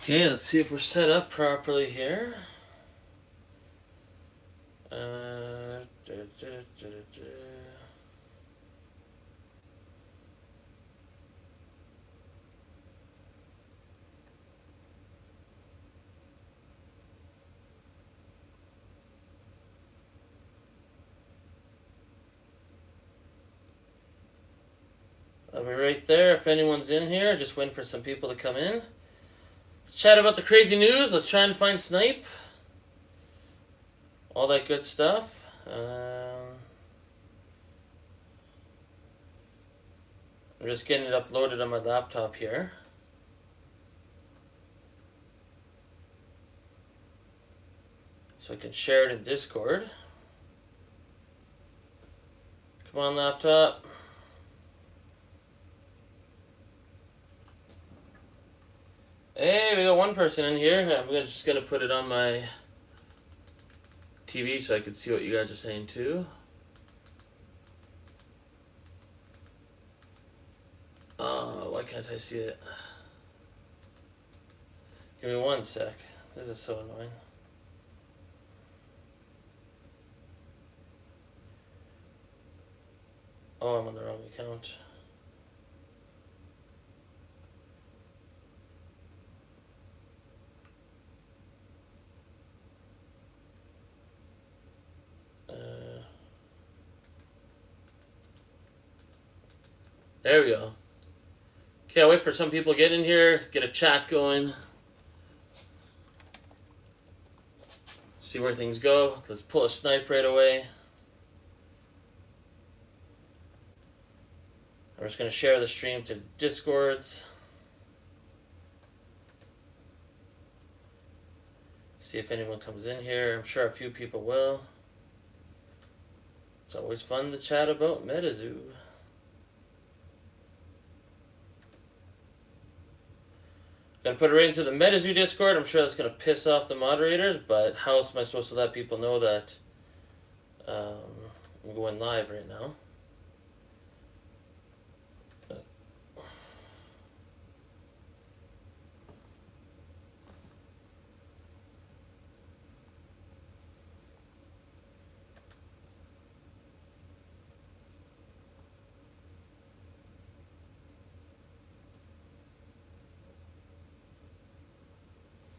Okay, let's see if we're set up properly here. I'll be right there if anyone's in here. Just waiting for some people to come in. Let's chat about the crazy news. Let's try and find Snipe. All that good stuff. I'm just getting it uploaded on my laptop here. So I can share it in Discord. Come on, laptop. Hey, we got one person in here. I'm just gonna put it on my TV so I can see what you guys are saying too. Why can't I see it? Give me one sec. This is so annoying. Oh, I'm on the wrong account. There we go. Okay, I'll wait for some people to get in here, get a chat going. See where things go. Let's pull a snipe right away. I'm just going to share the stream to Discords. See if anyone comes in here. I'm sure a few people will. It's always fun to chat about MetaZoo. Gonna put it right into the MetaZoo Discord. I'm sure that's gonna piss off the moderators, but how else am I supposed to let people know that I'm going live right now?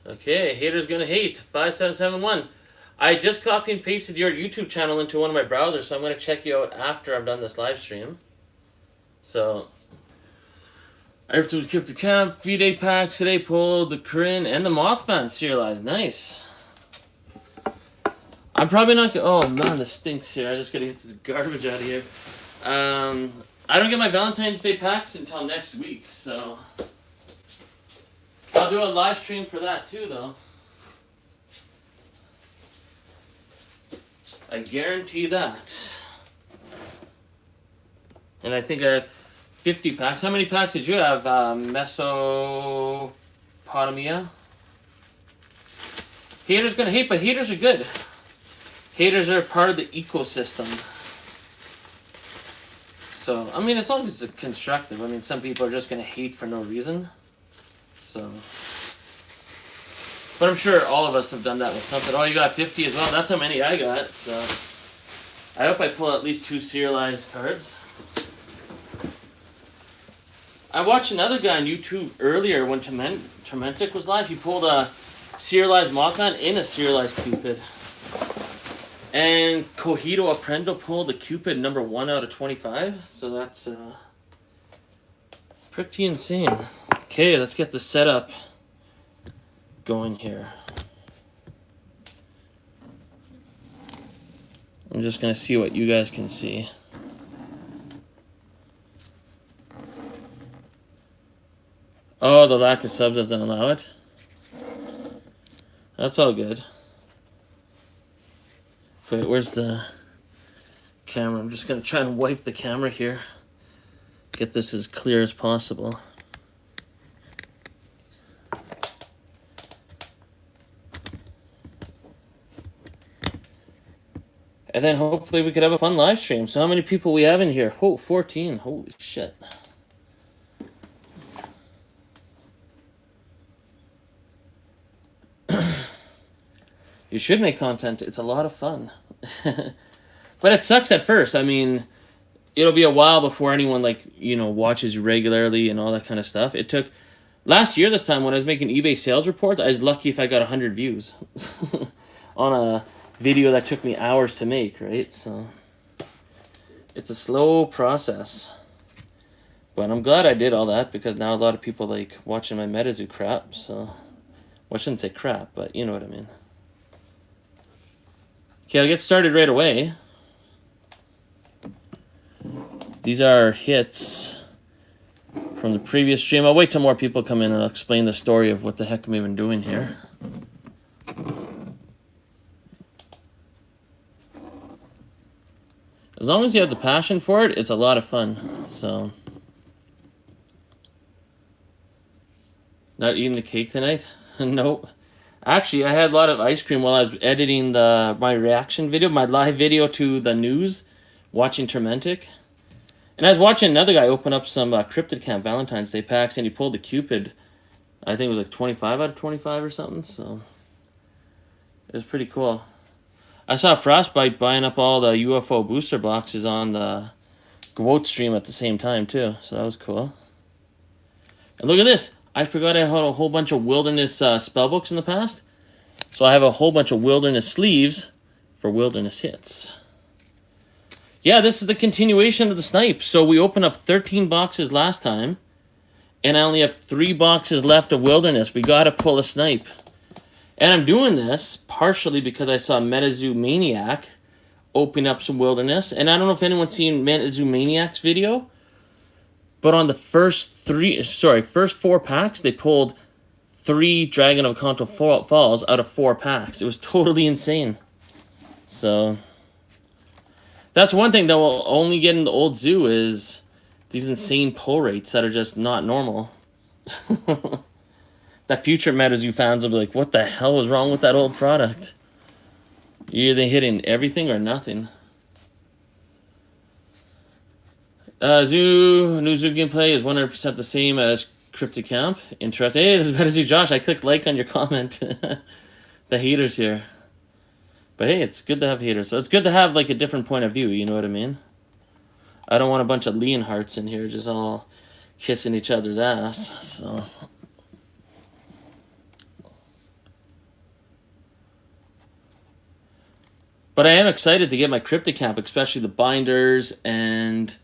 Okay, haters gonna hate. 5771. I just copy and pasted your YouTube channel into one of my browsers, so I'm gonna check you out after I'm done this live stream. So, I have to keep the camp, V-Day packs, today pulled the Corinne and the Mothman serialized. Nice. I'm probably not gonna. Oh man, this stinks here. I just gotta get this garbage out of here. I don't get my Valentine's Day packs until next week, so. I'll do a live stream for that too, though. I guarantee that. And I think I have 50 packs. How many packs did you have, Mesopotamia? Haters gonna hate, but haters are good. Haters are part of the ecosystem. So, I mean, as long as it's constructive. I mean, some people are just gonna hate for no reason. So, but I'm sure all of us have done that with something. Oh, you got 50 as well. That's how many I got. So, I hope I pull at least 2 serialized cards. I watched another guy on YouTube earlier when Trementic was live. He pulled a serialized Mothman in a serialized Cupid. And Cogito Aprendo pulled a Cupid number 1 out of 25. So that's pretty insane. Okay, let's get the setup going here. I'm just going to see what you guys can see. Oh, the lack of subs doesn't allow it. That's all good. Wait, where's the camera? I'm just going to try and wipe the camera here. Get this as clear as possible. And then hopefully we could have a fun live stream. So how many people we have in here? Oh, 14. Holy shit. You should make content. It's a lot of fun. But it sucks at first. I mean, it'll be a while before anyone, like, you know, watches you regularly and all that kind of stuff. It took last year this time when I was making eBay sales reports, I was lucky if I got 100 views on a video that took me hours to make, right? So it's a slow process. But I'm glad I did all that because now a lot of people like watching my MetaZoo crap. So, well, I shouldn't say crap, but you know what I mean. Okay, I'll get started right away. These are hits from the previous stream. I'll wait till more people come in and I'll explain the story of what the heck I'm even doing here. As long as you have the passion for it, it's a lot of fun. So, not eating the cake tonight? Nope. Actually, I had a lot of ice cream while I was editing my reaction video, my live video to the news, watching Tormentic. And I was watching another guy open up some Cryptid Camp Valentine's Day packs, and he pulled the Cupid. I think it was like 25 out of 25 or something, so it was pretty cool. I saw Frostbite buying up all the UFO booster boxes on the Gwoat stream at the same time, too, so that was cool. And look at this. I forgot I had a whole bunch of Wilderness spellbooks in the past, so I have a whole bunch of Wilderness sleeves for Wilderness hits. Yeah, this is the continuation of the Snipe. So we opened up 13 boxes last time, and I only have 3 boxes left of Wilderness. We got to pull a Snipe. And I'm doing this partially because I saw MetaZoo Maniac open up some Wilderness. And I don't know if anyone's seen MetaZoo Maniac's video, but on the first 4 packs, they pulled 3 Dragon of Kanto Falls out of 4 packs. It was totally insane. So that's one thing that will only get in the old zoo is these insane pull rates that are just not normal. That future MetaZoo fans will be like, what the hell was wrong with that old product? You're either hitting everything or nothing. New zoo gameplay is 100% the same as Cryptid Camp. Interesting. Hey, this is MetaZoo Josh. I clicked like on your comment. The haters here. But hey, it's good to have haters. So it's good to have like a different point of view, you know what I mean? I don't want a bunch of Leonhards in here just all kissing each other's ass, so. But I am excited to get my Cryptid Camp, especially the binders and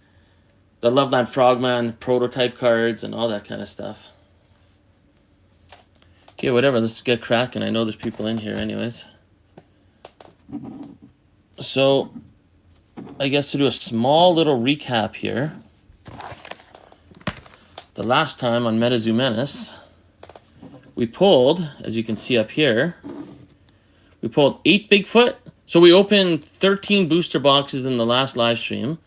the Loveland Frogman prototype cards and all that kind of stuff. Okay, whatever, let's get cracking. I know there's people in here anyways. So, I guess to do a small little recap here. The last time on MetaZoo Menace, we pulled, as you can see up here, we pulled 8 Bigfoot. So we opened 13 booster boxes in the last live stream.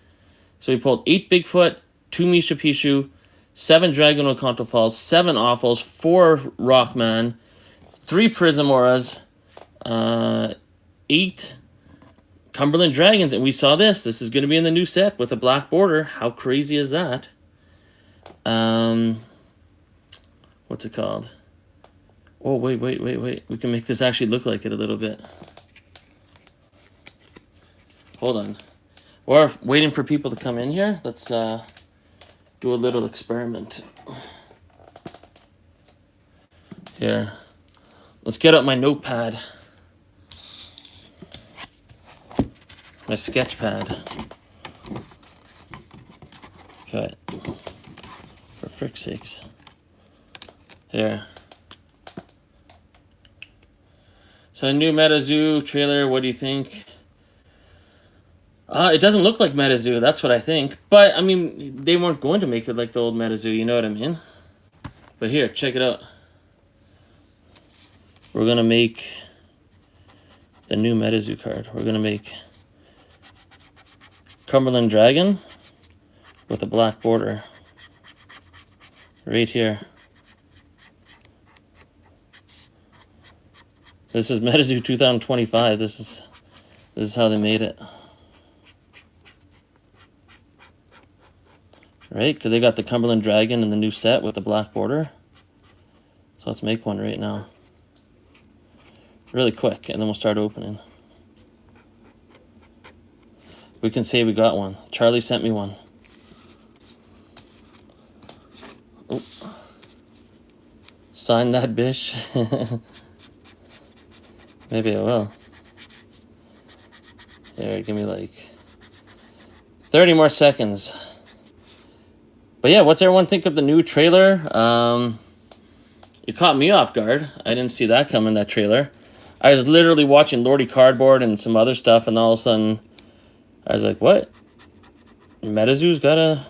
So we pulled 8 Bigfoot, 2 Misha Pishu, 7 Dragon of Kanto Falls, 7 Offals, 4 Rockman, 3 Prismoras, 8 Cumberland Dragons. And we saw this. This is going to be in the new set with a black border. How crazy is that? What's it called? Oh, wait. We can make this actually look like it a little bit. Hold on. We're waiting for people to come in here. Let's do a little experiment. Here. Let's get out my notepad. My sketch pad. Okay. For frick's sakes. Here. So, new MetaZoo trailer, what do you think? It doesn't look like MetaZoo, that's what I think. But, I mean, they weren't going to make it like the old MetaZoo, you know what I mean? But here, check it out. We're going to make the new MetaZoo card. We're going to make Cumberland Dragon with a black border. Right here. This is MetaZoo 2025. This is how they made it. Right? Because they got the Cumberland Dragon in the new set with the black border. So let's make one right now. really quick, and then we'll start opening. We can say we got one. Charlie sent me one. Oh. Sign that, bish. Maybe I will. Here, give me like 30 more seconds. But yeah, what's everyone think of the new trailer? It caught me off guard. I didn't see that coming, that trailer. I was literally watching Lordy Cardboard and some other stuff, and all of a sudden, I was like, what? MetaZoo's got a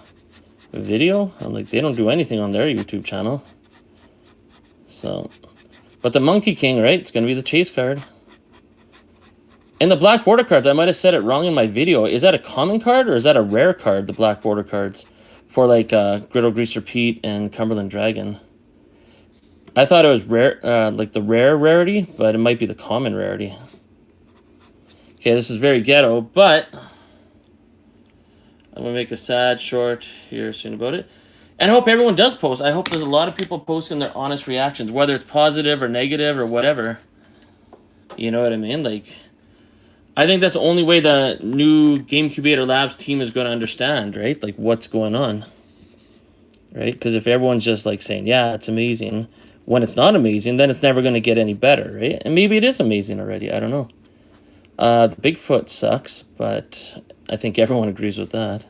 video? I'm like, they don't do anything on their YouTube channel. So, but the Monkey King, right? It's going to be the chase card. And the black border cards, I might have said it wrong in my video. Is that a common card or is that a rare card, the black border cards? For like Griddle Greaser Pete and Cumberland Dragon. I thought it was rare, like the rare rarity, but it might be the common rarity. Okay, this is very ghetto, but I'm going to make a sad short here soon about it. And I hope everyone does post. I hope there's a lot of people posting their honest reactions, whether it's positive or negative or whatever. You know what I mean? Like, I think that's the only way the new GameCubator Labs team is going to understand, right? Like, what's going on, right? Because if everyone's just, like, saying, yeah, it's amazing, when it's not amazing, then it's never going to get any better, right? And maybe it is amazing already. I don't know. The Bigfoot sucks, but I think everyone agrees with that.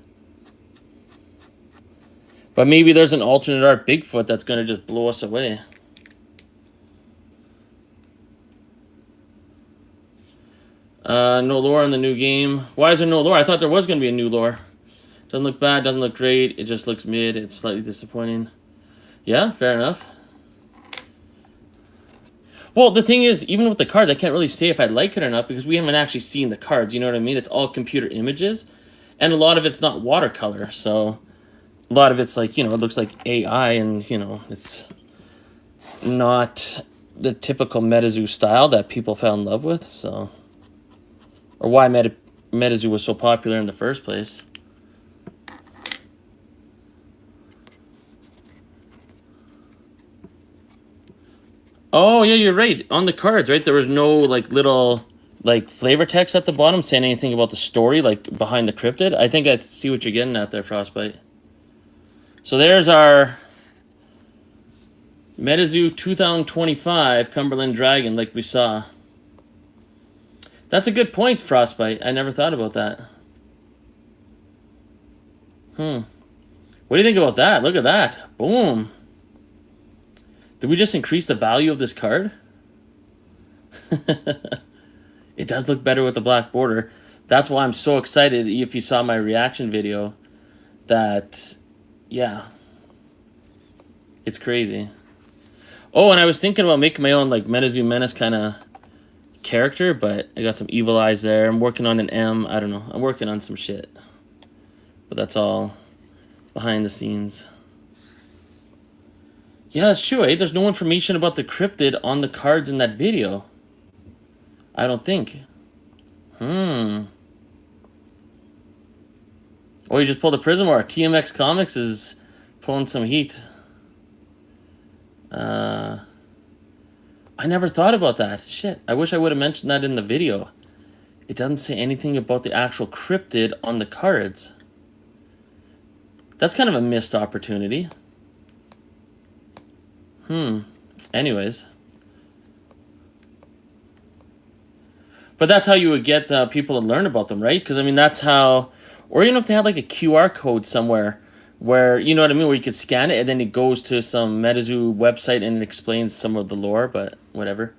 But maybe there's an alternate art Bigfoot that's going to just blow us away. No lore in the new game. Why is there no lore? I thought there was going to be a new lore. Doesn't look bad, doesn't look great. It just looks mid. It's slightly disappointing. Yeah, fair enough. Well, the thing is, even with the cards, I can't really say if I like it or not because we haven't actually seen the cards. You know what I mean? It's all computer images. And a lot of it's not watercolor. So a lot of it's like, you know, it looks like AI and, you know, it's not the typical MetaZoo style that people fell in love with. So, or why MetaZoo was so popular in the first place. Oh, yeah, you're right. On the cards, right? There was no, like, little, like, flavor text at the bottom saying anything about the story, like, behind the cryptid. I think I see what you're getting at there, Frostbite. So there's our MetaZoo 2025 Cumberland Dragon, like we saw. That's a good point, Frostbite. I never thought about that. What do you think about that? Look at that. Boom. Did we just increase the value of this card? It does look better with the black border. That's why I'm so excited, if you saw my reaction video, that, yeah, it's crazy. Oh, and I was thinking about making my own, like, MetaZoo Menace kind of character, but I got some evil eyes there. I'm working on an M. I don't know. I'm working on some shit. But that's all behind the scenes. Yeah, that's true, eh? There's no information about the cryptid on the cards in that video. I don't think. Oh, you just pulled a Prism War. TMX Comics is pulling some heat. I never thought about that. Shit, I wish I would have mentioned that in the video. It doesn't say anything about the actual cryptid on the cards. That's kind of a missed opportunity. Anyways. But that's how you would get people to learn about them, right? Because, I mean, that's how... Or even if they had, like, a QR code somewhere where, you know what I mean, where you could scan it and then it goes to some MetaZoo website and it explains some of the lore, but whatever.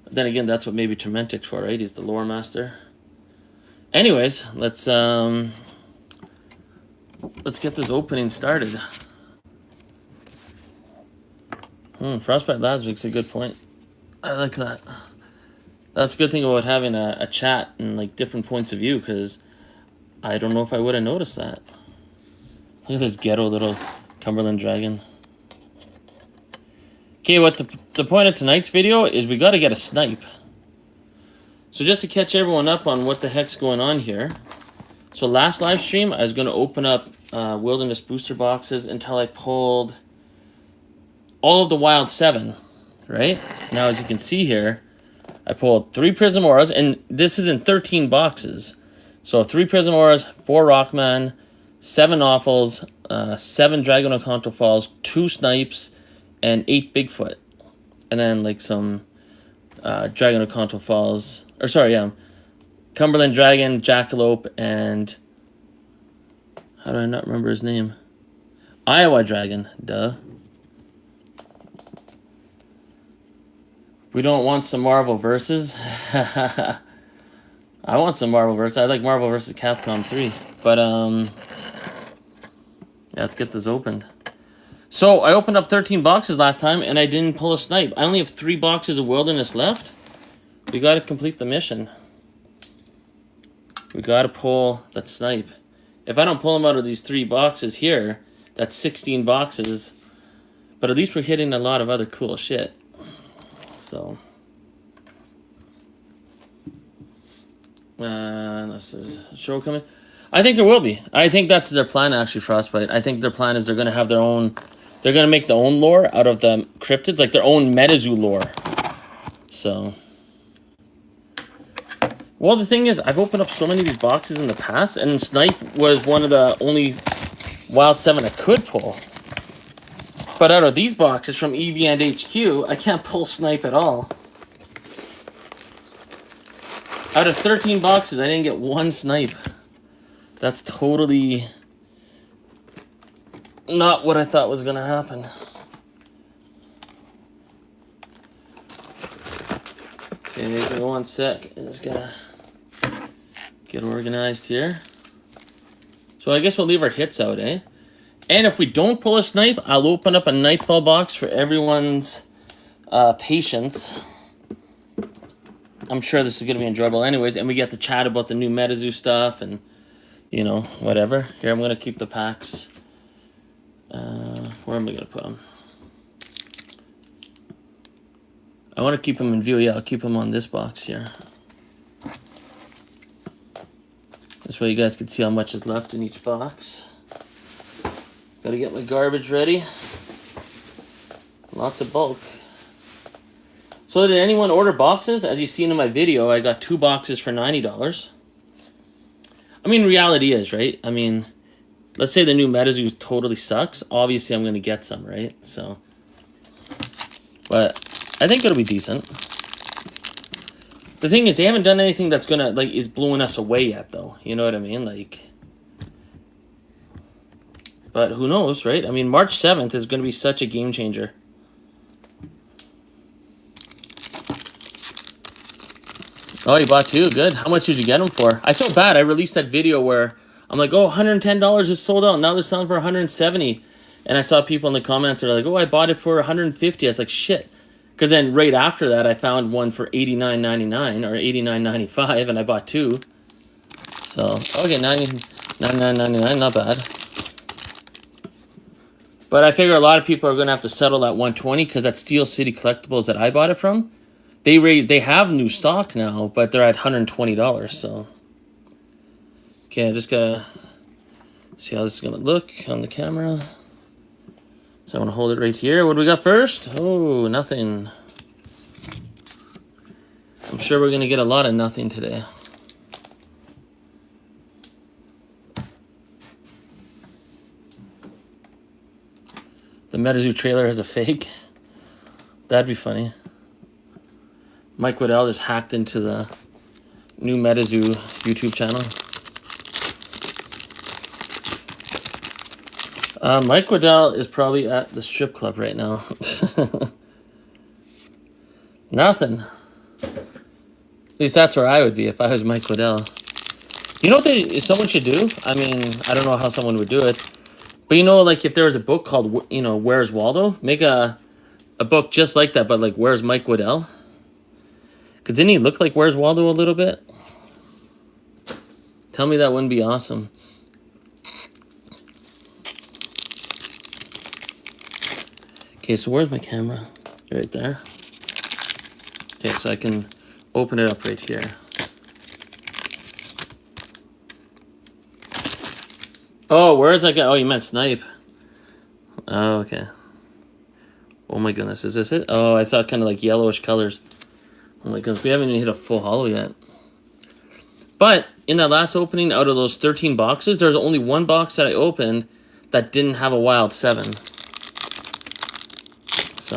Then again, that's what maybe Tormentic's for, right? He's the lore master. Anyways, let's get this opening started. Frostbite Labs makes a good point. I like that. That's a good thing about having a chat and, like, different points of view, because I don't know if I would have noticed that. Look at this ghetto little Cumberland Dragon. Okay, what the point of tonight's video is we got to get a Snipe. So just to catch everyone up on what the heck's going on here. So last live stream, I was going to open up Wilderness booster boxes until I pulled all of the Wild 7, right? Now, as you can see here, I pulled 3 Prism Auras, and this is in 13 boxes. So 3 Prism Auras, 4 Rockman, 7 Awfuls, 7 Dragon Oconto Falls, 2 Snipes, and 8 Bigfoot. And then like some Dragon Oconto Falls, or sorry, Cumberland Dragon, Jackalope, and how do I not remember his name? Iowa Dragon, duh. We don't want some Marvel versus. I want some Marvel versus. I like Marvel versus Capcom 3. But yeah, let's get this opened. So I opened up 13 boxes last time and I didn't pull a snipe. I only have 3 boxes of Wilderness left. We gotta complete the mission. We gotta pull that snipe. If I don't pull them out of these 3 boxes here, that's 16 boxes. But at least we're hitting a lot of other cool shit. So, unless there's a show coming. I think there will be. I think that's their plan, actually, Frostbite. I think their plan is they're going to have their own... They're going to make their own lore out of the cryptids, like their own MetaZoo lore. So... Well, the thing is, I've opened up so many of these boxes in the past, and Snipe was one of the only Wild 7 I could pull. But out of these boxes from EV and HQ, I can't pull Snipe at all. Out of 13 boxes, I didn't get 1 Snipe. That's totally not what I thought was going to happen. Okay, give me 1 sec. I just gotta get organized here. So I guess we'll leave our hits out, eh? And if we don't pull a snipe, I'll open up a Nightfall box for everyone's patience. I'm sure this is going to be enjoyable anyways. And we get to chat about the new MetaZoo stuff and, you know, whatever. Here, I'm going to keep the packs. Where am I going to put them? I want to keep them in view. Yeah, I'll keep them on this box here. This way you guys can see how much is left in each box. Gotta get my garbage ready. Lots of bulk. So did anyone order boxes? As you've seen in my video, I got 2 boxes for $90. I mean, reality is, right? I mean, let's say the new MetaZoo totally sucks. Obviously, I'm going to get some, right? So, but I think it'll be decent. The thing is, they haven't done anything that's going to, like, is blowing us away yet, though. You know what I mean? Like... But who knows, right? I mean, March 7th is going to be such a game changer. Oh, you bought 2? Good. How much did you get them for? I felt bad. I released that video where I'm like, oh, $110 is sold out. Now they're selling for $170. And I saw people in the comments that are like, oh, I bought it for $150. I was like, shit. Because then right after that, I found one for $89.99 or $89.95, and I bought 2. So, okay, $99.99, not bad. But I figure a lot of people are going to have to settle at $120 because that's Steel City Collectibles that I bought it from. They have new stock now, but they're at $120, so. Okay, I just got to see how this is going to look on the camera. So I'm going to hold it right here. What do we got first? Oh, nothing. I'm sure we're going to get a lot of nothing today. The MetaZoo trailer has a fake. That'd be funny. Mike Waddell just hacked into the new MetaZoo YouTube channel. Mike Waddell is probably at the strip club right now. Nothing. At least that's where I would be if I was Mike Waddell. You know what someone should do? I mean, I don't know how someone would do it. But you know, like if there was a book called, you know, Where's Waldo? Make a book just like that, but like Where's Mike Waddell? Because didn't he look like Where's Waldo a little bit? Tell me that wouldn't be awesome. Okay, so where's my camera? Right there. Okay, so I can open it up right here. Oh, where is that guy? Oh, you meant Snipe. Oh, okay. Oh my goodness, is this it? Oh, I saw kind of like yellowish colors. Oh my goodness, we haven't even hit a full hollow yet. But in that last opening, out of those 13 boxes, there's only one box that I opened that didn't have a wild 7. So,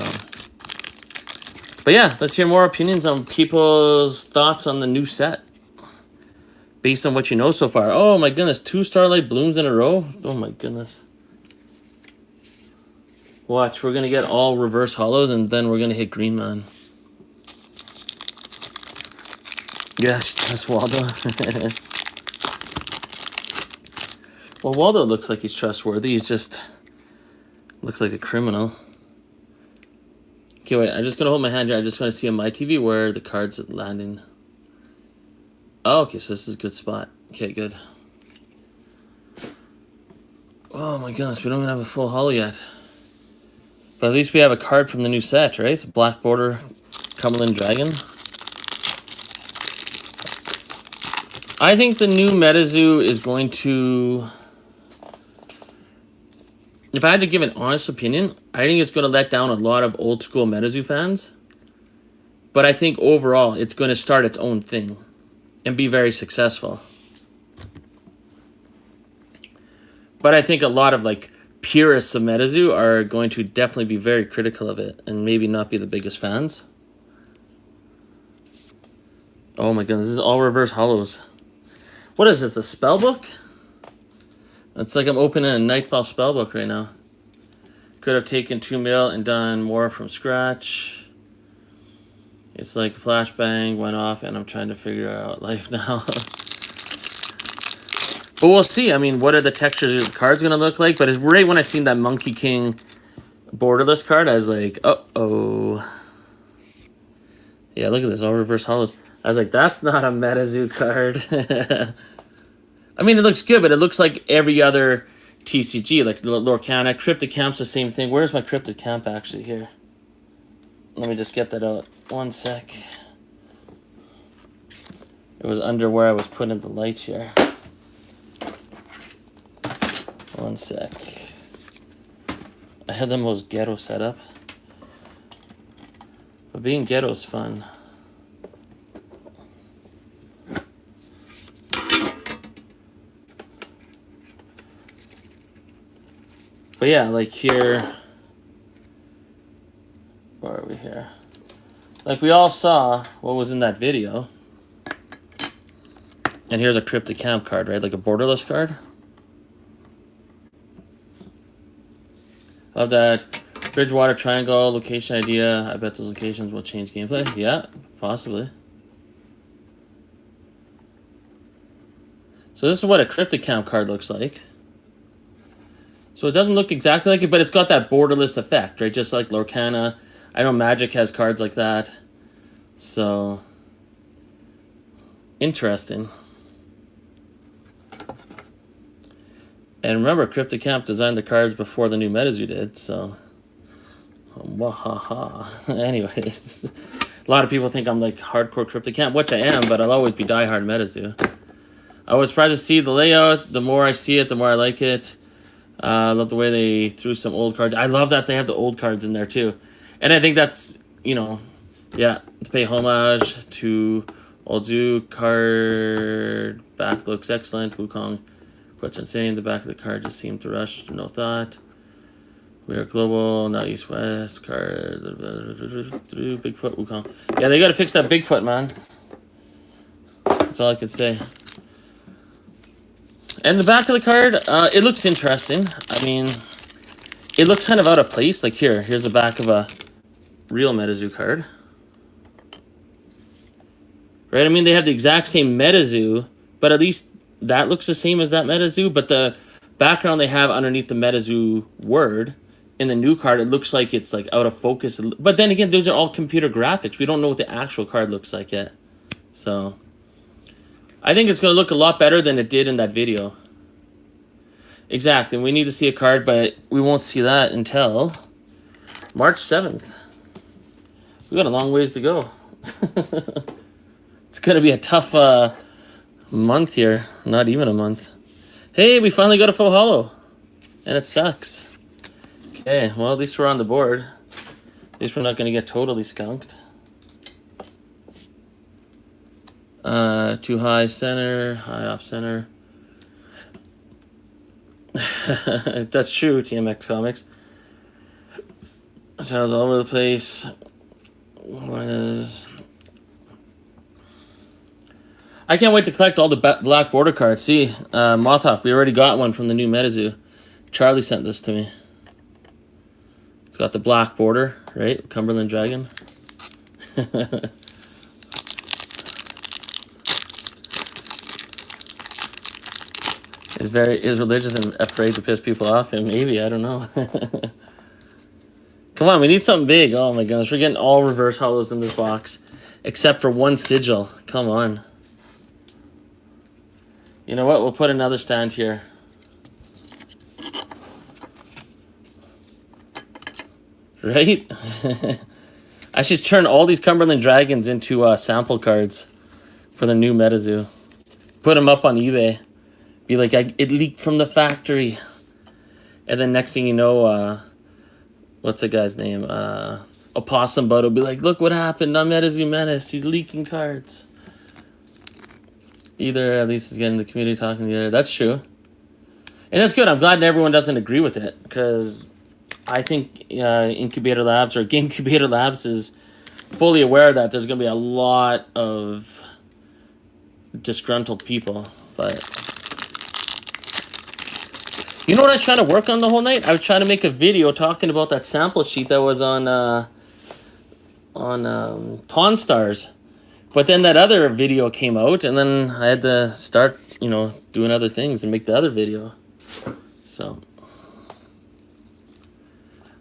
but yeah, let's hear more opinions on people's thoughts on the new set. Based on what you know so far. Oh my goodness, 2 Starlight Blooms in a row? Oh my goodness. Watch, we're going to get all reverse hollows and then we're going to hit Green Man. Yes, that's Waldo. Well, Waldo looks like he's trustworthy. He's just looks like a criminal. Okay, wait. I'm just going to hold my hand here. I'm just going to see on my TV where the card's landing. Oh, okay, so this is a good spot. Okay, good. Oh my goodness, we don't even have a full hollow yet. But at least we have a card from the new set, right? Black border Cumberland Dragon. I think the new MetaZoo is going to... If I had to give an honest opinion, I think it's going to let down a lot of old school MetaZoo fans. But I think overall, it's going to start its own thing and be very successful. But I think a lot of like purists of MetaZoo are going to definitely be very critical of it and maybe not be the biggest fans. Oh my goodness, this is all reverse hollows. What is this, a spell book? It's like I'm opening a Nightfall spell book right now. Could have taken 2 mil and done more from scratch. It's like a flashbang went off and I'm trying to figure out life now. But we'll see. I mean, what are the textures of the cards going to look like? But it's right when I seen that Monkey King borderless card, I was like, uh-oh. Yeah, look at this, all reverse hollows. I was like, that's not a MetaZoo card. I mean, it looks good, but it looks like every other TCG, like Lorcana. Cryptic Camp's the same thing. Where's my Cryptic Camp actually here? Let me just get that out. One sec. It was under where I was putting the light here. One sec. I had the most ghetto setup. But being ghetto is fun. But yeah, like here... Where are we here? Like we all saw what was in that video. And here's a Cryptic Camp card, right? Like a borderless card. Love that. Bridgewater Triangle, location idea. I bet those locations will change gameplay. Yeah, possibly. So this is what a Cryptic Camp card looks like. So it doesn't look exactly like it, but it's got that borderless effect, right? Just like Lorcana. I know Magic has cards like that. So, interesting. And remember, Cryptic Camp designed the cards before the new MetaZoo did, so... Wahaha. Anyways, a lot of people think I'm like hardcore Cryptic Camp, which I am, but I'll always be diehard MetaZoo. I was surprised to see the layout. The more I see it, the more I like it. I love the way they threw some old cards. I love that they have the old cards in there too. And I think that's, you know, yeah, to pay homage to old Zoo card. Back looks excellent. Wukong, what's insane. The back of the card just seemed to rush. No thought. We are global, not east-west. Card. Bigfoot, Wukong. Yeah, they got to fix that Bigfoot, man. That's all I could say. And the back of the card, it looks interesting. I mean, it looks kind of out of place. Like here's the back of a real MetaZoo card. Right? I mean, they have the exact same MetaZoo, but at least that looks the same as that MetaZoo. But the background they have underneath the MetaZoo word in the new card, it looks like it's like out of focus. But then again, those are all computer graphics. We don't know what the actual card looks like yet. So... I think it's going to look a lot better than it did in that video. Exactly. We need to see a card, but we won't see that until March 7th. We got a long ways to go. It's going to be a tough month here. Not even a month. Hey, we finally got a full hollow. And it sucks. Okay, well, at least we're on the board. At least we're not going to get totally skunked. Too high center, high off center. That's true, TMX Comics. So I was all over the place. What is... I can't wait to collect all the black border cards. See, Mothhawk, we already got one from the new MetaZoo. Charlie sent this to me. It's got the black border, right? Cumberland Dragon. Is religious and afraid to piss people off? And maybe, I don't know. Come on, we need something big. Oh my gosh, we're getting all reverse hollows in this box. Except for one sigil. Come on. You know what? We'll put another stand here. Right? I should turn all these Cumberland Dragons into sample cards for the new MetaZoo. Put them up on eBay. Be like, it leaked from the factory. And then next thing you know, what's the guy's name? Opossum Bud will be like, look what happened on MetaZoo Menace. He's leaking cards. Either at least he's getting the community talking together. That's true. And that's good. I'm glad everyone doesn't agree with it. Because I think Incubator Labs or Gamecubator Labs is fully aware that there's going to be a lot of disgruntled people. But you know what I was trying to work on the whole night? I was trying to make a video talking about that sample sheet that was on Pawn Stars. But then that other video came out, and then I had to start, doing other things and make the other video. So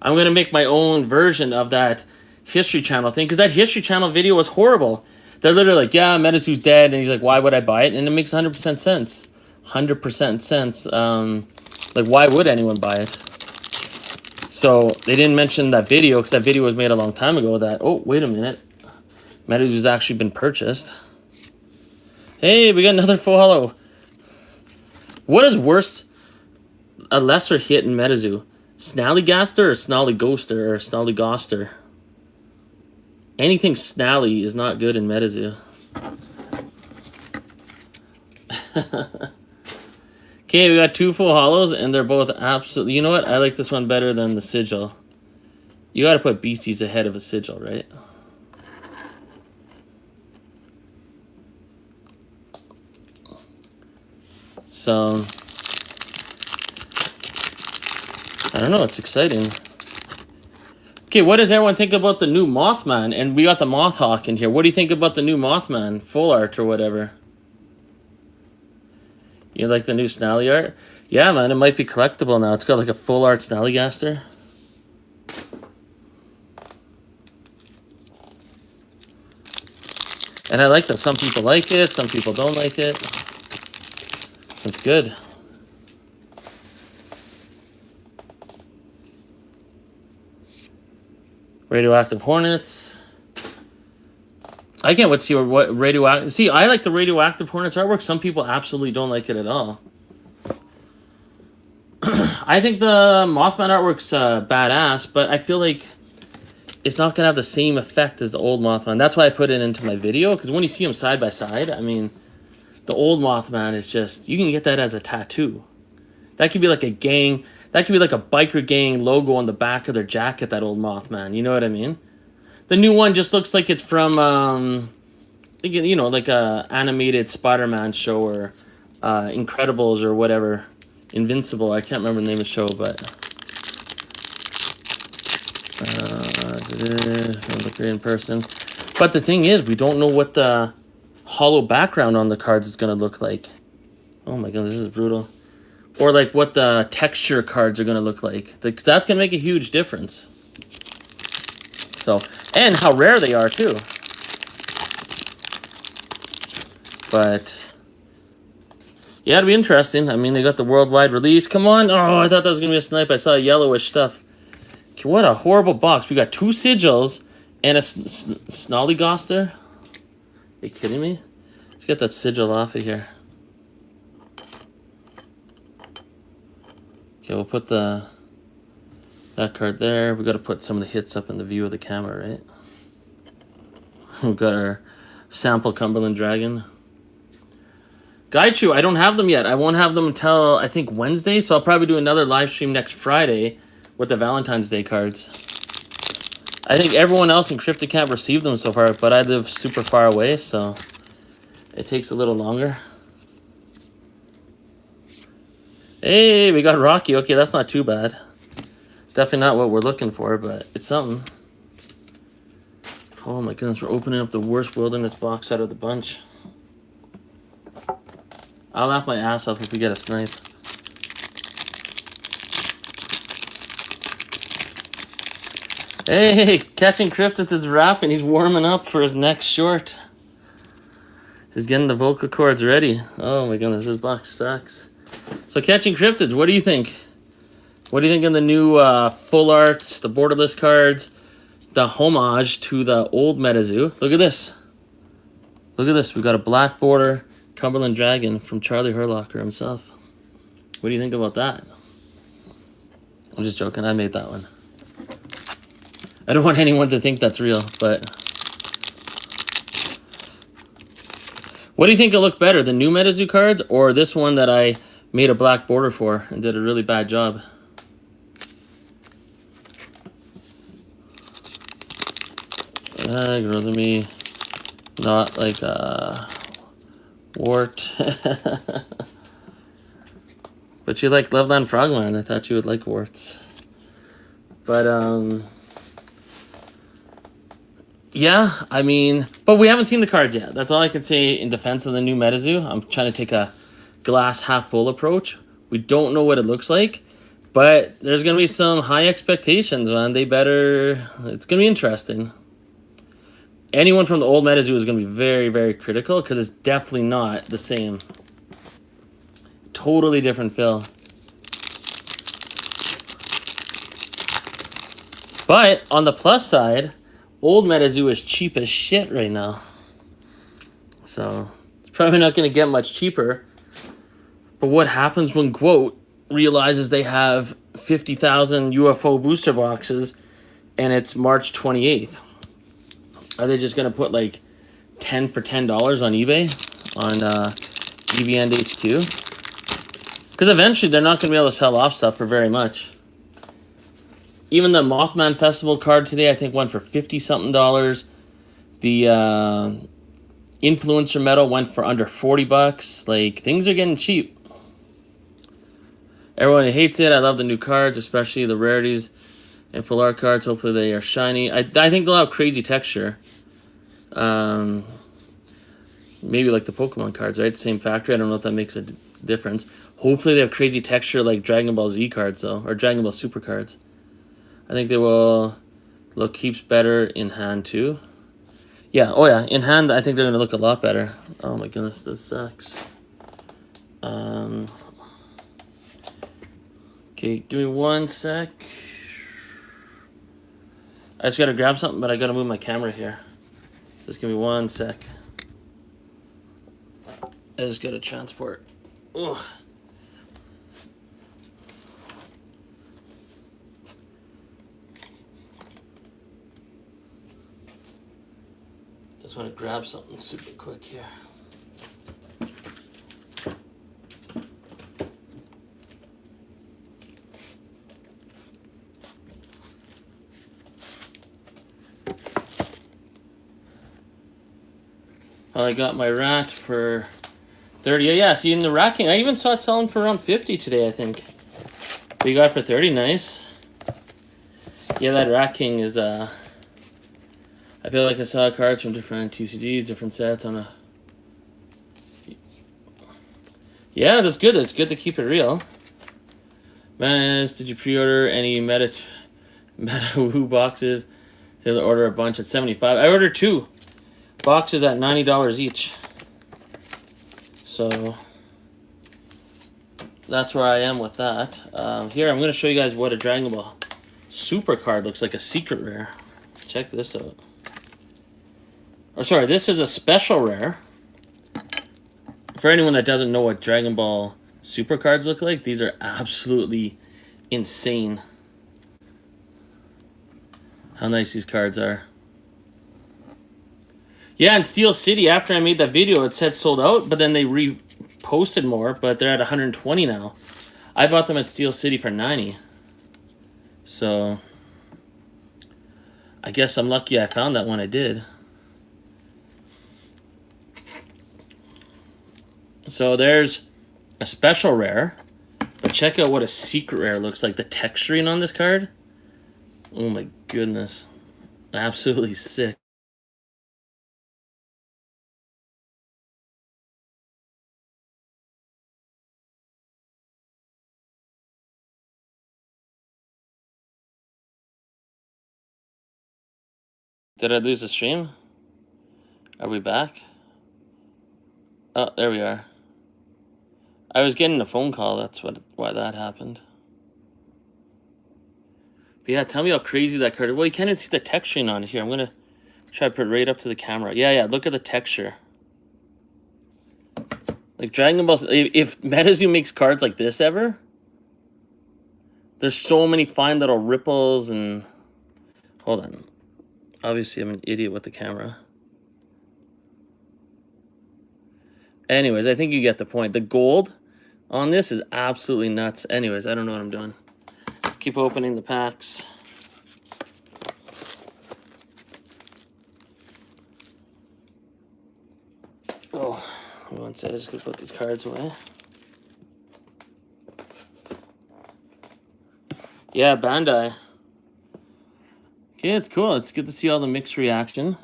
I'm going to make my own version of that History Channel thing, because that History Channel video was horrible. They're literally like, yeah, MetaZoo's dead, and he's like, why would I buy it? And it makes 100% sense. 100% sense. Like, why would anyone buy it? So they didn't mention that video, because that video was made a long time ago that, oh, wait a minute. MetaZoo's actually been purchased. Hey, we got another full hollow. What is worse, a lesser hit in MetaZoo? Snallygaster or Snollygoster or Snollygoster? Anything Snally is not good in MetaZoo. Okay, we got two full hollows, and they're both absolutely... You know what? I like this one better than the sigil. You got to put beasties ahead of a sigil, right? So, I don't know, it's exciting. Okay, what does everyone think about the new Mothman? And we got the Mothhawk in here. What do you think about the new Mothman? Full art or whatever? You like the new Snally art? Yeah, man, it might be collectible now. It's got like a full art Snallygaster. And I like that some people like it, some people don't like it. That's good. Radioactive Hornets. I can't wait to see what radioactive... See, I like the Radioactive Hornets artwork. Some people absolutely don't like it at all. I think the Mothman artwork's badass, but I feel like it's not going to have the same effect as the old Mothman. That's why I put it into my video, because when you see them side by side, I mean, the old Mothman is just... You can get that as a tattoo. That could be like a gang... That could be like a biker gang logo on the back of their jacket, that old Mothman. You know what I mean? The new one just looks like it's from, like a animated Spider-Man show or Incredibles or whatever. Invincible. I can't remember the name of the show, but... look great in person. But the thing is, we don't know what the hollow background on the cards is going to look like. Oh my god, this is brutal. Or like what the texture cards are going to look like. That's going to make a huge difference. So, and how rare they are too. But yeah, it'll be interesting. I mean, they got the worldwide release. Come on. Oh, I thought that was going to be a Snipe. I saw yellowish stuff. Okay, what a horrible box. We got two sigils and a Snollygoster. Are you kidding me? Let's get that sigil off of here. Okay, we'll put that card there. We got to put some of the hits up in the view of the camera, right? We've got our sample Cumberland Dragon. Gaichu, I don't have them yet. I won't have them until, I think, Wednesday, so I'll probably do another live stream next Friday with the Valentine's Day cards. I think everyone else in Cryptic Camp received them so far, but I live super far away, so it takes a little longer. Hey, we got Rocky. Okay, that's not too bad. Definitely not what we're looking for, but it's something. Oh my goodness, we're opening up the worst wilderness box out of the bunch. I'll laugh my ass off if we get a snipe. Hey, Catching Cryptids is wrapping. He's warming up for his next short. He's getting the vocal cords ready. Oh my goodness, this box sucks. So Catching Cryptids, what do you think? What do you think of the new full arts, the borderless cards, the homage to the old MetaZoo? Look at this. Look at this. We got a black border Cumberland Dragon from Charlie Herlocker himself. What do you think about that? I'm just joking. I made that one. I don't want anyone to think that's real, but... What do you think will look better, the new MetaZoo cards or this one that I made a black border for and did a really bad job? Grows on me, not like a wart. But you like Loveland Frogman. I thought you would like warts. But yeah, I mean, but we haven't seen the cards yet. That's all I can say in defense of the new MetaZoo. I'm trying to take a glass half full approach. We don't know what it looks like, but there's gonna be some high expectations, man. They better. It's gonna be interesting. Anyone from the old MetaZoo is going to be very, very critical because it's definitely not the same. Totally different fill. But on the plus side, old MetaZoo is cheap as shit right now. So it's probably not going to get much cheaper. But what happens when Quote realizes they have 50,000 UFO booster boxes and it's March 28th? Are they just going to put like 10 for $10 on eBay on EVN HQ? Because eventually they're not going to be able to sell off stuff for very much. Even the Mothman Festival card today, I think, went for $50-something. The Influencer Medal went for under $40. Like, things are getting cheap. Everyone hates it. I love the new cards, especially the rarities and full art cards. Hopefully they are shiny. I think they'll have crazy texture. Maybe like the Pokemon cards, right? Same factory. I don't know if that makes a difference. Hopefully they have crazy texture like Dragon Ball Z cards, though. Or Dragon Ball Super cards. I think they will look heaps better in hand, too. Yeah, oh yeah. In hand, I think they're going to look a lot better. Oh my goodness, this sucks. Okay, give me 1 sec. I just gotta grab something, but I gotta move my camera here. Just give me 1 sec. I just gotta transport. Ugh. Just wanna grab something super quick here. I got my rat for 30. Yeah, see, in the Rat King, I even saw it selling for around 50 today, I think. But you got it for 30, nice. Yeah, that Rat King is, I feel like I saw cards from different TCGs, different sets on a... Yeah, that's good. It's good to keep it real. Manis, did you pre-order any Meta Woo boxes? They order a bunch at 75. I ordered 2 boxes at $90 each. So that's where I am with that. Here, I'm going to show you guys what a Dragon Ball Super card looks like, a secret rare. Check this out. Or sorry, this is a special rare. For anyone that doesn't know what Dragon Ball Super cards look like, these are absolutely insane. How nice these cards are. Yeah, in Steel City, after I made that video, it said sold out, but then they reposted posted more, but they're at 120 now. I bought them at Steel City for 90. So I guess I'm lucky I found that when I did. So there's a special rare, but check out what a secret rare looks like. The texturing on this card. Oh my goodness. Absolutely sick. Did I lose the stream? Are we back? Oh, there we are. I was getting a phone call. That's why that happened. But yeah, tell me how crazy that card is. Well, you can't even see the texturing on it here. I'm going to try to put it right up to the camera. Yeah, look at the texture. Like Dragon Ball, if MetaZoo makes cards like this ever, there's so many fine little ripples and... Hold on. Obviously, I'm an idiot with the camera. Anyways, I think you get the point. The gold on this is absolutely nuts. Anyways, I don't know what I'm doing. Let's keep opening the packs. Oh, one second. I'm just going to put these cards away. Yeah, Bandai. Okay, it's cool. It's good to see all the mixed reaction.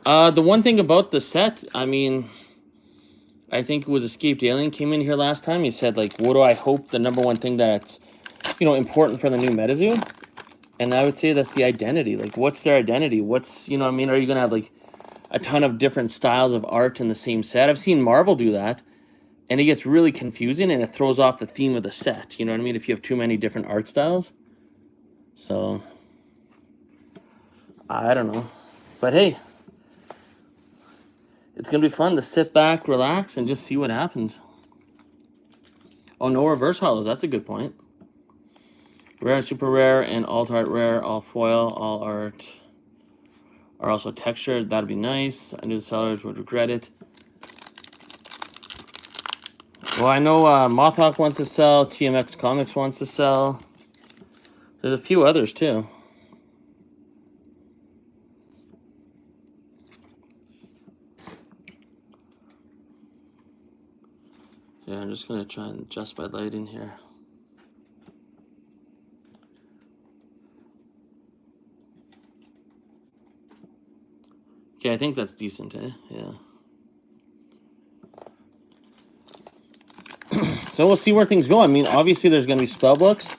The one thing about the set, I mean, I think it was Escaped Alien came in here last time. He said, like, what do I hope the number one thing that's, you know, important for the new MetaZoo? And I would say that's the identity. Like, what's their identity? What's, you know what I mean? Are you going to have, like, a ton of different styles of art in the same set? I've seen Marvel do that, and it gets really confusing, and it throws off the theme of the set. You know what I mean? If you have too many different art styles. So, I don't know. But, hey, it's going to be fun to sit back, relax, and just see what happens. Oh, no reverse hollows. That's a good point. Rare, super rare, and alt art rare, all foil, all art are also textured. That'd be nice. I knew the sellers would regret it. Well, I know Mothhawk wants to sell. TMX Comics wants to sell. There's a few others, too. Yeah, I'm just going to try and adjust my lighting here. Okay, I think that's decent, eh? Yeah. So we'll see where things go. I mean, obviously there's going to be spell books.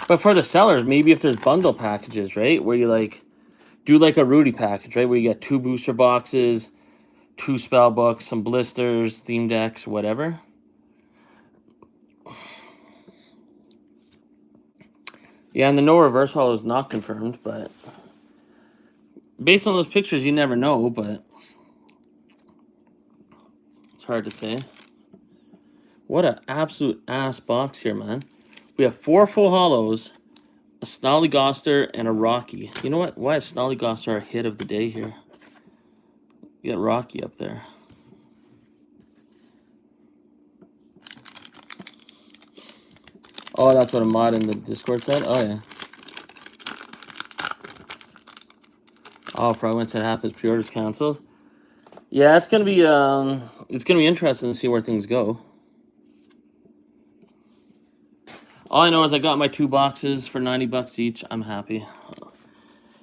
But for the sellers, maybe if there's bundle packages, right? Where you, like, do like a Rudy package, right? Where you get 2 booster boxes, 2 spell books, some blisters, theme decks, whatever. Yeah, and the no reverse holo is not confirmed, but based on those pictures, you never know, but it's hard to say. What an absolute ass box here, man. We have 4 full holos, a Snollygoster, and a Rocky. You know what? Why is Snollygoster our hit of the day here? You got Rocky up there. Oh, that's what a mod in the Discord said? Oh, yeah. Oh, Frogman said half his pre-orders canceled. Yeah, it's gonna be interesting to see where things go. All I know is I got my 2 boxes for 90 bucks each. I'm happy.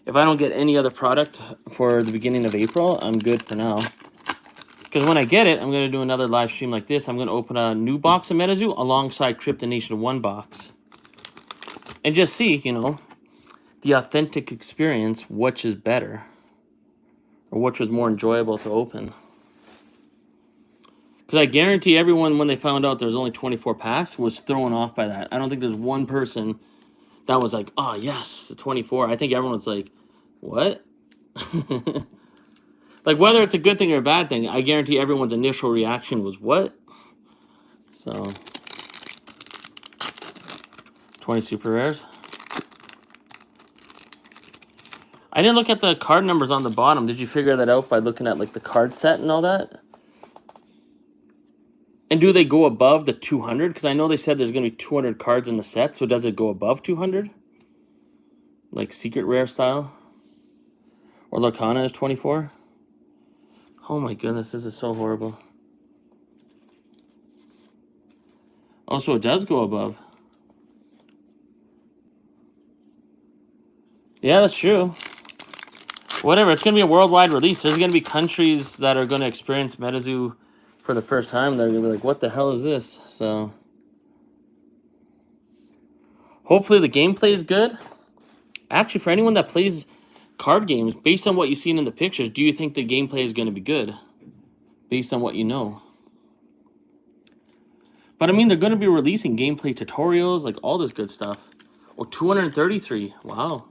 If I don't get any other product for the beginning of April, I'm good for now. Because when I get it, I'm going to do another live stream like this. I'm going to open a new box of MetaZoo alongside Crypto Nation 1 box. And just see, you know, the authentic experience, which is better. Or which was more enjoyable to open. Because I guarantee everyone, when they found out there's only 24 packs, was thrown off by that. I don't think there's one person that was like, oh, yes, the 24. I think everyone's like, what? Like, whether it's a good thing or a bad thing, I guarantee everyone's initial reaction was, what? So, 20 super rares. I didn't look at the card numbers on the bottom. Did you figure that out by looking at, like, the card set and all that? And do they go above the 200? Because I know they said there's going to be 200 cards in the set. So does it go above 200? Like secret rare style? Or Lorcana is 24? Oh my goodness, this is so horrible. Oh, so it does go above. Yeah, that's true. Whatever, it's going to be a worldwide release. There's going to be countries that are going to experience MetaZoo for the first time. They're going to be like, what the hell is this? So, hopefully the gameplay is good. Actually, for anyone that plays card games, based on what you've seen in the pictures, do you think the gameplay is going to be good? Based on what you know. But I mean, they're going to be releasing gameplay tutorials, like all this good stuff. Oh, 233. Wow.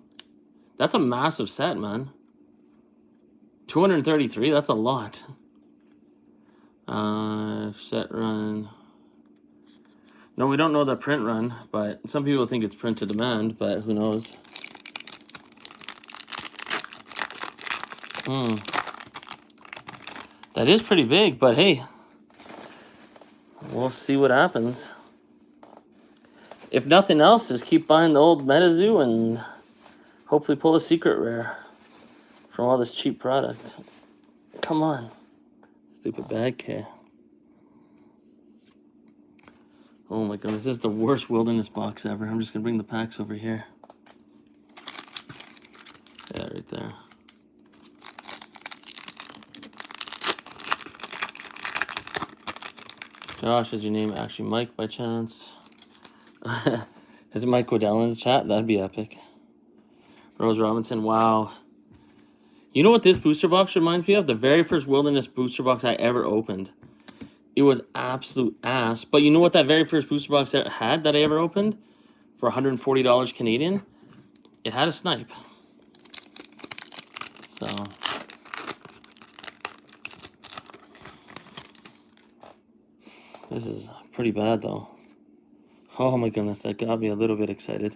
That's a massive set, man. 233, that's a lot. Set run. No, we don't know the print run, but some people think it's print to demand, but who knows. That is pretty big, but hey, we'll see what happens. If nothing else, just keep buying the old MetaZoo and hopefully pull a secret rare from all this cheap product. Come on. Stupid bag K. Oh my goodness, this is the worst wilderness box ever. I'm just going to bring the packs over here. Yeah, right there. Josh, is your name actually Mike by chance? Is Mike Waddell in the chat? That'd be epic. Rose Robinson, wow. You know what this booster box reminds me of? The very first Wilderness booster box I ever opened. It was absolute ass. But you know what that very first booster box had that I ever opened? For $140 Canadian? It had a Snipe. So. This is pretty bad though. Oh my goodness, that got me a little bit excited.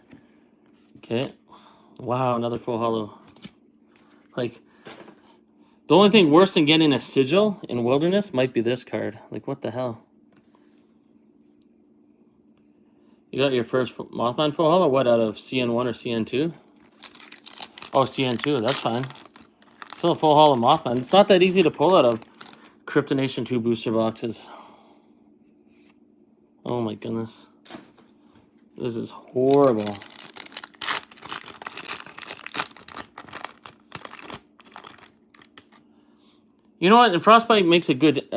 Okay. Wow, another full hollow. Like, the only thing worse than getting a sigil in Wilderness might be this card. Like, what the hell? You got your first Mothman full hollow? What, out of CN1 or CN2? Oh, CN2, that's fine. Still a full hollow Mothman. It's not that easy to pull out of Cryptonation 2 booster boxes. Oh my goodness. This is horrible. You know what? And Frostbite makes a good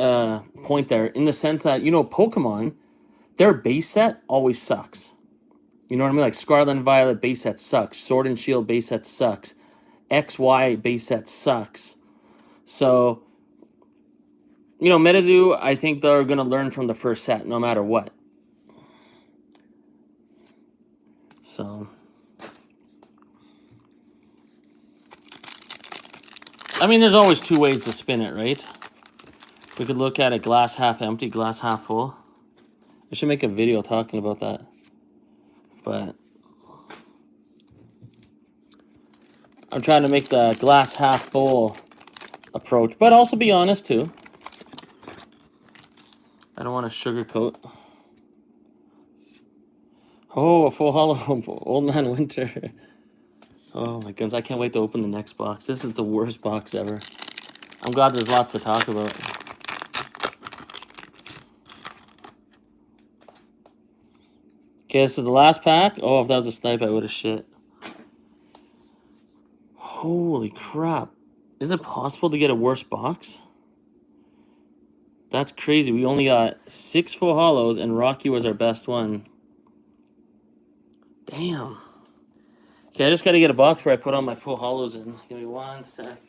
point there in the sense that, you know, Pokemon, their base set always sucks. You know what I mean? Like Scarlet and Violet base set sucks. Sword and Shield base set sucks. XY base set sucks. So, you know, MetaZoo, I think they're going to learn from the first set no matter what. So, I mean, there's always two ways to spin it, right? We could look at it glass half empty, glass half full. I should make a video talking about that. But I'm trying to make the glass half full approach, but also be honest too. I don't want to sugarcoat. Oh, a full hollow Old Man Winter. Oh my goodness, I can't wait to open the next box. This is the worst box ever. I'm glad there's lots to talk about. Okay, this is the last pack. Oh, if that was a Snipe, I would have shit. Holy crap. Is it possible to get a worse box? That's crazy. We only got 6 full hollows, and Rocky was our best one. Damn. Okay, I just got to get a box where I put all my full hollows in. Give me 1 sec.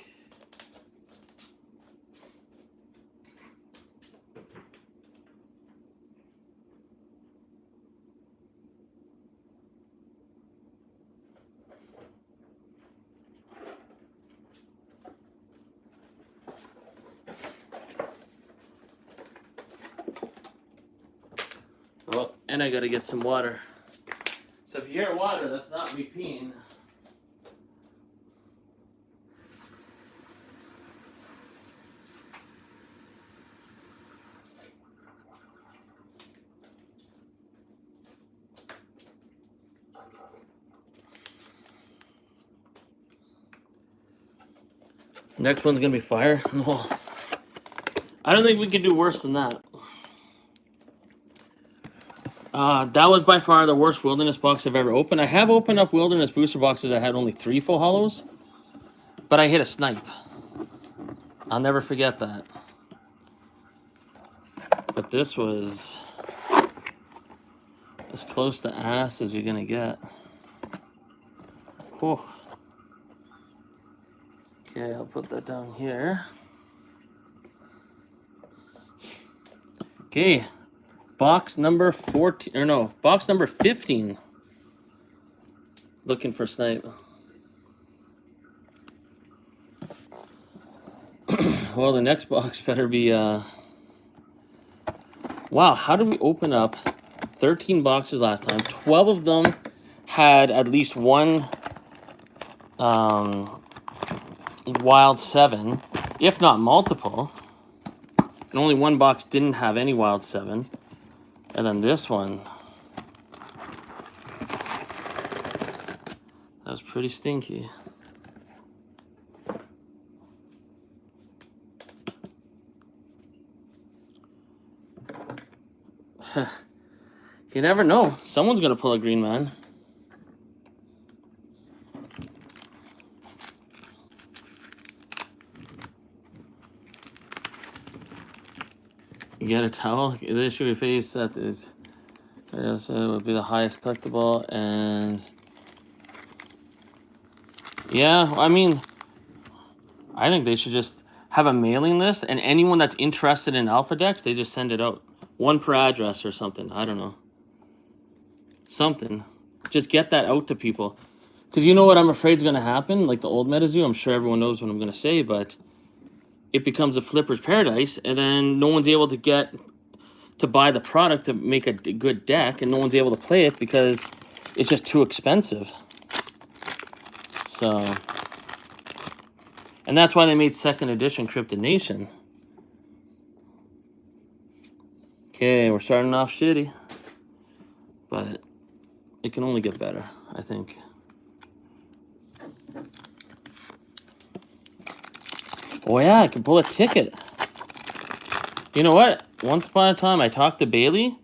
Oh, and I got to get some water. So if you hear water, that's not me peeing. Next one's gonna be fire. No, I don't think we can do worse than that. That was by far the worst Wilderness box I've ever opened. I have opened up Wilderness booster boxes that had only 3 full hollows, but I hit a Snipe. I'll never forget that. But this was as close to ass as you're gonna get. Whew. Okay, I'll put that down here. Okay, box number 14, or no, box number 15. Looking for Snipe. Well, the next box better be, wow, how did we open up 13 boxes last time? 12 of them had at least one wild 7, if not multiple. And only one box didn't have any wild 7. And then this one, that was pretty stinky. You never know. Someone's gonna pull a green man. You get a towel. The issue we face that is, it would be the highest collectible, and yeah, I mean, I think they should just have a mailing list, and anyone that's interested in Alpha decks, they just send it out. 1 per address or something. I don't know. Something. Just get that out to people. Because you know what I'm afraid is going to happen? Like the old MetaZoo, I'm sure everyone knows what I'm going to say, but it becomes a flipper's paradise, and then no one's able to get to buy the product to make a good deck, and no one's able to play it because it's just too expensive. So, and that's why they made 2nd edition Cryptid Nation. Okay, we're starting off shitty, but it can only get better, I think. Oh yeah, I can pull a ticket. You know what? Once upon a time, I talked to Bailey,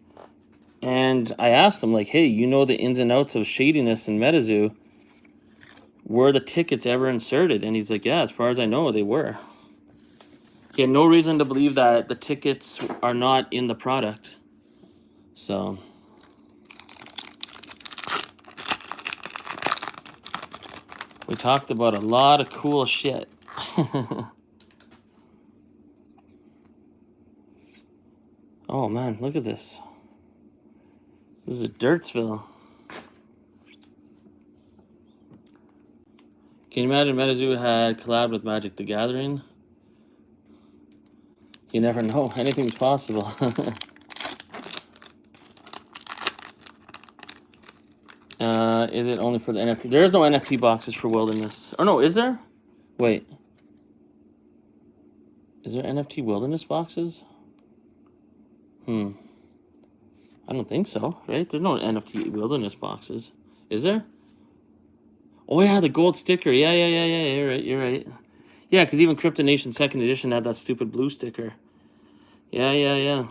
and I asked him, like, hey, you know the ins and outs of shadiness in MetaZoo. Were the tickets ever inserted? And he's like, yeah, as far as I know, they were. He had no reason to believe that the tickets are not in the product. So, we talked about a lot of cool shit. Oh man, look at this. This is Dirtsville. Can you imagine MetaZoo had collabed with Magic the Gathering? You never know. Anything's possible. Is it only for the NFT? There's no NFT boxes for Wilderness. Or no, is there? Wait. Is there NFT Wilderness boxes? I don't think so, right? There's no NFT Wilderness boxes. Is there? Oh yeah, the gold sticker. Yeah. You're right. Yeah, because even Cryptid Nation 2nd edition had that stupid blue sticker. Yeah.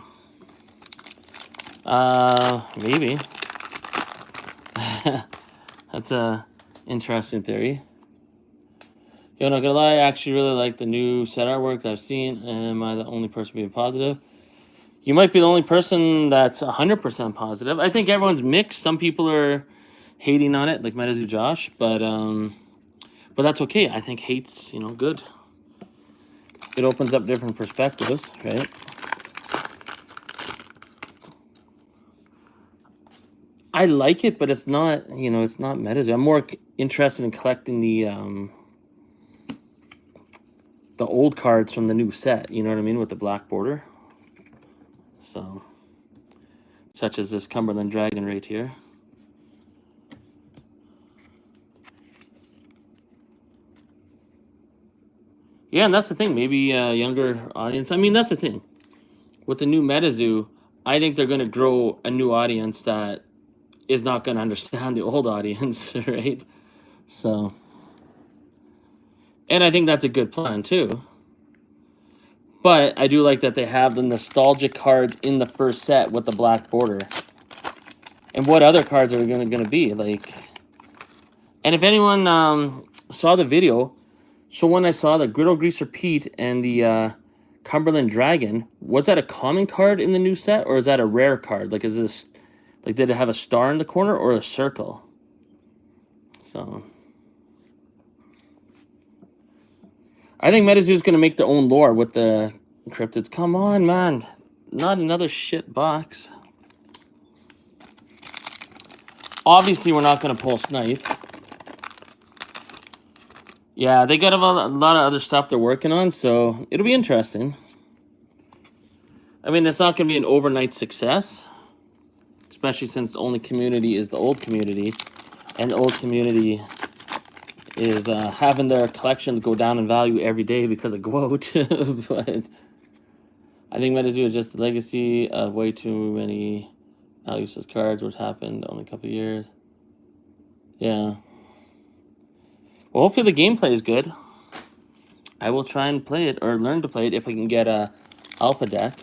Maybe. That's a interesting theory. Yo, not gonna lie, I actually really like the new set artwork that I've seen. Am I the only person being positive? You might be the only person that's 100% positive. I think everyone's mixed. Some people are hating on it, like MetaZoo Josh, but that's okay. I think hate's, good. It opens up different perspectives, right? I like it, but it's not, it's not MetaZoo. I'm more interested in collecting the old cards from the new set, you know what I mean, with the black border. So, such as this Cumberland Dragon right here. Yeah, and that's the thing. Maybe a younger audience. I mean, that's the thing. With the new MetaZoo, I think they're going to grow a new audience that is not going to understand the old audience, right? So, And I think that's a good plan, too. But I do like that they have the nostalgic cards in the first set with the black border. And what other cards are gonna be? Like, and if anyone saw the video, so when I saw the Griddle Greaser Pete and the Cumberland Dragon, was that a common card in the new set, or is that a rare card? Like, is this, like, did it have a star in the corner or a circle? So, I think MetaZoo's going to make their own lore with the cryptids. Come on, man. Not another shit box. Obviously, we're not going to pull Snipe. Yeah, they got a lot of other stuff they're working on, so it'll be interesting. I mean, it's not going to be an overnight success, especially since the only community is the old community, and the old community is having their collections go down in value every day because of GWOAT. But I think MetaZoo is just the legacy of way too many useless cards, which happened only a couple of years. Yeah. Well, hopefully the gameplay is good. I will try and play it, or learn to play it, if I can get a alpha deck.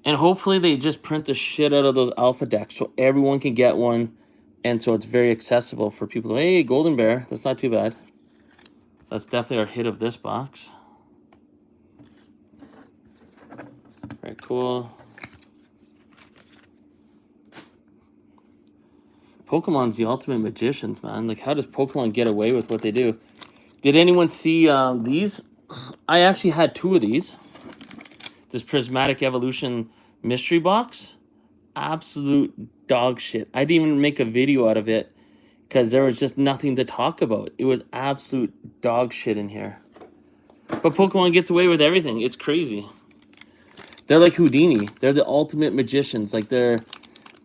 And hopefully they just print the shit out of those alpha decks so everyone can get one, and so it's very accessible for people. Hey, Golden Bear, that's not too bad. That's definitely our hit of this box. Very cool. Pokemon's the ultimate magicians, man. Like, how does Pokemon get away with what they do? Did anyone see these? I actually had 2 of these. This Prismatic Evolution mystery box. Absolute dog shit. I didn't even make a video out of it because there was just nothing to talk about. It was absolute dog shit in here. But Pokemon gets away with everything. It's crazy. They're like Houdini. They're the ultimate magicians. Like, they're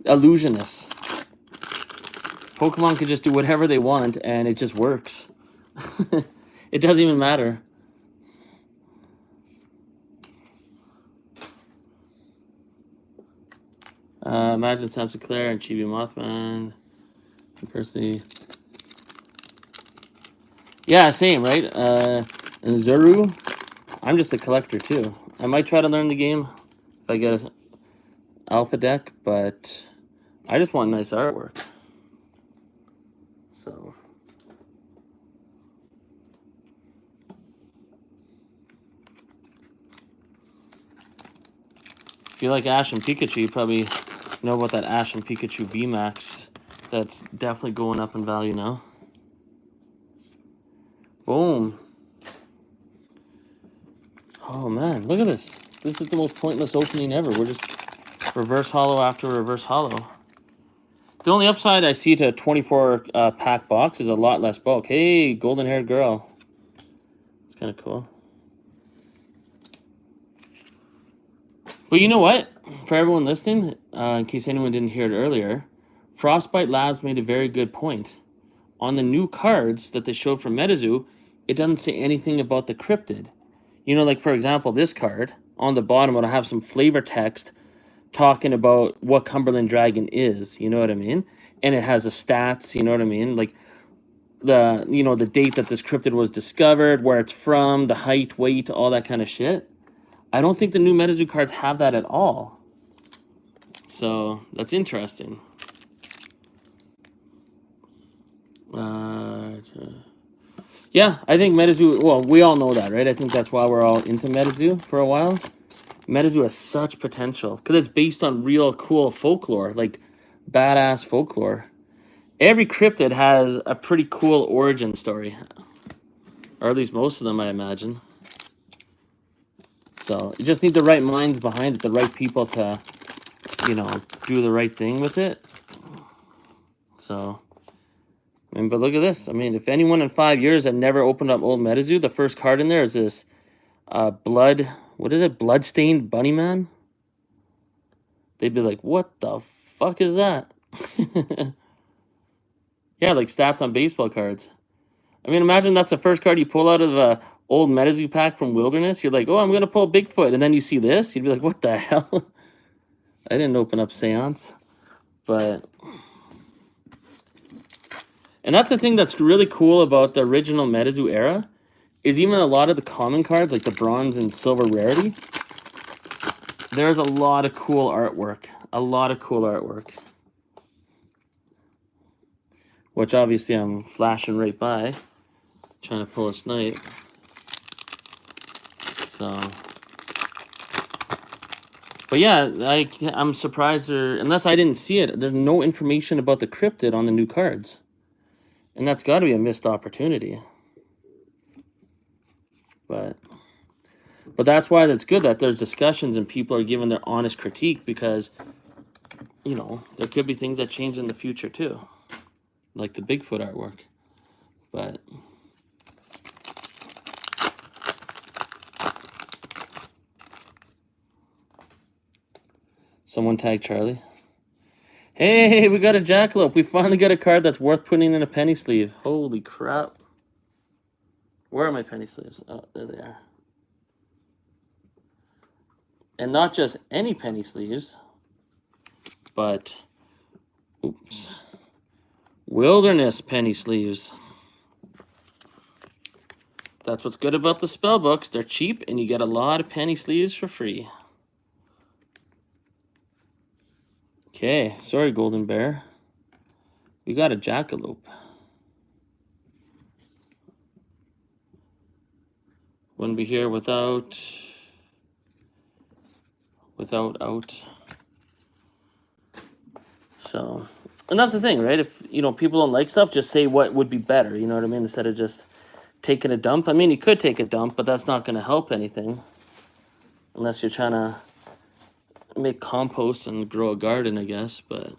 illusionists. Pokemon can just do whatever they want, and it just works. It doesn't even matter. Imagine Sam Sinclair and Chibi Mothman. Personally. Yeah, same, right? And Zuru. I'm just a collector, too. I might try to learn the game if I get an alpha deck, but I just want nice artwork. So. If you like Ash and Pikachu, you probably know about that Ash and Pikachu VMAX. That's definitely going up in value now. Boom. Oh, man. Look at this. This is the most pointless opening ever. We're just reverse hollow after reverse hollow. The only upside I see to a 24-pack box is a lot less bulk. Hey, golden-haired girl. It's kind of cool. But you know what? For everyone listening, in case anyone didn't hear it earlier, Frostbite Labs made a very good point. On the new cards that they showed from MetaZoo, it doesn't say anything about the cryptid. You know, like, for example, this card, on the bottom, it'll have some flavor text talking about what Cumberland Dragon is, you know what I mean? And it has the stats, you know what I mean? Like, the date that this cryptid was discovered, where it's from, the height, weight, all that kind of shit. I don't think the new MetaZoo cards have that at all. So, that's interesting. Yeah, I think MetaZoo, well, we all know that, right? I think that's why we're all into MetaZoo for a while. MetaZoo has such potential because it's based on real cool folklore, like badass folklore. Every cryptid has a pretty cool origin story, or at least most of them, I imagine. So you just need the right minds behind it, the right people to, do the right thing with it. So, but look at this. I mean, if anyone in 5 years had never opened up old MetaZoo, the first card in there is this Bloodstained Bunny Man? They'd be like, what the fuck is that? Yeah, like stats on baseball cards. I mean, imagine that's the first card you pull out of a old MetaZoo pack from Wilderness. You're like, oh, I'm going to pull Bigfoot. And then you see this. You'd be like, what the hell? I didn't open up Seance. But And that's the thing that's really cool about the original Metazoo era, is even a lot of the common cards, like the bronze and silver rarity, there's a lot of cool artwork. A lot of cool artwork. Which obviously I'm flashing right by, trying to pull a Snipe. So, but yeah, I'm surprised unless I didn't see it, there's no information about the cryptid on the new cards. And that's got to be a missed opportunity. But that's why it's good that there's discussions and people are giving their honest critique, because, you know, there could be things that change in the future too. Like the Bigfoot artwork. But someone tag Charlie. Hey, we got a jackalope. We finally got a card that's worth putting in a penny sleeve. Holy crap. Where are my penny sleeves? Oh, there they are. And not just any penny sleeves, but, oops, wilderness penny sleeves. That's what's good about the spell books. They're cheap and you get a lot of penny sleeves for free. Okay, sorry, Golden Bear. We got a jackalope. Wouldn't be here without out. So, and that's the thing, right? If, you know, people don't like stuff, just say what would be better, you know what I mean? Instead of just taking a dump. I mean, you could take a dump, but that's not going to help anything. Unless you're trying to make compost and grow a garden, I guess, but...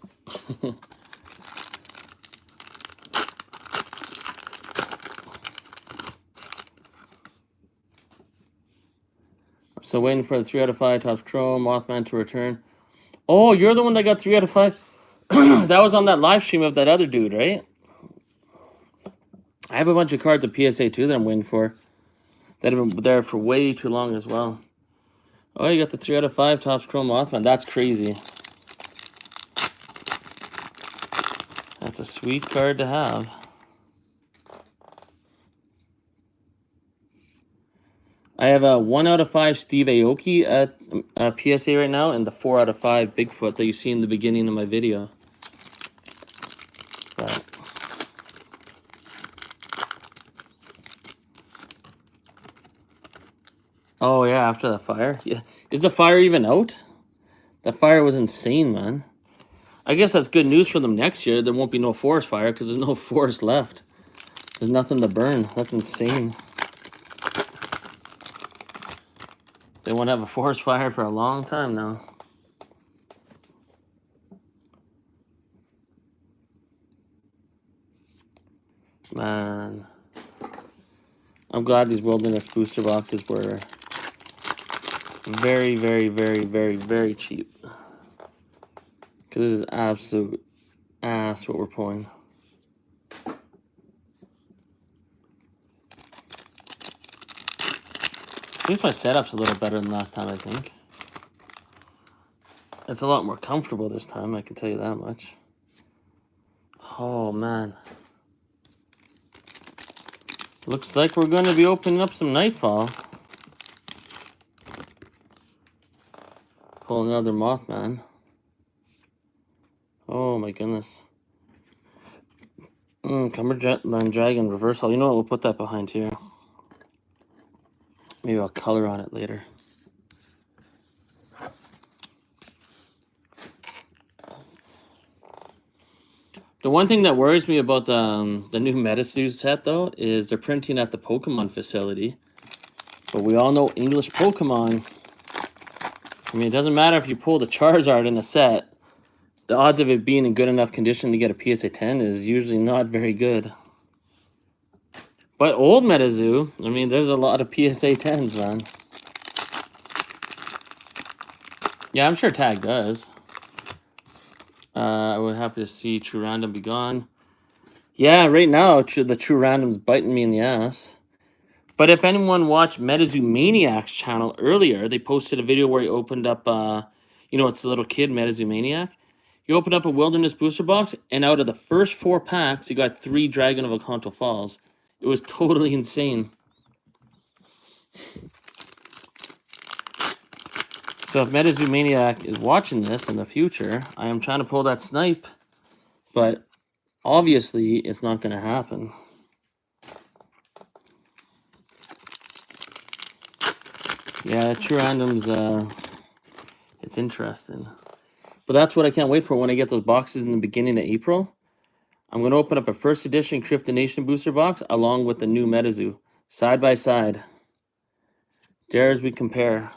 So waiting for the 3 out of 5 Topps Chrome, Mothman to return. Oh, you're the one that got 3 out of 5? That was on that live stream of that other dude, right? I have a bunch of cards of PSA 2 that I'm waiting for. That have been there for way too long as well. Oh, you got the 3 out of 5 Topps Chrome Mothman. That's crazy. That's a sweet card to have. I have a 1 out of 5 Steve Aoki at PSA right now, and the 4 out of 5 Bigfoot that you see in the beginning of my video. But oh yeah, after the fire? Yeah. Is the fire even out? That fire was insane, man. I guess that's good news for them next year. There won't be no forest fire because there's no forest left. There's nothing to burn. That's insane. They won't have a forest fire for a long time now. Man. I'm glad these wilderness booster boxes were very, very, very, very, very cheap. Because this is absolute ass what we're pulling. At least my setup's a little better than last time, I think. It's a lot more comfortable this time, I can tell you that much. Oh, man. Looks like we're going to be opening up some Nightfall. Pull another Mothman. Oh, my goodness. Cumberland Dragon Reversal. You know what? We'll put that behind here. Maybe I'll color on it later. The one thing that worries me about the new Metazoo set, though, is they're printing at the Pokemon facility. But we all know English Pokemon. I mean, it doesn't matter if you pull the Charizard in a set. The odds of it being in good enough condition to get a PSA 10 is usually not very good. But old Metazoo, I mean, there's a lot of PSA 10s, man. Yeah, I'm sure Tag does. I would happy to see True Random be gone. Yeah, right now, the True Random's biting me in the ass. But if anyone watched Metazoo Maniac's channel earlier, they posted a video where he opened up, you know, it's the little kid, Metazoo Maniac. You open up a Wilderness booster box, and out of the first 4 packs, you got 3 Dragon of Oconto Falls. It was totally insane. So if MetaZoo Maniac is watching this in the future, I am trying to pull that Snipe, but obviously it's not going to happen. Yeah, True Randoms, it's interesting. But that's what I can't wait for when I get those boxes in the beginning of April. I'm going to open up a first edition Crypto Nation booster box along with the new MetaZoo, side by side. There as we compare.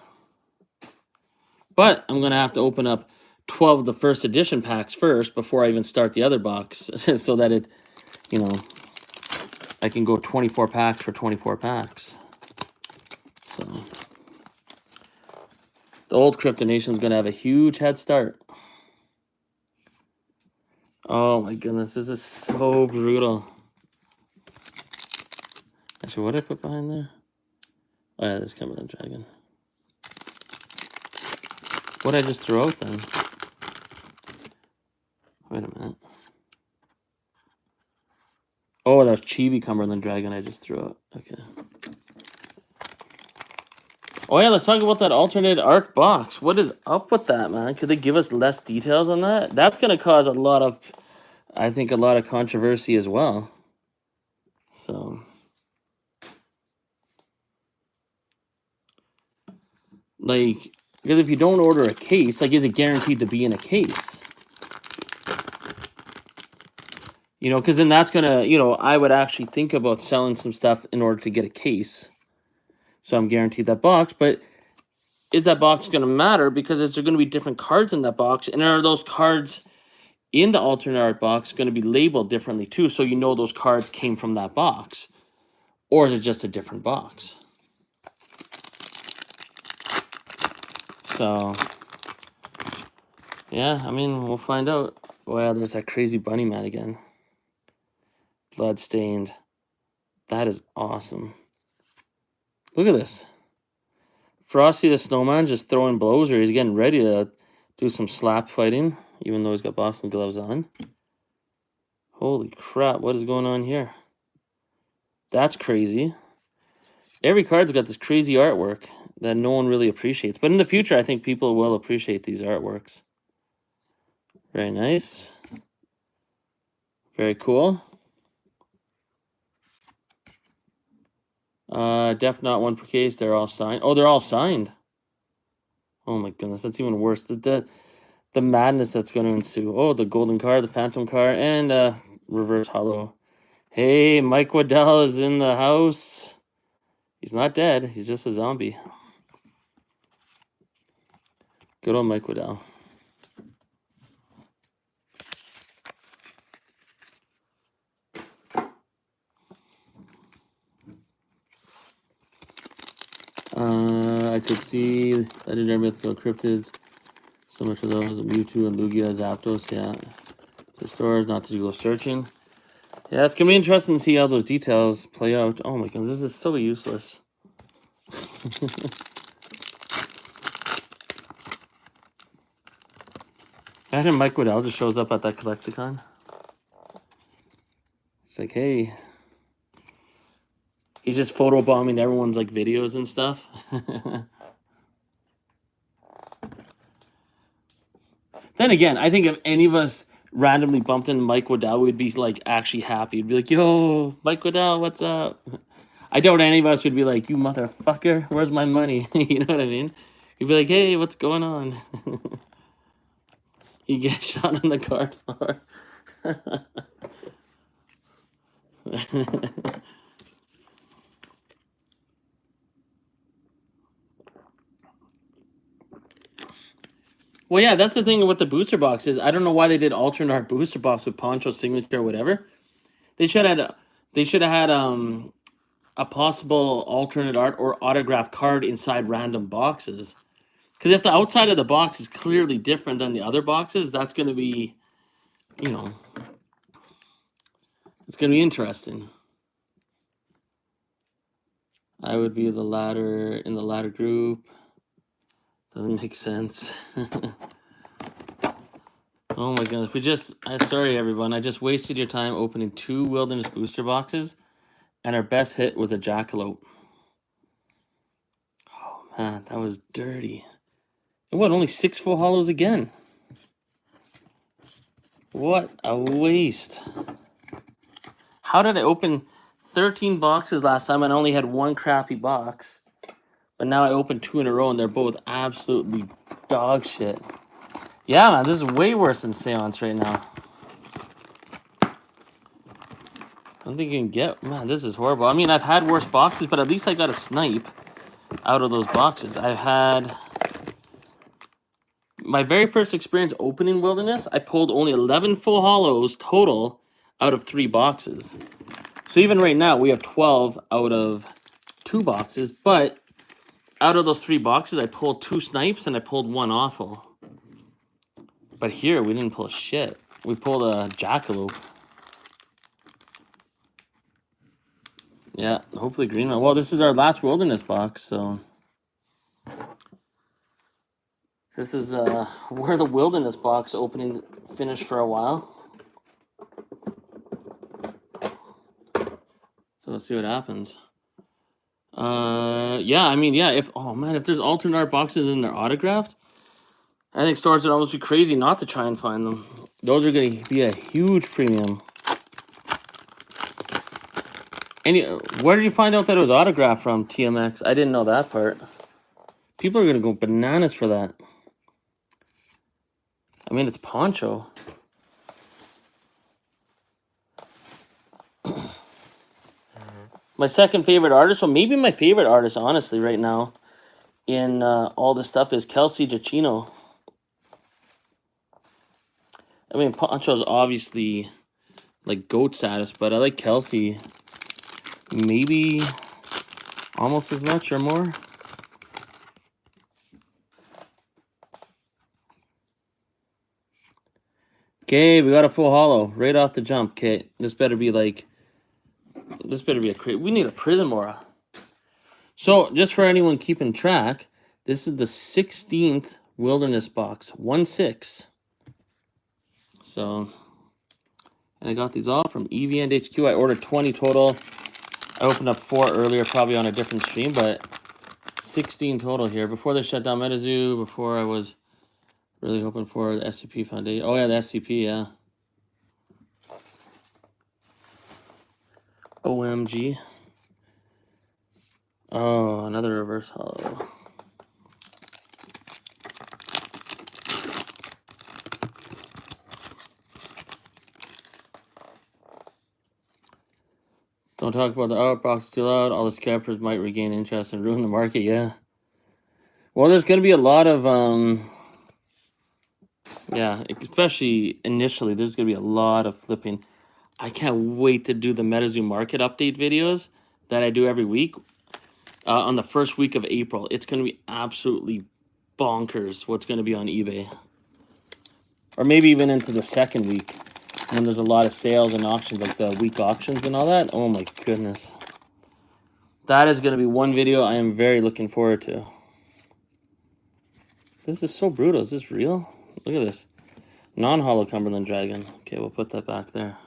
But I'm going to have to open up 12 of the first edition packs first before I even start the other box so that it, you know, I can go 24 packs for 24 packs. So the old Crypto Nation is going to have a huge head start. Oh my goodness, this is so brutal. Actually, what did I put behind there? Oh yeah, there's Cumberland Dragon. What did I just throw out then? Wait a minute. Oh, that was Chibi Cumberland Dragon I just threw out. Okay. Oh yeah, let's talk about that alternate art box. What is up with that, man? Could they give us less details on that? That's going to cause a lot of, I think, a lot of controversy as well. So, like, because if you don't order a case, like, is it guaranteed to be in a case? You know, because then that's going to, you know, I would actually think about selling some stuff in order to get a case. So I'm guaranteed that box, but is that box going to matter? Because is there going to be different cards in that box? And are those cards in the alternate art box going to be labeled differently too, so you know those cards came from that box? Or is it just a different box? So, yeah, I mean, we'll find out. Wow, there's that crazy bunny man again. Bloodstained. That is awesome. Look at this. Frosty the Snowman just throwing blows, or he's getting ready to do some slap fighting, even though he's got boxing gloves on. Holy crap, what is going on here? That's crazy. Every card's got this crazy artwork that no one really appreciates. But in the future, I think people will appreciate these artworks. Very nice. Very cool. Def not one per case. They're all signed. Oh, they're all signed. Oh my goodness, that's even worse. The madness that's going to ensue. Oh, the golden card, the phantom card, and reverse hollow. Hey, Mike Waddell is in the house. He's not dead. He's just a zombie. Good old Mike Waddell. I could see legendary mythical cryptids, similar to those of Mewtwo and Lugia, Zapdos. Yeah, the stores, not to go searching. Yeah, it's gonna be interesting to see how those details play out. Oh my goodness, this is so useless. Imagine Mike Waddell just shows up at that Collecticon. It's like, hey, he's just photobombing everyone's like videos and stuff. Then again, I think if any of us randomly bumped into Mike Waddell, we'd be like actually happy. We'd be like, yo, Mike Waddell, what's up? I doubt any of us would be like, you motherfucker, where's my money? You know what I mean? You'd be like, hey, what's going on? You get shot on the card floor. Well, yeah, that's the thing with the booster boxes. I don't know why they did alternate art booster box with Poncho's signature or whatever. They should have had a possible alternate art or autograph card inside random boxes. Because if the outside of the box is clearly different than the other boxes, that's going to be, you know, it's going to be interesting. I would be the latter in the latter group. Doesn't make sense. Oh Oh my goodness. Sorry everyone. I just wasted your time opening 2 Wilderness booster boxes, and our best hit was a Jackalope. Oh man, that was dirty. And what, only 6 full hollows again? What a waste. How did I open 13 boxes last time and I only had 1 crappy box? But now I opened 2 in a row and they're both absolutely dog shit. Yeah, man, this is way worse than Seance right now. I don't think you can get... Man, this is horrible. I mean, I've had worse boxes, but at least I got a Snipe out of those boxes. I've had... My very first experience opening Wilderness, I pulled only 11 full hollows total out of 3 boxes. So even right now, we have 12 out of 2 boxes, but out of those 3 boxes, I pulled 2 Snipes and I pulled 1 Awful. But here, we didn't pull shit. We pulled a Jackalope. Yeah, hopefully green one. Well, this is our last Wilderness box, so... This is where the Wilderness box opening finished for a while. So let's see what happens. Yeah, I mean, yeah, if there's alternate art boxes and they're autographed, I think stores would almost be crazy not to try and find them. Those are going to be a huge premium. Where did you find out that it was autographed from, TMX? I didn't know that part. People are going to go bananas for that. I mean, it's Poncho. My second favorite artist, or maybe my favorite artist, honestly, right now, in all this stuff is Kelsey Giacchino. I mean, Poncho's obviously like GOAT status, but I like Kelsey maybe almost as much or more. Okay, we got a full hollow right off the jump. Okay, this better be a we need a Prism Aura. So, just for anyone keeping track, this is the 16th Wilderness box, 1/6. So, and I got these all from EV and HQ. I ordered 20 total. I opened up 4 earlier, probably on a different stream, but 16 total here. Before they shut down MetaZoo, before I was really hoping for the SCP Foundation. Oh yeah, the SCP, yeah. OMG. Oh, another reverse hollow. Don't talk about the art box too loud. All the scalpers might regain interest and ruin the market. Yeah. Well, there's going to be a lot of, yeah, especially initially, there's going to be a lot of flipping. I can't wait to do the MetaZoo market update videos that I do every week on the first week of April. It's going to be absolutely bonkers what's going to be on eBay. Or maybe even into the second week when there's a lot of sales and auctions, like the week auctions and all that. Oh my goodness. That is going to be one video I am very looking forward to. This is so brutal. Is this real? Look at this. Non-hollow Cumberland Dragon. Okay, we'll put that back there.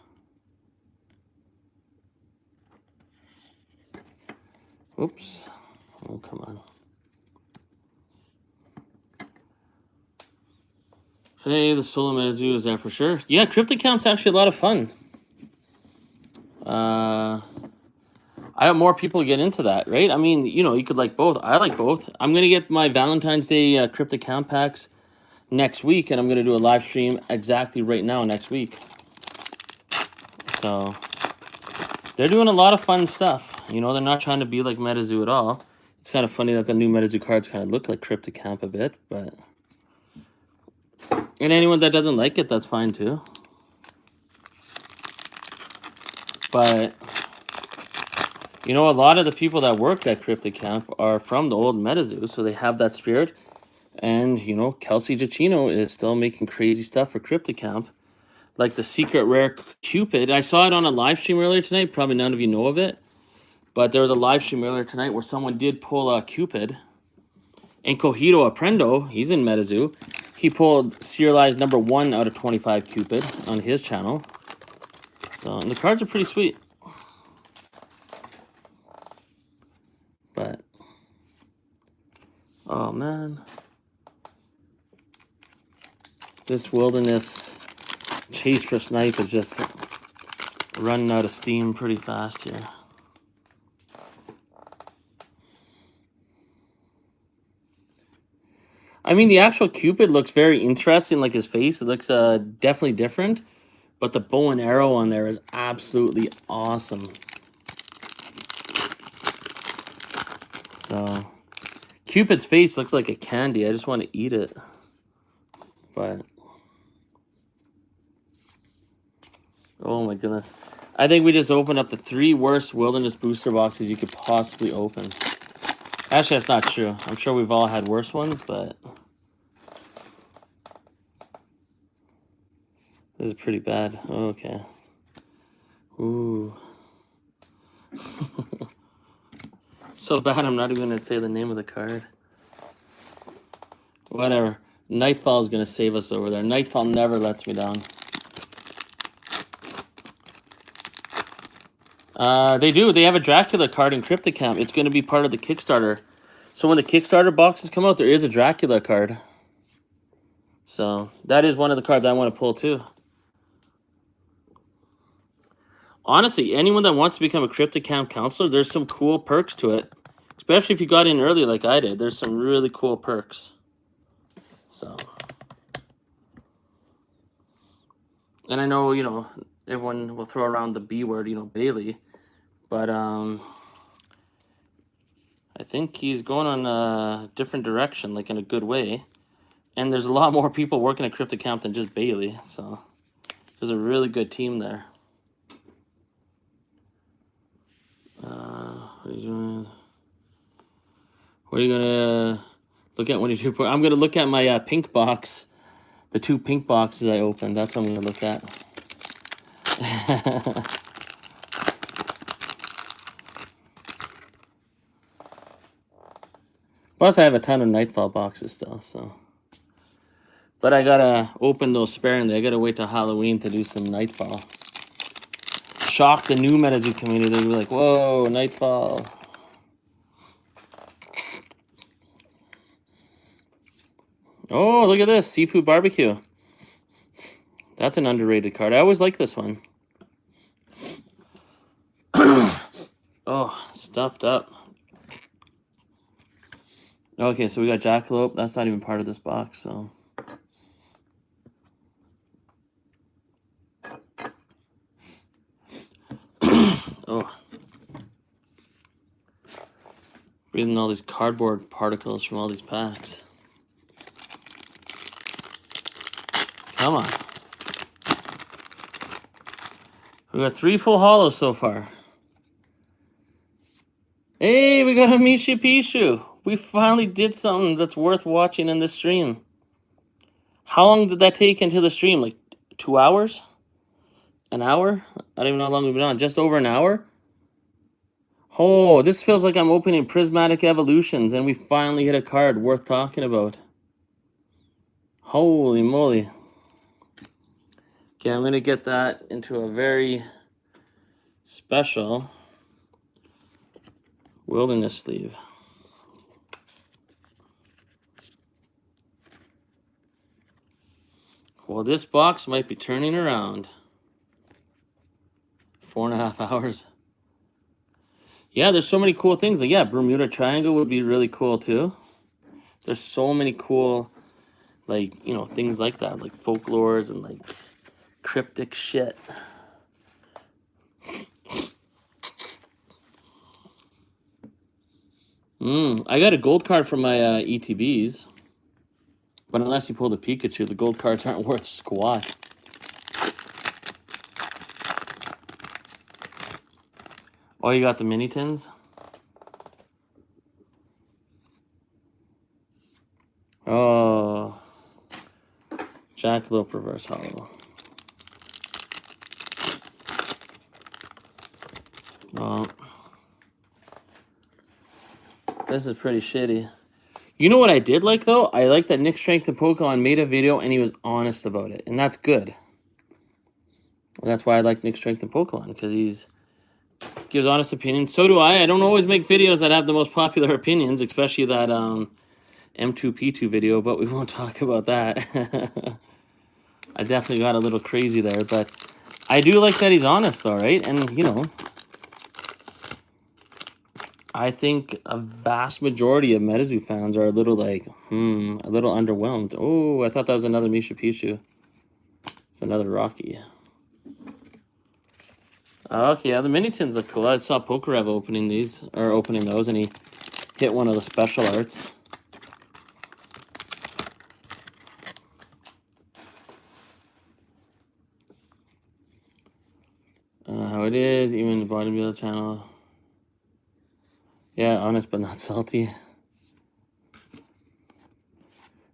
Oops. Oh, come on. Hey, the solo MetaZoo is there for sure. Yeah, Cryptic Camp's actually a lot of fun. I have more people get into that, right? I mean, you know, you could like both. I like both. I'm going to get my Valentine's Day Cryptic Camp packs next week, and I'm going to do a live stream exactly right now next week. So, they're doing a lot of fun stuff. You know, they're not trying to be like MetaZoo at all. It's kind of funny that the new MetaZoo cards kind of look like Cryptic Camp a bit, but... And anyone that doesn't like it, that's fine too. But, you know, a lot of the people that work at Cryptic Camp are from the old MetaZoo, so they have that spirit. And, you know, Kelsey Giacchino is still making crazy stuff for Cryptic Camp. Like the secret rare Cupid. I saw it on a live stream earlier tonight. Probably none of you know of it. But there was a live stream earlier tonight where someone did pull a Cupid. And Cojito Aprendo, he's in MetaZoo. He pulled serialized number 1 out of 25 Cupid on his channel. So, and the cards are pretty sweet. But, oh man. This wilderness chase for Snipe is just running out of steam pretty fast here. I mean, the actual Cupid looks very interesting, like his face. It looks definitely different. But the bow and arrow on there is absolutely awesome. So, Cupid's face looks like a candy. I just want to eat it. But, oh my goodness. I think we just opened up the 3 worst Wilderness booster boxes you could possibly open. Actually, that's not true. I'm sure we've all had worse ones, but this is pretty bad. Okay. Ooh. So bad I'm not even going to say the name of the card. Whatever. Nightfall is going to save us over there. Nightfall never lets me down. They do. They have a Dracula card in Crypticamp. It's going to be part of the Kickstarter. So when the Kickstarter boxes come out, there is a Dracula card. So that is one of the cards I want to pull too. Honestly, anyone that wants to become a Crypticamp counselor, there's some cool perks to it. Especially if you got in early like I did. There's some really cool perks. So. And I know, you know, everyone will throw around the B word, you know, Bailey. But I think he's going on a different direction, like in a good way. And there's a lot more people working at Crypticamp than just Bailey. So there's a really good team there. What are you gonna look at when you do? I'm gonna look at my pink box, the 2 pink boxes I opened. That's what I'm gonna look at. Plus, I have a ton of Nightfall boxes still, so. But I gotta open those sparingly. I gotta wait till Halloween to do some Nightfall. Shock the new MetaZoo community. They'll be like, whoa, Nightfall. Oh, look at this. Seafood Barbecue. That's an underrated card. I always like this one. Oh, stuffed up. Okay, so we got Jackalope. That's not even part of this box, so. Oh. Breathing all these cardboard particles from all these packs. Come on. We got 3 full hollows so far. Hey, we got a Misha Pishu. We finally did something that's worth watching in this stream. How long did that take into the stream? Like 2 hours? An hour? I don't even know how long we've been on. Just over an hour? Oh, this feels like I'm opening Prismatic Evolutions and we finally hit a card worth talking about. Holy moly. Okay, I'm going to get that into a very special Wilderness sleeve. Well, this box might be turning around. 4.5 hours. Yeah, there's so many cool things. Like, yeah, Bermuda Triangle would be really cool too. There's so many cool, like, you know, things like that, like folklores and like cryptic shit. I got a gold card from my ETBs. But unless you pull the Pikachu, the gold cards aren't worth squat. Oh, you got the mini tins? Oh. Jackalope Reverse Hollow. Oh. This is pretty shitty. You know what I did like, though? I like that Nick Strength and Pokemon made a video and he was honest about it. And that's good. And that's why I like Nick Strength and Pokemon, because he's gives honest opinions. So do I. I don't always make videos that have the most popular opinions, especially that M2P2 video, but we won't talk about that. I definitely got a little crazy there, but I do like that he's honest, though, right? And, you know, I think a vast majority of Metazoo fans are a little like, a little underwhelmed. Oh, I thought that was another Misha Pichu. It's another Rocky. Okay, yeah, the mini tins look cool. I saw Pokerev opening those, and he hit one of the special arts. How it is, even the bodybuilder channel. Yeah, honest but not salty.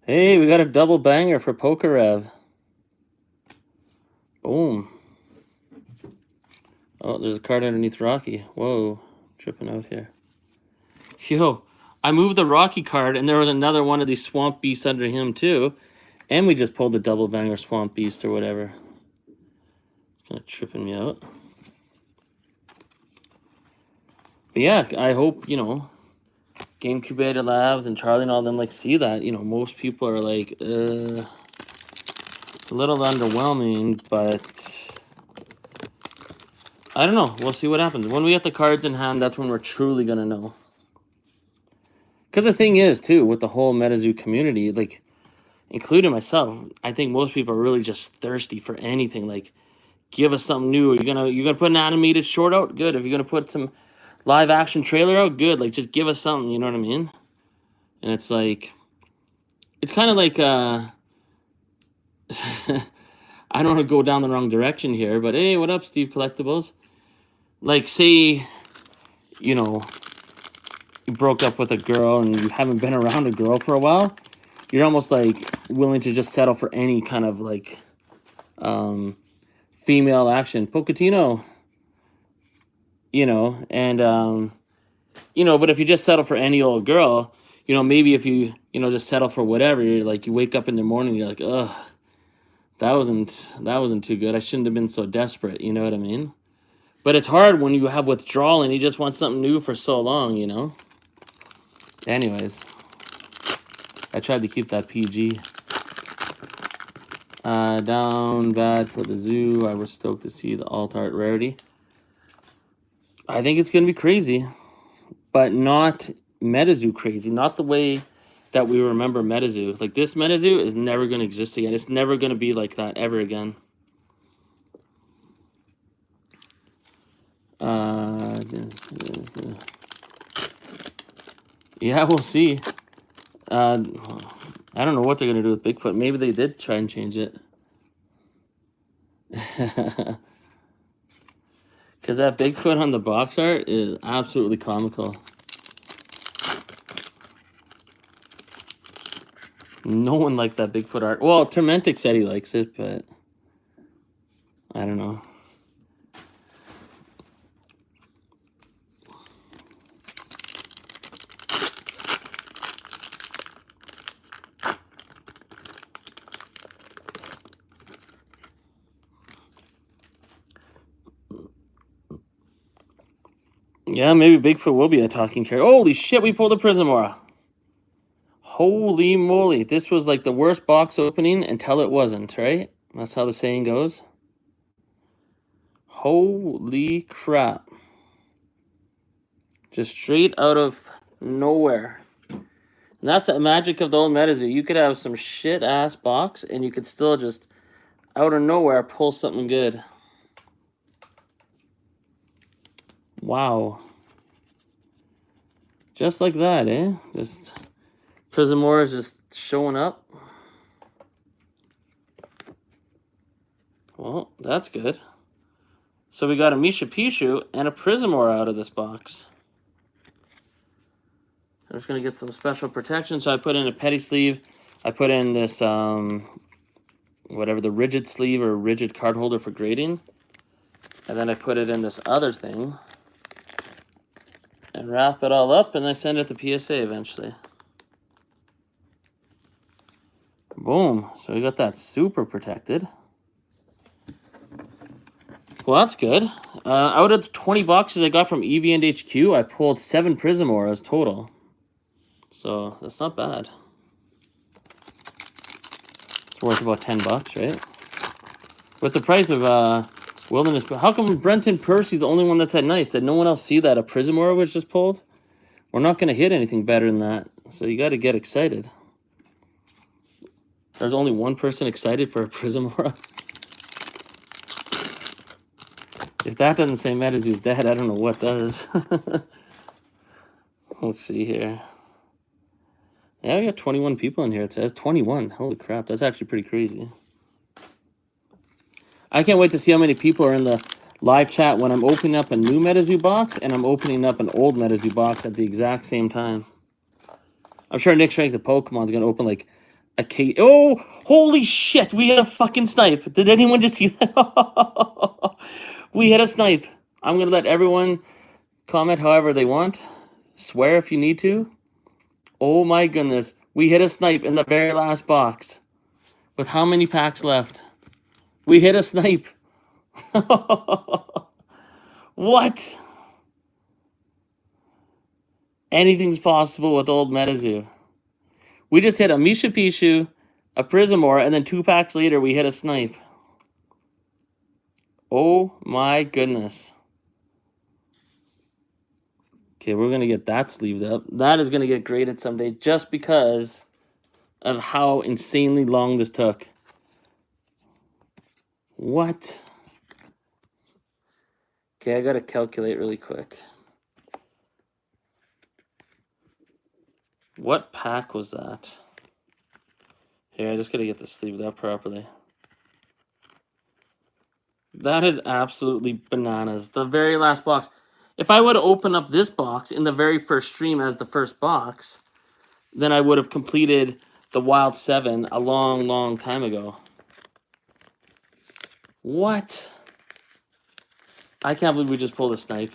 Hey, we got a double banger for Pokerev. Boom. Oh, there's a card underneath Rocky. Whoa, tripping out here. Yo, I moved the Rocky card, and there was another one of these Swamp Beasts under him, too. And we just pulled the double banger Swamp Beast or whatever. It's kind of tripping me out. But yeah, I hope, you know, GameCube Beta Labs and Charlie and all them, like, see that. You know, most people are like, it's a little underwhelming, but I don't know. We'll see what happens. When we get the cards in hand, that's when we're truly going to know. Because the thing is, too, with the whole MetaZoo community, like, including myself, I think most people are really just thirsty for anything. Like, give us something new. You're gonna put an animated short out? Good. If you're going to put some live action trailer out, good. Like, just give us something, you know what I mean? And it's like, it's kind of like, I don't want to go down the wrong direction here, but hey, what up, Steve Collectibles? Like, say, you know, you broke up with a girl and you haven't been around a girl for a while, you're almost like willing to just settle for any kind of like female action. Pocatino, you know, and you know, but if you just settle for any old girl, you know, maybe if you just settle for whatever, you're like, you wake up in the morning, you're like, ugh, that wasn't too good. I shouldn't have been so desperate, you know what I mean? But it's hard when you have withdrawal and you just want something new for so long, you know? Anyways, I tried to keep that PG. Down bad for the zoo. I was stoked to see the alt art rarity. I think it's going to be crazy, but not MetaZoo crazy. Not the way that we remember MetaZoo. Like, this MetaZoo is never going to exist again. It's never going to be like that ever again. Yeah, we'll see. I don't know what they're going to do with Bigfoot. Maybe they did try and change it. Because that Bigfoot on the box art is absolutely comical. No one liked that Bigfoot art. Well, Tormentic said he likes it, but I don't know. Yeah, maybe Bigfoot will be a talking character. Holy shit, we pulled a Prismora. Holy moly. This was like the worst box opening until it wasn't, right? That's how the saying goes. Holy crap. Just straight out of nowhere. And that's the magic of the old MetaZoo. You could have some shit-ass box, and you could still just, out of nowhere, pull something good. Wow. Just like that, eh? Just Prismora is just showing up. Well, that's good. So we got a Misha Pichu and a Prismora out of this box. I'm just going to get some special protection. So I put in a petty sleeve. I put in this, whatever, the rigid sleeve or rigid card holder for grading. And then I put it in this other thing. And wrap it all up, and I send it to PSA eventually. Boom. So we got that super protected. Well, that's good. Out of the 20 boxes I got from EV and HQ, I pulled 7 Prism Auras total. So that's not bad. It's worth about $10, right? With the price of Wilderness, how come Brenton Percy's the only one that said nice? Did no one else see that a Prism Aura was just pulled? We're not going to hit anything better than that, so you got to get excited. There's only one person excited for a Prism Aura. If that doesn't say Metazu's dead, I don't know what does. Let's see here. Yeah, we got 21 people in here. It says 21. Holy crap, that's actually pretty crazy. I can't wait to see how many people are in the live chat when I'm opening up a new Metazu box and I'm opening up an old Metazu box at the exact same time. I'm sure Nick Shank the Pokemon's going to open like a case. Oh, holy shit, we had a fucking snipe. Did anyone just see that? We had a snipe. I'm going to let everyone comment however they want. Swear if you need to. Oh my goodness. We hit a snipe in the very last box. With how many packs left? We hit a snipe. What? Anything's possible with old Metazu. We just hit a Misha Pishu, a Prism Aura, and then 2 packs later we hit a snipe. Oh my goodness. Okay, we're going to get that sleeved up. That is going to get graded someday just because of how insanely long this took. What? Okay, I got to calculate really quick. What pack was that? Here, I just got to get this sleeved up properly. That is absolutely bananas. The very last box. If I would have opened up this box in the very first stream as the first box, then I would have completed the Wild 7 a long, long time ago. What? I can't believe we just pulled a snipe.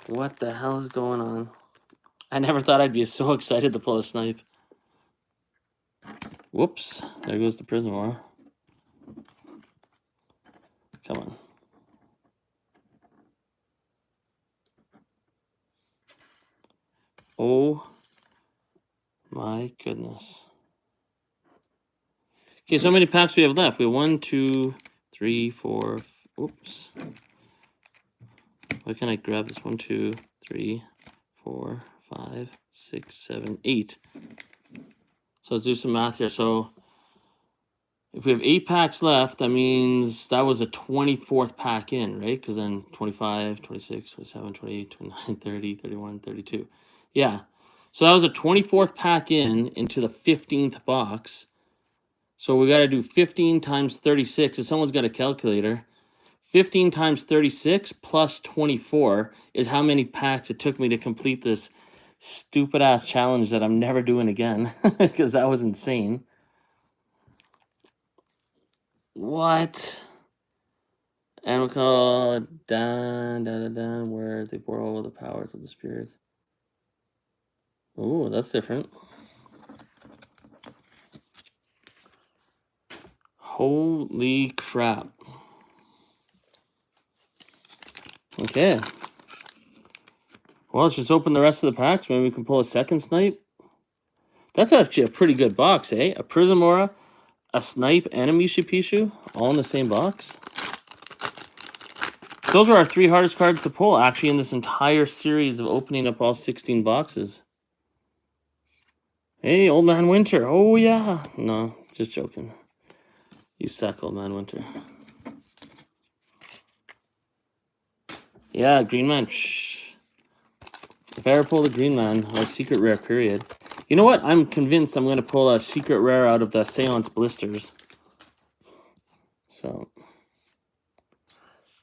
What the hell is going on? I never thought I'd be so excited to pull a snipe. Whoops. There goes the Prism Aura. Come on. Oh my goodness. Okay, so how many packs we have left? We have 1, 2, 3, 4. Oops. Why can't I grab this? 1, 2, 3, 4, 5, 6, 7, 8. So let's do some math here. So if we have 8 packs left, that means that was a 24th pack in, right? Because then 25, 26, 27, 28, 29, 30, 31, 32. Yeah. So that was a 24th pack in into the 15th box. So we got to do 15 times 36. If someone's got a calculator, 15 times 36 plus 24 is how many packs it took me to complete this stupid-ass challenge that I'm never doing again. Because that was insane. What? And we'll call it down, where they pour all the powers of the spirits. Ooh, that's different. Holy crap. Okay. Well, let's just open the rest of the packs. Maybe we can pull a second snipe. That's actually a pretty good box, eh? A Prism Aura, a Snipe, and a Misha Pishu, all in the same box. Those are our 3 hardest cards to pull, actually, in this entire series of opening up all 16 boxes. Hey, Old Man Winter. Oh, yeah. No, just joking. You suck, Old Man Winter. Yeah, Green Man. Shh. If I ever pull the Green Man, a secret rare, period. You know what? I'm convinced I'm going to pull a secret rare out of the Seance Blisters. So,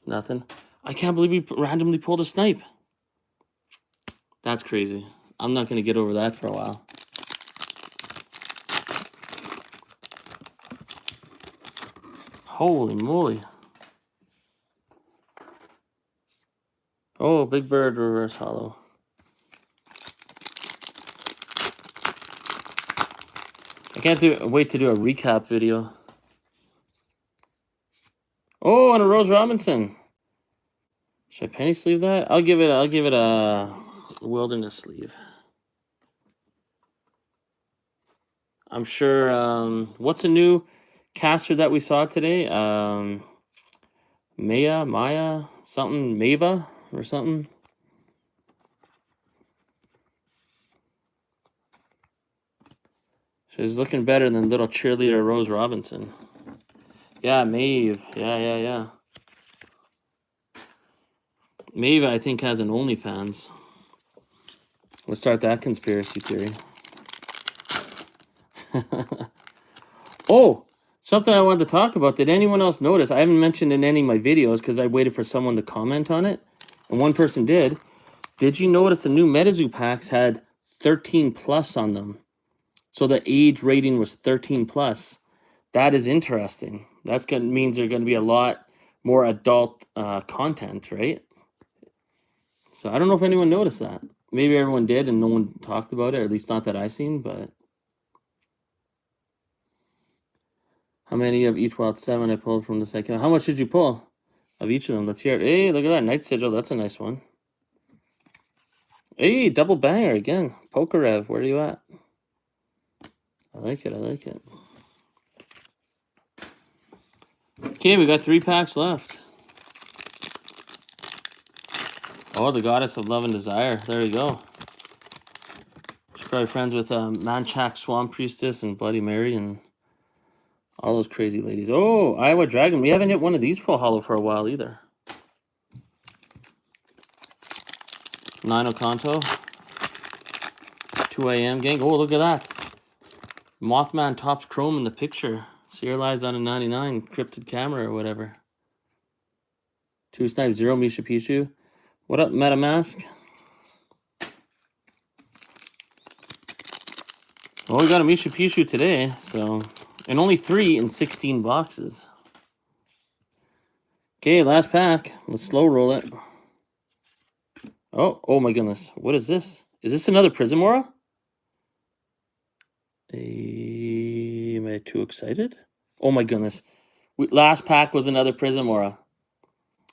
nothing. I can't believe we randomly pulled a snipe. That's crazy. I'm not going to get over that for a while. Holy moly. Oh, Big Bird Reverse Hollow. can't wait to do a recap video. Oh, and a Rose Robinson. Should I penny sleeve that? I'll give it a wilderness sleeve. I'm sure. What's a new caster that we saw today? Maya, something, Mava or something. She's looking better than little cheerleader Rose Robinson. Yeah, Maeve. Yeah. Maeve, I think, has an OnlyFans. Let's start that conspiracy theory. Oh, something I wanted to talk about. Did anyone else notice? I haven't mentioned in any of my videos because I waited for someone to comment on it. And one person did. Did you notice the new MetaZoo packs had 13 plus on them? So the age rating was 13 plus. That is interesting. That means there's going to be a lot more adult content, right? So I don't know if anyone noticed that. Maybe everyone did and no one talked about it, or at least not that I seen, but... How many of each Wild 7 I pulled from the second? How much did you pull of each of them? Let's hear it. Hey, look at that. Night Sigil. That's a nice one. Hey, double banger again. Pokerev, where are you at? I like it. Okay, we got 3 packs left. Oh, the Goddess of Love and Desire. There you go. She's probably friends with Manchak Swamp Priestess and Bloody Mary and all those crazy ladies. Oh, Iowa Dragon. We haven't hit one of these full hollow for a while either. Nino Kanto. 2 a.m. gang. Oh, look at that. Mothman tops chrome in the picture. Serialized on a 99. Cryptid camera or whatever. 2 Snipe, 0 Misha Pichu. What up, MetaMask? Well, we got a Misha Pichu today, so... And only 3 in 16 boxes. Okay, last pack. Let's slow roll it. Oh my goodness. What is this? Is this another Prism Aura? Am I too excited? Oh my goodness. Last pack was another Prism Aura.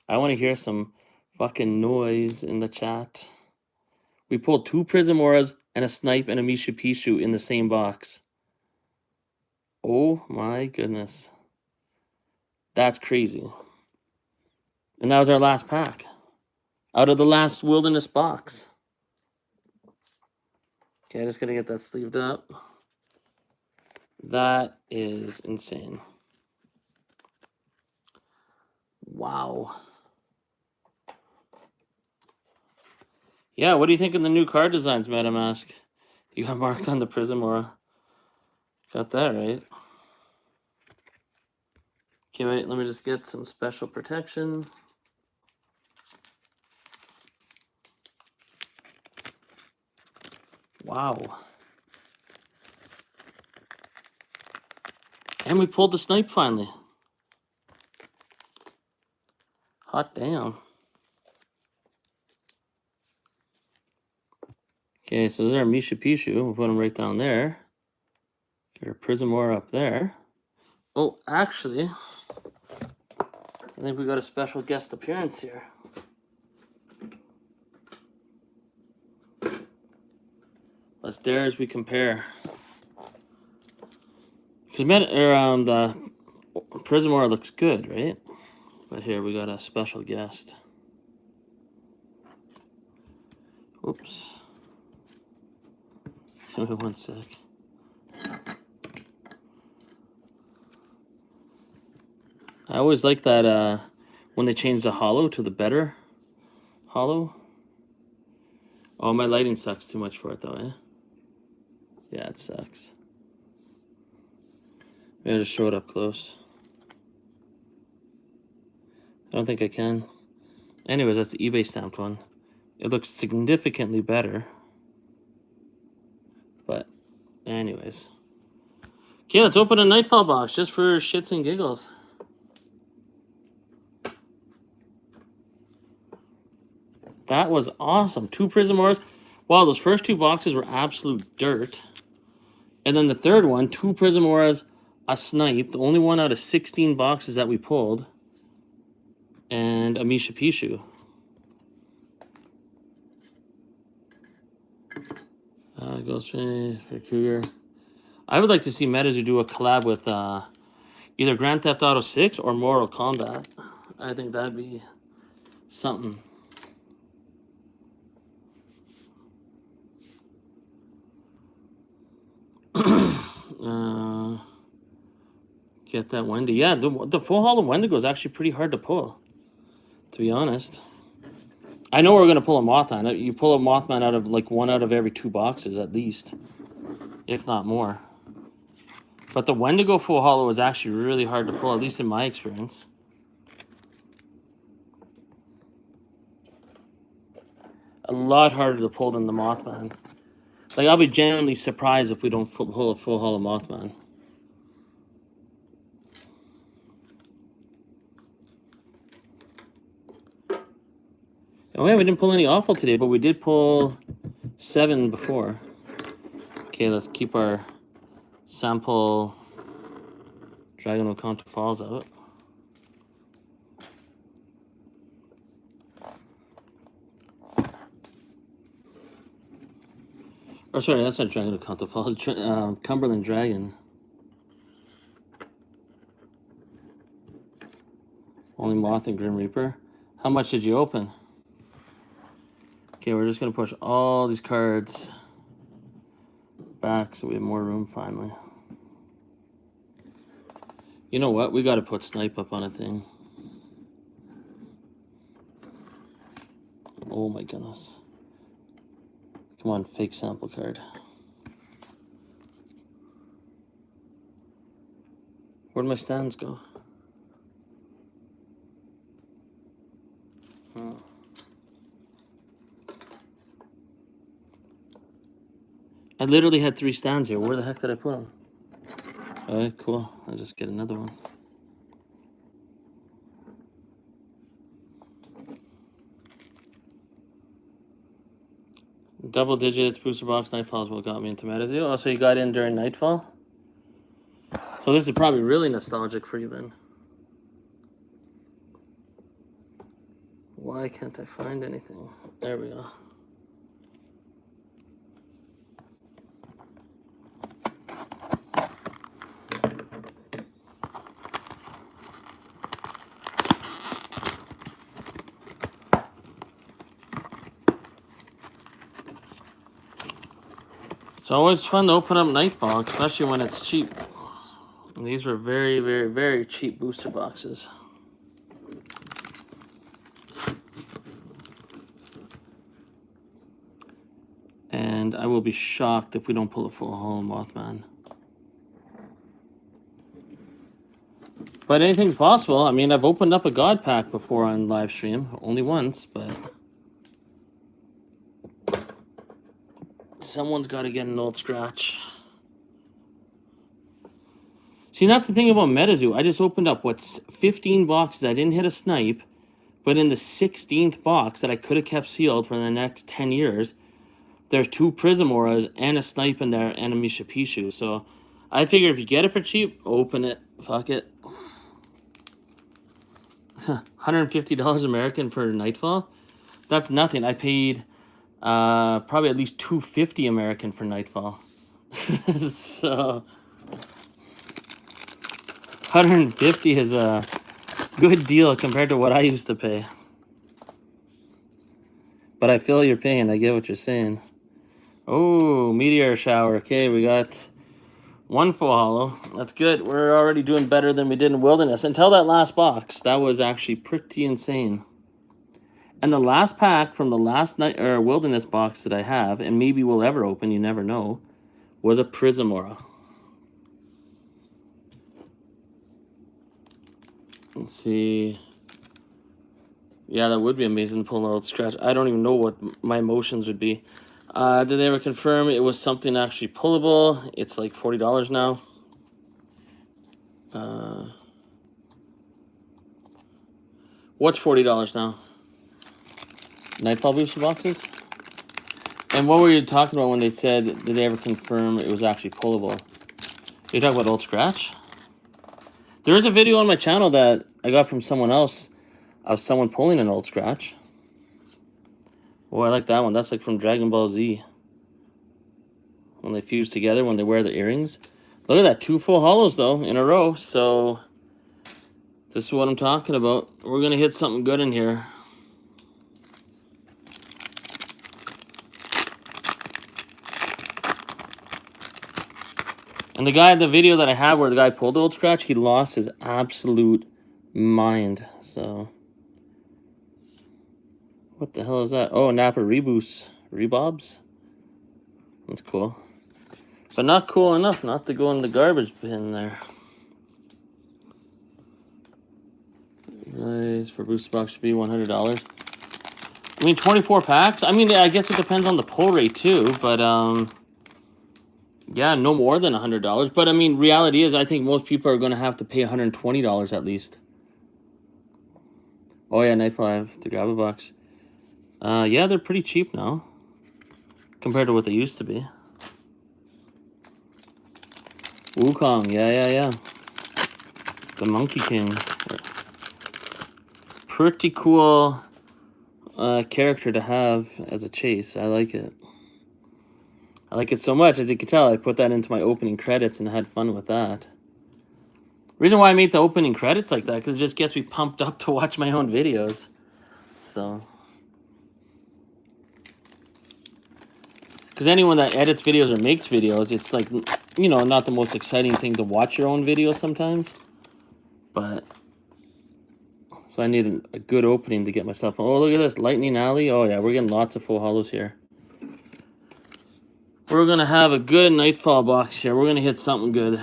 I want to hear some fucking noise in the chat. We pulled 2 Prism Auras and a Snipe and a Misha Pichu in the same box. Oh my goodness. That's crazy. And that was our last pack. Out of the last Wilderness box. Okay, I just gotta get that sleeved up. That is insane. Wow. Yeah, what do you think of the new card designs, MetaMask? You got marked on the Prism Aura. Got that right. Okay, wait, let me just get some special protection. Wow. And we pulled the Snipe finally. Hot damn. Okay, so there's our Misha Pichu. We'll put him right down there. Get our Prism Aura up there. Oh, actually, I think we got a special guest appearance here. Let's dare as we compare. Because the Prism Aura looks good, right? But here we got a special guest. Oops. Give me 1 sec. I always like that when they change the hollow to the better hollow. Oh, my lighting sucks too much for it though, eh? Yeah, it sucks. Maybe I'll just show it up close. I don't think I can. Anyways, that's the eBay stamped one. It looks significantly better. But, anyways. Okay, let's open a Nightfall box just for shits and giggles. That was awesome. 2 Prism Auras. Wow, those first 2 boxes were absolute dirt. And then the third one, 2 Prismoras, a Snipe, the only one out of 16 boxes that we pulled, and a Misha Pishu. Goes for Cougar. I would like to see Metazu do a collab with either Grand Theft Auto 6 or Mortal Kombat. I think that'd be something. Get that Wendy. Yeah, the full holo Wendigo is actually pretty hard to pull, to be honest. I know we're going to pull a Mothman. You pull a Mothman out of like 1 out of every 2 boxes at least, if not more. But the Wendigo full holo is actually really hard to pull, at least in my experience. A lot harder to pull than the Mothman. Like, I'll be genuinely surprised if we don't pull a full holo Mothman. Oh yeah, we didn't pull any awful today, but we did pull 7 before. Okay, let's keep our sample Dragon of Contra Falls out. Or sorry, that's not Dragon of Contra Falls, Cumberland Dragon. Only Moth and Grim Reaper. How much did you open? Okay, we're just going to push all these cards back so we have more room finally. You know what? We got to put Snipe up on a thing. Oh my goodness. Come on, fake sample card. Where'd my stands go? Oh. I literally had 3 stands here. Where the heck did I put them? Alright, cool. I'll just get another one. Double digits, booster box, Nightfall is what got me into Metazu. Oh, so you got in during Nightfall? So this is probably really nostalgic for you then. Why can't I find anything? There we go. It's always fun to open up Nightfall, especially when it's cheap. And these were very, very, very cheap booster boxes. And I will be shocked if we don't pull a full holo Mothman. But anything's possible. I mean, I've opened up a God Pack before on live stream. Only once, but someone's got to get an old scratch. See, that's the thing about Metazu. I just opened up, 15 boxes. I didn't hit a Snipe, but in the 16th box that I could have kept sealed for the next 10 years, there's 2 Prismoras and a Snipe in there and a Misha Pishu. So I figure if you get it for cheap, open it. Fuck it. $150 American for Nightfall? That's nothing. I paid probably at least $250 American for Nightfall. So 150 is a good deal compared to what I used to pay. But I feel your pain. I get what you're saying. Oh, meteor shower. Okay, we got 1 full holo. That's good. We're already doing better than we did in Wilderness. Until that last box, that was actually pretty insane. And the last pack from the last night or Wilderness box that I have, and maybe we'll ever open, you never know, was a Prismora. Let's see. Yeah, that would be amazing to pull an old scratch. I don't even know what my emotions would be. Did they ever confirm it was something actually pullable? It's like $40 now. What's $40 now? Nightfall booster boxes? And what were you talking about when they said, did they ever confirm it was actually pullable? You talking about Old Scratch? There is a video on my channel that I got from someone else of someone pulling an Old Scratch. Oh, I like that one. That's like from Dragon Ball Z. When they fuse together, when they wear the earrings. Look at that, 2 full hollows though in a row. So this is what I'm talking about. We're gonna hit something good in here. And the guy, the video that I have where the guy pulled the Old Scratch, he lost his absolute mind. So, what the hell is that? Oh, Napa Rebobs. That's cool. But not cool enough not to go in the garbage bin there. Nice, for booster box should be $100. I mean, 24 packs? I mean, I guess it depends on the pull rate too, but yeah, no more than $100. But I mean, reality is, I think most people are going to have to pay $120 at least. Oh yeah, Night 5 to grab a box. Yeah, they're pretty cheap now compared to what they used to be. Wukong, yeah. The Monkey King. Pretty cool character to have as a chase. I like it. I like it so much. As you can tell, I put that into my opening credits and had fun with that. Reason why I made the opening credits like that, because it just gets me pumped up to watch my own videos. So, because anyone that edits videos or makes videos, it's like, you know, not the most exciting thing to watch your own videos sometimes. But, so I need a good opening to get myself. Oh, look at this, Lightning Alley. Oh yeah, we're getting lots of full hollows here. We're going to have a good Nightfall box here. We're going to hit something good.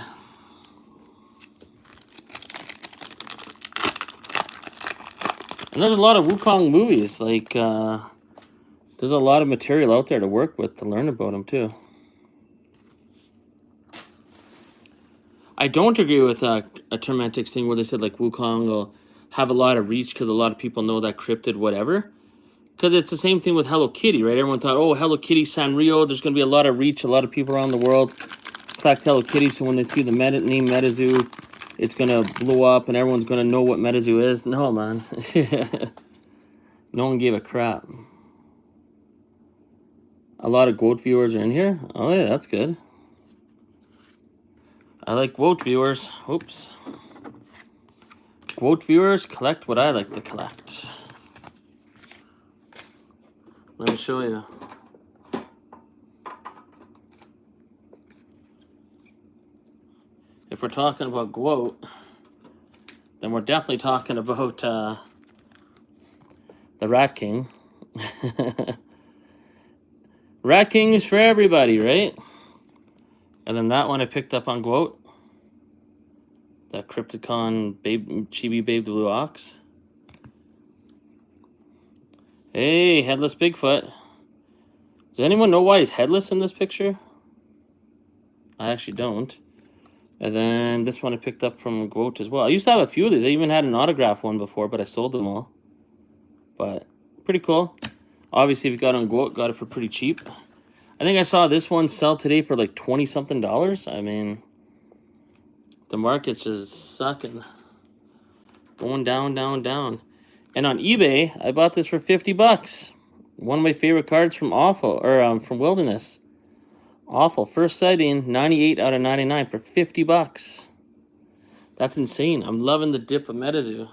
And there's a lot of Wukong movies. Like, there's a lot of material out there to work with to learn about them, too. I don't agree with a Termentix thing where they said, like, Wukong will have a lot of reach because a lot of people know that cryptid, whatever. Because it's the same thing with Hello Kitty, right? Everyone thought, oh, Hello Kitty Sanrio, there's going to be a lot of reach. A lot of people around the world collect Hello Kitty, so when they see the name Metazoo, it's going to blow up and everyone's going to know what Metazoo is. No, man. No one gave a crap. A lot of GOAT viewers are in here. Oh, yeah, that's good. I like GOAT viewers. Oops. GOAT viewers collect what I like to collect. Let me show you. If we're talking about GOAT, then we're definitely talking about the Rat King. Rat King is for everybody, right? And then that one I picked up on GOAT. That Crypticon Chibi Babe the Blue Ox. Hey, Headless Bigfoot. Does anyone know why he's headless in this picture? I actually don't. And then this one I picked up from GOAT as well. I used to have a few of these. I even had an autograph one before, but I sold them all. But pretty cool. Obviously, if you got it on GOAT, got it for pretty cheap. I think I saw this one sell today for like $20-something. I mean, the market's just sucking. Going down, down, down. And on eBay, I bought this for $50. One of my favorite cards from from Wilderness. Awful. First sighting, 98 out of 99 for $50. That's insane. I'm loving the dip of Metazoo.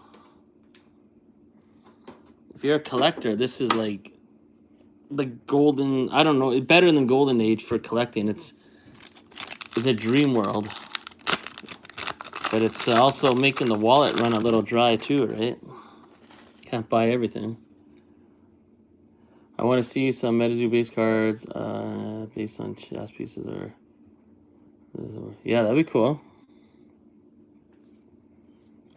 If you're a collector, this is like the golden, I don't know, better than golden age for collecting. It's a dream world. But it's also making the wallet run a little dry too, right? Can't buy everything. I want to see some Metazoo base cards based on chess pieces or... Yeah, that'd be cool.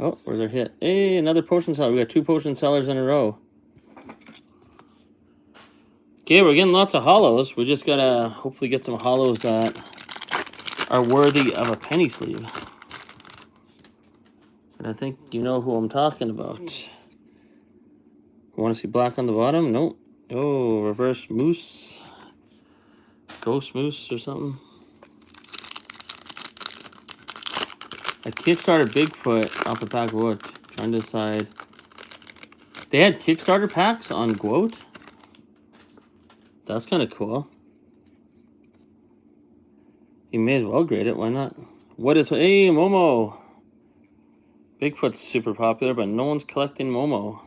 Oh, where's our hit? Hey, another potion seller. We got 2 potion sellers in a row. Okay, we're getting lots of hollows. We just gotta hopefully get some hollows that are worthy of a penny sleeve. And I think you know who I'm talking about. Want to see black on the bottom? Nope. Oh, reverse moose. Ghost Moose or something. A Kickstarter Bigfoot off the pack of wood. Trying to decide. They had Kickstarter packs on Goat. That's kind of cool. You may as well grade it. Why not? What is... Hey, Momo. Bigfoot's super popular, but no one's collecting Momo.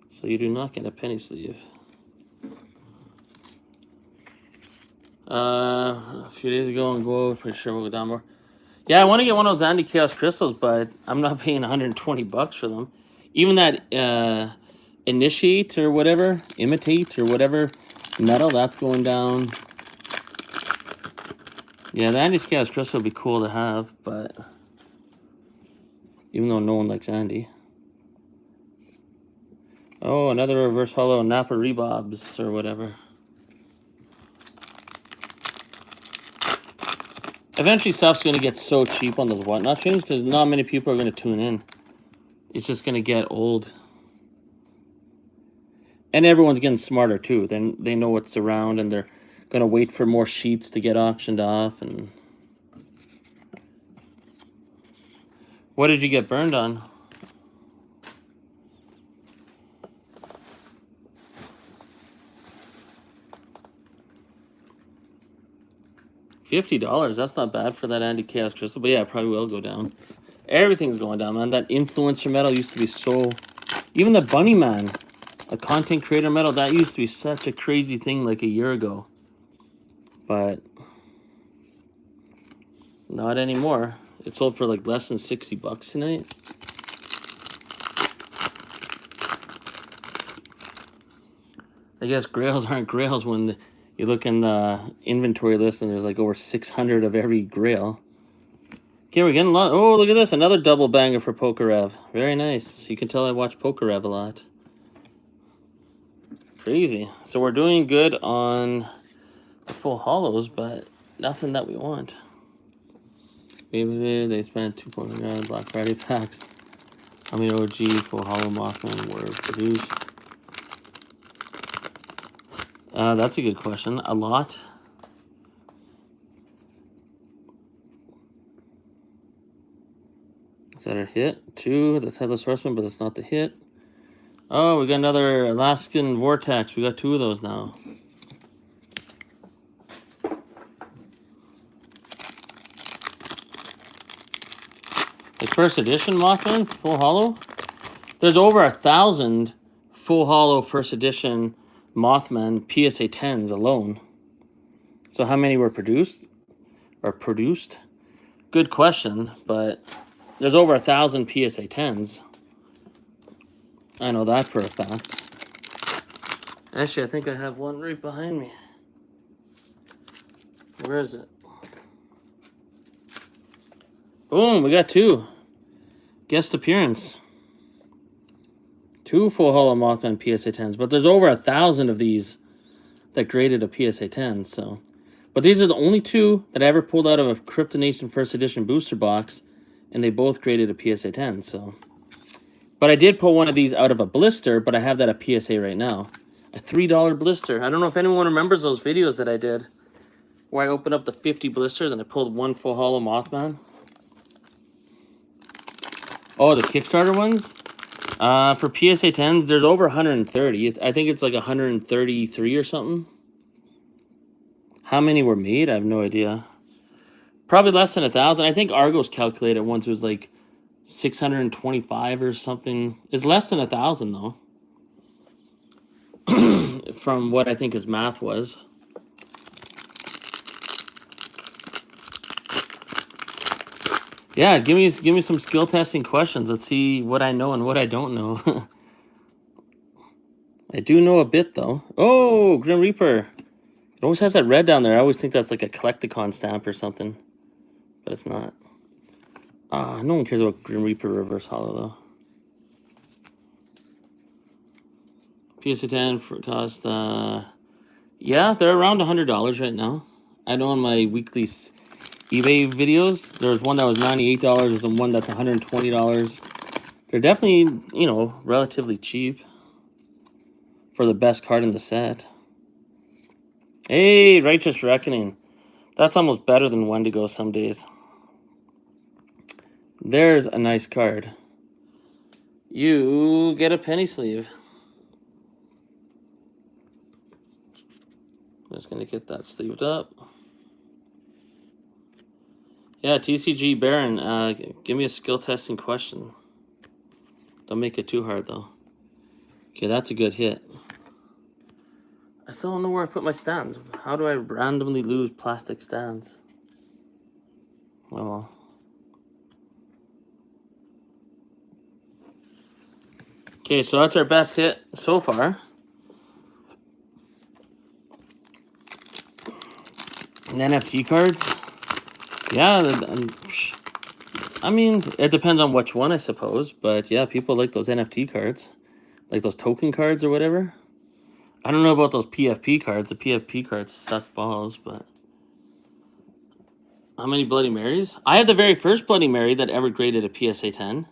So you do not get a penny sleeve. A few days ago on Goat. Pretty sure we'll go down more. Yeah, I want to get one of those Andy Chaos Crystals, but I'm not paying 120 bucks for them. Even that Initiate or whatever, Imitate or whatever metal, that's going down. Yeah, the Andy Chaos Crystal would be cool to have, but even though no one likes Andy. Oh, another reverse hollow Napa Rebobs or whatever. Eventually stuff's going to get so cheap on those whatnot streams because not many people are going to tune in. It's just going to get old. And everyone's getting smarter too. Then they know what's around and they're going to wait for more sheets to get auctioned off. And what did you get burned on? $50. That's not bad for that Andy Chaos Crystal. But yeah, it probably will go down. Everything's going down, man. That influencer metal used to be so... Even the Bunny Man, a content creator metal, that used to be such a crazy thing like a year ago. But not anymore. It sold for like less than 60 bucks tonight. I guess grails aren't grails when you look in the inventory list and there's like over 600 of every grail. Okay, we're getting a lot. Oh, look at this. Another double banger for Pokerev. Very nice. You can tell I watch Pokerev a lot. Crazy. So we're doing good on the full hollows, but nothing that we want. Maybe they spent 2.9 Black Friday packs. How many OG full hollow Mothman were produced? That's a good question. A lot. Is that a hit? 2. That's Headless Horseman, but it's not the hit. Oh, we got another Alaskan Vortex. We got 2 of those now. The first edition Mothman, full hollow. There's over 1,000 full hollow first edition Mothman PSA 10s alone. So how many were produced? Or produced? Good question, but there's over 1,000 PSA 10s. I know that for a fact. Actually, I think I have one right behind me. Where is it? Boom, we got 2. Guest appearance. 2 full hollow Mothman PSA 10s, but there's over 1,000 of these that graded a PSA 10, so. But these are the only 2 that I ever pulled out of a Kryptonation First Edition booster box, and they both graded a PSA 10, so. But I did pull one of these out of a blister, but I have that at PSA right now. A $3 blister. I don't know if anyone remembers those videos that I did, where I opened up the 50 blisters and I pulled 1 full hollow Mothman. Oh, the Kickstarter ones? For PSA 10s, there's over 130. I think it's like 133 or something. How many were made? I have no idea. Probably less than 1,000. I think Argos calculated once it was like 625 or something. It's less than 1,000 though. From what I think his math was. Yeah, give me some skill testing questions. Let's see what I know and what I don't know. I do know a bit though. Oh, Grim Reaper. It always has that red down there. I always think that's like a Collecticon stamp or something. But it's not. No one cares about Grim Reaper Reverse Hollow though. PSA 10 for cost, yeah, they're around $100 right now. I know on my weekly eBay videos, there was one that was $98, there's one that's $120. They're definitely, you know, relatively cheap for the best card in the set. Hey, Righteous Reckoning. That's almost better than Wendigo some days. There's a nice card. You get a penny sleeve. I'm just going to get that sleeved up. Yeah, TCG Baron, give me a skill testing question. Don't make it too hard, though. Okay, that's a good hit. I still don't know where I put my stands. How do I randomly lose plastic stands? Oh, well. Okay, so that's our best hit so far. And NFT cards. Yeah, I mean, it depends on which one, I suppose. But yeah, people like those NFT cards. Like those token cards or whatever. I don't know about those PFP cards. The PFP cards suck balls, but... How many Bloody Marys? I had the very first Bloody Mary that ever graded a PSA 10.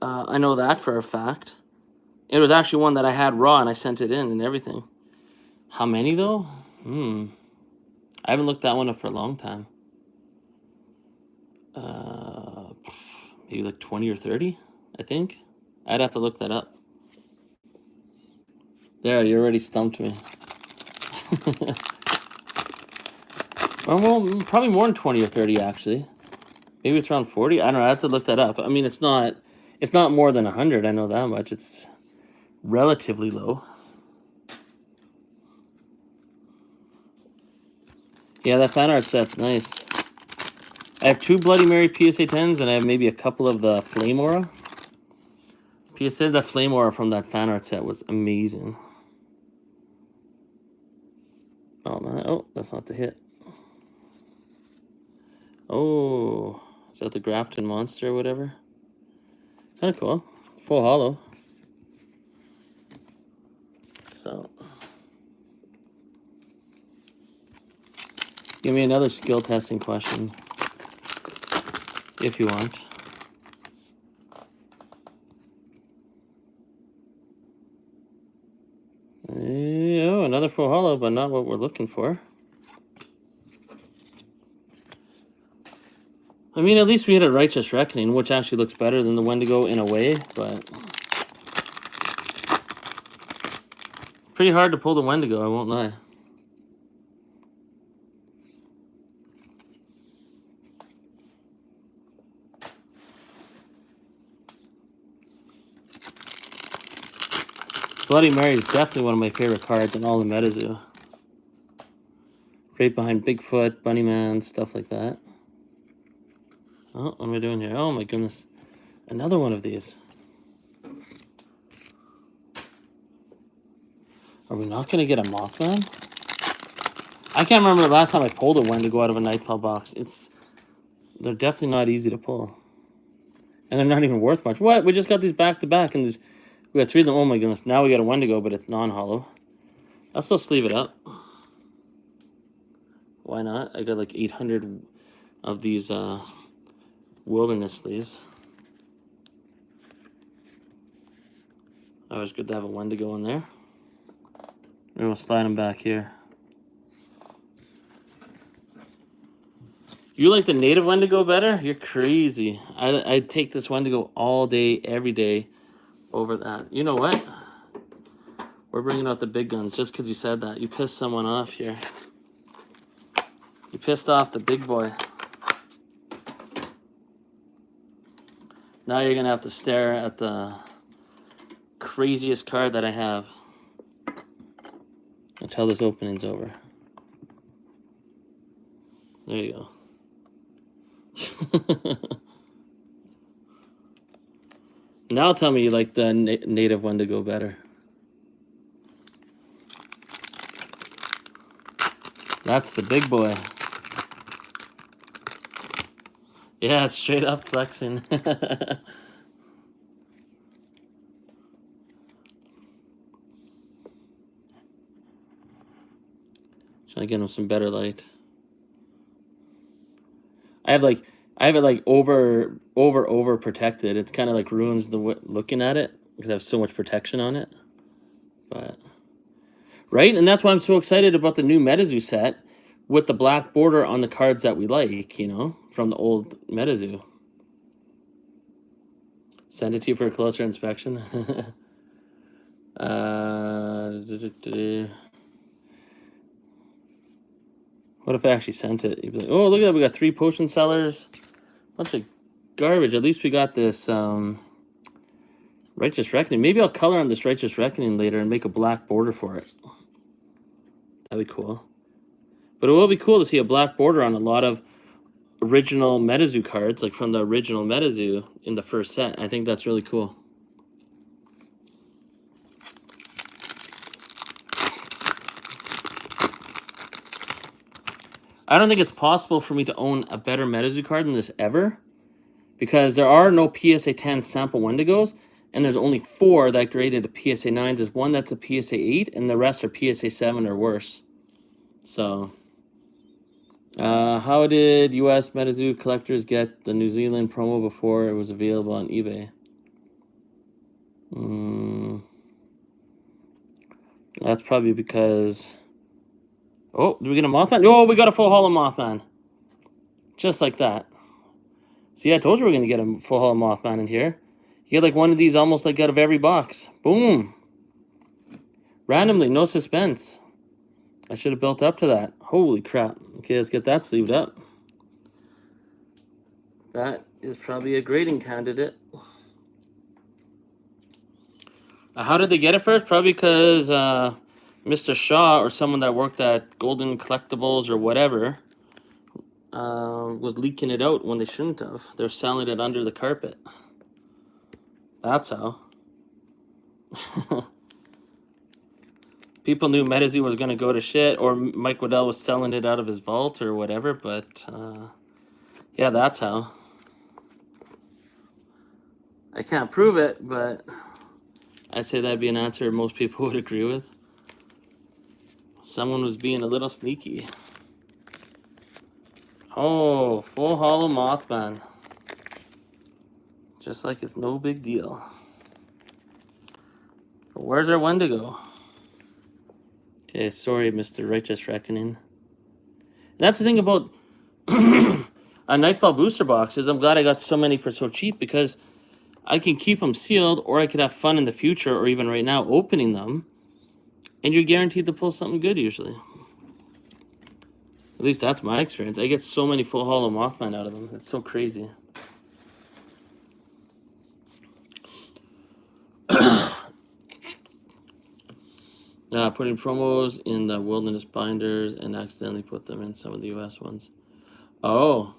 I know that for a fact. It was actually one that I had raw and I sent it in and everything. How many, though? I haven't looked that one up for a long time. Maybe like 20 or 30, I think. I'd have to look that up. There, you already stumped me. Well, probably more than 20 or 30, actually. Maybe it's around 40. I don't know. I have to look that up. I mean, it's not more than 100. I know that much. It's relatively low. Yeah, that fan art set's nice. I have 2 Bloody Mary PSA 10s, and I have maybe a couple of the Flame Aura. The Flame Aura from that fan art set was amazing. Oh, man. Oh, that's not the hit. Oh, is that the Grafton Monster or whatever? Kind of cool. Full hollow. So, give me another skill testing question, if you want. Oh, another full hollow, but not what we're looking for. I mean, at least we had a Righteous Reckoning, which actually looks better than the Wendigo in a way, but... Pretty hard to pull the Wendigo, I won't lie. Bloody Mary is definitely one of my favorite cards in all the MetaZoo. Right behind Bigfoot, Bunnyman, stuff like that. Oh, what am I doing here? Oh my goodness. Another one of these. Are we not going to get a Mothman? I can't remember the last time I pulled a Wendigo out of a Nightfall box. They're definitely not easy to pull. And they're not even worth much. What? We just got these back to back, and we got 3 of them. Oh my goodness. Now we got a Wendigo, but it's non-hollow. I'll still sleeve it up. Why not? I got like 800 of these wilderness sleeves. Always good to have a Wendigo in there. And we'll slide them back here. You like the native Wendigo better? You're crazy. I'd take this Wendigo all day, every day over that. You know what? We're bringing out the big guns just because you said that. You pissed someone off here. You pissed off the big boy. Now you're going to have to stare at the craziest card that I have until this opening's over. There you go. Now tell me you like the native Wendigo better. That's the big boy. Yeah, it's straight up flexing. Trying to get him some better light. I have it like over protected. It's kind of like ruins the looking at it because I have so much protection on it. But Right? And that's why I'm so excited about the new MetaZoo set with the black border on the cards that we like, you know, from the old MetaZoo. Send it to you for a closer inspection. What if I actually sent it? You'd be like, oh, look at that. We got 3 potion sellers. Bunch of garbage. At least we got this Righteous Reckoning. Maybe I'll color on this Righteous Reckoning later and make a black border for it. That'd be cool. But it will be cool to see a black border on a lot of original MetaZoo cards, like from the original MetaZoo in the first set. I think that's really cool. I don't think it's possible for me to own a better MetaZoo card than this ever, because there are no PSA 10 sample Wendigos, and there's only 4 that graded a PSA 9. There's 1 that's a PSA 8, and the rest are PSA 7 or worse. So, how did US MetaZoo collectors get the New Zealand promo before it was available on eBay? That's probably because... Oh, did we get a Mothman? Oh, we got a full holo Mothman. Just like that. See, I told you we were going to get a full holo Mothman in here. You get like one of these almost like out of every box. Boom. Randomly, no suspense. I should have built up to that. Holy crap. Okay, let's get that sleeved up. That is probably a grading candidate. How did they get it first? Probably because Mr. Shaw or someone that worked at Golden Collectibles or whatever was leaking it out when they shouldn't have. They're selling it under the carpet. That's how. People knew MetaZoo was going to go to shit, or Mike Waddell was selling it out of his vault or whatever, but yeah, that's how. I can't prove it, but I'd say that'd be an answer most people would agree with. Someone was being a little sneaky. Oh, full holo Mothman. Just like it's no big deal. But where's our Wendigo? Okay, sorry, Mr. Righteous Reckoning. That's the thing about Nightfall booster boxes. I'm glad I got so many for so cheap, because I can keep them sealed, or I could have fun in the future, or even right now, opening them. And you're guaranteed to pull something good, usually. At least that's my experience. I get so many full holo Mothman out of them. It's so crazy. Putting promos in the Wilderness binders and accidentally put them in some of the US ones. Oh.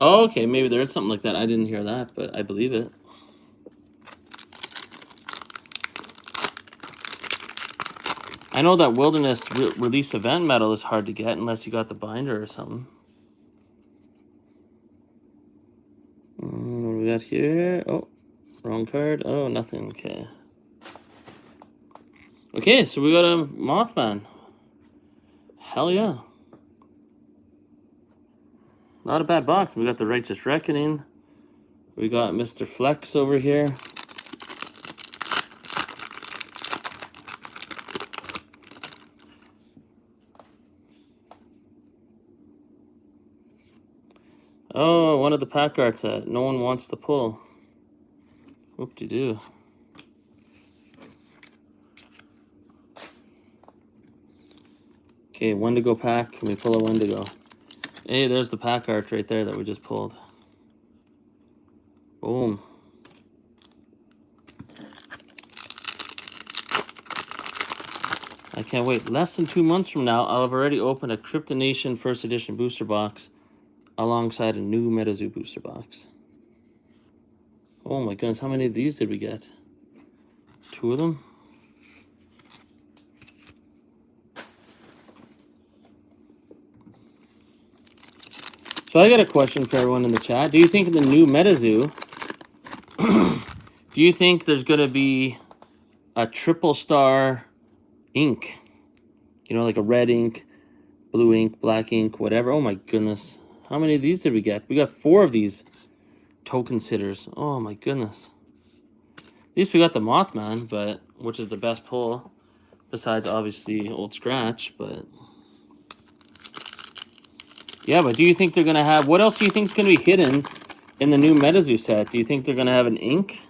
Oh, okay. Maybe there is something like that. I didn't hear that, but I believe it. I know that Wilderness release event medal is hard to get unless you got the binder or something. What do we got here? Oh, wrong card. Oh, nothing. Okay. Okay, so we got a Mothman. Hell yeah. Not a bad box. We got the Righteous Reckoning. We got Mr. Flex over here. Oh, one of the pack arts that no one wants to pull. Whoop-de-doo. Okay, Wendigo pack. Can we pull a Wendigo? Hey, there's the pack art right there that we just pulled. Boom. I can't wait. Less than 2 months from now, I'll have already opened a Crypto Nation First Edition booster box alongside a new MetaZoo booster box. Oh my goodness, how many of these did we get? 2 of them? So I got a question for everyone in the chat. Do you think in the new MetaZoo, do you think there's going to be a triple star ink? You know, like a red ink, blue ink, black ink, whatever. Oh my goodness. How many of these did we get? We got 4 of these token sitters. Oh my goodness. At least we got the Mothman, but which is the best pull. Besides, obviously, Old Scratch, but... Yeah, but do you think they're going to have... What else do you think is going to be hidden in the new MetaZoo set? Do you think they're going to have an ink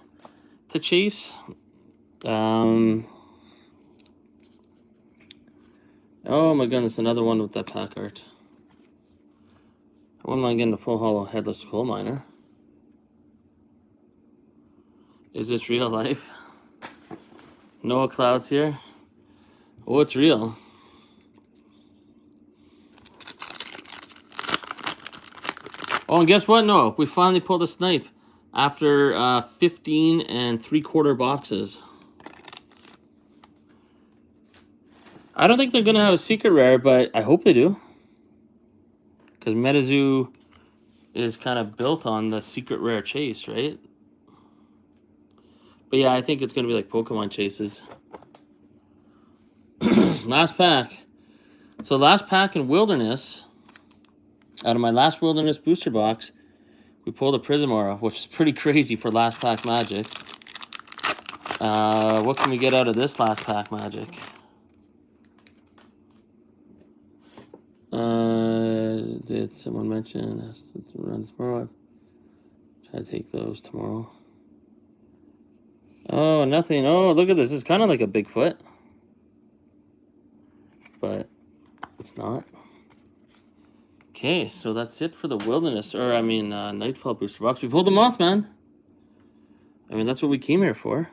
to chase? Oh my goodness, another one with that pack art. I wouldn't mind getting a full hollow headless coal miner. Is this real life? Noah Clouds here. Oh, it's real. Oh, and guess what, Noah? We finally pulled a snipe after 15 3/4 boxes. I don't think they're going to have a secret rare, but I hope they do. Because MetaZoo is kind of built on the secret rare chase, right? But yeah, I think it's going to be like Pokemon chases. Last pack. So last pack in Wilderness, out of my last Wilderness booster box, we pulled a Prismora, which is pretty crazy for last pack Magic. What can we get out of this last pack Magic? Did someone mention has to run tomorrow? Try to take those tomorrow. Oh, nothing. Oh, look at this. It's kind of like a Bigfoot. But it's not. Okay, so that's it for the Wilderness. Or, I mean, Nightfall booster box. We pulled the Mothman. I mean, that's what we came here for.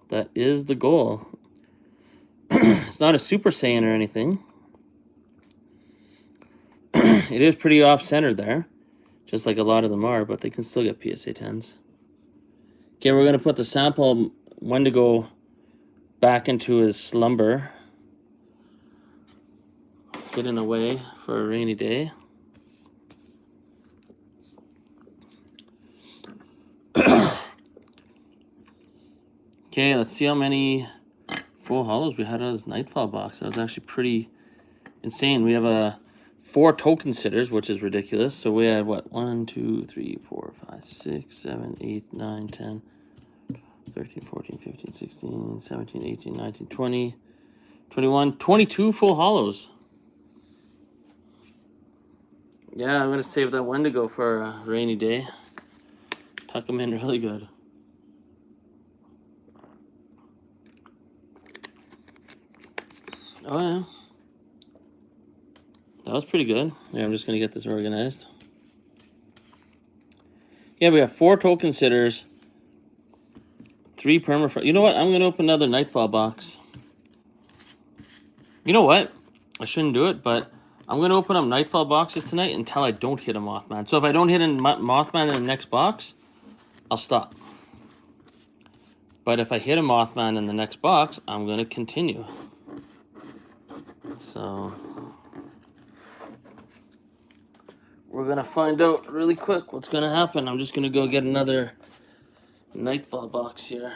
That is the goal. It's not a Super Saiyan or anything. It is pretty off-centered there. Just like a lot of them are, but they can still get PSA 10s. Okay, we're going to put the sample Wendigo back into his slumber. Getting away for a rainy day. Okay, let's see how many full hollows we had out of this Nightfall box. That was actually pretty insane. We have 4 token sitters, which is ridiculous. So we had what? 1, 2, 3, 4, 5, 6, 7, 8, 9, 10, 13, 14, 15, 16, 17, 18, 19, 20, 21, 22 full hollows. Yeah, I'm going to save that Wendigo for a rainy day. Tuck them in really good. Oh, yeah. That was pretty good. Yeah, I'm just going to get this organized. Yeah, we have 4 token sitters, 3 permafrost. You know what? I'm going to open another Nightfall box. You know what? I shouldn't do it, but I'm going to open up Nightfall boxes tonight until I don't hit a Mothman. So if I don't hit a Mothman in the next box, I'll stop. But if I hit a Mothman in the next box, I'm going to continue. So we're going to find out really quick what's going to happen. I'm just going to go get another Nightfall box here.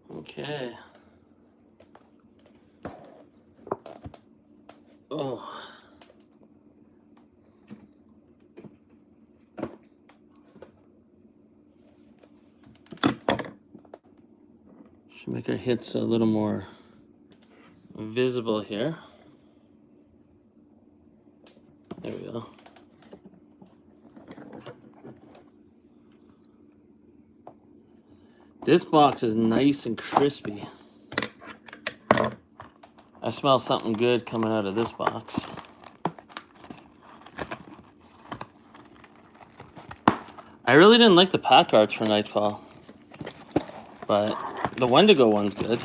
Okay. Oh. Should make our hits a little more visible here. There we go. This box is nice and crispy. I smell something good coming out of this box. I really didn't like the pack arts for Nightfall, but the Wendigo one's good.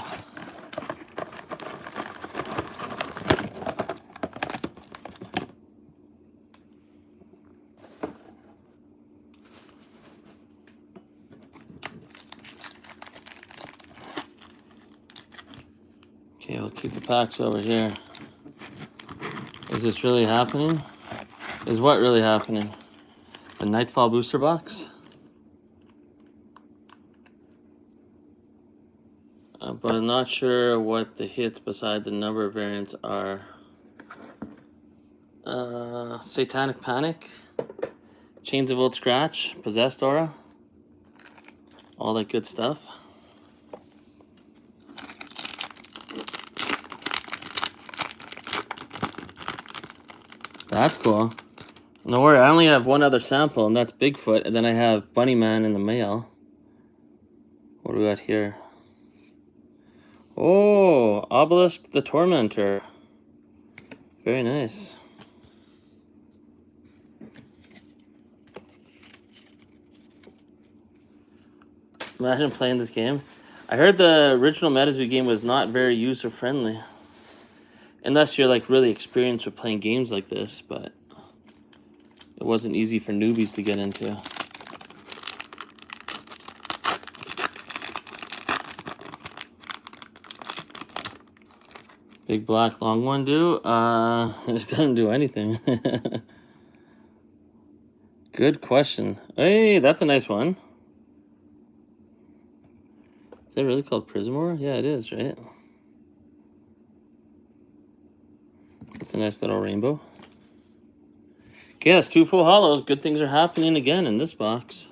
Okay, we'll keep the packs over here. Is this really happening? Is what really happening? The Nightfall booster box? But I'm not sure what the hits beside the number of variants are. Satanic Panic, Chains of Old Scratch, Possessed Aura, all that good stuff. That's cool. No worry, I only have one other sample, and that's Bigfoot, and then I have Bunny Man in the mail. What do we got here? Oh, Obelisk the Tormentor. Very nice. Imagine playing this game. I heard the original MetaZoo game was not very user-friendly. Unless you're like really experienced with playing games like this, but it wasn't easy for newbies to get into. Big black long one do? It doesn't do anything. Good question. Hey, that's a nice one. Is that really called Prismor? Yeah, it is, right? It's a nice little rainbow. Okay, that's 2 full hollows. Good things are happening again in this box.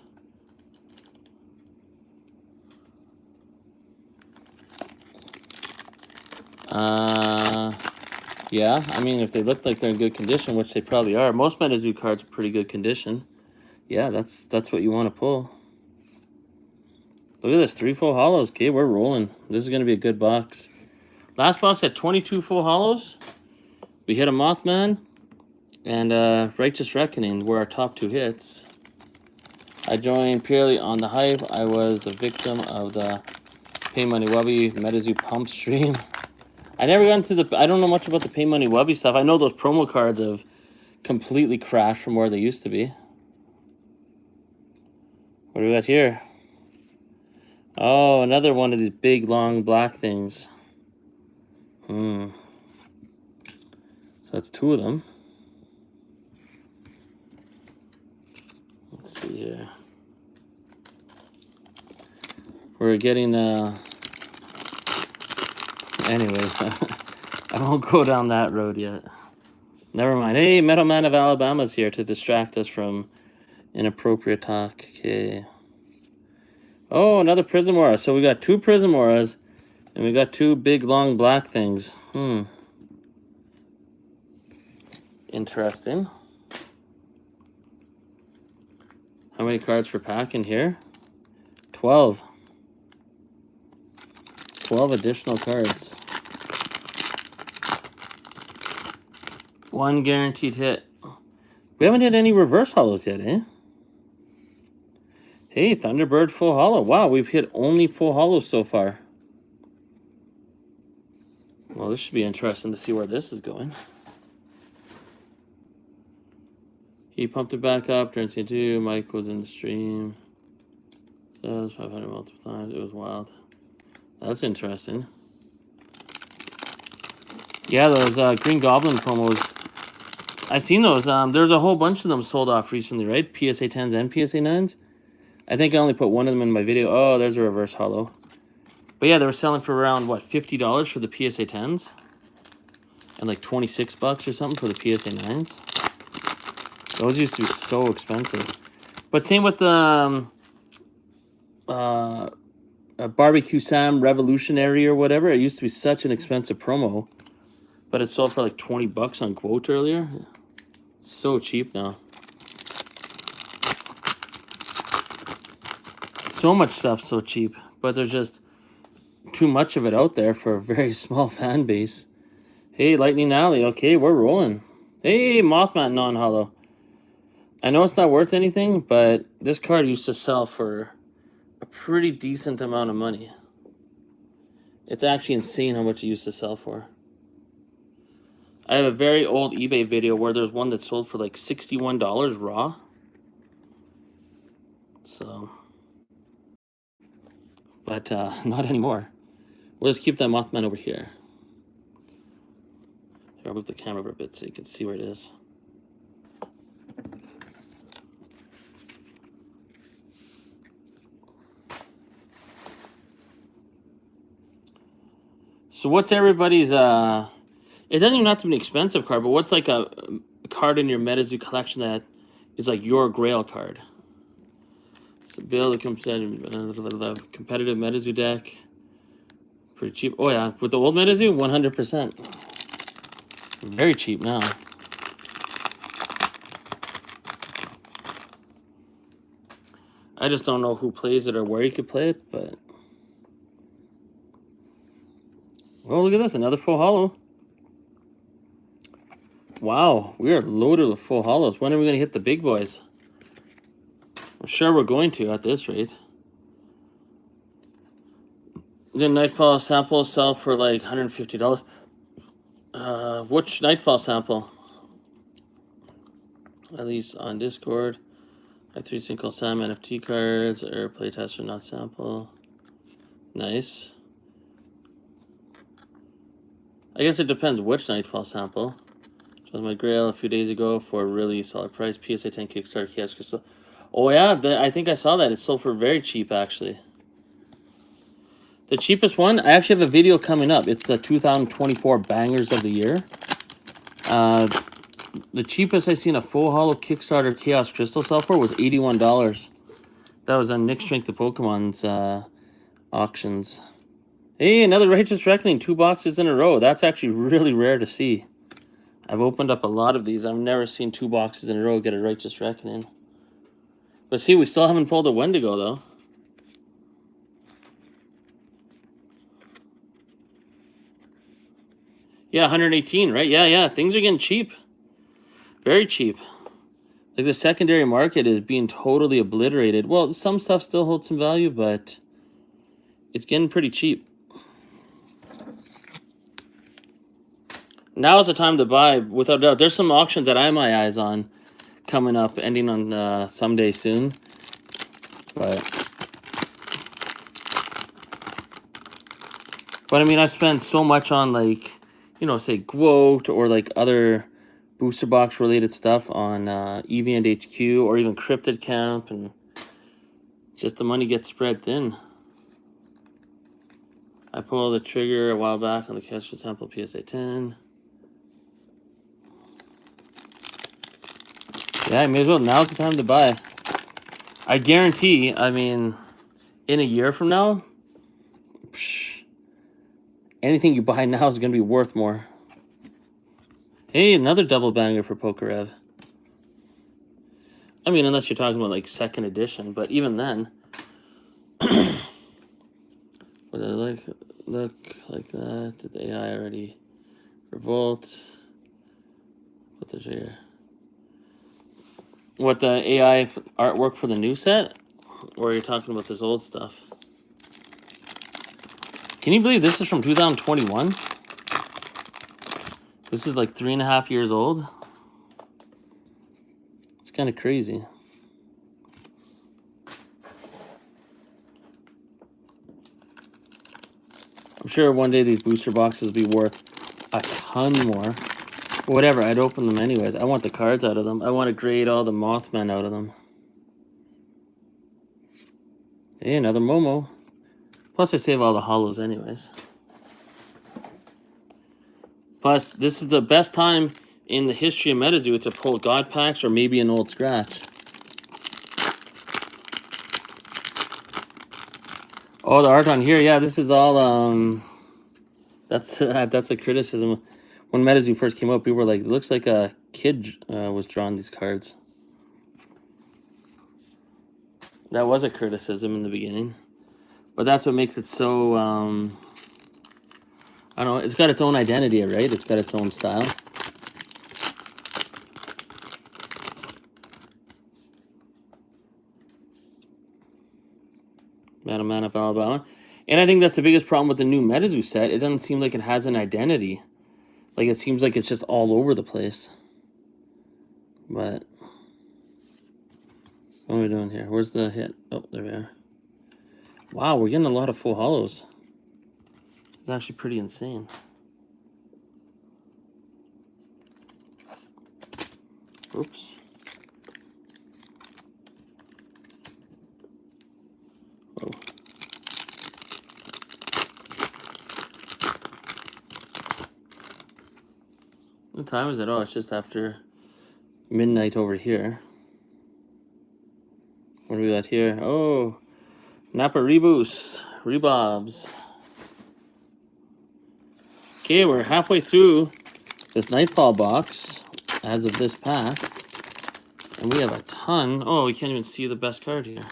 Yeah, I mean, if they look like they're in good condition, which they probably are. Most MetaZoo cards are pretty good condition. Yeah, that's what you want to pull. Look at this, 3 full hollows. Okay, we're rolling. This is going to be a good box. Last box had 22 full hollows. We hit a Mothman and Righteous Reckoning were our top 2 hits. I joined purely on the hype. I was a victim of the Pay Money Wubby MetaZoo Pump stream. I never got into the... I don't know much about the Pay Money Wubby stuff. I know those promo cards have completely crashed from where they used to be. What do we got here? Oh, another one of these big, long, black things. So that's 2 of them. Let's see here. We're getting... Anyways, I won't go down that road yet. Never mind. Hey, Metal Man of Alabama's here to distract us from inappropriate talk. Okay. Oh, another Prism Aura. So we got 2 Prism Auras, and we got 2 big, long, black things. Interesting. How many cards per pack in here? 12. 12 additional cards. 1 guaranteed hit. We haven't hit any reverse hollows yet, eh? Hey, Thunderbird full hollow. Wow, we've hit only full hollows so far. Well, this should be interesting to see where this is going. He pumped it back up during scene 2. Mike was in the stream. Says 500 multiple times. It was wild. That's interesting. Yeah, those Green Goblin promos. I seen those. There's a whole bunch of them sold off recently, right? PSA 10s and PSA 9s. I think I only put one of them in my video. Oh, there's a reverse hollow. But yeah, they were selling for around, what, $50 for the PSA 10s? And like 26 bucks or something for the PSA 9s. Those used to be so expensive. But same with the Barbecue Sam Revolutionary or whatever. It used to be such an expensive promo. But it sold for like 20 bucks on quote earlier. So cheap now. So much stuff so cheap. But there's just too much of it out there for a very small fan base. Hey, Lightning Alley. Okay, we're rolling. Hey, Mothman non-hollow. I know it's not worth anything, but this card used to sell for a pretty decent amount of money. It's actually insane how much it used to sell for. I have a very old eBay video where there's one that sold for like $61 raw. So, but not anymore. We'll just keep that Mothman over here. Here, I'll move the camera over a bit so you can see where it is. So what's everybody's, it doesn't even have to be an expensive card, but what's like a card in your MetaZoo collection that is like your grail card? So build a competitive MetaZoo deck. Pretty cheap. Oh yeah, with the old MetaZoo, 100%. Very cheap now. I just don't know who plays it or where you could play it, but... Oh, look at this, another full holo. Wow, we are loaded with full holos. When are we going to hit the big boys? I'm sure we're going to at this rate. The Nightfall sample sell for like $150. Which Nightfall sample? At least on Discord. I have 3 single Sam NFT cards or playtest or not sample. Nice. I guess it depends which Nightfall sample. Was my grail a few days ago for a really solid price. PSA 10 Kickstarter Chaos Crystal. Oh yeah, I think I saw that. It sold for very cheap actually. The cheapest one, I actually have a video coming up. It's the 2024 Bangers of the Year. The cheapest I seen a full holo Kickstarter Chaos Crystal sell for was $81. That was on Nick Strength of Pokemon's auctions. Hey, another Righteous Reckoning, 2 boxes in a row. That's actually really rare to see. I've opened up a lot of these. I've never seen 2 boxes in a row get a Righteous Reckoning. But see, we still haven't pulled a Wendigo, though. Yeah, 118, right? Yeah. Things are getting cheap. Very cheap. Like, the secondary market is being totally obliterated. Well, some stuff still holds some value, but it's getting pretty cheap. Now is the time to buy, without doubt. There's some auctions that I have my eyes on coming up, ending on someday soon. But I mean, I've spent so much on, like, you know, say Quote or like other booster box related stuff on EV and HQ or even Cryptid Camp, and just the money gets spread thin. I pulled the trigger a while back on the Castle Temple PSA 10. Yeah, I may as well. Now's the time to buy. I guarantee, I mean, in a year from now, anything you buy now is going to be worth more. Hey, another double banger for Pokerev. I mean, unless you're talking about, like, second edition, but even then. Would I look like that? Did the AI already revolt? Put the trigger. What, the AI artwork for the new set? Or are you talking about this old stuff? Can you believe this is from 2021? This is like 3.5 years old. It's kind of crazy. I'm sure one day these booster boxes will be worth a ton more. Whatever, I'd open them anyways. I want the cards out of them. I want to grade all the Mothman out of them. Hey, another Momo. Plus, I save all the holos anyways. Plus, this is the best time in the history of MetaZoo to pull God Packs or maybe an old scratch. Oh, the art on here. Yeah, this is all... That's a criticism. When MetaZoo first came up, we were like, it looks like a kid was drawing these cards. That was a criticism in the beginning. But that's what makes it so, I don't know, it's got its own identity, right? It's got its own style. Man of Alabama. And I think that's the biggest problem with the new MetaZoo set. It doesn't seem like it has an identity. Like, it seems like it's just all over the place. But what are we doing here? Where's the hit? Oh, there we are. Wow, we're getting a lot of full holos. It's actually pretty insane. Oops. Oh. What time is it? Oh, it's just after midnight over here. What do we got here? Oh, Napa Reboost, Rebobs. Okay, we're halfway through this Nightfall box as of this pack. And we have a ton. Oh, we can't even see the best card here.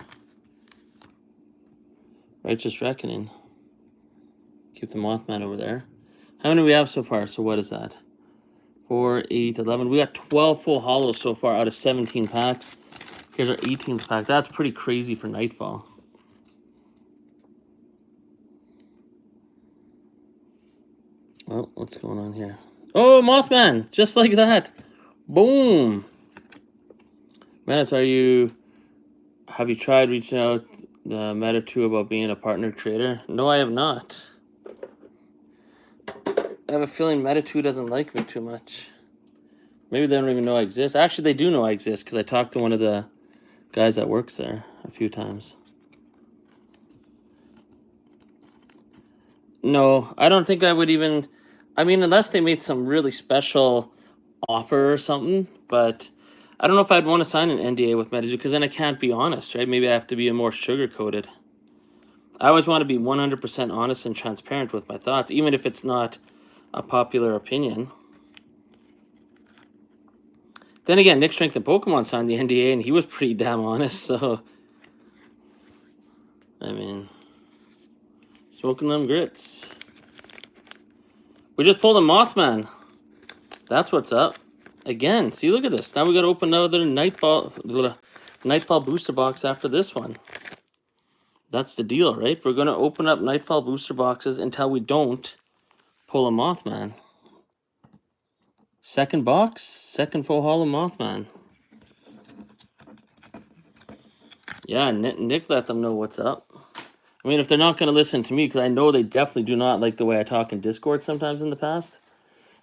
Righteous Reckoning. Keep the Mothman over there. How many do we have so far? So what is that? 4, 8, 11. We got 12 full hollows so far out of 17 packs. Here's our 18th pack. That's pretty crazy for Nightfall. Oh, what's going on here? Oh, Mothman! Just like that. Boom! Menace, have you tried reaching out to Meta 2 about being a partner creator? No, I have not. I have a feeling Meta 2 doesn't like me too much. Maybe they don't even know I exist. Actually, they do know I exist because I talked to one of the guys that works there a few times. No, I don't think I would even... I mean, unless they made some really special offer or something, but I don't know if I'd want to sign an NDA with Meta because then I can't be honest, right? Maybe I have to be more sugar-coated. I always want to be 100% honest and transparent with my thoughts, even if it's not a popular opinion. Then again, Nick Strength and Pokemon signed the NDA, and he was pretty damn honest, so... I mean... Smoking them grits. We just pulled a Mothman. That's what's up. Again, see, look at this. Now we got to open another Nightfall booster box after this one. That's the deal, right? We're going to open up Nightfall booster boxes until we don't pull a Mothman. Second box, second full holo Mothman. Yeah, Nick let them know what's up. I mean, if they're not going to listen to me, because I know they definitely do not like the way I talk in Discord sometimes in the past.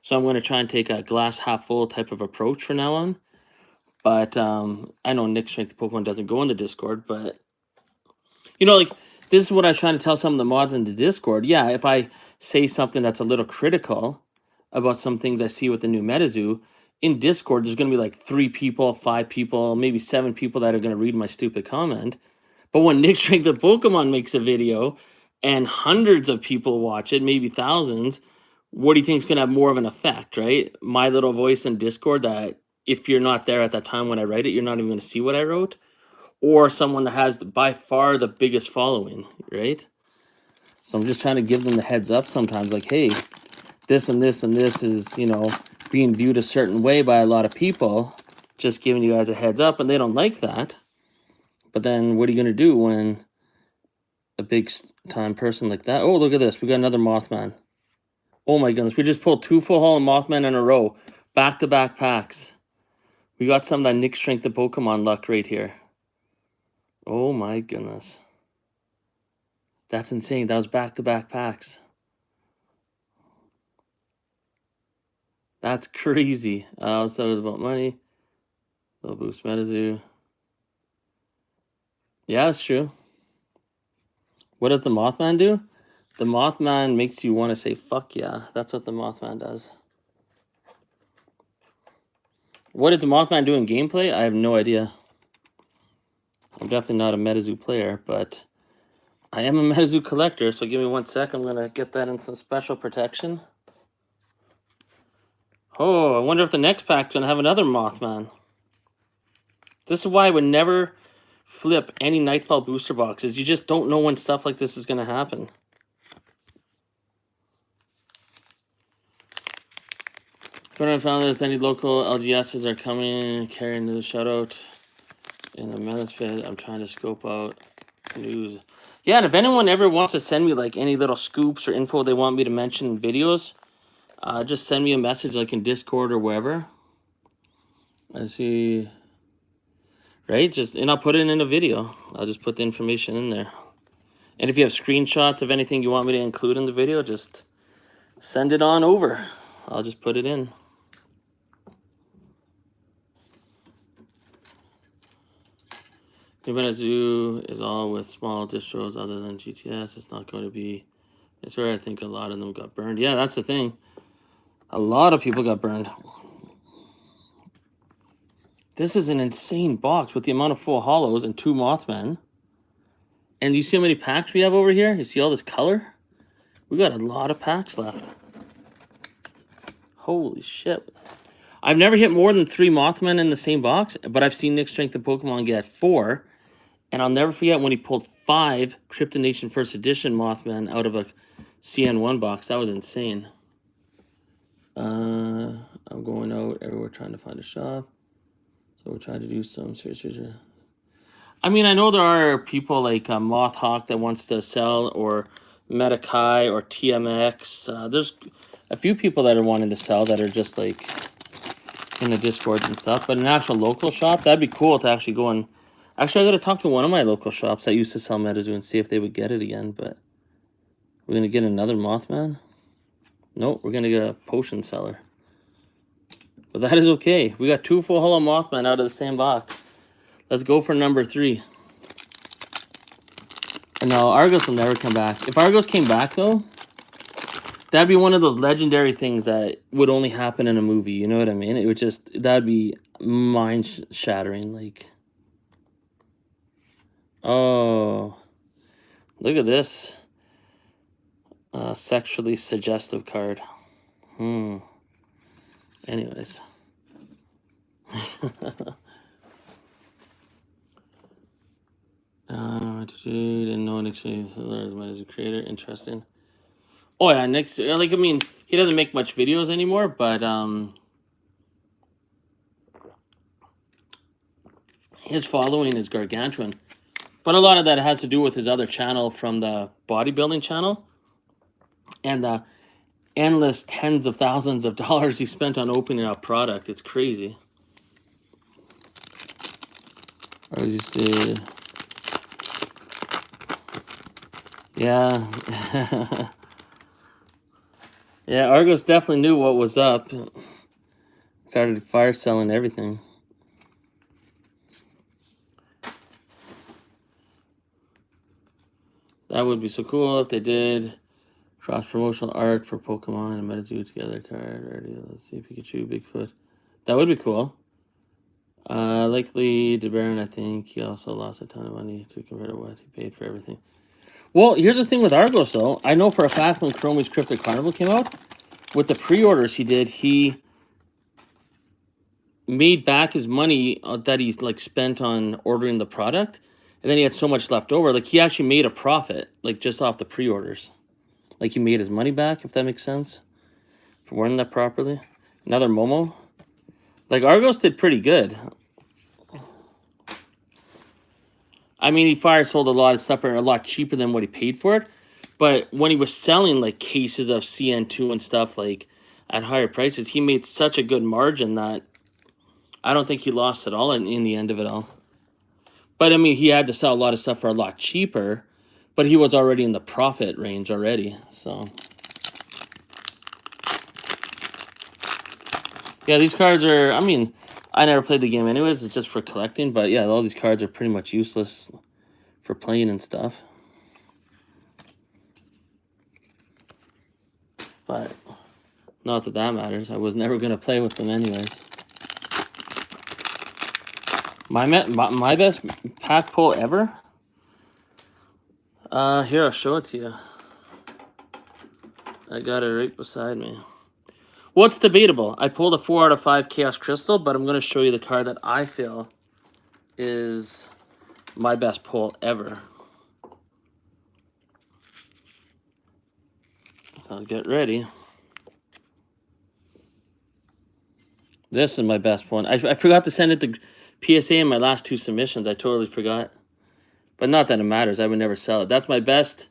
So I'm going to try and take a glass half full type of approach from now on. But I know Nick Strength Pokemon doesn't go into Discord, but... You know, like, this is what I was trying to tell some of the mods in the Discord. Yeah, if I say something that's a little critical about some things I see with the new MetaZoo, in Discord, there's going to be like 3 people, 5 people, maybe 7 people that are going to read my stupid comment. But when Nick Strength of Pokemon makes a video and hundreds of people watch it, maybe thousands, what do you think is going to have more of an effect, right? My little voice in Discord that if you're not there at that time when I write it, you're not even going to see what I wrote? Or someone that has by far the biggest following, right? So I'm just trying to give them the heads up sometimes, like, hey, this and this and this is, you know, being viewed a certain way by a lot of people. Just giving you guys a heads up, and they don't like that. But then what are you going to do when a big-time person like that... Oh, look at this. We got another Mothman. Oh, my goodness. We just pulled 2 full holo Mothman in a row. Back-to-back packs. We got some of that Nick Strength of Pokemon luck right here. Oh, my goodness. That's insane. That was back-to-back packs. That's crazy. So it was about money. Little boost MetaZoo. Yeah, that's true. What does the Mothman do? The Mothman makes you want to say, fuck yeah. That's what the Mothman does. What did the Mothman do in gameplay? I have no idea. I'm definitely not a MetaZoo player, but I am a MetaZoo collector, so give me 1 sec. I'm going to get that in some special protection. Oh, I wonder if the next pack's going to have another Mothman. This is why I would never flip any Nightfall booster boxes. You just don't know when stuff like this is going to happen. When I found there's any local LGSs are coming, carrying the shutout in the Menace Fit, I'm trying to scope out news. Yeah, and if anyone ever wants to send me like any little scoops or info they want me to mention in videos, just send me a message like in Discord or wherever. I see. Right? And I'll put it in a video. I'll just put the information in there. And if you have screenshots of anything you want me to include in the video, just send it on over. I'll just put it in. Zoo is all with small distros other than GTS. It's not going to be. It's where I think a lot of them got burned. Yeah, that's the thing. A lot of people got burned. This is an insane box with the amount of full hollows and 2 Mothman. And you see how many packs we have over here? You see all this color? We got a lot of packs left. Holy shit. I've never hit more than 3 Mothman in the same box, but I've seen Nick Strength of Pokemon get 4. And I'll never forget when he pulled 5 Crypto Nation First Edition Mothman out of a CN1 box. That was insane. I'm going out everywhere trying to find a shop. So we'll try to do some serious. I mean, I know there are people like Mothhawk that wants to sell, or Metakai, or TMX. There's a few people that are wanting to sell that are just like in the Discord and stuff. But an actual local shop, that'd be cool to actually go and... Actually, I got to talk to one of my local shops that used to sell Metazoo and see if they would get it again. But we're going to get another Mothman? Nope, we're going to get a potion seller. But that is okay. We got 2 full hollow Mothman out of the same box. Let's go for number 3. And no, Argos will never come back. If Argos came back, though, that'd be one of those legendary things that would only happen in a movie. You know what I mean? It would just... That'd be mind-shattering. Like... Oh, look at this. Sexually suggestive card. Anyways. Didn't know Nick as a creator. Interesting. Oh yeah, Nick's like, I mean, he doesn't make much videos anymore, but his following is gargantuan. But a lot of that has to do with his other channel from the bodybuilding channel. And the endless tens of thousands of dollars he spent on opening up product. It's crazy. Or you see... Yeah. Yeah, Argos definitely knew what was up. Started fire selling everything. That would be so cool if they did cross-promotional art for Pokemon and Metazoo together card. Already, let's see, Pikachu, Bigfoot. That would be cool. Likely DeBaron, I think he also lost a ton of money to compare to what he paid for everything. Well, here's the thing with Argos, though. I know for a fact when Chromie's Cryptic Carnival came out, with the pre-orders he did, he made back his money that he's like spent on ordering the product, and then he had so much left over. Like, he actually made a profit, like, just off the pre-orders. Like, he made his money back, if that makes sense, for wording that properly. Another Momo. Like, Argos did pretty good. I mean, he sold a lot of stuff for a lot cheaper than what he paid for it. But when he was selling, like, cases of CN2 and stuff, like, at higher prices, he made such a good margin that I don't think he lost at all in the end of it all. But, I mean, he had to sell a lot of stuff for a lot cheaper, but he was already in the profit range already, so. Yeah, these cards are, I mean, I never played the game anyways, it's just for collecting, but yeah, all these cards are pretty much useless for playing and stuff. But, not that that matters, I was never going to play with them anyways. My best pack pull ever? Here, I'll show it to you. I got it right beside me. Well, it's debatable. I pulled a 4 out of 5 Chaos Crystal, but I'm going to show you the card that I feel is my best pull ever. So get ready. This is my best one. I forgot to send it to PSA in my last 2 submissions. I totally forgot. But not that it matters. I would never sell it. That's my best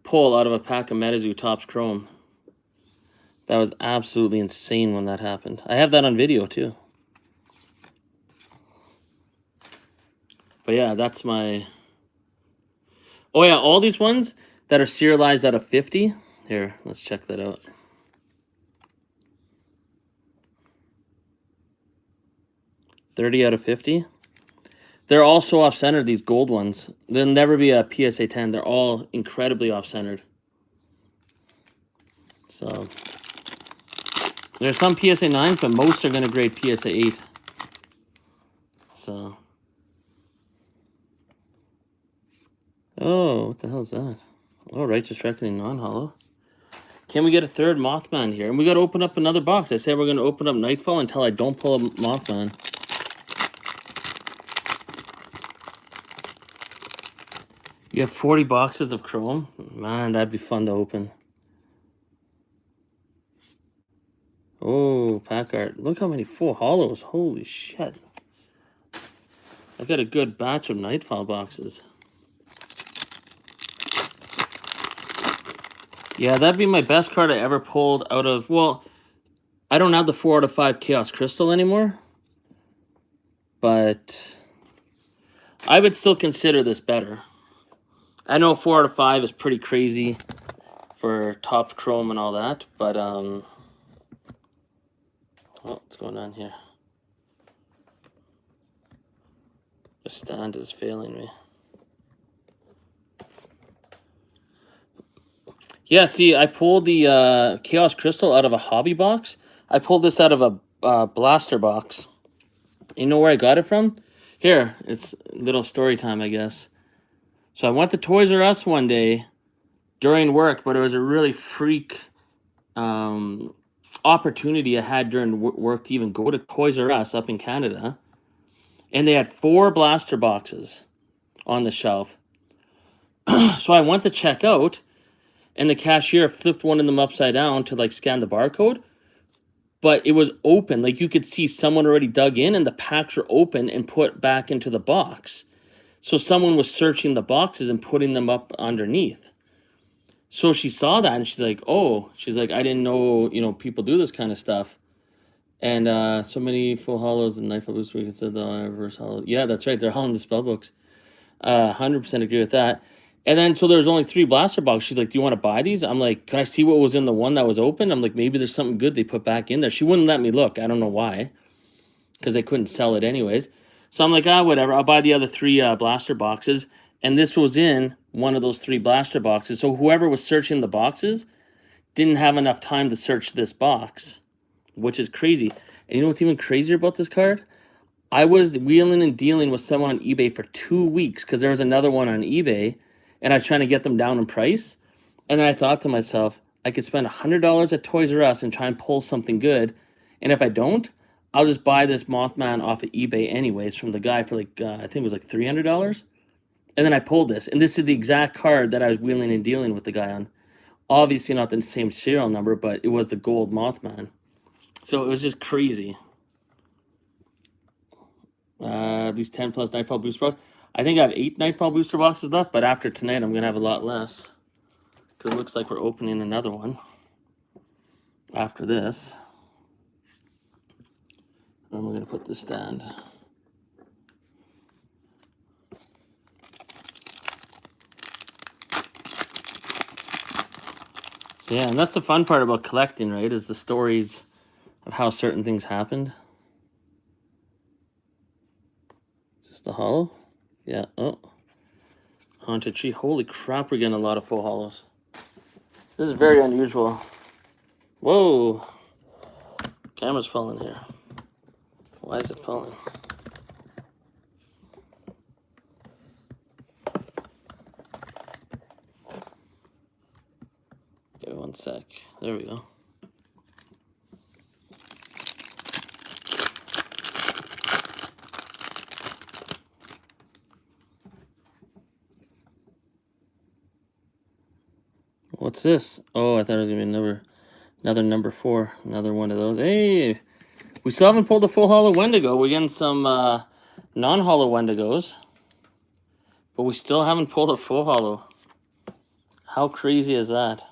pull out of a pack of Metazoo Topps Chrome. That was absolutely insane when that happened. I have that on video too. But yeah, that's my... Oh yeah, all these ones that are serialized out of 50. Here, let's check that out. $30 out of 50. They're all so off-centered, these gold ones. There'll never be a PSA 10. They're all incredibly off-centered. So, there's some PSA 9s, but most are going to grade PSA 8. So. Oh, what the hell is that? Oh, Righteous Reckoning non-hollow. Can we get a third Mothman here? And we got to open up another box. I said we're going to open up Nightfall until I don't pull a Mothman. You have 40 boxes of Chrome? Man, that'd be fun to open. Oh, pack art. Look how many full hollows. Holy shit. I got a good batch of Nightfall boxes. Yeah, that'd be my best card I ever pulled out of... Well, I don't have the 4 out of 5 Chaos Crystal anymore. But I would still consider this better. I know 4 out of 5 is pretty crazy for top Chrome and all that. But, oh, what's going on here? The stand is failing me. Yeah, see, I pulled the Chaos Crystal out of a hobby box. I pulled this out of a blaster box. You know where I got it from? Here, it's a little story time, I guess. So I went to Toys R Us one day during work, but it was a really freak opportunity I had during work to even go to Toys R Us up in Canada. And they had 4 blaster boxes on the shelf. So I went to check out. And the cashier flipped one of them upside down to like scan the barcode. But it was open. Like you could see someone already dug in and the packs were open and put back into the box. So someone was searching the boxes and putting them up underneath. So she saw that and she's like, oh, she's like, I didn't know, you know, people do this kind of stuff. And so many full hollows and Nightfall boosts we consider the reverse hollow. Yeah, that's right. They're all in the spell books. 100% agree with that. And then, so there's only 3 blaster boxes. She's like, do you want to buy these? I'm like, can I see what was in the one that was open? I'm like, maybe there's something good they put back in there. She wouldn't let me look. I don't know why. Because they couldn't sell it anyways. So I'm like, whatever. I'll buy the other 3 blaster boxes. And this was in one of those 3 blaster boxes. So whoever was searching the boxes didn't have enough time to search this box. Which is crazy. And you know what's even crazier about this card? I was wheeling and dealing with someone on eBay for 2 weeks. Because there was another one on eBay. And I was trying to get them down in price. And then I thought to myself, I could spend $100 at Toys R Us and try and pull something good. And if I don't, I'll just buy this Mothman off of eBay anyways from the guy for like, I think it was like $300. And then I pulled this. And this is the exact card that I was wheeling and dealing with the guy on. Obviously not the same serial number, but it was the gold Mothman. So it was just crazy. These 10 plus Nightfall booster boxes. I think I have 8 Nightfall booster boxes left, but after tonight, I'm going to have a lot less. Because it looks like we're opening another one after this. And we're going to put this stand. So yeah, and that's the fun part about collecting, right? Is the stories of how certain things happened. Just a hollow. Yeah, oh. Haunted Tree. Holy crap, we're getting a lot of full hollows. This is very unusual. Whoa. Camera's falling here. Why is it falling? Give it 1 sec. There we go. What's this? Oh, I thought it was going to be another number 4. Another one of those. Hey, we still haven't pulled a full hollow Wendigo. We're getting some non-hollow Wendigos. But we still haven't pulled a full hollow. How crazy is that?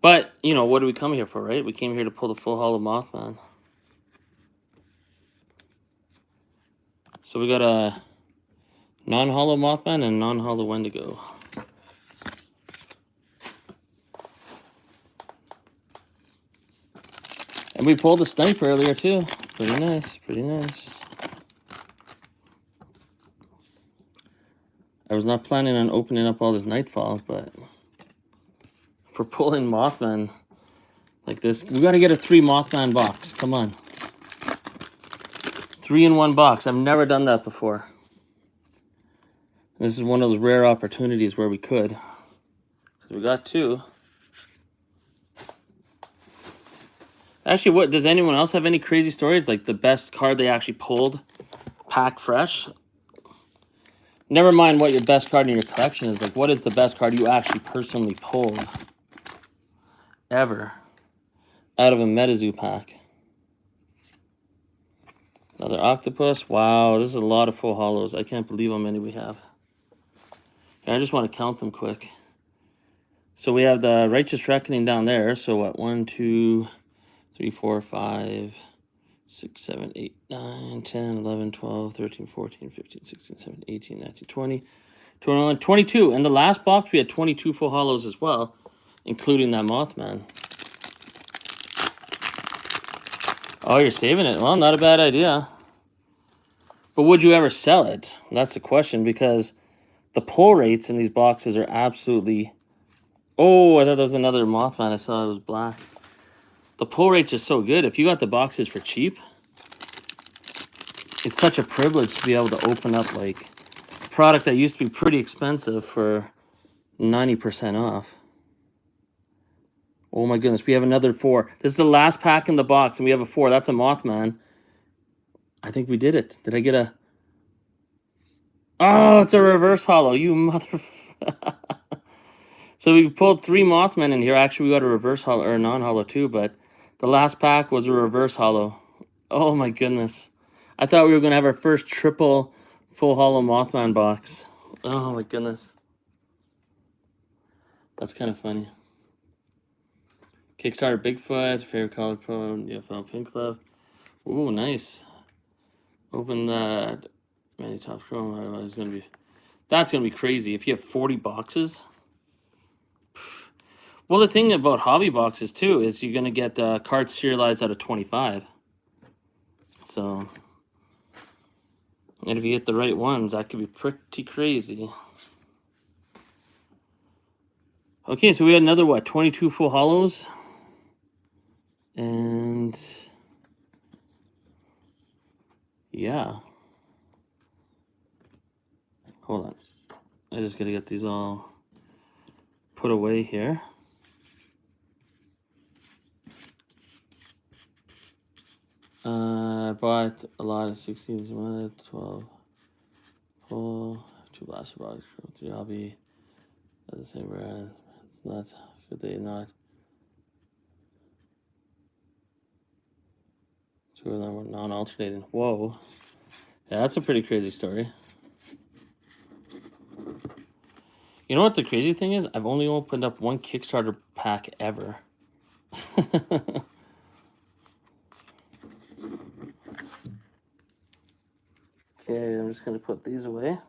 But, you know, what do we come here for, right? We came here to pull the full hollow Mothman. So we got a non-hollow Mothman and a non-hollow Wendigo. And we pulled a Snipe earlier too. Pretty nice, pretty nice. was not planning on opening up all this Nightfall, but for pulling Mothman like this, we got to get a 3 Mothman box. Come on. 3 in 1 box. I've never done that before. This is one of those rare opportunities where we could. Because we got 2. Actually, what does anyone else have any crazy stories? Like the best card they actually pulled, pack fresh? Never mind what your best card in your collection is. Like, what is the best card you actually personally pulled ever out of a MetaZoo pack? Another octopus. Wow, this is a lot of full hollows. I can't believe how many we have. Okay, I just want to count them quick. So we have the Righteous Reckoning down there. So what? 1, 2, 3, 4, 5, 6, 7, 8, 9, 10, 11, 12, 13, 14, 15, 16, 17, 18, 19, 20, 21, 22. In the last box, we had 22 full hollows as well, including that Mothman. Oh, you're saving it. Well, not a bad idea. But would you ever sell it? That's the question, because the pull rates in these boxes are absolutely... Oh, I thought there was another Mothman. I saw it was black. The pull rates are so good. If you got the boxes for cheap, it's such a privilege to be able to open up like a product that used to be pretty expensive for 90% off. Oh my goodness, we have another 4. This is the last pack in the box, and we have a 4. That's a Mothman. I think we did it. Did I get a... Oh, it's a reverse hollow, you mother... So we pulled 3 Mothmen in here. Actually, we got a reverse hollow, or a non-hollow too, but the last pack was a reverse hollow. Oh my goodness. I thought we were going to have our first triple full hollow Mothman box. Oh my goodness. That's kind of funny. Kickstarter Bigfoot, favorite color phone, UFO Pink Glove. Ooh, nice. Open that. Many top chrome. It's gonna be. That's gonna be crazy. If you have 40 boxes. Well, the thing about hobby boxes too is you're gonna get cards serialized out of 25. So, and if you get the right ones, that could be pretty crazy. Okay, so we had another, what, 22 full hollows? And yeah. Hold on. I just gotta get these all put away here. I bought a lot of 16s, 1, 12, pull, 2 blaster boxes, 3 hobby, at the same brand. Not could they not? 2 of them were non-alternating. Whoa. Yeah, that's a pretty crazy story. You know what the crazy thing is? I've only opened up 1 Kickstarter pack ever. Okay, I'm just going to put these away.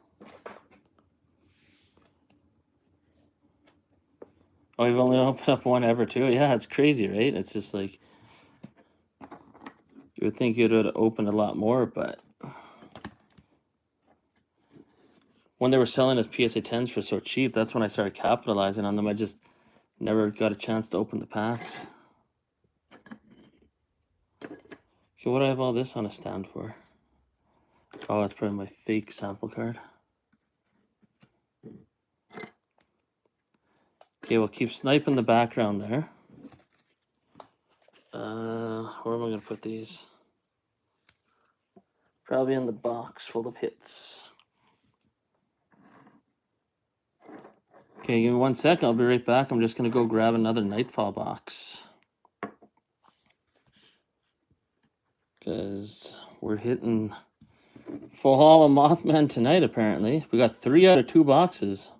Oh, we've only opened up 1 ever too? Yeah, it's crazy, right? It's just like... You would think you'd have opened a lot more, but... When they were selling us PSA 10s for so cheap, that's when I started capitalizing on them. I just never got a chance to open the packs. Okay, what do I have all this on a stand for? Oh, that's probably my fake sample card. Okay, we'll keep Snipe in the background there. Where am I going to put these? Probably in the box full of hits. Okay, give me 1 sec. I'll be right back. I'm just going to go grab another Nightfall box. Because we're hitting full haul of Mothman tonight, apparently. We got 3 out of 2 boxes.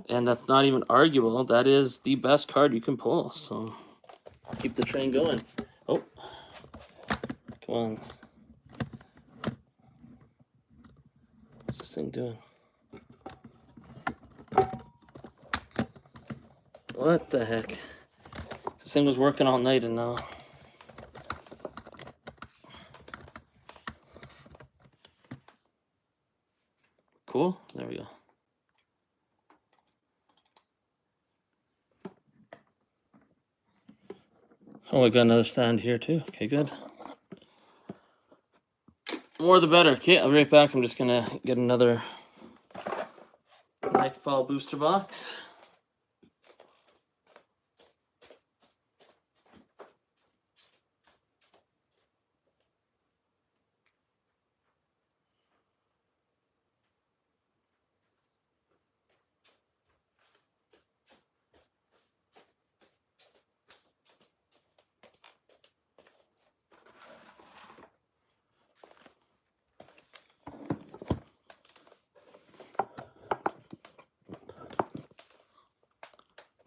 And that's not even arguable. That is the best card you can pull. So let's keep the train going. Oh, come on. What's this thing doing? What the heck? This thing was working all night and now. cool. There we go. Oh, I got another stand here too. Okay, good. More the better. Okay, I'll be right back. I'm just gonna get another Nightfall booster box.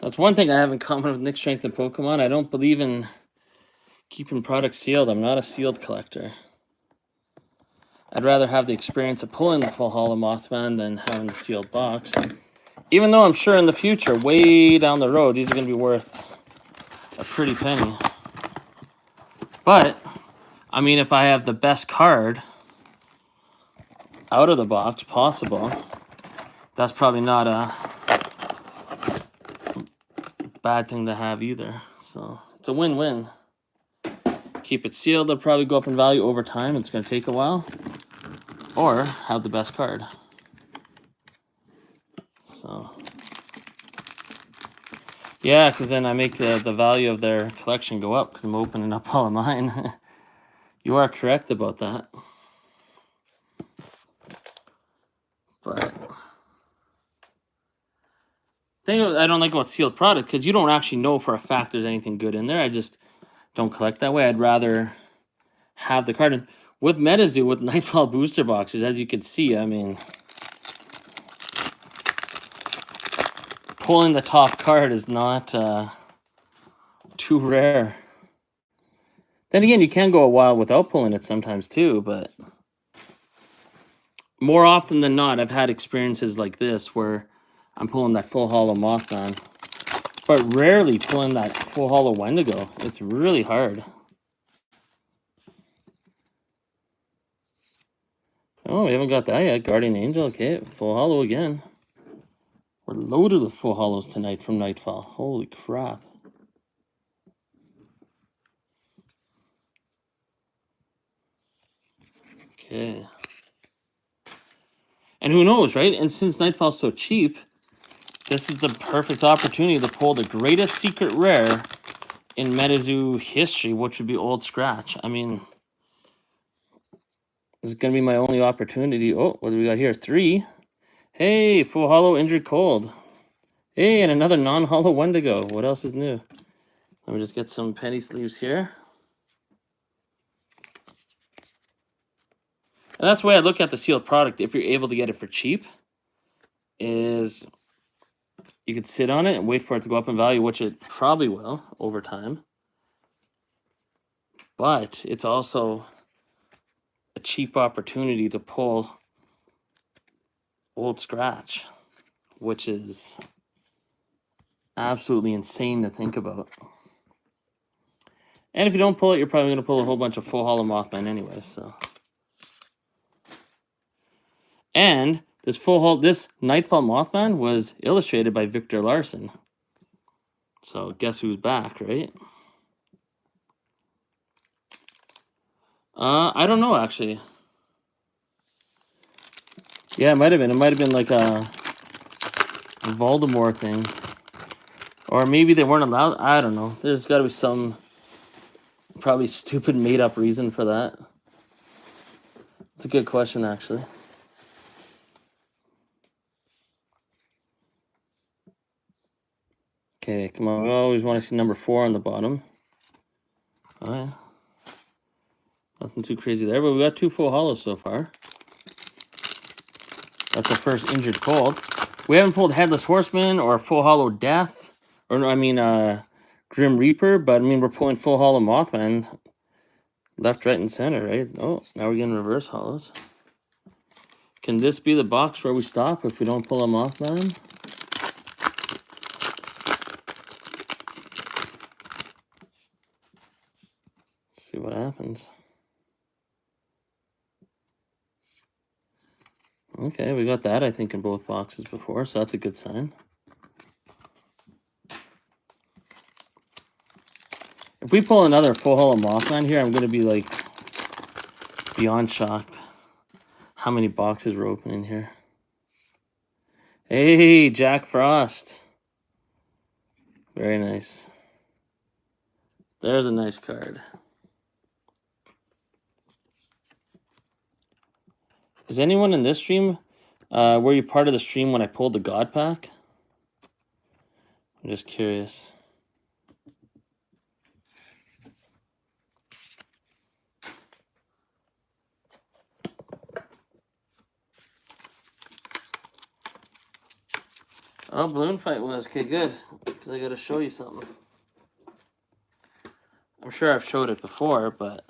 That's one thing I have in common with Nick Strength and Pokemon. I don't believe in keeping products sealed. I'm not a sealed collector. I'd rather have the experience of pulling the full Holo Mothman than having the sealed box. Even though I'm sure in the future, way down the road, these are going to be worth a pretty penny. But, I mean, if I have the best card out of the box possible, that's probably not a bad thing to have either. So it's a win-win. Keep it sealed, they'll probably go up in value over time. It's going to take a while. Or have the best card. So yeah, because then I make the value of their collection go up because I'm opening up all of mine. You are correct about that. But thing I don't like about sealed product, because you don't actually know for a fact there's anything good in there. I just don't collect that way. I'd rather have the card. And with MetaZoo, with Nightfall booster boxes, as you can see, I mean, pulling the top card is not too rare. Then again, you can go a while without pulling it sometimes too, but more often than not, I've had experiences like this where I'm pulling that full Holo Mothman, but rarely pulling that full Holo Wendigo. It's really hard. Oh, we haven't got that yet. Guardian Angel, okay, full Holo again. We're loaded with full Holos tonight from Nightfall. Holy crap. Okay. And who knows, right? And since Nightfall's so cheap, this is the perfect opportunity to pull the greatest secret rare in MetaZoo history, which would be Old Scratch. I mean, this is going to be my only opportunity. Oh, what do we got here? 3. Hey, full Holo Injured Cold. Hey, and another non-Holo Wendigo. What else is new? Let me just get some penny sleeves here. And that's the way I look at the sealed product. If you're able to get it for cheap, is you could sit on it and wait for it to go up in value, which it probably will over time. But it's also a cheap opportunity to pull Old Scratch, which is absolutely insane to think about. And if you don't pull it, you're probably going to pull a whole bunch of full Holo Mothman anyway, so. And this Nightfall Mothman was illustrated by Victor Larson. So guess who's back, right? I don't know, actually. Yeah, it might have been. It might have been like a Voldemort thing. Or maybe they weren't allowed. I don't know. There's got to be some probably stupid made-up reason for that. It's a good question, actually. Okay, come on. We always want to see number 4 on the bottom. Oh, yeah. Nothing too crazy there, but we got 2 full Holos so far. That's the first Injured Cold. We haven't pulled Headless Horseman or Full Holo Death. Or, I mean, Grim Reaper, but, I mean, we're pulling Full Holo Mothman. Left, right, and center, right? Oh, now we're getting reverse Holos. Can this be the box where we stop if we don't pull a Mothman? Let's see what happens. Okay, we got that, I think, in both boxes before, so that's a good sign. If we pull another full holo Mothman here, I'm going to be, like, beyond shocked how many boxes we're opening here. Hey, Jack Frost. Very nice. There's a nice card. Is anyone in this stream, were you part of the stream when I pulled the God Pack? I'm just curious. Oh, balloon fight was. Okay, good. Because I got to show you something. I'm sure I've showed it before, but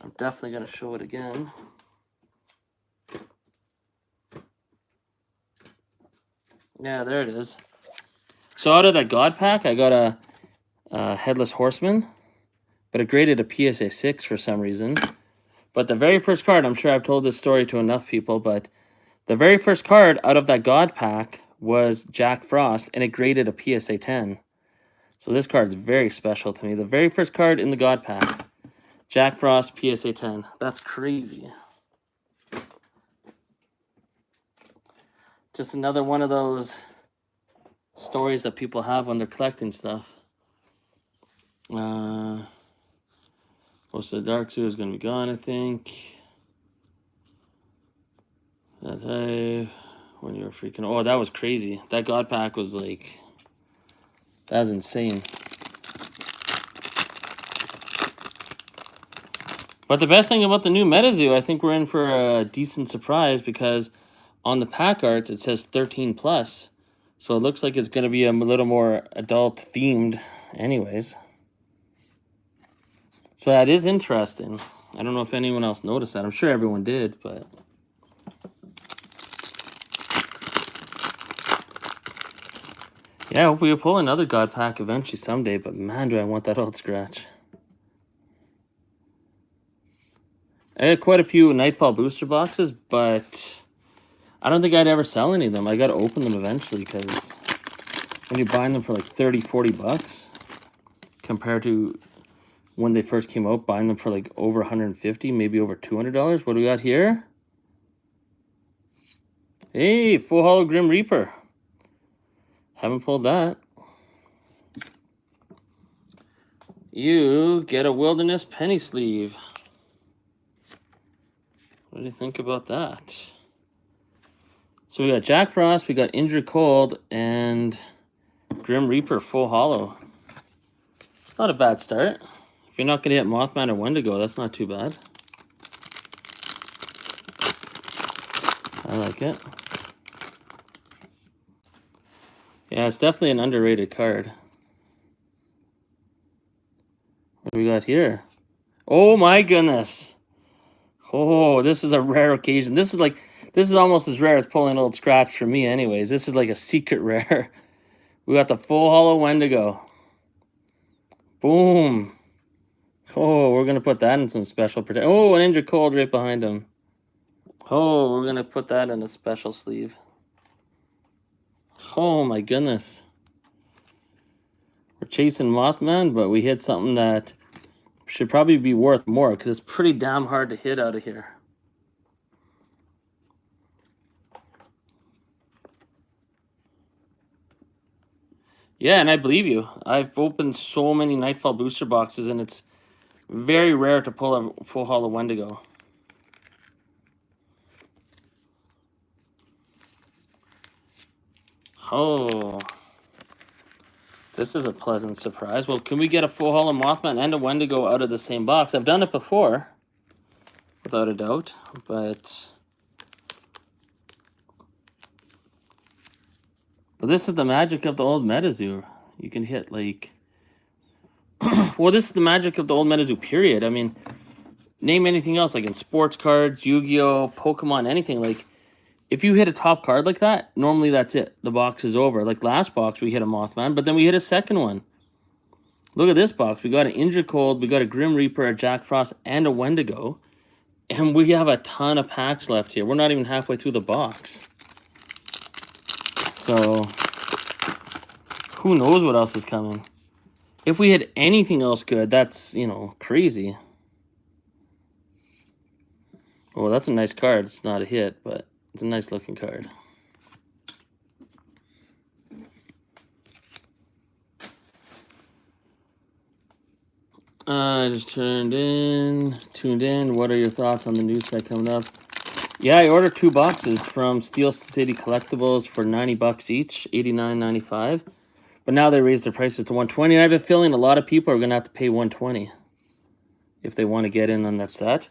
I'm definitely going to show it again. Yeah, there it is. So out of that God Pack, I got a Headless Horseman, but it graded a PSA 6 for some reason. But the very first card, I'm sure I've told this story to enough people, but the very first card out of that God Pack was Jack Frost, and it graded a PSA 10. So this card is very special to me. The very first card in the God Pack, Jack Frost, PSA 10. That's crazy. Just another one of those stories that people have when they're collecting stuff. Most of the Dark Zoo is going to be gone, I think. That's when you were freaking. Oh, that was crazy. That God Pack was like. That was insane. But the best thing about the new MetaZoo, I think we're in for a decent surprise because on the pack arts it says 13 plus. So it looks like it's going to be a little more adult themed anyways. So that is interesting. I don't know if anyone else noticed that. I'm sure everyone did, but... yeah, I hope we pull another God Pack eventually someday, but man, do I want that old scratch. I had quite a few Nightfall booster boxes, but I don't think I'd ever sell any of them. I got to open them eventually because when you're buying them for like 30, 40 bucks compared to when they first came out, buying them for like over 150, maybe over $200. What do we got here? Hey, full holo Grim Reaper. Haven't pulled that. You get a Wilderness penny sleeve. What do you think about that? So we got Jack Frost, we got Injured Cold, and Grim Reaper full holo. Not a bad start. If you're not going to hit Mothman or Wendigo, that's not too bad. I like it. Yeah, it's definitely an underrated card. What do we got here? Oh my goodness. Oh, this is a rare occasion. This is almost as rare as pulling an old scratch for me anyways. This is like a secret rare. We got the full holo Wendigo. Boom. Oh, we're going to put that in some special protection. Oh, an Injured Cold right behind him. Oh, we're going to put that in a special sleeve. Oh my goodness. We're chasing Mothman, but we hit something that should probably be worth more because it's pretty damn hard to hit out of here. Yeah, and I believe you. I've opened so many Nightfall booster boxes, and it's very rare to pull a full holo Wendigo. Oh, this is a pleasant surprise. Well, can we get a full holo Mothman and a Wendigo out of the same box? I've done it before, without a doubt, but this is the magic of the old MetaZoo. You can hit like, well, this is the magic of the old MetaZoo. Period. I mean, name anything else like in sports cards, Yu-Gi-Oh, Pokemon, anything like. If you hit a top card like that, normally that's it. The box is over. Like last box, we hit a Mothman, but then we hit a second one. Look at this box. We got an Injured Cold, we got a Grim Reaper, a Jack Frost, and a Wendigo. And we have a ton of packs left here. We're not even halfway through the box. So, who knows what else is coming. If we had anything else good, that's, you know, crazy. Oh, that's a nice card. It's not a hit, but it's a nice looking card. I just tuned in. What are your thoughts on the new set coming up? Yeah, I ordered 2 boxes from Steel City Collectibles for $90 each, $89.95. But now they raised their prices to $120. I have a feeling a lot of people are going to have to pay $120 if they want to get in on that set.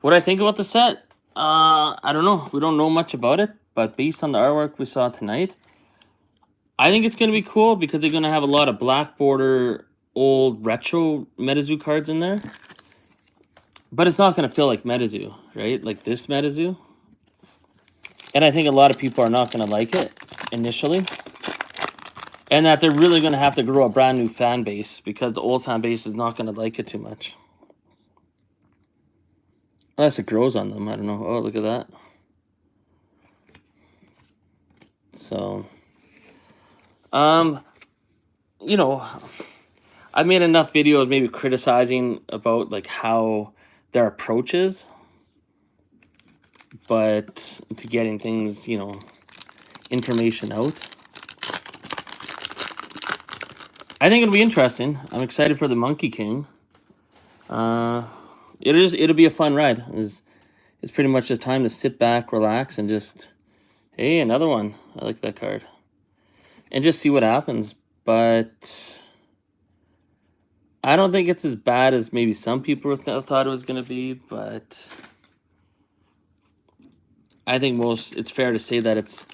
What I think about the set? I don't know. We don't know much about it, but based on the artwork we saw tonight, I think it's going to be cool because they're going to have a lot of black border, old retro Metazoo cards in there. But it's not going to feel like Metazoo, right? Like this Metazoo. And I think a lot of people are not going to like it initially. And that they're really going to have to grow a brand new fan base because the old fan base is not going to like it too much. Unless it grows on them. I don't know. Oh, look at that. So, you know, I made enough videos maybe criticizing about like how their approach is. But to getting things, you know, information out. I think it'll be interesting. I'm excited for the Monkey King. It'll be a fun ride. It's pretty much just time to sit back, relax, and just, hey, another one. I like that card. And just see what happens. But I don't think it's as bad as maybe some people thought it was going to be. But I think it's fair to say that it's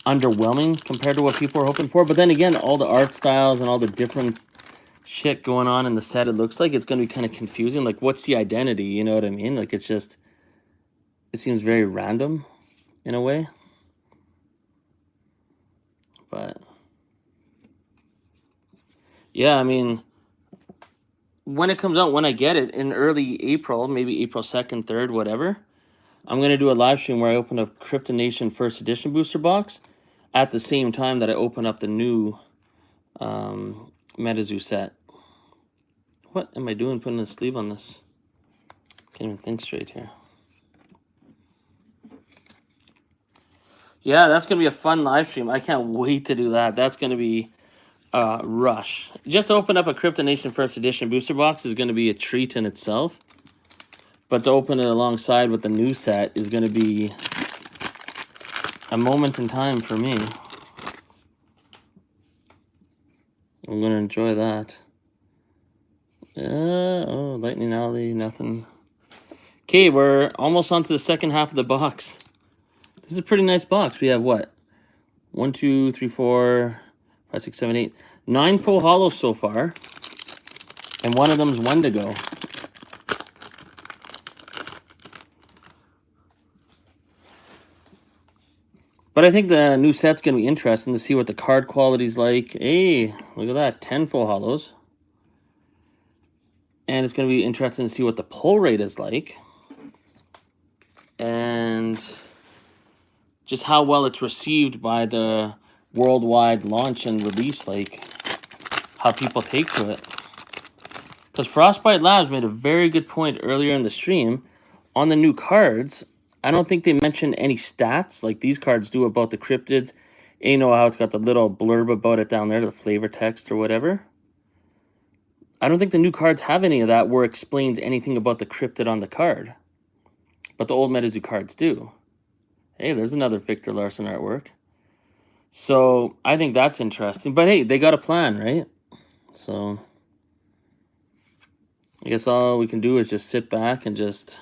underwhelming compared to what people are hoping for. But then again, all the art styles and all the different shit going on in the set, it looks like it's going to be kind of confusing. Like, what's the identity? You know what I mean? Like, it's just, it seems very random in a way. But yeah, I mean, when it comes out, when I get it in early April, maybe April 2nd, 3rd, whatever, I'm going to do a live stream where I open up Crypto Nation First Edition booster box at the same time that I open up the new Metazoo set. What am I doing putting a sleeve on this? Can't even think straight here. Yeah, that's going to be a fun live stream. I can't wait to do that. That's going to be a rush. Just to open up a Crypto Nation First Edition booster box is going to be a treat in itself. But to open it alongside with the new set is going to be a moment in time for me. I'm going to enjoy that. Oh, Lightning Alley, nothing. Okay, we're almost on to the second half of the box. This is a pretty nice box. We have what? 1, 2, 3, 4, 5, 6, 7, 8. 9 full hollows so far. And one of them's Wendigo. But I think the new set's going to be interesting to see what the card quality's like. Hey, look at that. 10 full hollows. And it's going to be interesting to see what the pull rate is like. And just how well it's received by the worldwide launch and release. Like, how people take to it. Because Frostbite Labs made a very good point earlier in the stream. On the new cards, I don't think they mentioned any stats like these cards do about the cryptids. And you know how it's got the little blurb about it down there, the flavor text or whatever. I don't think the new cards have any of that where it explains anything about the cryptid on the card. But the old Metazoo cards do. Hey, there's another Victor Larson artwork. So I think that's interesting. But hey, they got a plan, right? So I guess all we can do is just sit back and just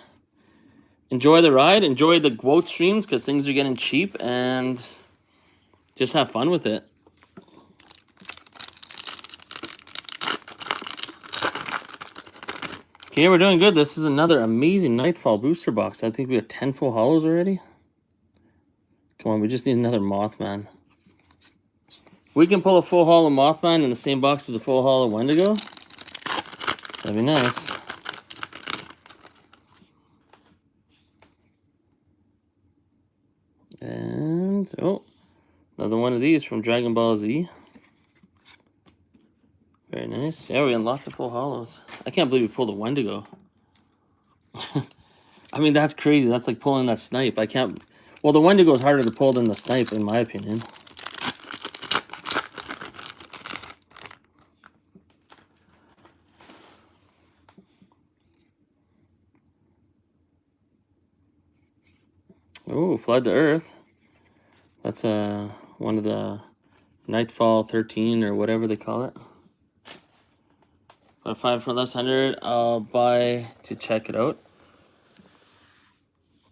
enjoy the ride, enjoy the quote streams because things are getting cheap, and just have fun with it. Okay, we're doing good. This is another amazing Nightfall booster box. I think we have 10 full hollows already. Come on, we just need another Mothman. We can pull a full hollow Mothman in the same box as a full hollow Wendigo. That'd be nice. And, oh, another one of these from Dragon Ball Z. Very nice. Yeah, we unlocked the full hollows. I can't believe we pulled a Wendigo. I mean, that's crazy. That's like pulling that Snipe. I can't... Well, the Wendigo is harder to pull than the Snipe, in my opinion. Oh, Flood to Earth. That's one of the Nightfall 13 or whatever they call it. But 5 for less 100, I'll buy to check it out.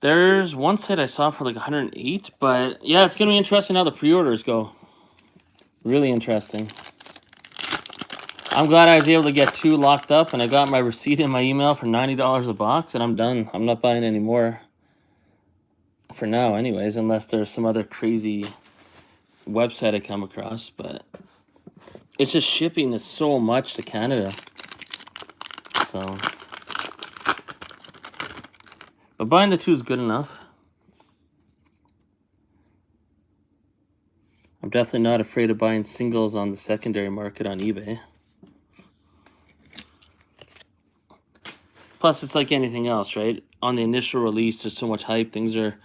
There's one site I saw for like 108, but yeah, it's going to be interesting how the pre-orders go. Really interesting. I'm glad I was able to get 2 locked up, and I got my receipt in my email for $90 a box, and I'm done. I'm not buying any more. For now, anyways, unless there's some other crazy website I come across. But it's just shipping is so much to Canada. So, but buying the 2 is good enough. I'm definitely not afraid of buying singles on the secondary market on eBay. Plus, it's like anything else, right? On the initial release, there's so much hype. Things are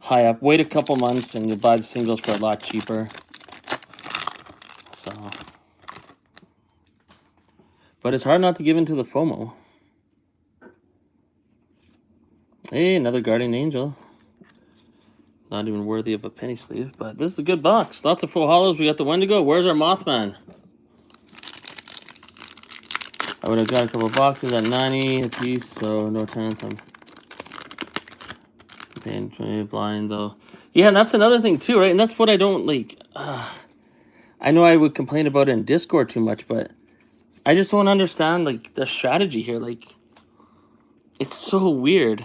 high up. Wait a couple months and you'll buy the singles for a lot cheaper. So, but it's hard not to give in to the FOMO. Hey, another Guardian Angel. Not even worthy of a penny sleeve, but this is a good box. Lots of full hollows. We got the Wendigo. Where's our Mothman? I would have got a couple of boxes at 90 a piece, so no chance I'm blind though. Yeah, and that's another thing too, right? And that's what I don't like. I know I would complain about it in Discord too much, but I just don't understand like the strategy here. Like, it's so weird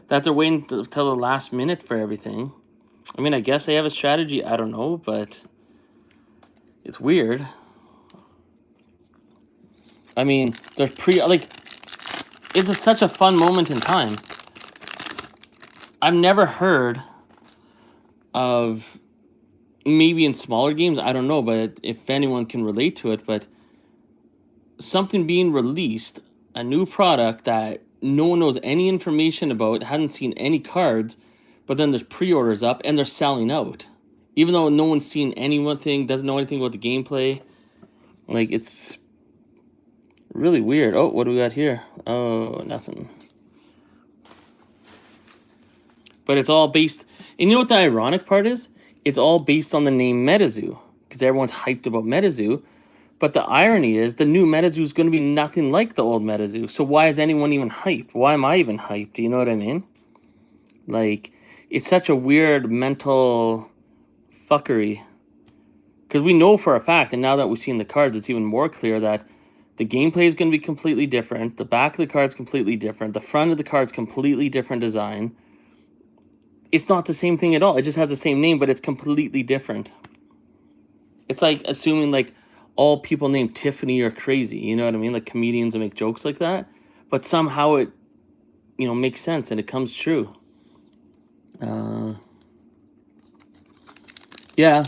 that they're waiting till the last minute for everything. I mean, I guess they have a strategy. I don't know, but it's weird. I mean, there's it's such a fun moment in time. I've never heard of, maybe in smaller games, I don't know, but if anyone can relate to it, but something being released, a new product that no one knows any information about, hadn't seen any cards, but then there's pre-orders up and they're selling out. Even though no one's seen anything, doesn't know anything about the gameplay. Like, it's really weird. Oh, what do we got here? Oh, nothing. But it's all based... And you know what the ironic part is? It's all based on the name MetaZoo. Because everyone's hyped about MetaZoo. But the irony is, the new MetaZoo is going to be nothing like the old MetaZoo. So why is anyone even hyped? Why am I even hyped? Do you know what I mean? Like, it's such a weird mental fuckery. Because we know for a fact, and now that we've seen the cards, it's even more clear that the gameplay is going to be completely different. The back of the card's completely different. The front of the card's completely different design. It's not the same thing at all. It just has the same name, but it's completely different. It's like assuming like all people named Tiffany are crazy. You know what I mean? Like comedians that make jokes like that. But somehow it, you know, makes sense and it comes true. Yeah.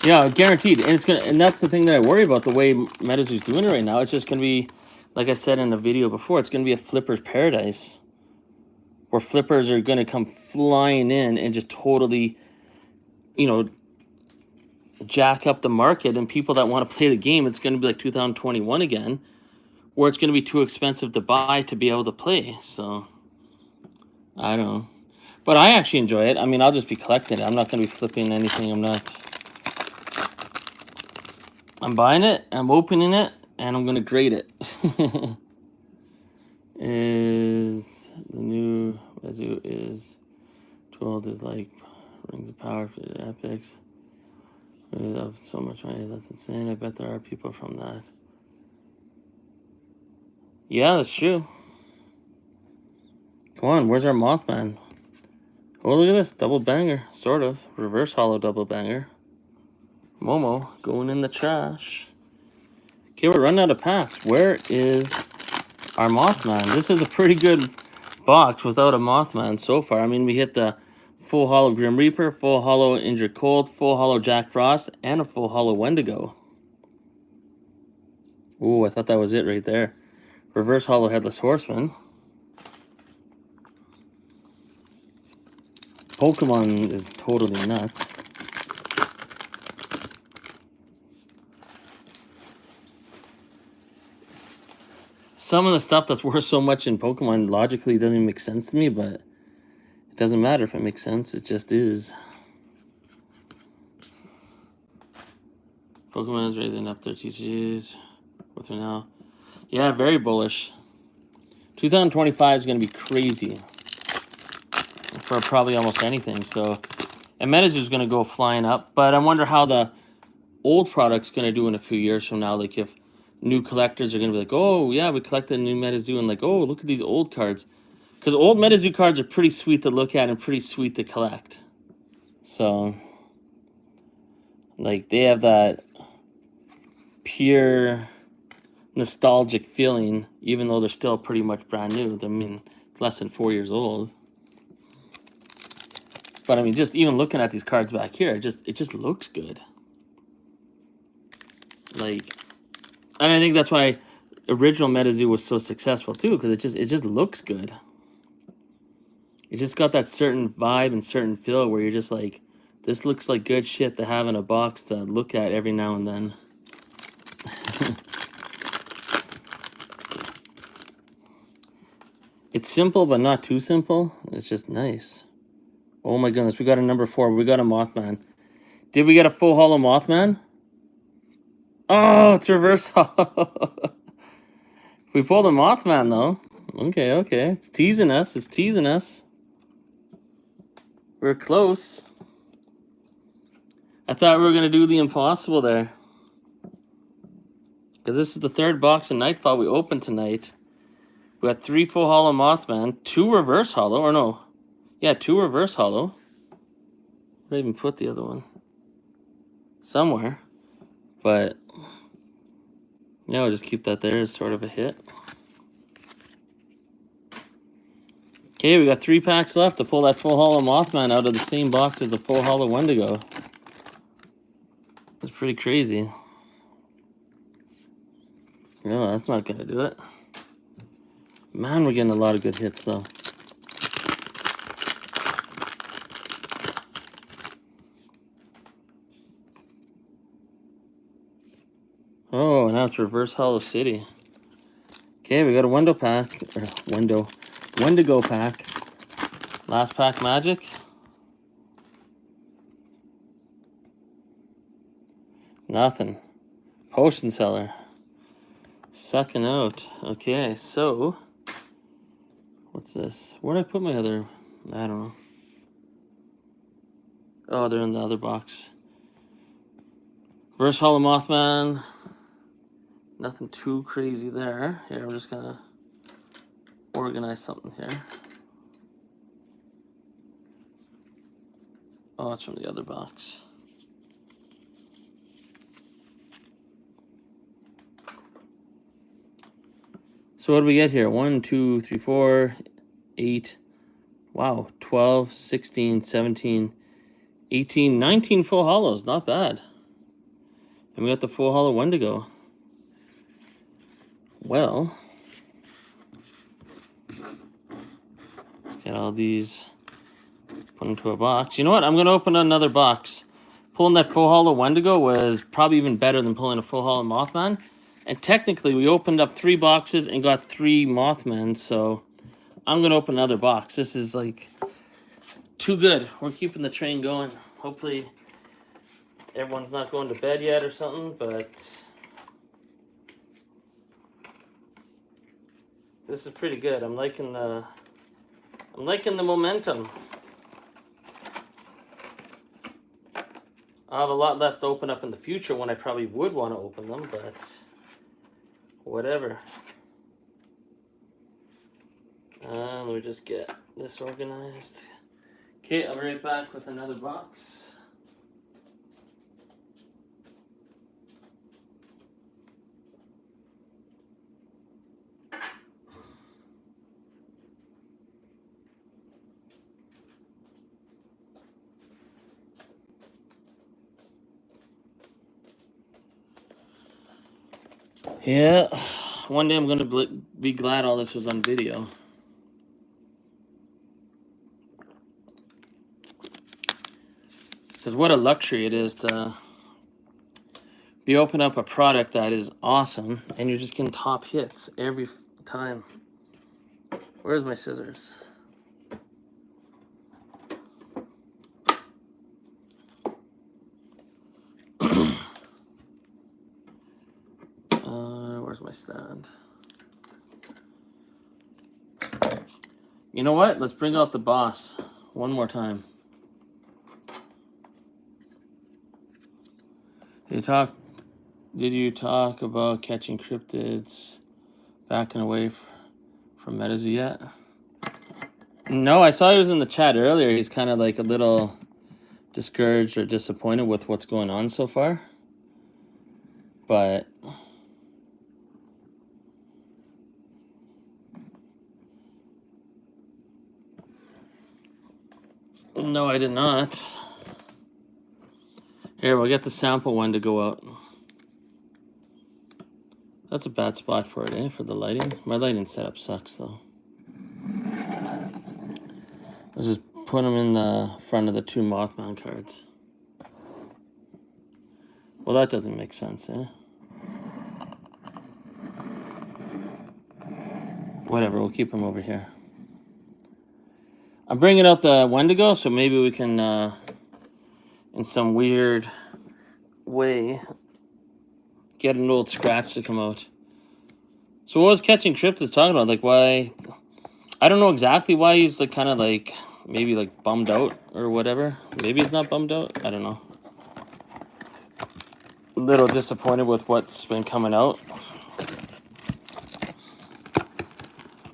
Yeah, guaranteed. And it's and that's the thing that I worry about, the way MetaZoo's doing it right now. It's just gonna be, like I said in the video before, it's gonna be a flipper's paradise. Where flippers are gonna come flying in and just totally, you know, jack up the market, and people that want to play the game, it's gonna be like 2021 again, where it's gonna be too expensive to buy to be able to play. So I don't know. But I actually enjoy it. I mean, I'll just be collecting it. I'm not gonna be flipping anything. I'm buying it, I'm opening it, and I'm going to grade it. Is the new Rezu is 12 is like Rings of Power for the epics. It's up so much money, that's insane. I bet there are people from that. Yeah, that's true. Come on, where's our Mothman? Oh, look at this, double banger, sort of. Reverse hollow double banger. Momo going in the trash. Okay, we're running out of packs. Where is our Mothman? This is a pretty good box without a Mothman so far. I mean, we hit the full holo Grim Reaper, full holo Injured Cold, full holo Jack Frost, and a full holo Wendigo. Ooh, I thought that was it right there. Reverse holo Headless Horseman. Pokemon is totally nuts. Some of the stuff that's worth so much in Pokemon logically doesn't even make sense to me, but it doesn't matter if it makes sense. It just is. Pokemon is raising up their TCGs. With her now. Yeah, very bullish. 2025 is going to be crazy for probably almost anything. So, and Meta's is going to go flying up. But I wonder how the old product's going to do in a few years from now. Like if new collectors are going to be like, oh, yeah, we collected a new Metazoo, and like, oh, look at these old cards. Because old Metazoo cards are pretty sweet to look at and pretty sweet to collect. So, like, they have that pure nostalgic feeling, even though they're still pretty much brand new. I mean, it's less than 4 years old. But I mean, just even looking at these cards back here, it just looks good. Like, and I think that's why original Metazoo was so successful too, because it just looks good. It just got that certain vibe and certain feel where you're just like, this looks like good shit to have in a box to look at every now and then. It's simple, but not too simple. It's just nice. Oh my goodness, we got a number 4. We got a Mothman. Did we get a full holo Mothman? Oh, it's reverse holo. We pulled a Mothman, though. Okay, okay. It's teasing us. It's teasing us. We're close. I thought we were going to do the impossible there. Because this is the 3rd box of Nightfall we opened tonight. We got 3 full holo Mothman, 2 reverse holo, or no. Yeah, 2 reverse holo. Where did I even put the other one? Somewhere. But, yeah, I'll just keep that there as sort of a hit. Okay, we got 3 packs left to pull that full holo Mothman out of the same box as the full holo Wendigo. That's pretty crazy. No, that's not going to do it. Man, we're getting a lot of good hits, though. Oh, now it's reverse holo City. Okay, we got a Wendigo pack. Wendigo pack. Last pack magic. Nothing. Potion seller. Sucking out. Okay, so what's this? Where did I put my other? I don't know. Oh, they're in the other box. Reverse holo Mothman. Nothing too crazy there. Here, I'm just gonna organize something here. Oh, it's from the other box. So what do we get here? 1, 2, 3, 4, 8. Wow, 12, 16, 17, 18, 19 full holos. Not bad. And we got the full holo Wendigo. Well, let's get all these put into a box. You know what? I'm going to open another box. Pulling that full holo Wendigo was probably even better than pulling a full holo Mothman. And technically, we opened up 3 boxes and got 3 Mothmen, so I'm going to open another box. This is, like, too good. We're keeping the train going. Hopefully, everyone's not going to bed yet or something, but this is pretty good. I'm liking the momentum. I'll have a lot less to open up in the future when I probably would want to open them, but whatever. Let me just get this organized. Okay, I'll be right back with another box. Yeah, one day I'm gonna be glad all this was on video. Because what a luxury it is to be open up a product that is awesome and you're just getting top hits every time. Where's my scissors? Where's my stand? You know what? Let's bring out the boss one more time. Did you talk about catching cryptids backing away from MetaZoo yet? No, I saw he was in the chat earlier. He's kind of like a little discouraged or disappointed with what's going on so far. But no, I did not. Here, we'll get the sample one to go out. That's a bad spot for it, eh? For the lighting. My lighting setup sucks, though. Let's just put them in the front of the 2 Mothman cards. Well, that doesn't make sense, eh? Whatever, we'll keep them over here. I'm bringing out the Wendigo, so maybe we can, in some weird way, get an old scratch to come out. So what was Catching Cryptids talking about? Like, why... I don't know exactly why he's like kind of like maybe like bummed out or whatever. Maybe he's not bummed out. I don't know. A little disappointed with what's been coming out.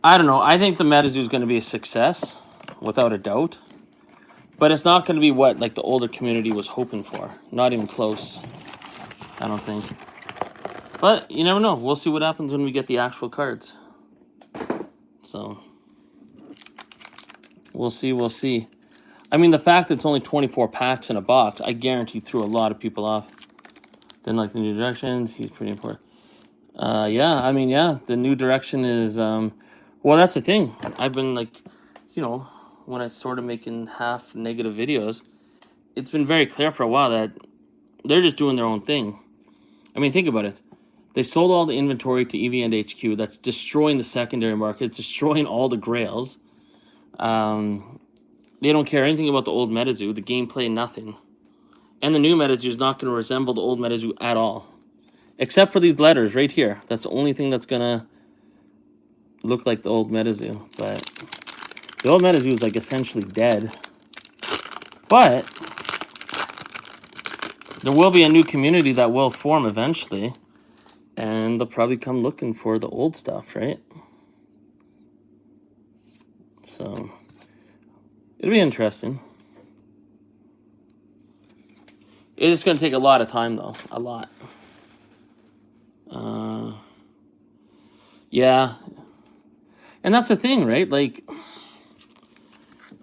I don't know. I think the MetaZoo is going to be a success, without a doubt. But it's not going to be what like the older community was hoping for. Not even close. I don't think. But you never know. We'll see what happens when we get the actual cards. So we'll see. We'll see. I mean, the fact that it's only 24 packs in a box, I guarantee threw a lot of people off. Didn't like the new directions. He's pretty important. Yeah, I mean, yeah, the new direction is, well, that's the thing. I've been like, you know, when I started making half negative videos, it's been very clear for a while that they're just doing their own thing. I mean, think about it. They sold all the inventory to EV and HQ. That's destroying the secondary market. It's destroying all the grails. They don't care anything about the old MetaZoo, the gameplay, nothing. And the new MetaZoo is not going to resemble the old MetaZoo at all. Except for these letters right here. That's the only thing that's going to look like the old MetaZoo. But the old MetaZoo is like essentially dead. But there will be a new community that will form eventually. And they'll probably come looking for the old stuff, right? So it'll be interesting. It's going to take a lot of time, though. A lot. Yeah. And that's the thing, right? Like,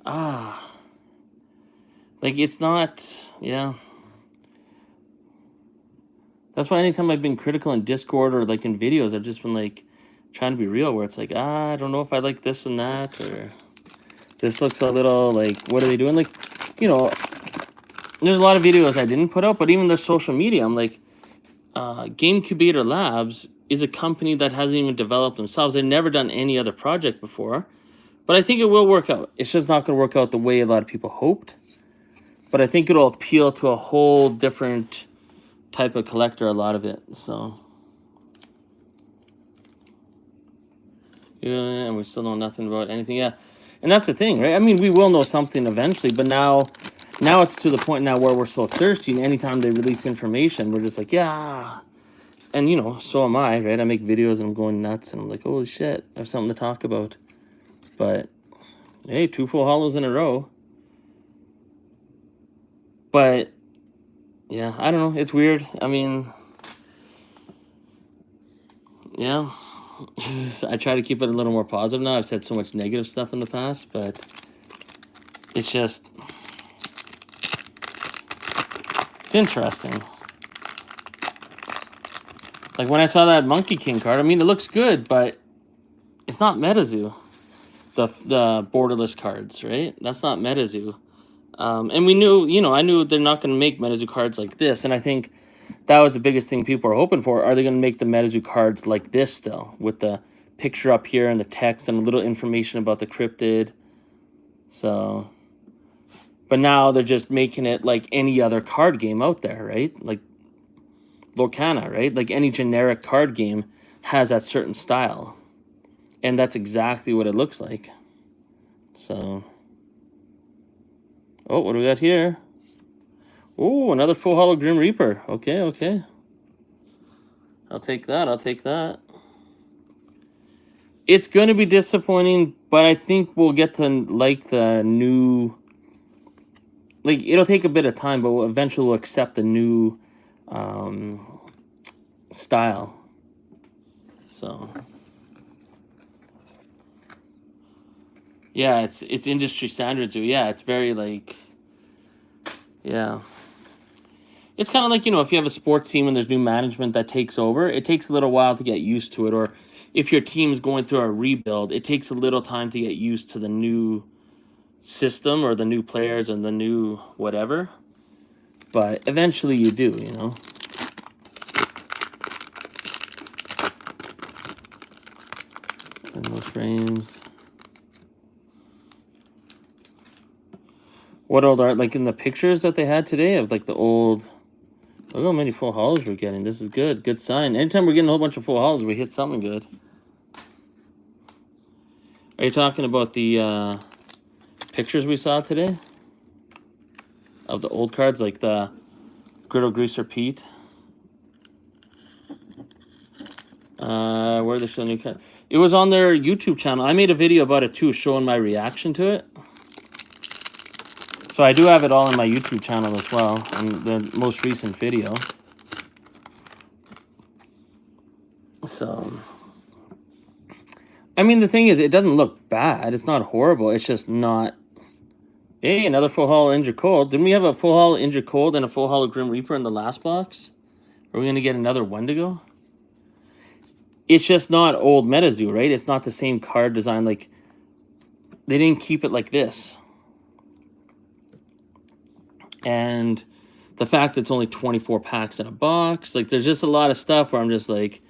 like, it's not, yeah. That's why anytime I've been critical in Discord or, like, in videos, I've just been, like, trying to be real, where it's like, I don't know if I like this and that, or this looks a little, like, what are they doing? Like, you know, there's a lot of videos I didn't put out, but even their social media, I'm like, GameCubator Labs is a company that hasn't even developed themselves. They've never done any other project before. But I think it will work out. It's just not going to work out the way a lot of people hoped. But I think it'll appeal to a whole different type of collector, a lot of it. So, yeah, and we still know nothing about anything. Yeah, and that's the thing, right? I mean, we will know something eventually, but now it's to the point now where we're so thirsty, and anytime they release information, we're just like, yeah. And, you know, so am I, right? I make videos and I'm going nuts, and I'm like, holy shit, I have something to talk about. But, hey, 2 full hollows in a row. But, yeah, I don't know. It's weird. I mean, yeah. I try to keep it a little more positive now. I've said so much negative stuff in the past, but it's just, it's interesting. Like when I saw that Monkey King card, I mean, it looks good, but it's not MetaZoo. The borderless cards, right? That's not MetaZoo. And we knew, you know, I knew they're not going to make MetaZoo cards like this. And I think that was the biggest thing people are hoping for. Are they going to make the MetaZoo cards like this still? With the picture up here and the text and a little information about the cryptid. So, but now they're just making it like any other card game out there, right? Like Lorcana, right? Like any generic card game has that certain style. And that's exactly what it looks like. So, oh, what do we got here? Oh, another full holo Grim Reaper. Okay, okay. I'll take that. I'll take that. It's going to be disappointing, but I think we'll get to like the new... Like, it'll take a bit of time, but eventually we'll accept the new style. So... Yeah, it's industry standard too. Yeah, it's very like, yeah. It's kind of like, you know, if you have a sports team and there's new management that takes over, it takes a little while to get used to it. Or if your team's going through a rebuild, it takes a little time to get used to the new system or the new players and the new whatever. But eventually you do, you know. And those frames. What old art, like in the pictures that they had today of like the old, look how many full holos we're getting. This is good, good sign. Anytime we're getting a whole bunch of full holos, we hit something good. Are you talking about the pictures we saw today? Of the old cards, like the Griddle Greaser Pete? Where they show new cards? It was on their YouTube channel. I made a video about it too, showing my reaction to it. So I do have it all in my YouTube channel as well, on the most recent video. So, I mean, the thing is, it doesn't look bad. It's not horrible. It's just not... Hey, another full holo Injured Cold. Didn't we have a full holo Injured Cold and a full holo Grim Reaper in the last box? Are we going to get another Wendigo? It's just not old MetaZoo, right? It's not the same card design. Like, they didn't keep it like this. And the fact that it's only 24 packs in a box, like there's just a lot of stuff where I'm just like,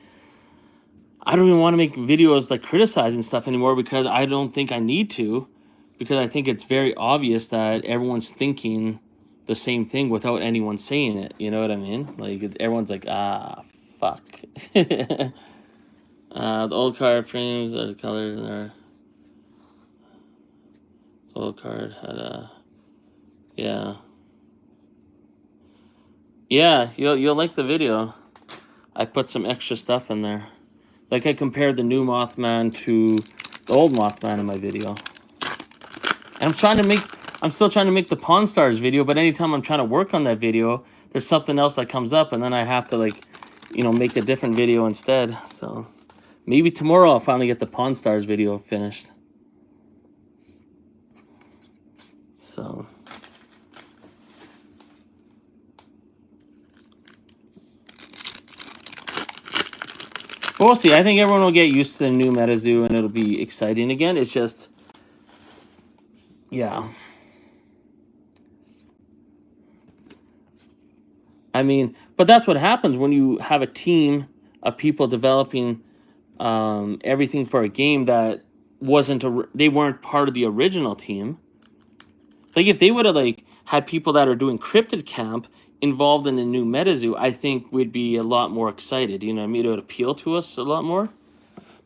I don't even want to make videos like criticizing stuff anymore because I don't think I need to, because I think it's very obvious that everyone's thinking the same thing without anyone saying it. You know what I mean? Like everyone's like, ah, fuck. The old card frames are the colors in there. The old card had a, yeah. Yeah, you'll like the video. I put some extra stuff in there. Like I compared the new Mothman to the old Mothman in my video. And I'm still trying to make the Pawn Stars video, but anytime I'm trying to work on that video, there's something else that comes up and then I have to like, you know, make a different video instead. So maybe tomorrow I'll finally get the Pawn Stars video finished. So... We'll see. I think everyone will get used to the new MetaZoo and it'll be exciting again. It's just, yeah. I mean, but that's what happens when you have a team of people developing everything for a game that they weren't part of the original team. Like if they would have like had people that are doing Cryptid Camp involved in the new MetaZoo, I think we'd be a lot more excited. You know what I mean? It would appeal to us a lot more.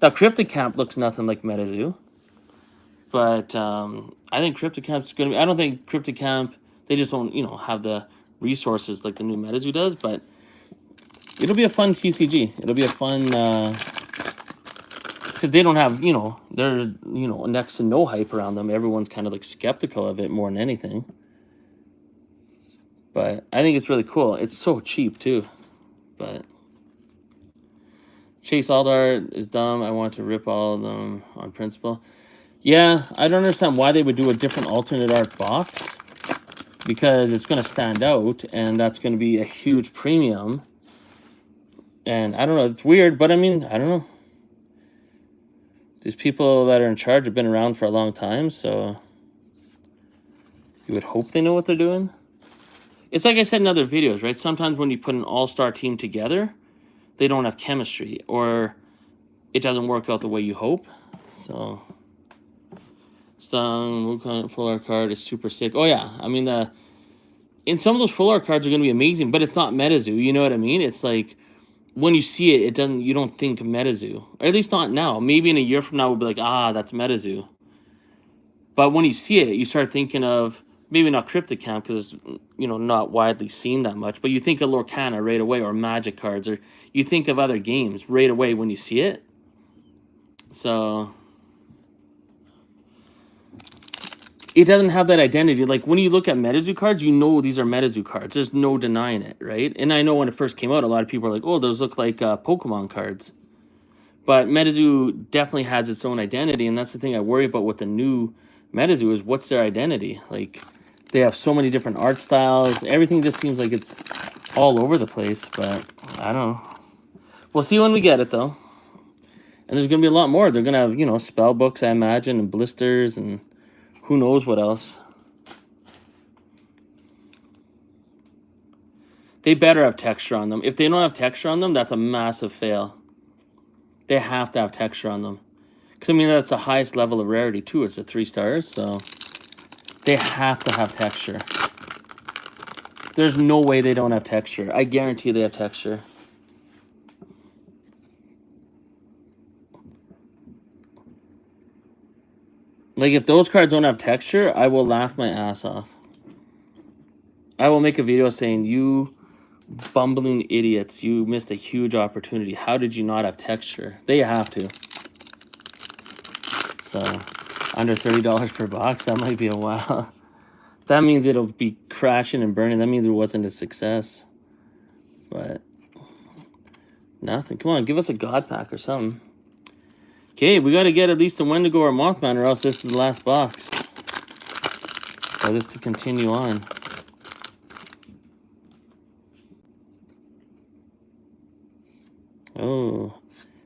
Now, Cryptid Camp looks nothing like MetaZoo. But I think Cryptid Camp's going to be... I don't think Cryptid Camp... They just don't, you know, have the resources like the new MetaZoo does. But it'll be a fun TCG. It'll be a fun... because they don't have, you know... There's, you know, next to no hype around them. Everyone's kind of like skeptical of it more than anything. But I think it's really cool. It's so cheap, too. But Chase Aldart is dumb. I want to rip all of them on principle. Yeah, I don't understand why they would do a different alternate art box. Because it's going to stand out, and that's going to be a huge premium. And I don't know, it's weird, but I mean, I don't know. These people that are in charge have been around for a long time, so you would hope they know what they're doing. It's like I said in other videos, right? Sometimes when you put an all-star team together, they don't have chemistry, or it doesn't work out the way you hope. So, Stung, Wukong full art card is super sick. Oh yeah, I mean, in some of those full art cards are going to be amazing, but it's not MetaZoo. You know what I mean? It's like, when you see it, you don't think MetaZoo. Or at least not now. Maybe in a year from now, we'll be like, ah, that's MetaZoo. But when you see it, you start thinking of, maybe not Crypticamp, because it's, not widely seen that much, but you think of Lorcana right away, or Magic cards, or you think of other games right away when you see it. So it doesn't have that identity. Like, when you look at MetaZoo cards, you know these are MetaZoo cards. There's no denying it, right? And I know when it first came out, a lot of people were like, oh, those look like Pokemon cards. But MetaZoo definitely has its own identity, and that's the thing I worry about with the new MetaZoo is what's their identity? Like, they have so many different art styles. Everything just seems like it's all over the place, but I don't know. We'll see when we get it, though. And there's going to be a lot more. They're going to have, spell books, I imagine, and blisters, and who knows what else. They better have texture on them. If they don't have texture on them, that's a massive fail. They have to have texture on them. Because, I mean, that's the highest level of rarity, too. It's a 3 stars, so they have to have texture. There's no way they don't have texture. I guarantee they have texture. Like, if those cards don't have texture, I will laugh my ass off. I will make a video saying, you bumbling idiots, you missed a huge opportunity. How did you not have texture? They have to. So, under $30 per box, that might be a while. That means it'll be crashing and burning. That means it wasn't a success. But, nothing. Come on, give us a God Pack or something. Okay, we got to get at least a Wendigo or Mothman, or else this is the last box. For this to continue on. Oh.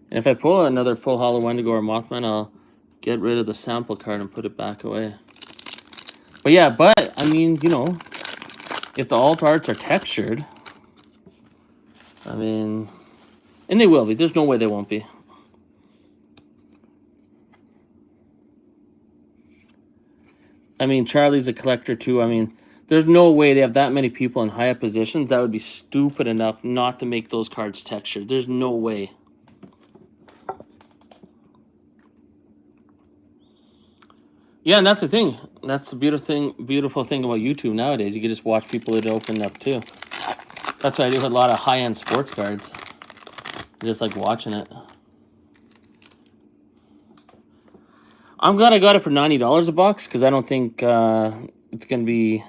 And if I pull another full hollow Wendigo or Mothman, I'll get rid of the sample card and put it back away. But yeah, I mean, if the alt arts are textured, I mean, and they will be. There's no way they won't be. I mean, Charlie's a collector too. I mean, there's no way they have that many people in high up positions. That would be stupid enough not to make those cards textured. There's no way. Yeah, and that's the thing. That's the beautiful thing about YouTube nowadays. You can just watch people that open up too. That's what I do with a lot of high-end sports cards. I just like watching it. I'm glad I got it for $90 a box, because I don't think it's going to be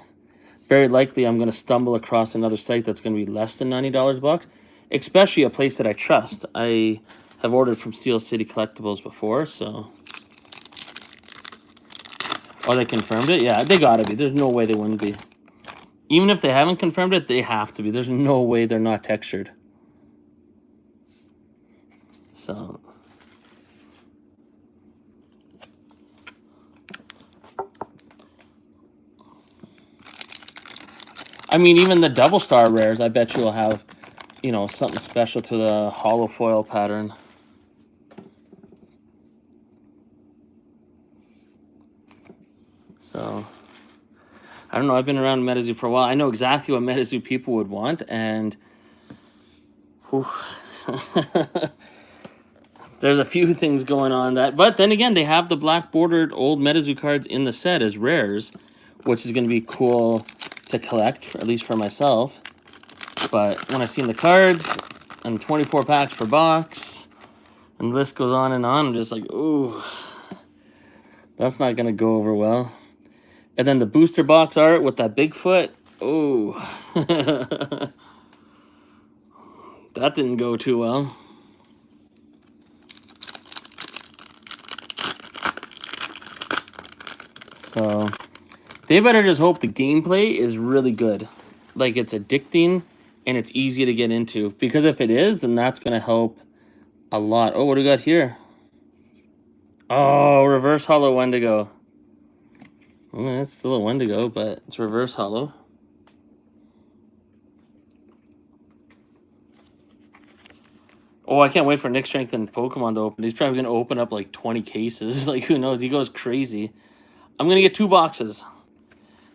very likely I'm going to stumble across another site that's going to be less than $90 a box, especially a place that I trust. I have ordered from Steel City Collectibles before, so... Oh, they confirmed it? Yeah, they gotta be. There's no way they wouldn't be. Even if they haven't confirmed it, they have to be. There's no way they're not textured. So... I mean, even the double star rares, I bet you will have, something special to the hollow foil pattern. So, I don't know. I've been around MetaZoo for a while. I know exactly what MetaZoo people would want, and there's a few things going on that. But then again, they have the black bordered old MetaZoo cards in the set as rares, which is going to be cool to collect, at least for myself. But when I seen the cards and 24 packs per box, and the list goes on, I'm just like, ooh, that's not going to go over well. And then the booster box art with that Bigfoot, ooh. That didn't go too well. So... they better just hope the gameplay is really good. Like, it's addicting and it's easy to get into. Because if it is, then that's going to help a lot. Oh, what do we got here? Oh, reverse hollow Wendigo. Well, it's still a Wendigo, but it's reverse hollow. Oh, I can't wait for Nick Strength and Pokemon to open. He's probably going to open up like 20 cases. Like, who knows? He goes crazy. I'm going to get 2 boxes.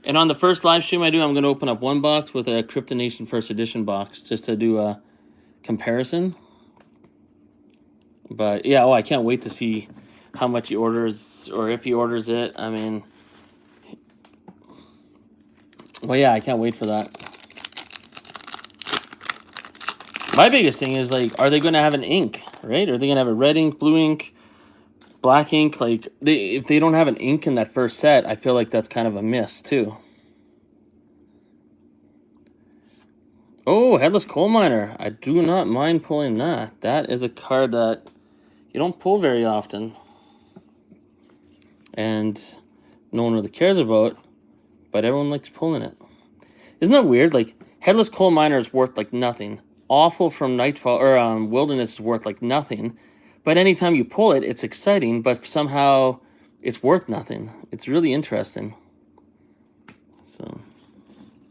And on the first live stream I do, I'm going to open up 1 box with a Kryptonation First Edition box just to do a comparison. But, yeah, I can't wait to see how much he orders or if he orders it. I mean, well, yeah, I can't wait for that. My biggest thing is, like, are they going to have an ink, right? Are they going to have a red ink, blue ink, black ink? Like, if they don't have an ink in that first set, I feel like that's kind of a miss, too. Oh, Headless Coal Miner. I do not mind pulling that. That is a card that you don't pull very often. And no one really cares about, but everyone likes pulling it. Isn't that weird? Like, Headless Coal Miner is worth, like, nothing. Awful from Nightfall, or Wilderness is worth, like, nothing. But anytime you pull it, it's exciting, but somehow it's worth nothing. It's really interesting. So,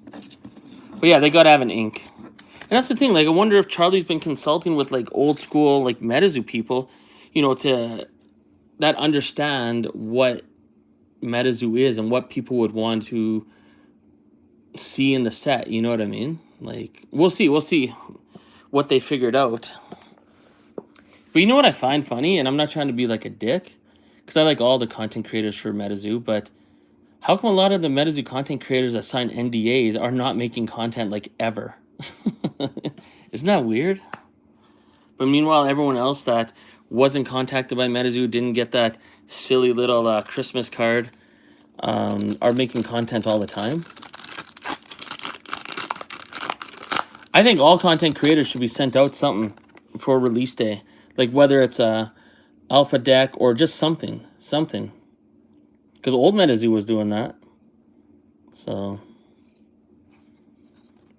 but yeah, they gotta have an ink. And that's the thing, like, I wonder if Charlie's been consulting with, like, old school, like, MetaZoo people, you know, that understand what MetaZoo is and what people would want to see in the set, you know what I mean? Like, we'll see what they figured out. But you know what I find funny, and I'm not trying to be like a dick, because I like all the content creators for MetaZoo, but how come a lot of the MetaZoo content creators that sign NDAs are not making content, like, ever? Isn't that weird? But meanwhile, everyone else that wasn't contacted by MetaZoo, didn't get that silly little Christmas card, are making content all the time. I think all content creators should be sent out something for release day. Like, whether it's a alpha deck or just something. Because old MetaZoo was doing that. So,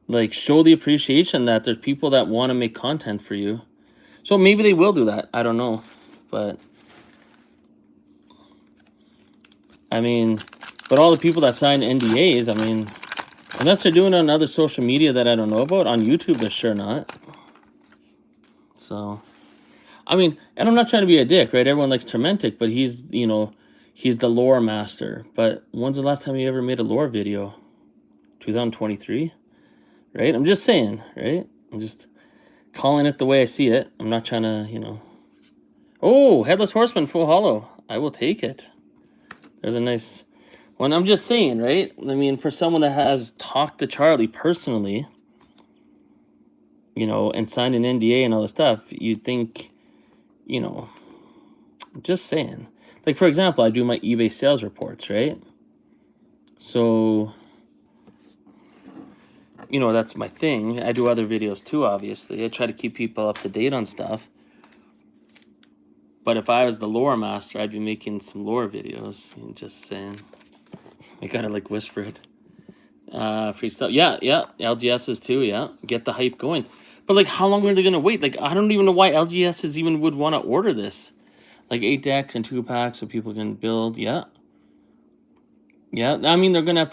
like, show the appreciation that there's people that want to make content for you. So maybe they will do that. I don't know. But, I mean, but all the people that sign NDAs, I mean, unless they're doing it on other social media that I don't know about, on YouTube, they're sure not. So, I mean, and I'm not trying to be a dick, right? Everyone likes Tormentic, but he's, you know, he's the lore master. But when's the last time you ever made a lore video? 2023? Right? I'm just saying, right? I'm just calling it the way I see it. I'm not trying to, you know. Oh, Headless Horseman, full hollow. I will take it. There's a nice one. I'm just saying, right? I mean, for someone that has talked to Charlie personally, you know, and signed an NDA and all this stuff, you'd think, you know, just saying. Like, for example, I do my eBay sales reports, right? So, you know, that's my thing. I do other videos too, obviously. I try to keep people up to date on stuff. But if I was the lore master, I'd be making some lore videos. I'm just saying. I gotta, like, whisper it. Free stuff. Yeah. LGSs too, yeah. Get the hype going. But, like, how long are they gonna wait? Like, I don't even know why LGSs even would want to order this. Like, 8 decks and 2 packs so people can build. Yeah. Yeah, I mean, they're gonna have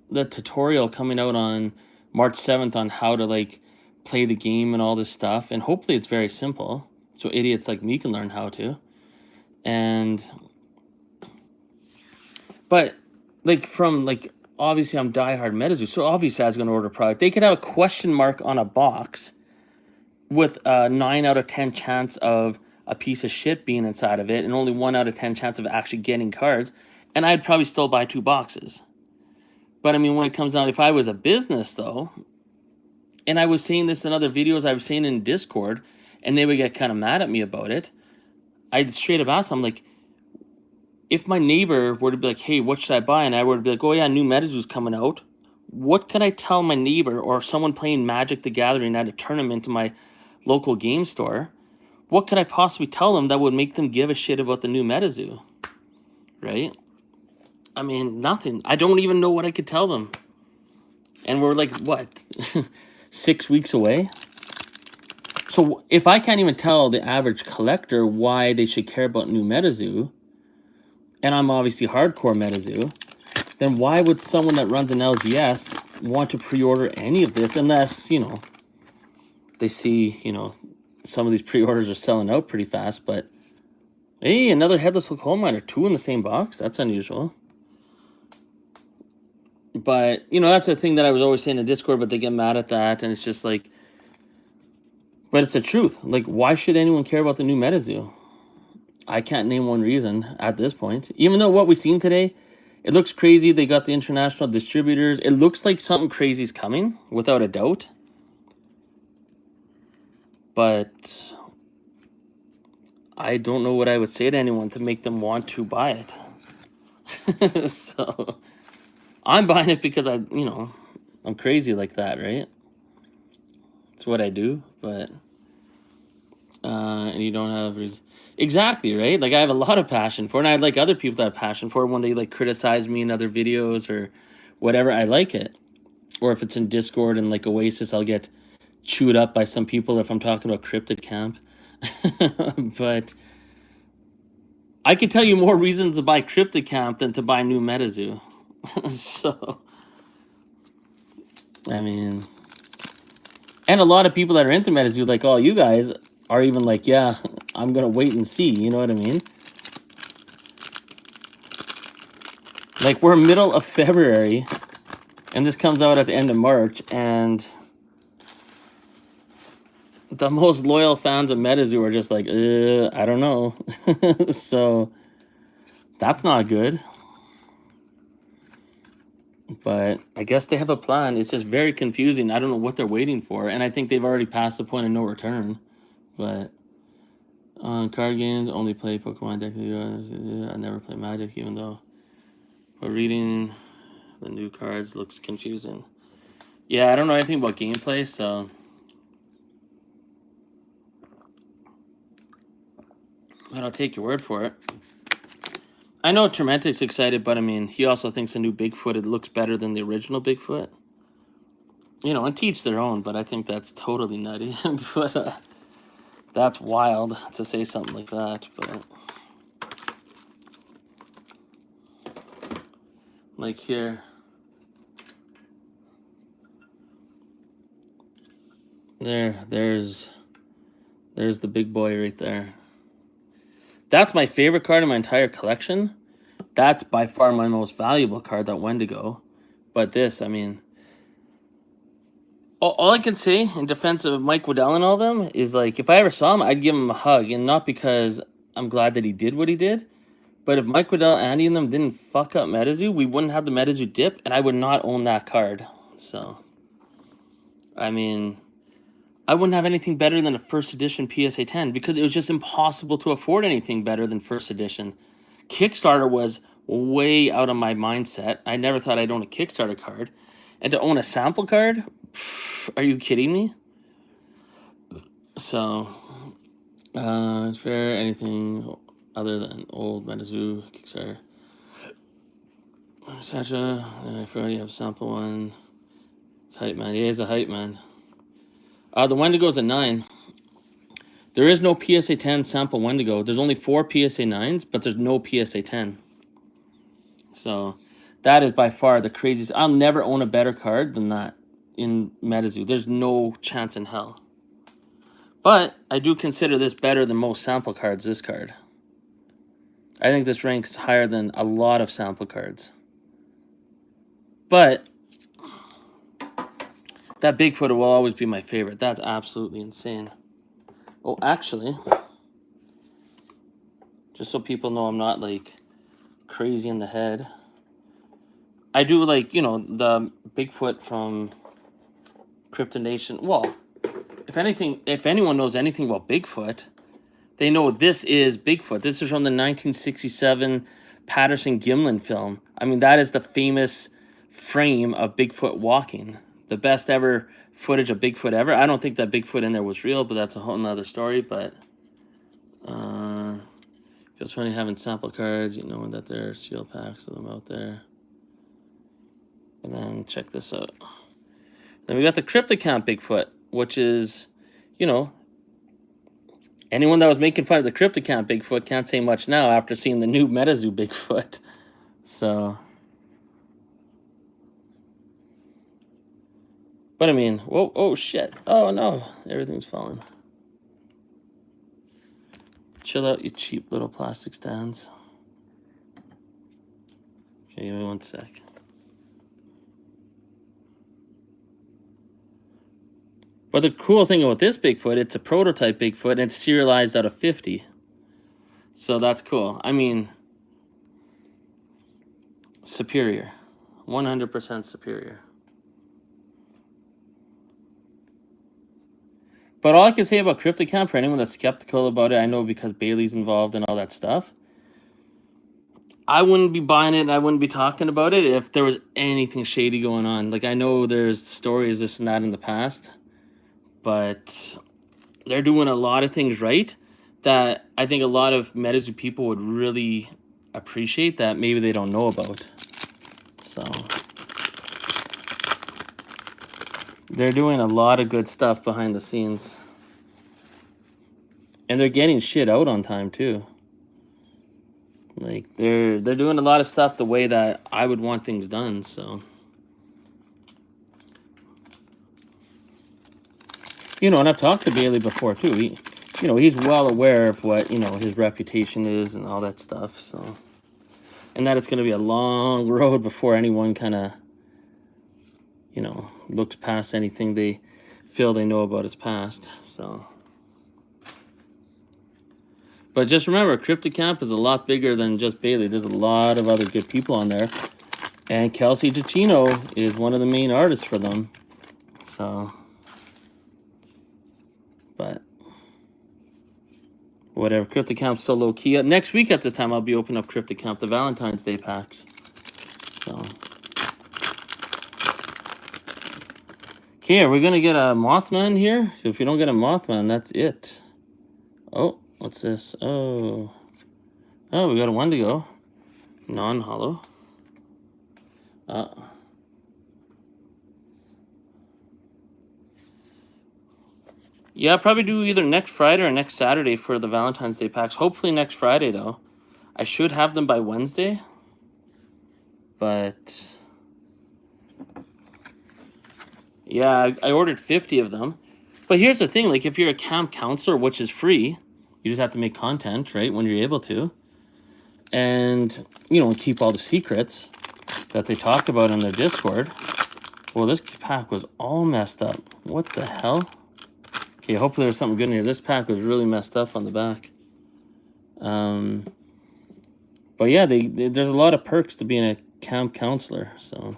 the tutorial coming out on March 7th on how to, like, play the game and all this stuff. And hopefully it's very simple, so idiots like me can learn how to. And, but, like, from, like, obviously I'm diehard MetaZoo, so obviously I was going to order a product. They could have a question mark on a box with a 9 out of 10 chance of a piece of shit being inside of it, and only 1 out of 10 chance of actually getting cards, and I'd probably still buy 2 boxes. But, I mean, when it comes down, if I was a business, though, and I was saying this in other videos, I was saying in Discord, and they would get kind of mad at me about it, I'd straight up ask them, like, if my neighbor were to be like, hey, what should I buy? And I were to be like, oh, yeah, new MetaZoo's coming out. What could I tell my neighbor or someone playing Magic the Gathering at a tournament in my local game store? What could I possibly tell them that would make them give a shit about the new MetaZoo? Right? I mean, nothing. I don't even know what I could tell them. And we're like, what? 6 weeks away. So if I can't even tell the average collector why they should care about new MetaZoo, and I'm obviously hardcore MetaZoo, then why would someone that runs an LGS want to pre-order any of this unless, you know, they see, you know, some of these pre-orders are selling out pretty fast. But hey, another headless coal miner, 2 in the same box. That's unusual. But, you know, that's the thing that I was always saying in Discord, but they get mad at that. And it's just like, but it's the truth. Like, why should anyone care about the new MetaZoo? I can't name one reason at this point. Even though what we've seen today, it looks crazy. They got the international distributors. It looks like something crazy is coming, without a doubt. But I don't know what I would say to anyone to make them want to buy it. So I'm buying it because you know, I'm crazy like that, right? It's what I do, but and you don't have exactly, right? Like I have a lot of passion for it, and I like other people that have passion for it. When they like criticize me in other videos or whatever, I like it. Or if it's in Discord and like Oasis, I'll get chewed up by some people if I'm talking about Cryptid Camp. But I could tell you more reasons to buy Cryptid Camp than to buy new MetaZoo. So, I mean, and a lot of people that are into MetaZoo, like all you guys, are even like, yeah, I'm going to wait and see. You know what I mean? Like, we're middle of February, and this comes out at the end of March, and the most loyal fans of MetaZoo are just like, I don't know. So, that's not good. But I guess they have a plan. It's just very confusing. I don't know what they're waiting for. And I think they've already passed the point of no return. But on card games, only play Pokemon deck. I never play Magic, even though. But reading the new cards looks confusing. Yeah, I don't know anything about gameplay, so. But I'll take your word for it. I know Tormentic's excited, but I mean, he also thinks the new Bigfoot, it looks better than the original Bigfoot. You know, and teach their own, but I think that's totally nutty. But that's wild to say something like that. But like here, there's the big boy right there. That's my favorite card in my entire collection. That's by far my most valuable card, that Wendigo. But this, I mean, all I can say in defense of Mike Waddell and all of them is, like, if I ever saw him, I'd give him a hug. And not because I'm glad that he did what he did, but if Mike Waddell, Andy, and them didn't fuck up MetaZoo, we wouldn't have the MetaZoo dip, and I would not own that card. So, I mean, I wouldn't have anything better than a first edition PSA 10 because it was just impossible to afford anything better than first edition. Kickstarter was way out of my mindset. I never thought I'd own a Kickstarter card. And to own a sample card? Pff, are you kidding me? So, it's fair. Anything other than old MetaZoo, Kickstarter. Sacha, I already have sample one. It's hype man. He is a hype man. The Wendigo's a 9. There is no PSA 10 sample Wendigo. There's only 4 PSA 9s, but there's no PSA 10. So that is by far the craziest. I'll never own a better card than that in MetaZoo. There's no chance in hell. But I do consider this better than most sample cards, this card. I think this ranks higher than a lot of sample cards. But that Bigfoot will always be my favorite. That's absolutely insane. Oh, actually, just so people know I'm not, like, crazy in the head, I do, like, you know, the Bigfoot from Crypto Nation. Well, if anyone knows anything about Bigfoot, they know this is Bigfoot. This is from the 1967 Patterson-Gimlin film. I mean, that is the famous frame of Bigfoot walking. The best ever footage of Bigfoot ever. I don't think that Bigfoot in there was real, but that's a whole nother story. But feels funny having sample cards, you know, that there are seal packs of them out there. And then check this out. Then we got the Cryptocamp Bigfoot, which is, you know, anyone that was making fun of the Cryptocamp Bigfoot can't say much now after seeing the new MetaZoo Bigfoot. So, but I mean, whoa, oh shit. Oh no, everything's falling. Chill out, you cheap little plastic stands. Okay, give me 1 sec. But the cool thing about this Bigfoot, it's a prototype Bigfoot, and it's serialized out of 50. So that's cool. I mean, superior. 100% superior. But all I can say about Cryptocamp, for anyone that's skeptical about it, I know because Bailey's involved and all that stuff, I wouldn't be buying it and I wouldn't be talking about it if there was anything shady going on. Like, I know there's stories, this and that in the past, but they're doing a lot of things right that I think a lot of MetaZoo people would really appreciate that maybe they don't know about. So they're doing a lot of good stuff behind the scenes. And they're getting shit out on time too. Like they're doing a lot of stuff the way that I would want things done, so. You know, and I've talked to Bailey before too. He's well aware of what, his reputation is and all that stuff, so. And that it's going to be a long road before anyone kind of, looks past anything they feel they know about his past, so. But just remember, Cryptocamp is a lot bigger than just Bailey. There's a lot of other good people on there. And Kelsey Ticino is one of the main artists for them. So, but whatever, Cryptocamp's so low key. Next week at this time, I'll be opening up Cryptocamp, the Valentine's Day packs. So, okay, we're gonna get a Mothman here. If you don't get a Mothman, that's it. Oh, what's this? Oh, we got a one to go. Non-hollow. Yeah, I'll probably do either next Friday or next Saturday for the Valentine's Day packs. Hopefully next Friday, though. I should have them by Wednesday. But yeah, I ordered 50 of them. But here's the thing, like if you're a camp counselor, which is free, you just have to make content, right, when you're able to. And, keep all the secrets that they talked about on their Discord. Well, this pack was all messed up. What the hell? Okay, hopefully there's something good in here. This pack was really messed up on the back. But yeah, there's a lot of perks to being a camp counselor, so.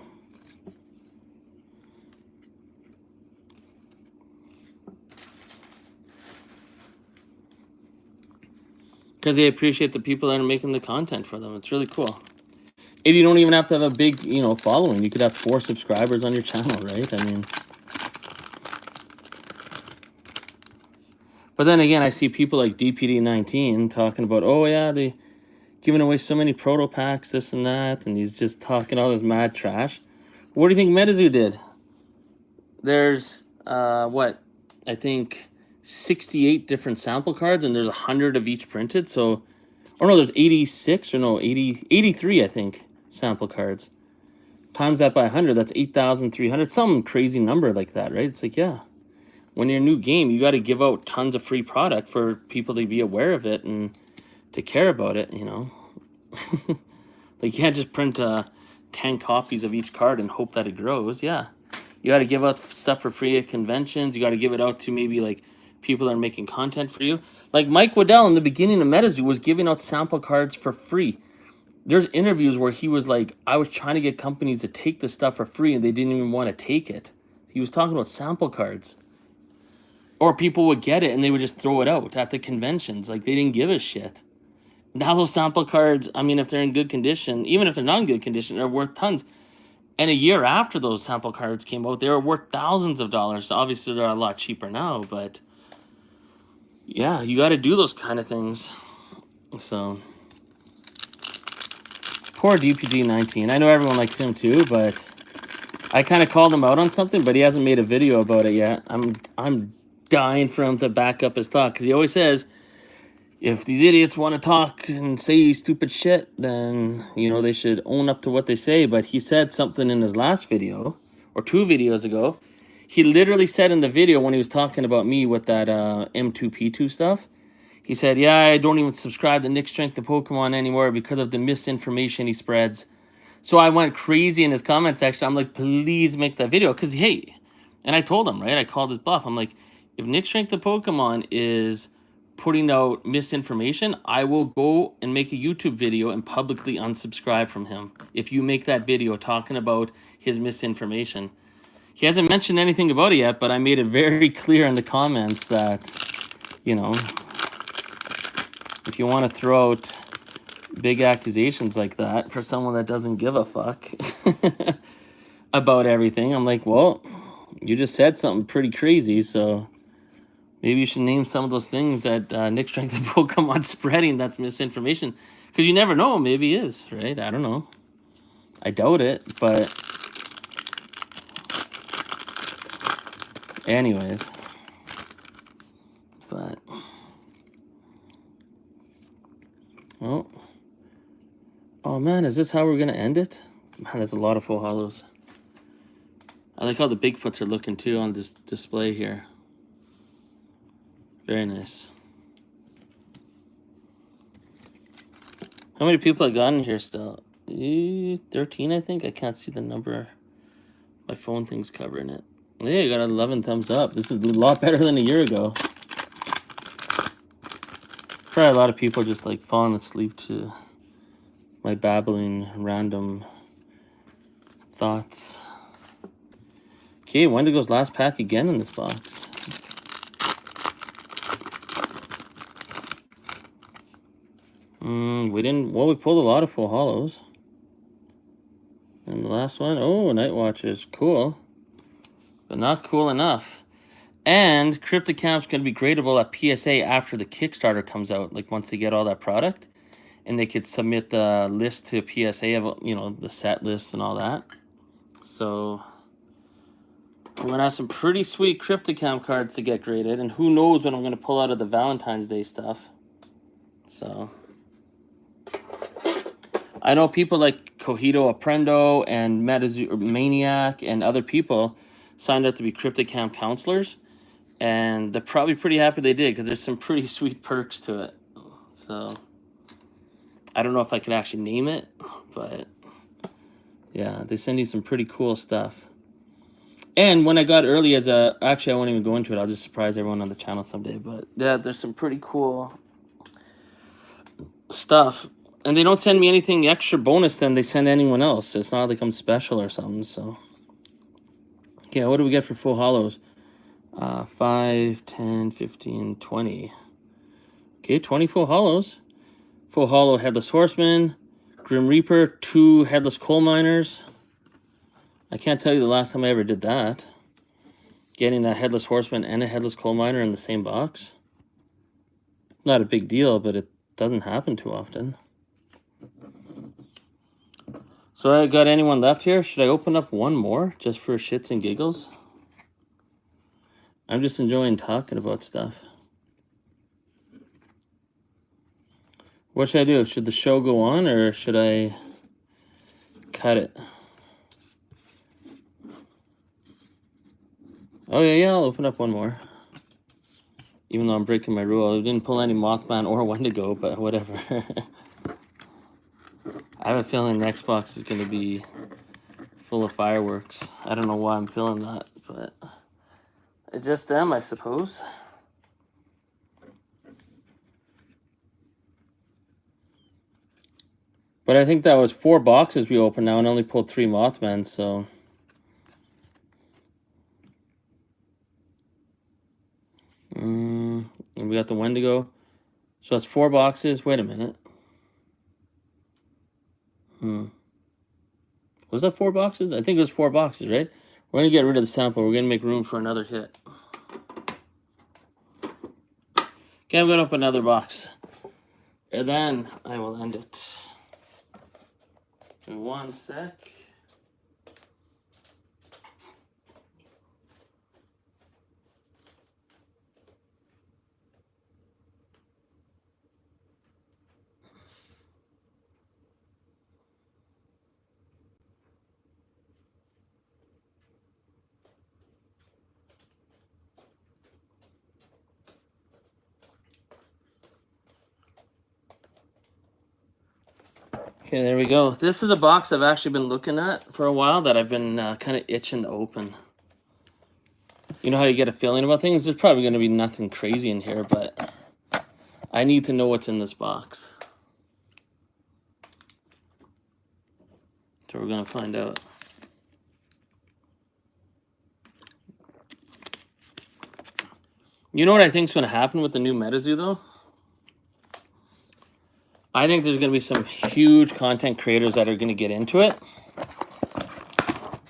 Because they appreciate the people that are making the content for them. It's really cool. And you don't even have to have a big, following. You could have 4 subscribers on your channel, right? I mean. But then again, I see people like DPD19 talking about, oh yeah, they giving away so many proto packs, this and that, and he's just talking all this mad trash. What do you think MetaZoo did? There's, I think 68 different sample cards, and there's 100 of each printed, so, or no, there's 86, or no, 83, I think, sample cards. Times that by 100, that's 8,300, some crazy number like that, right? It's like, yeah. When you're a new game, you got to give out tons of free product for people to be aware of it and to care about it, Like, you can't just print 10 copies of each card and hope that it grows. Yeah. You got to give out stuff for free at conventions. You got to give it out to maybe, like, people that are making content for you. Like, Mike Waddell in the beginning of MetaZoo was giving out sample cards for free. There's interviews where he was like, I was trying to get companies to take this stuff for free, and they didn't even want to take it. He was talking about sample cards. Or people would get it and they would just throw it out at the conventions. Like, they didn't give a shit. Now those sample cards, I mean, if they're in good condition, even if they're not in good condition, they're worth tons. And a year after those sample cards came out, they were worth thousands of dollars. Obviously, they're a lot cheaper now, but yeah, you got to do those kind of things. So, poor DPG19. I know everyone likes him too, but I kind of called him out on something, but he hasn't made a video about it yet. I'm dying for him to back up his talk, because he always says, if these idiots want to talk and say stupid shit, then, you know, they should own up to what they say. But he said something in his last video, or 2 videos ago. He literally said in the video when he was talking about me with that M2P2 stuff, he said, yeah, I don't even subscribe to Nick Strength to Pokemon anymore because of the misinformation he spreads. So I went crazy in his comment section. I'm like, please make that video. Because, hey, and I told him, right? I called his bluff. I'm like, if Nick Strength the Pokemon is putting out misinformation, I will go and make a YouTube video and publicly unsubscribe from him if you make that video talking about his misinformation. He hasn't mentioned anything about it yet, but I made it very clear in the comments that, you know, if you want to throw out big accusations like that for someone that doesn't give a fuck about everything, I'm like, well, you just said something pretty crazy, so maybe you should name some of those things that Nick Strength and Pokemon spreading that's misinformation. Because you never know, maybe he is, right? I don't know. I doubt it, but anyways. But, well, oh man, is this how we're going to end it? Man, there's a lot of full hollows. I like how the Bigfoots are looking too on this display here. Very nice. How many people I got in here still? 13, I think. I can't see the number. My phone thing's covering it. Yeah, you got 11 thumbs up. This is a lot better than a year ago. Probably a lot of people just like falling asleep to my babbling random thoughts. Okay, Wendigo's last pack again in this box. We didn't, well, we pulled a lot of full hollows. And the last one, oh, Night Watchers, cool. But not cool enough. And Cryptocamp's going to be gradable at PSA after the Kickstarter comes out, like once they get all that product. And they could submit the list to PSA of, you know, the set list and all that. So we're going to have some pretty sweet Cryptocamp cards to get graded. And who knows what I'm going to pull out of the Valentine's Day stuff. So I know people like Cojito Aprendo and Maniac and other people signed up to be Cryptocamp counselors. And they're probably pretty happy they did because there's some pretty sweet perks to it. So I don't know if I could actually name it, but yeah, they send you some pretty cool stuff. And when I got early as a, actually I won't even go into it, I'll just surprise everyone on the channel someday, but yeah, there's some pretty cool stuff. And they don't send me anything extra bonus than they send anyone else. It's not like I'm special or something, so. Yeah, what do we get for full hollows? 5, 10, 15, 20. Okay, 20 full hollows. Full hollow Headless Horseman, Grim Reaper, 2 Headless Coal Miners. I can't tell you the last time I ever did that. Getting a Headless Horseman and a Headless Coal Miner in the same box. Not a big deal, but it doesn't happen too often. So I got anyone left here? Should I open up one more just for shits and giggles? I'm just enjoying talking about stuff. What should I do? Should the show go on or should I cut it? Oh yeah, I'll open up one more. Even though I'm breaking my rule. I didn't pull any Mothman or Wendigo, but whatever. I have a feeling the next box is going to be full of fireworks. I don't know why I'm feeling that, but it's just them, I suppose. But I think that was 4 boxes we opened now and only pulled 3 Mothman, so. And we got the Wendigo. So that's 4 boxes. Wait a minute. Was that 4 boxes? I think it was 4 boxes, right? We're going to get rid of the sample. We're going to make room for another hit. Okay, I'm going to open another box. And then I will end it. In 1 sec. Okay, there we go. This is a box I've actually been looking at for a while that I've been kind of itching to open. You know how you get a feeling about things? There's probably going to be nothing crazy in here, but I need to know what's in this box. So we're going to find out. You know what I think is going to happen with the new MetaZoo, though? I think there's going to be some huge content creators that are going to get into it.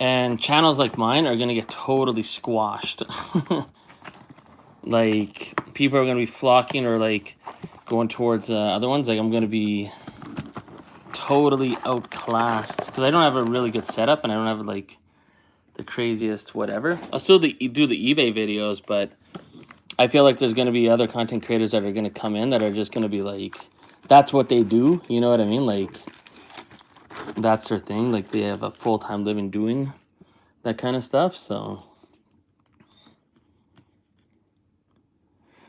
And channels like mine are going to get totally squashed. Like, people are going to be flocking or, like, going towards other ones. Like, I'm going to be totally outclassed. Because I don't have a really good setup and I don't have, like, the craziest whatever. I'll still do the eBay videos, but I feel like there's going to be other content creators that are going to come in that are just going to be, like, that's what they do. You know what I mean? Like, that's their thing. Like, they have a full-time living doing that kind of stuff, so.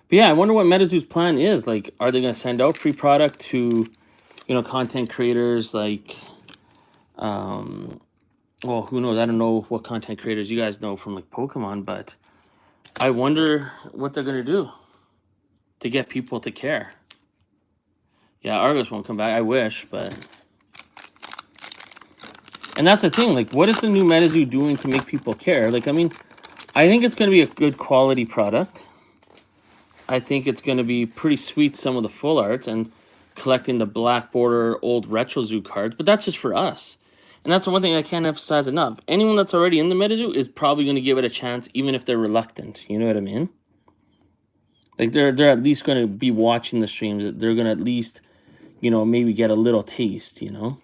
But yeah, I wonder what MetaZoo's plan is. Like, are they going to send out free product to, you know, content creators? Like, well, who knows? I don't know what content creators you guys know from, like, Pokemon, but I wonder what they're going to do to get people to care. Yeah, Argos won't come back. I wish, but. And that's the thing. Like, what is the new MetaZoo doing to make people care? Like, I mean, I think it's going to be a good quality product. I think it's going to be pretty sweet, some of the full arts, and collecting the black border old Retro Zoo cards, but that's just for us. And that's the one thing I can't emphasize enough. Anyone that's already in the MetaZoo is probably going to give it a chance, even if they're reluctant. You know what I mean? Like, they're at least going to be watching the streams. They're going to at least, you know, maybe get a little taste, you know?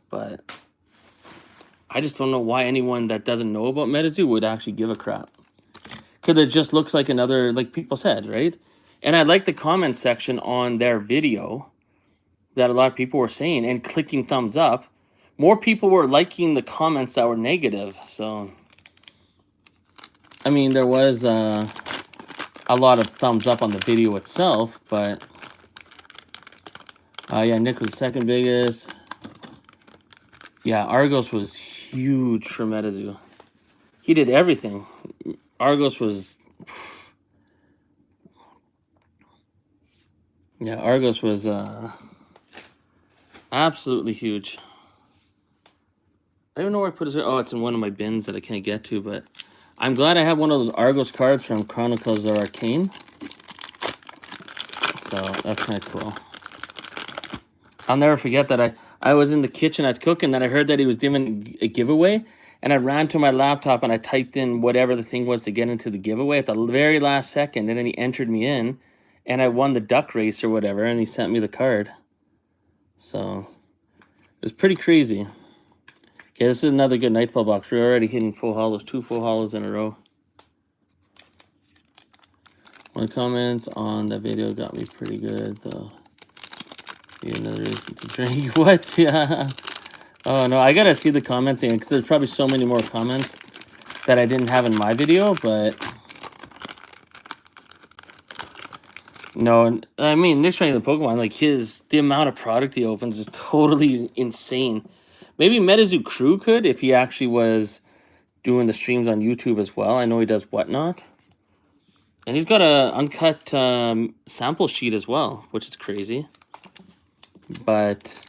But I just don't know why anyone that doesn't know about MetaZoo would actually give a crap. Because it just looks like another, like people said, right? And I like the comment section on their video that a lot of people were saying and clicking thumbs up. More people were liking the comments that were negative. So, I mean, there was a lot of thumbs up on the video itself, but yeah, Nick was second biggest. Yeah, Argos was huge for MetaZoo. He did everything. Argos was... Yeah, Argos was absolutely huge. I don't know where I put it. Oh, it's in one of my bins that I can't get to, but I'm glad I have one of those Argos cards from Chronicles of Arcane. So that's kind of cool. I'll never forget that I was in the kitchen, I was cooking, and I heard that he was doing a giveaway, and I ran to my laptop and I typed in whatever the thing was to get into the giveaway at the very last second, and then he entered me in, and I won the duck race or whatever, and he sent me the card. So it was pretty crazy. Okay, this is another good Nightfall box. We're already hitting full hollows, 2 full hollows in a row. One comment on that video got me pretty good, though. Be another reason to drink. What? Yeah. Oh, no, I gotta see the comments again, because there's probably so many more comments that I didn't have in my video, but... No, I mean, Nick's trying the Pokemon, like, the amount of product he opens is totally insane. Maybe MetaZoo Crew could, if he actually was doing the streams on YouTube as well. I know he does Whatnot. And he's got a uncut sample sheet as well, which is crazy. But...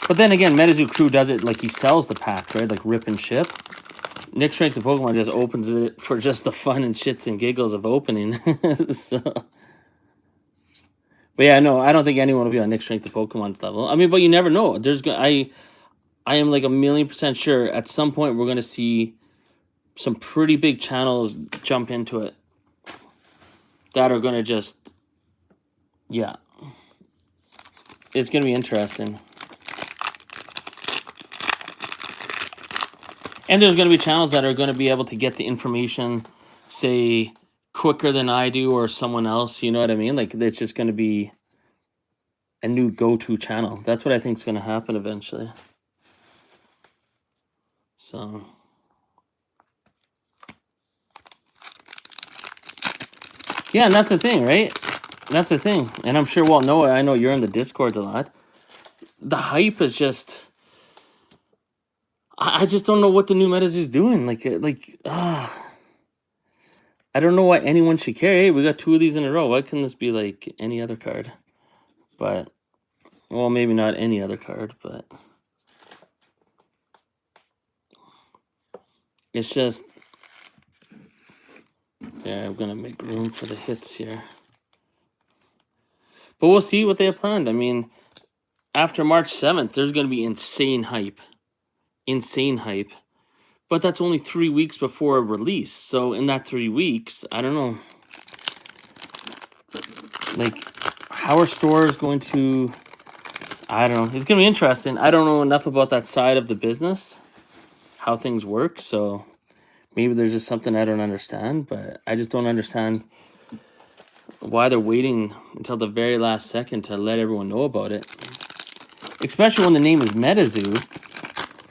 But then again, MetaZoo Crew does it like he sells the pack, right? Like rip and ship. Nick Strength the Pokemon just opens it for just the fun and shits and giggles of opening. So, but yeah, no, I don't think anyone will be on Nick Strength the Pokemon's level. I mean, but you never know. I am like 1,000,000% sure at some point we're gonna see some pretty big channels jump into it that are gonna just, yeah, it's gonna be interesting. And there's going to be channels that are going to be able to get the information, say, quicker than I do or someone else. You know what I mean? Like, it's just going to be a new go-to channel. That's what I think is going to happen eventually. So... Yeah, and that's the thing, right? That's the thing. And I'm sure, well, Noah, I know you're in the Discords a lot. The hype is just... I just don't know what the new Metas is doing. I don't know why anyone should care. Hey, we got 2 of these in a row. Why couldn't this be like any other card? But, well, maybe not any other card, but... It's just... Yeah, I'm going to make room for the hits here. But we'll see what they have planned. I mean, after March 7th, there's going to be insane hype. Insane hype. But that's only 3 weeks before release. So in that 3 weeks, I don't know. Like, how are stores going to... I don't know. It's going to be interesting. I don't know enough about that side of the business, how things work. So maybe there's just something I don't understand. But I just don't understand why they're waiting until the very last second to let everyone know about it. Especially when the name is MetaZoo.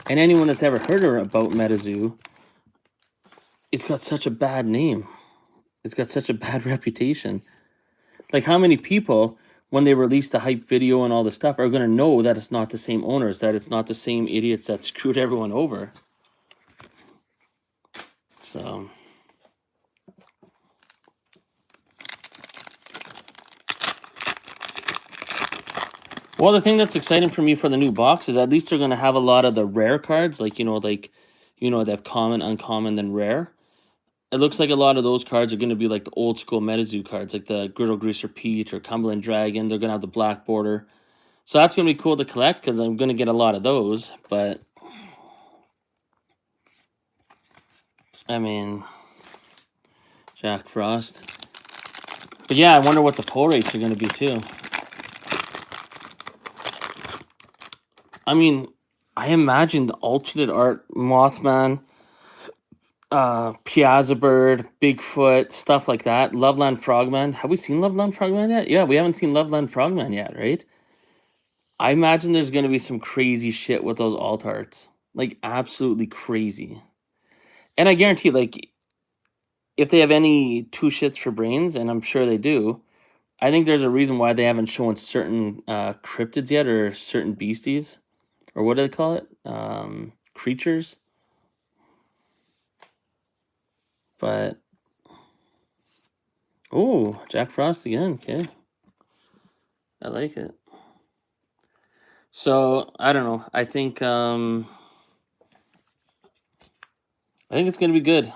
And anyone that's ever heard about MetaZoo, it's got such a bad name. It's got such a bad reputation. Like, how many people, when they release the hype video and all the stuff, are going to know that it's not the same owners, that it's not the same idiots that screwed everyone over? So... Well, the thing that's exciting for me for the new box is at least they're going to have a lot of the rare cards. Like, they have common, uncommon, then rare. It looks like a lot of those cards are going to be like the old school MetaZoo cards, like the Griddle Greaser Pete or Cumberland Dragon. They're going to have the black border. So that's going to be cool to collect because I'm going to get a lot of those. But, I mean, Jack Frost. But yeah, I wonder what the pull rates are going to be too. I mean, I imagine the alternate art, Mothman, Piazza Bird, Bigfoot, stuff like that. Loveland Frogman. Have we seen Loveland Frogman yet? Yeah, we haven't seen Loveland Frogman yet, right? I imagine there's going to be some crazy shit with those alt arts. Like, absolutely crazy. And I guarantee, like, if they have any 2 shits for brains, and I'm sure they do, I think there's a reason why they haven't shown certain cryptids yet, or certain beasties. Or what do they call it? Creatures. But, oh, Jack Frost again. Okay. I like it. So, I don't know. I think it's going to be good.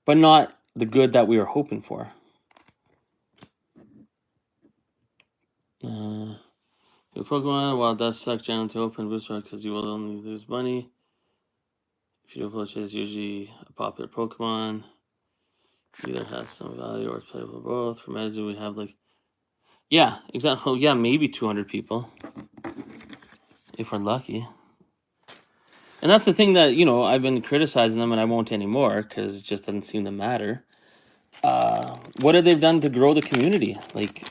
But not the good that we were hoping for. Your Pokemon, while it does suck down to open booster because you will only lose money. If you don't play, it's usually a popular Pokemon. Either has some value or it's playable both. For MetaZoo, we have like... Yeah, exactly. Oh, yeah, maybe 200 people. If we're lucky. And that's the thing that, I've been criticizing them and I won't anymore because it just doesn't seem to matter. What have they done to grow the community? Like,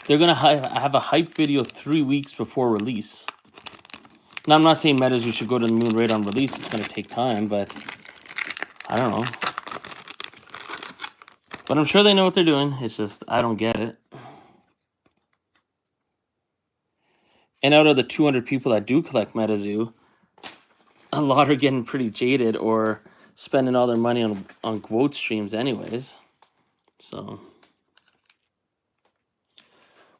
they're going to have a hype video 3 weeks before release. Now, I'm not saying MetaZoo should go to the moon right on release. It's going to take time, but I don't know. But I'm sure they know what they're doing. It's just, I don't get it. And out of the 200 people that do collect MetaZoo, a lot are getting pretty jaded or spending all their money on quote streams anyways. So...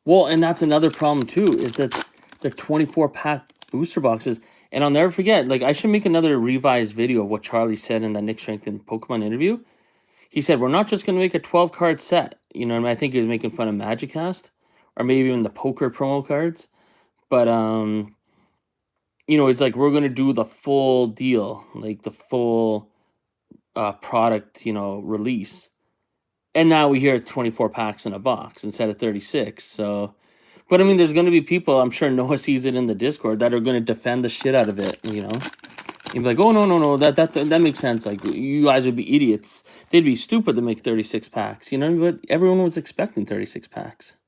Well, and that's another problem too, is that they're 24-pack booster boxes. And I'll never forget, like, I should make another revised video of what Charlie said in the Nick Strength and Pokemon interview. He said, we're not just going to make a 12-card set. You know what I mean? I think he was making fun of Magicast, or maybe even the poker promo cards. But, it's like, we're going to do the full deal, like the full product, release. And now we hear it's 24 packs in a box instead of 36. So, but I mean, there's going to be people, I'm sure Noah sees it in the Discord, that are going to defend the shit out of it, You'd be like, oh, no, that makes sense. Like, you guys would be idiots. They'd be stupid to make 36 packs, But everyone was expecting 36 packs.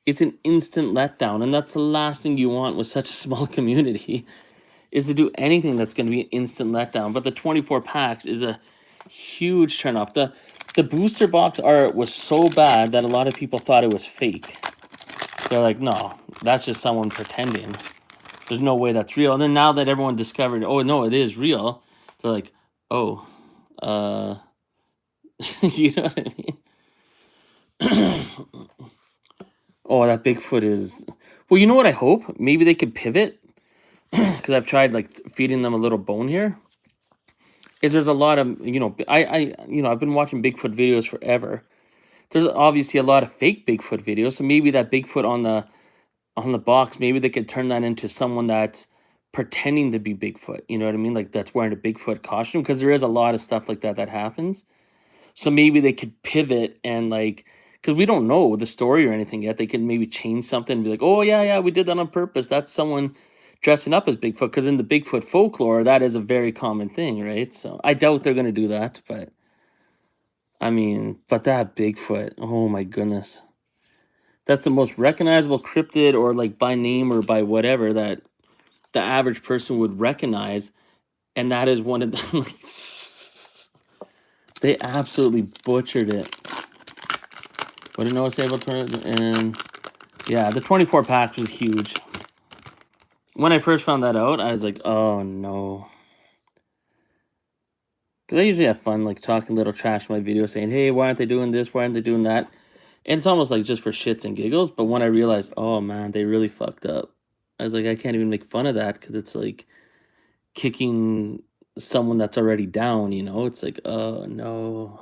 It's an instant letdown, and that's the last thing you want with such a small community, is to do anything that's going to be an instant letdown. But the 24 packs is a huge turnoff. the booster box art was so bad that a lot of people thought it was fake. They're like, no, that's just someone pretending. There's no way that's real. And then now that everyone discovered, oh no, it is real, they're like, oh, you know what I mean? Oh, that Bigfoot is. Well, you know what I hope? Maybe they could pivot, because I've tried like feeding them a little bone here. Is there's a lot of I've been watching Bigfoot videos forever. There's obviously a lot of fake Bigfoot videos, so maybe that Bigfoot on the box, maybe they could turn that into someone that's pretending to be Bigfoot. You know what I mean? Like that's wearing a Bigfoot costume, because there is a lot of stuff like that that happens. So maybe they could pivot and like, because we don't know the story or anything yet. They could maybe change something and be like, oh yeah, we did that on purpose. That's someone dressing up as Bigfoot, because in the Bigfoot folklore, that is a very common thing, right? So I doubt they're gonna do that, but I mean, but that Bigfoot, oh my goodness. That's the most recognizable cryptid, or like by name or by whatever, that the average person would recognize. And that is one of them. They absolutely butchered it. What did Noah say about 20? And yeah, the 24 packs was huge. When I first found that out, I was like, oh no. Because I usually have fun, like talking little trash in my video, saying, hey, why aren't they doing this? Why aren't they doing that? And it's almost like just for shits and giggles. But when I realized, oh man, they really fucked up, I was like, I can't even make fun of that, because it's like kicking someone that's already down, you know? It's like, oh no.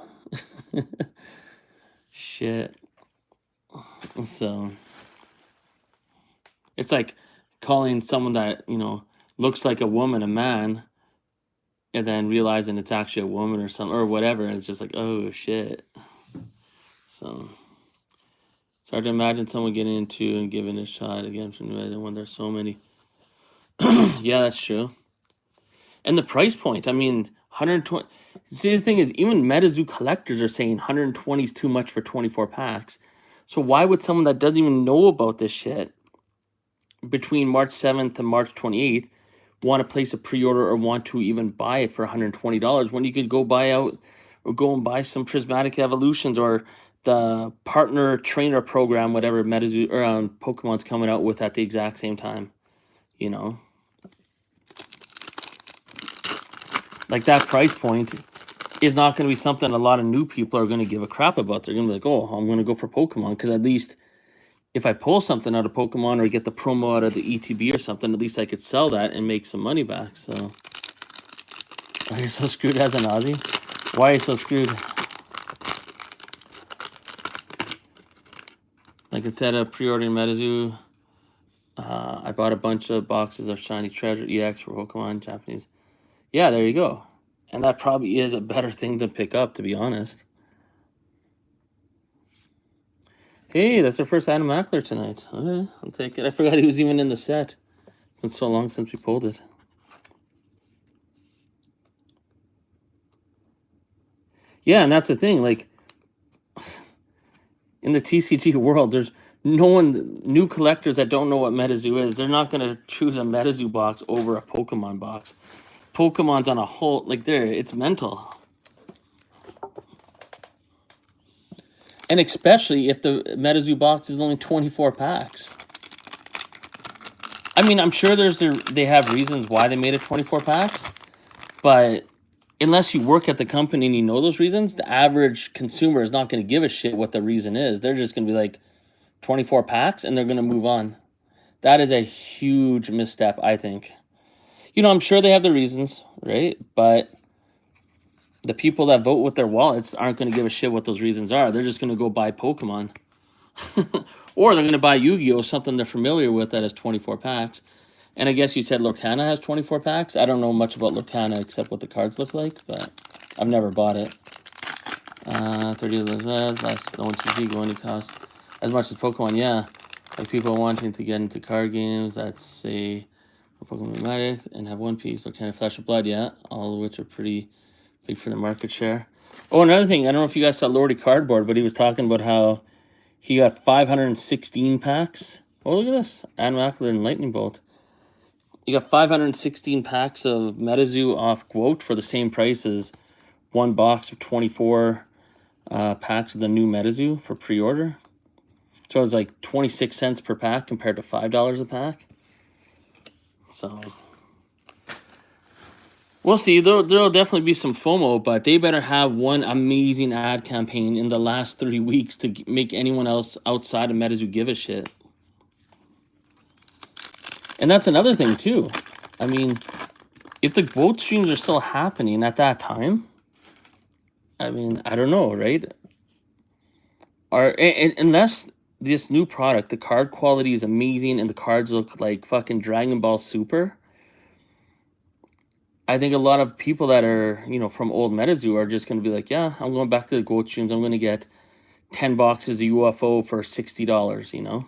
Shit. So it's like calling someone that, looks like a woman a man, and then realizing it's actually a woman or something or whatever. And it's just like, oh shit. So it's hard to imagine someone getting into and giving a shot again when there's so many. Yeah, that's true. And the price point, I mean, 120. See, the thing is, even MetaZoo collectors are saying 120 is too much for 24 packs. So why would someone that doesn't even know about this shit between March 7th to March 28th want to place a pre-order or want to even buy it for $120 when you could go and buy some Prismatic Evolutions or the partner trainer program, whatever MetaZoo or Pokemon's coming out with at the exact same time, Like that price point is not going to be something a lot of new people are going to give a crap about. They're going to be like, oh, I'm going to go for Pokemon, because at least if I pull something out of Pokemon or get the promo out of the ETB or something, at least I could sell that and make some money back. So, why are you so screwed as an Aussie? Why are you so screwed? Like, instead of pre-ordering MetaZoo, I bought a bunch of boxes of Shiny Treasure EX for Pokemon Japanese. Yeah, there you go. And that probably is a better thing to pick up, to be honest. Hey, that's our first Adam Ackler tonight. Okay, I'll take it. I forgot he was even in the set. It's been so long since we pulled it. Yeah, and that's the thing. Like, in the TCG world, there's new collectors that don't know what MetaZoo is. They're not going to choose a MetaZoo box over a Pokemon box. Pokemon's on a whole, like, it's mental. And especially if the MetaZoo box is only 24 packs. I mean, I'm sure they have reasons why they made it 24 packs. But unless you work at the company and you know those reasons, the average consumer is not going to give a shit what the reason is. They're just going to be like, 24 packs, and they're going to move on. That is a huge misstep, I think. I'm sure they have the reasons, right? But the people that vote with their wallets aren't going to give a shit what those reasons are. They're just going to go buy Pokemon. Or they're going to buy Yu-Gi-Oh!, something they're familiar with that has 24 packs. And I guess you said Lorcana has 24 packs. I don't know much about Lorcana except what the cards look like, but I've never bought it. 30 of those less no 1 going to cost as much as Pokemon, yeah. Like people wanting to get into card games that say Pokemon Magic and have One Piece or kind of Flash of Blood, yeah. All of which are pretty big for the market share. Oh, another thing, I don't know if you guys saw Lordy Cardboard, but he was talking about how he got 516 packs. Oh, look at this. Adam Ackler and Lightning Bolt. You got 516 packs of MetaZoo off quote for the same price as one box of 24 packs of the new Metazoo for pre-order. So it was like 26 cents per pack compared to $5 a pack. So we'll see. There'll definitely be some FOMO, but they better have one amazing ad campaign in the last 3 weeks to make anyone else outside of Metazoo give a shit. And that's another thing too. I mean, if the boat streams are still happening at that time, I mean, I don't know, right? Unless this new product, the card quality is amazing and the cards look like fucking Dragon Ball Super, I think a lot of people that are, from old Metazoo are just going to be like, yeah, I'm going back to the goat streams. I'm going to get 10 boxes of UFO for $60,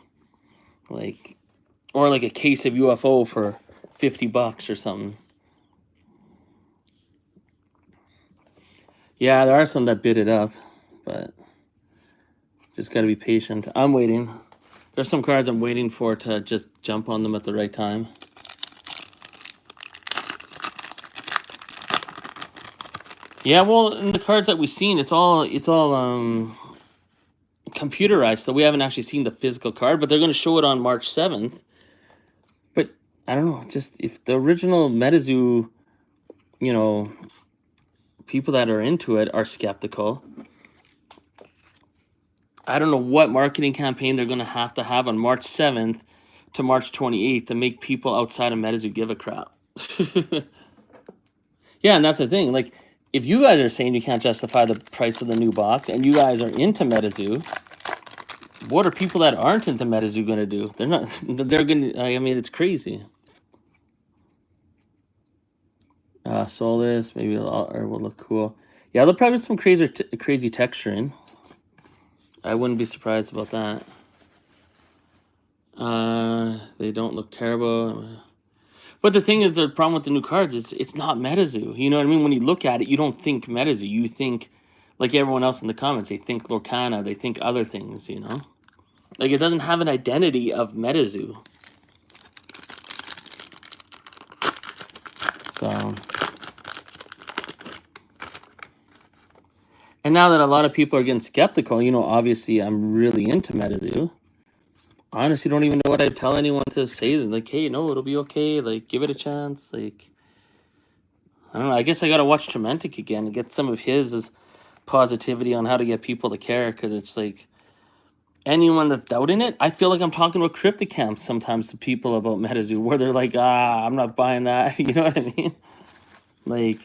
like, or like a case of UFO for $50 or something. Yeah, there are some that bid it up, but just got to be patient. I'm waiting. There's some cards I'm waiting for to just jump on them at the right time. Yeah, well, in the cards that we've seen, it's all computerized, so we haven't actually seen the physical card, but they're going to show it on March 7th. But I don't know, just if the original Metazoo, people that are into it are skeptical, I don't know what marketing campaign they're going to have on March 7th to March 28th to make people outside of Metazoo give a crap. Yeah, and that's the thing. Like, if you guys are saying you can't justify the price of the new box and you guys are into Metazoo, what are people that aren't into Metazoo going to do? They're not. They're going to. I mean, it's crazy. Soulless, maybe will look cool. Yeah, there'll probably be some crazy texturing. I wouldn't be surprised about that. They don't look terrible. But the thing is, the problem with the new cards is it's not Metazoo. You know what I mean? When you look at it, you don't think Metazoo. You think, like everyone else in the comments, they think Lorcana, they think other things, Like, it doesn't have an identity of Metazoo. So, and now that a lot of people are getting skeptical, obviously I'm really into Metazoo. I honestly don't even know what I'd tell anyone to say. Like, hey, no, it'll be okay. Like, give it a chance. Like, I don't know. I guess I got to watch Trementic again and get some of his positivity on how to get people to care, because it's like anyone that's doubting it, I feel like I'm talking about CryptoCamp sometimes to people about Metazoo, where they're like, I'm not buying that. You know what I mean? Like,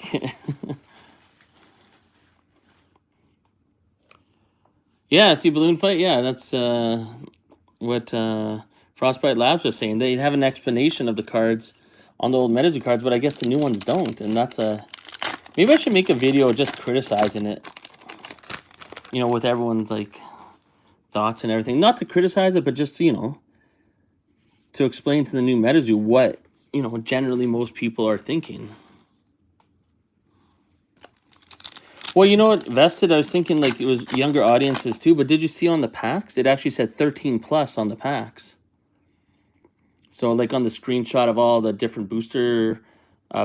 yeah, see, Balloon Fight, yeah, that's what Frostbite Labs was saying. They have an explanation of the cards on the old Metazoo cards, but I guess the new ones don't, and that's maybe I should make a video just criticizing it, with everyone's, like, thoughts and everything. Not to criticize it, but just, to explain to the new Metazoo what, generally most people are thinking. Well, you know what, Vested, I was thinking, like, it was younger audiences too, but did you see on the packs? It actually said 13 plus on the packs. So, like, on the screenshot of all the different booster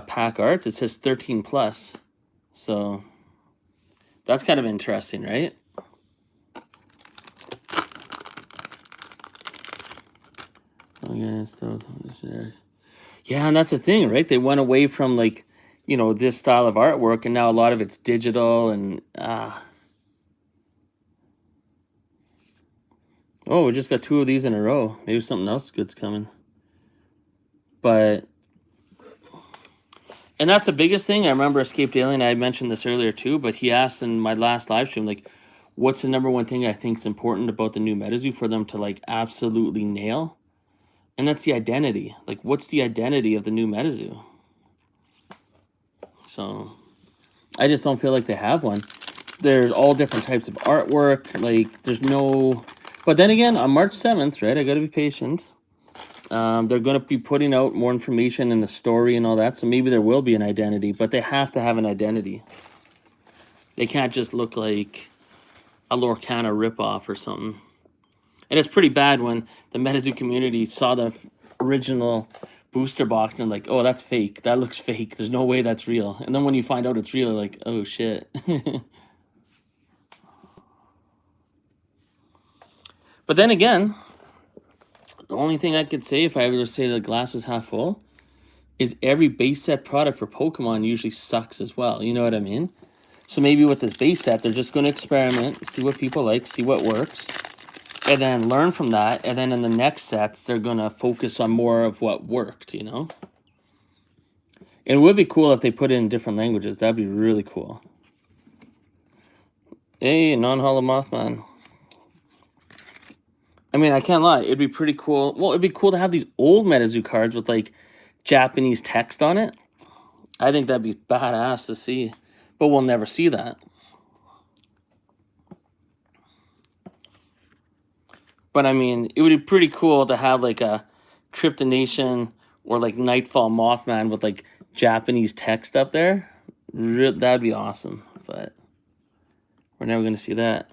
pack arts, it says 13 plus. So, that's kind of interesting, right? Yeah, and that's the thing, right? They went away from, like, this style of artwork, and now a lot of it's digital, and oh, we just got 2 of these in a row. Maybe something else good's coming. But, and that's the biggest thing. I remember Escaped Alien, I mentioned this earlier too, but he asked in my last live stream, like, what's the number one thing I think is important about the new Metazoo for them to, like, absolutely nail? And that's the identity. Like, what's the identity of the new Metazoo? So, I just don't feel like they have one. There's all different types of artwork. Like, there's no... But then again, on March 7th, right, I got to be patient. They're going to be putting out more information in the story and all that, so maybe there will be an identity, but they have to have an identity. They can't just look like a Lorcana ripoff or something. And it's pretty bad when the Metazoo community saw the original booster box and like, oh, that's fake. That looks fake. There's no way that's real. And then when you find out it's real, like, oh, shit. But then again, the only thing I could say if I ever to say the glass is half full is every base set product for Pokemon usually sucks as well. You know what I mean? So maybe with this base set, they're just going to experiment, see what people like, see what works, and then learn from that. And then in the next sets, they're going to focus on more of what worked, you know? It would be cool if they put it in different languages. That'd be really cool. Hey, non-hollow Mothman. I mean, I can't lie. It'd be pretty cool. Well, it'd be cool to have these old MetaZoo cards with, like, Japanese text on it. I think that'd be badass to see. But we'll never see that. But, I mean, it would be pretty cool to have, like, a Kryptonation or, like, Nightfall Mothman with, like, Japanese text up there. That'd be awesome. But we're never going to see that.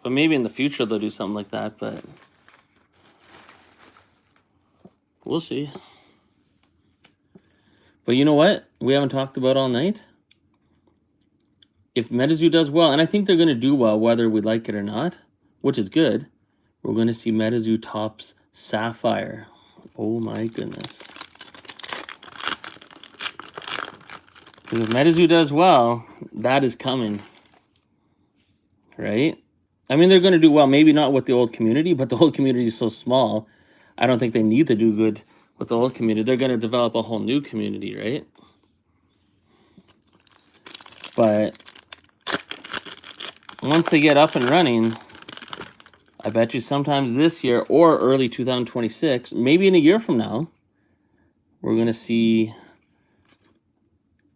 But maybe in the future they'll do something like that, but we'll see. But you know what? We haven't talked about all night. If MetaZoo does well, and I think they're going to do well whether we like it or not, which is good, we're going to see MetaZoo Topps Sapphire. Oh my goodness. If MetaZoo does well, that is coming. Right? I mean, they're going to do well. Maybe not with the old community, but the old community is so small. I don't think they need to do good with the old community. They're going to develop a whole new community, right? But once they get up and running, I bet you sometimes this year or early 2026, maybe in a year from now, we're going to see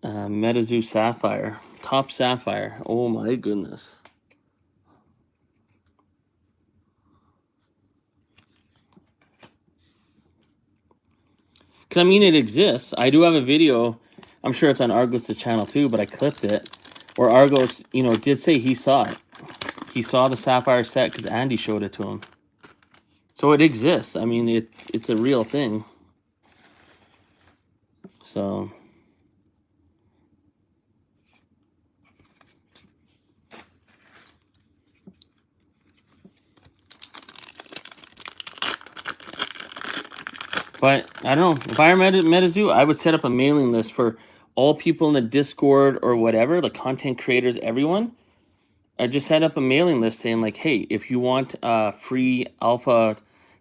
MetaZoo Sapphire, Top Sapphire. Oh my goodness. Because, I mean, it exists. I do have a video. I'm sure it's on Argos' channel, too, but I clipped it. Where Argos, you know, did say he saw it. He saw the Sapphire set because Andy showed it to him. So it exists. I mean, it's a real thing. So... But, I don't know. If I were MetaZoo, I would set up a mailing list for all people in the Discord or whatever, the content creators, everyone. I just set up a mailing list saying, like, hey, if you want a free alpha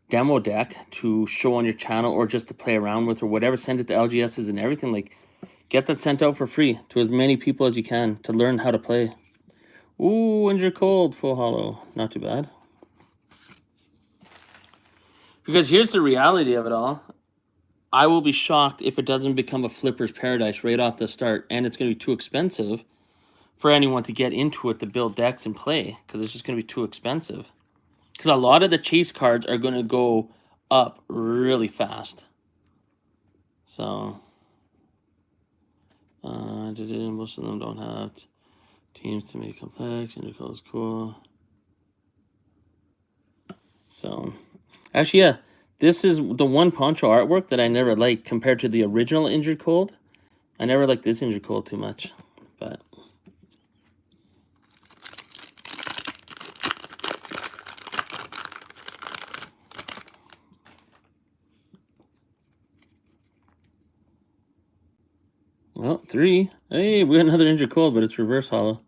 demo deck to show on your channel or just to play around with or whatever, send it to LGSs and everything. Like, get that sent out for free to as many people as you can to learn how to play. Ooh, Injure Cold, full hollow. Not too bad. Because here's the reality of it all. I will be shocked if it doesn't become a flipper's paradise right off the start, and it's going to be too expensive for anyone to get into it to build decks and play, because it's just going to be too expensive. Because a lot of the chase cards are going to go up really fast. So, most of them don't have teams to make complex. Intercol is cool. So, actually, yeah. This is the one poncho artwork that I never liked compared to the original Injured Cold. I never liked this Injured Cold too much, but... Well, 3. Hey, we got another Injured Cold, but it's reverse hollow.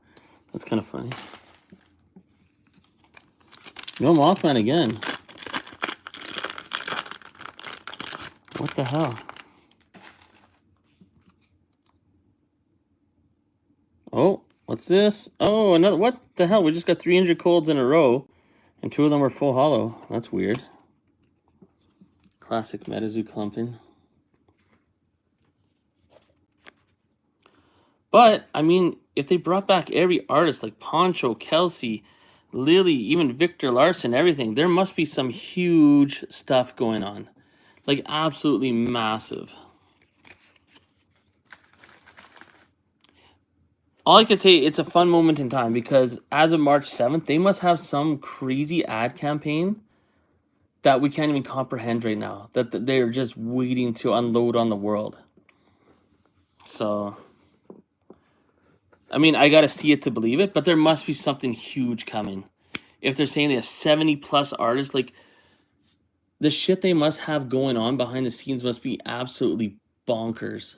That's kind of funny. No Mothman again. What the hell? Oh, what's this? Oh, another. What the hell? We just got 3 Injured Colds in a row, and 2 of them were full hollow. That's weird. Classic MetaZoo clumping. But, I mean, if they brought back every artist like Poncho, Kelsey, Lily, even Victor Larson, everything, there must be some huge stuff going on. Like, absolutely massive. All I could say, it's a fun moment in time because as of March 7th, they must have some crazy ad campaign that we can't even comprehend right now. That they're just waiting to unload on the world. So, I mean, I got to see it to believe it, but there must be something huge coming. If they're saying they have 70 plus artists, like the shit they must have going on behind the scenes must be absolutely bonkers.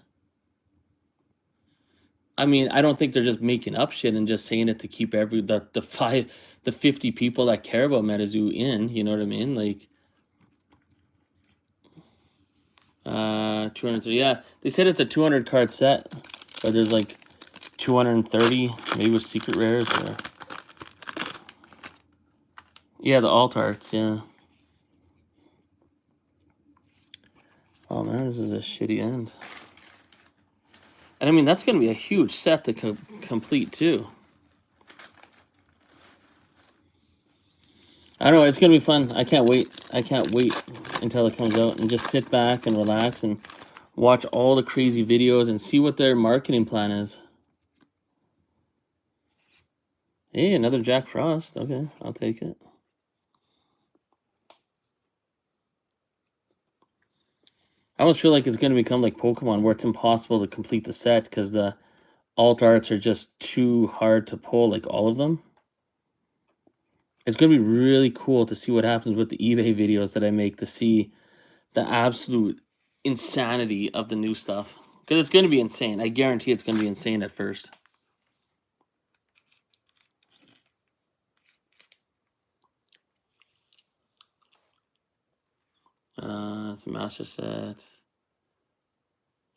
I mean, I don't think they're just making up shit and just saying it to keep the 50 people that care about Metazoo in, you know what I mean? Like 230. Yeah, they said it's a 200 card set, but there's like 230, maybe with secret rares or yeah, the alt arts, yeah. Oh man, this is a shitty end. And I mean, that's going to be a huge set to complete too. I don't know, it's going to be fun. I can't wait. I can't wait until it comes out and just sit back and relax and watch all the crazy videos and see what their marketing plan is. Hey, another Jack Frost. Okay, I'll take it. I almost feel like it's going to become like Pokemon where it's impossible to complete the set because the alt arts are just too hard to pull, like all of them. It's going to be really cool to see what happens with the eBay videos that I make to see the absolute insanity of the new stuff. Because it's going to be insane. I guarantee it's going to be insane at first. It's a master set.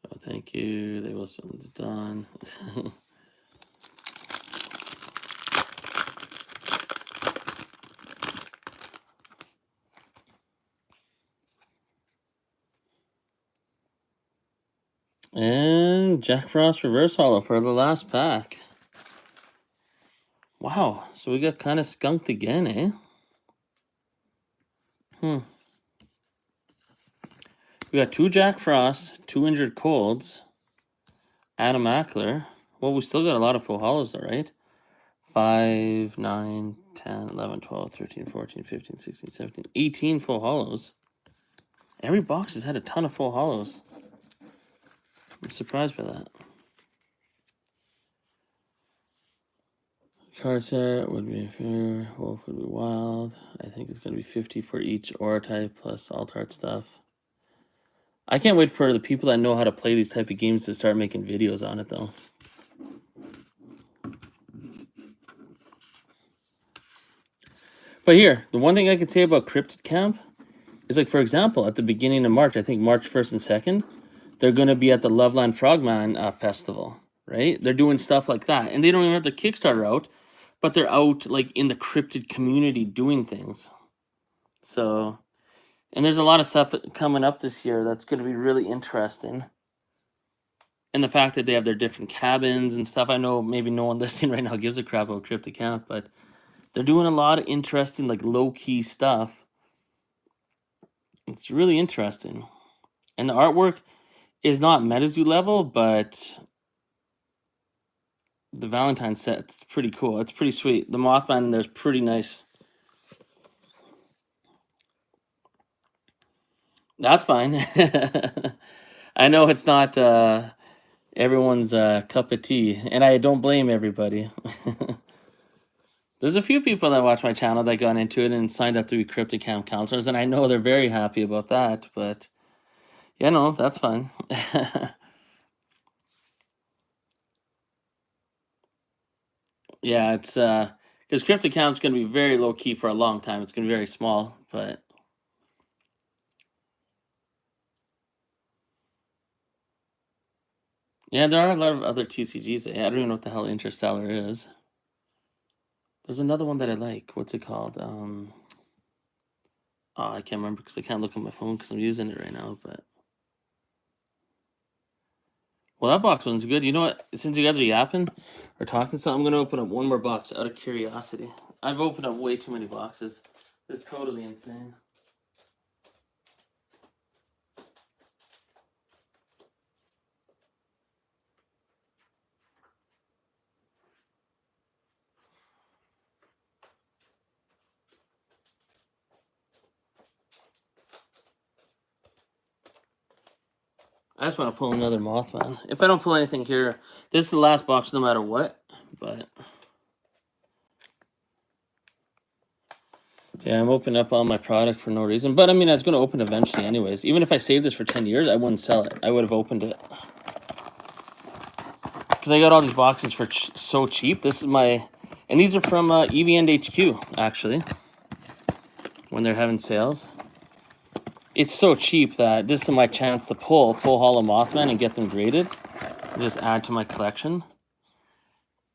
Oh, thank you. They will still be done. And Jack Frost Reverse Hollow for the last pack. Wow, so we got kind of skunked again, eh? We got 2 Jack Frosts, 2 Injured Colds, Adam Ackler. Well, we still got a lot of full hollows though, right? 5, 9, 10, 11, 12, 13, 14, 15, 16, 17, 18 full hollows. Every box has had a ton of full hollows. I'm surprised by that. Card set would be fair. Wolf would be wild. I think it's going to be 50 for each aura type plus alt art stuff. I can't wait for the people that know how to play these type of games to start making videos on it, though. But here, the one thing I could say about Cryptid Camp is, like, for example, at the beginning of March, I think March 1st and 2nd, they're going to be at the Loveland Frogman Festival, right? They're doing stuff like that. And they don't even have the Kickstarter out, but they're out, like, in the cryptid community doing things. So, and there's a lot of stuff coming up this year that's going to be really interesting. And the fact that they have their different cabins and stuff. I know maybe no one listening right now gives a crap about Cryptid Camp, but they're doing a lot of interesting, like, low-key stuff. It's really interesting. And the artwork is not Metazoo level, but the Valentine set's pretty cool. It's pretty sweet. The Mothman in there's pretty nice. That's fine. I know it's not everyone's cup of tea, and I don't blame everybody. There's a few people that watch my channel that got into it and signed up to be Cryptid Camp counselors, and I know they're very happy about that, but, you know, that's fine. Yeah, it's, because Cryptid Camp's going to be very low-key for a long time. It's going to be very small, but... Yeah, there are a lot of other TCGs. I don't even know what the hell Interstellar is. There's another one that I like. What's it called? Oh, I can't remember because I can't look at my phone because I'm using it right now, but... Well, that box one's good. You know what? Since you guys are yapping or talking, so I'm going to open up one more box out of curiosity. I've opened up way too many boxes. It's totally insane. I just want to pull another Mothman. If I don't pull anything here, this is the last box no matter what. but yeah, I'm opening up all my product for no reason. But I mean, I was going to open eventually anyways. Even if I saved this for 10 years, I wouldn't sell it. I would have opened it. Because I got all these boxes for so cheap. This is my... And these are from EV HQ, actually. When they're having sales. It's so cheap that this is my chance to pull full hollow Mothman and get them graded. And just add to my collection.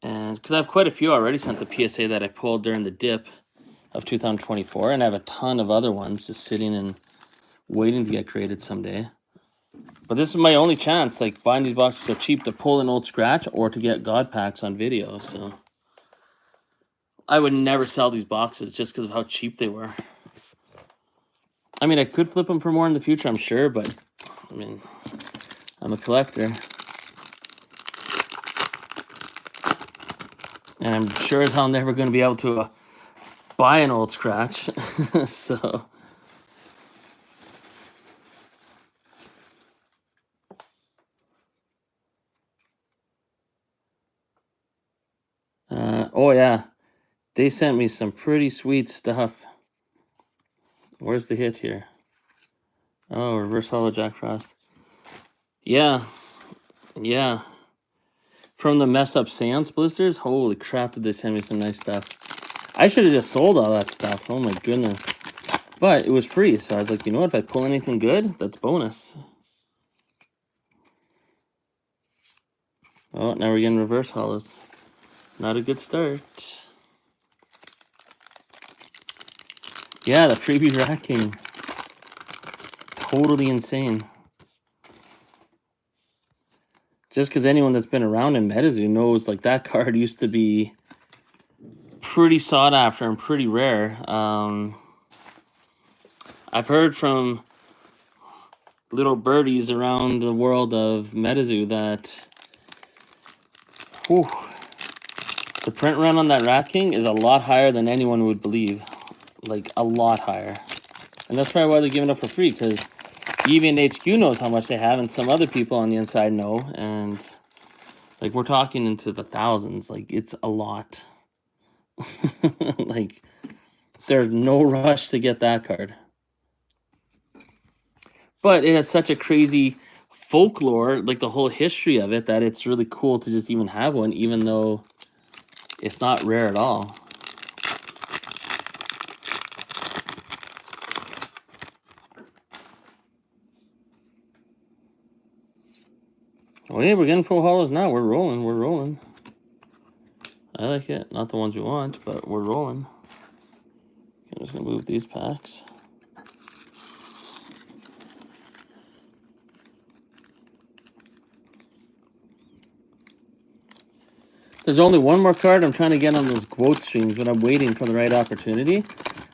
And because I have quite a few already sent the PSA that I pulled during the dip of 2024, and I have a ton of other ones just sitting and waiting to get graded someday. But this is my only chance, like buying these boxes so cheap, to pull an old scratch or to get God packs on video. So I would never sell these boxes just because of how cheap they were. I mean, I could flip them for more in the future, I'm sure, but I mean, I'm a collector. And I'm sure as hell never going to be able to buy an old scratch. So oh yeah, they sent me some pretty sweet stuff. Where's the hit here? Oh, reverse hollow Jack Frost. Yeah, from the messed up seance blisters. Holy crap, did they send me some nice stuff. I should have just sold all that stuff. Oh my goodness. But it was free, so I was like, you know what, if I pull anything good, that's bonus. Oh, now we're getting reverse hollows. Not a good start. Yeah, the freebie Rat King. Totally insane. Just because anyone that's been around in MetaZoo knows, like, that card used to be pretty sought after and pretty rare. I've heard from little birdies around the world of MetaZoo that whew, the print run on that Rat King is a lot higher than anyone would believe. Like, a lot higher. And that's probably why they're giving it up for free, because even HQ knows how much they have, and some other people on the inside know, and like, we're talking into the thousands. Like, it's a lot. Like, there's no rush to get that card. But it has such a crazy folklore, like the whole history of it, that it's really cool to just even have one, even though it's not rare at all. Oh yeah, we're getting full hollows now. We're rolling. I like it. Not the ones we want, but we're rolling. I'm just gonna move these packs. There's only one more card I'm trying to get on those quote streams, but I'm waiting for the right opportunity.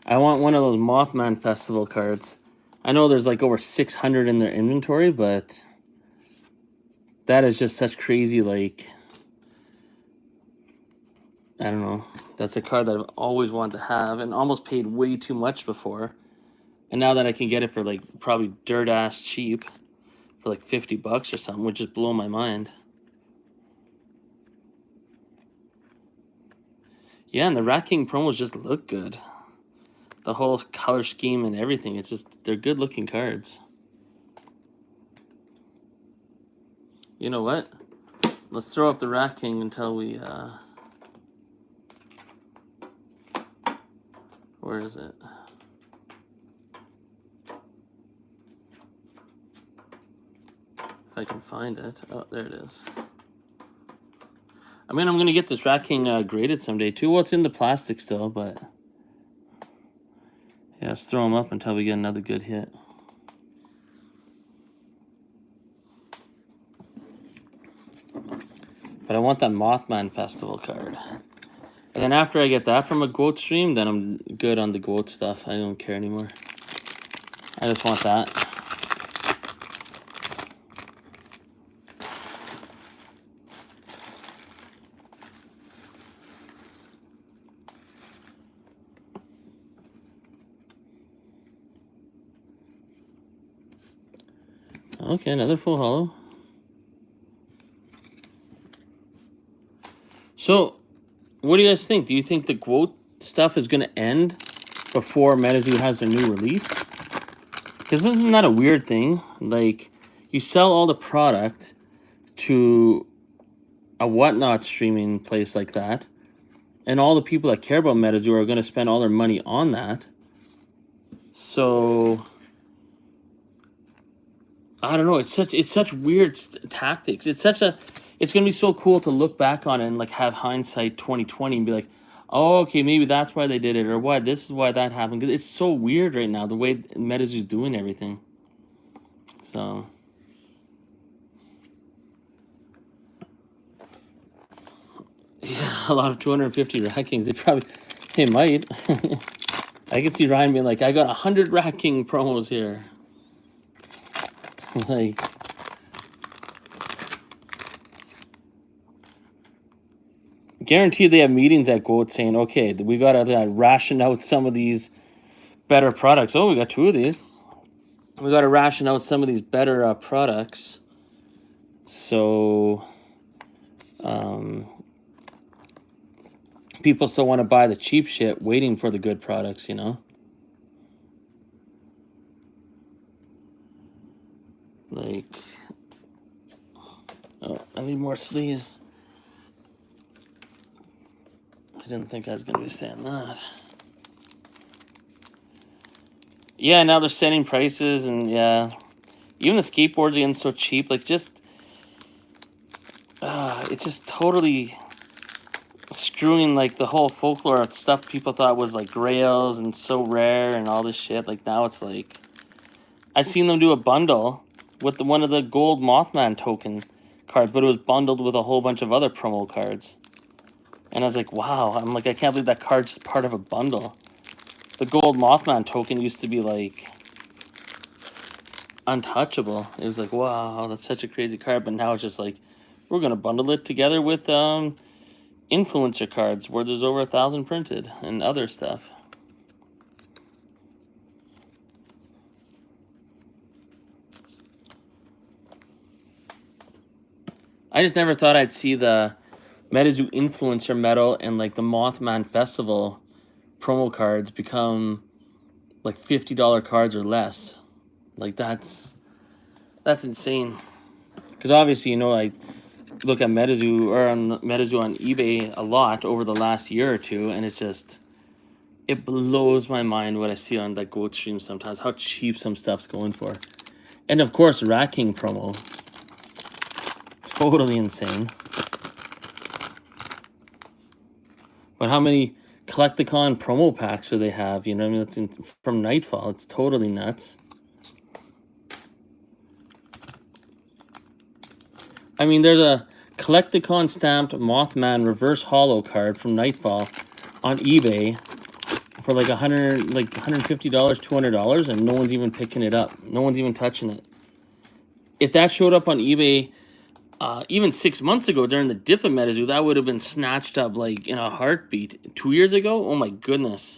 I want one of those Mothman Festival cards. I know there's like over 600 in their inventory, but that is just such crazy, like, I don't know. That's a card that I've always wanted to have and almost paid way too much before. And now that I can get it for like probably dirt ass cheap for like 50 bucks or something, would just blow my mind. Yeah, and the Rat King promos just look good. The whole color scheme and everything, it's just, they're good looking cards. You know what? Let's throw up the Rat King until we, where is it? If I can find it. Oh, there it is. I mean, I'm going to get this Rat King graded someday too. Well, it's in the plastic still, but yeah, let's throw them up until we get another good hit. But I want that Mothman Festival card. And then after I get that from a GOAT stream, then I'm good on the GOAT stuff. I don't care anymore. I just want that. Okay, another full hollow. So, what do you guys think? Do you think the quote stuff is going to end before MetaZoo has their new release? Because isn't that a weird thing? Like, you sell all the product to a whatnot streaming place like that, and all the people that care about MetaZoo are going to spend all their money on that. So I don't know. It's such weird tactics. It's going to be so cool to look back on it and like have hindsight 2020 and be like, oh, okay, maybe that's why they did it, or why this is why that happened. Because it's so weird right now the way MetaZoo's doing everything. So yeah, a lot of 250 Rat Kings. They might. I could see Ryan being like, I got 100 Rat King promos here. Like, guaranteed they have meetings at Quote saying, okay, we got to ration out some of these better products. Oh, we got 2 of these. We got to ration out some of these better products. So, people still want to buy the cheap shit waiting for the good products, you know? Like, oh, I need more sleeves. I didn't think I was going to be saying that. Yeah, now they're setting prices, and yeah, even the skateboards are getting so cheap. Like, just, it's just totally screwing like the whole folklore of stuff people thought was like grails and so rare and all this shit. Like, now it's like, I seen them do a bundle with one of the gold Mothman token cards, but it was bundled with a whole bunch of other promo cards. And I was like, wow. I'm like, I can't believe that card's just part of a bundle. The gold Mothman token used to be like untouchable. It was like, wow, that's such a crazy card. But now it's just like, we're gonna bundle it together with influencer cards where there's over 1,000 printed and other stuff. I just never thought I'd see the MetaZoo influencer medal and like the Mothman Festival promo cards become like $50 cards or less. Like, that's insane. Because obviously, you know, I look at MetaZoo on eBay a lot over the last year or two, and it's just, it blows my mind what I see on like Goat streams sometimes, how cheap some stuff's going for. And of course, Rat King promo. Totally insane. But how many Collecticon promo packs do they have? You know what I mean? That's from Nightfall. It's totally nuts. I mean, there's a Collecticon stamped Mothman reverse holo card from Nightfall on eBay for like $150, $200, and no one's even picking it up. No one's even touching it. If that showed up on eBay even 6 months ago during the dip of MetaZoo, that would have been snatched up like in a heartbeat. 2 years ago, oh my goodness,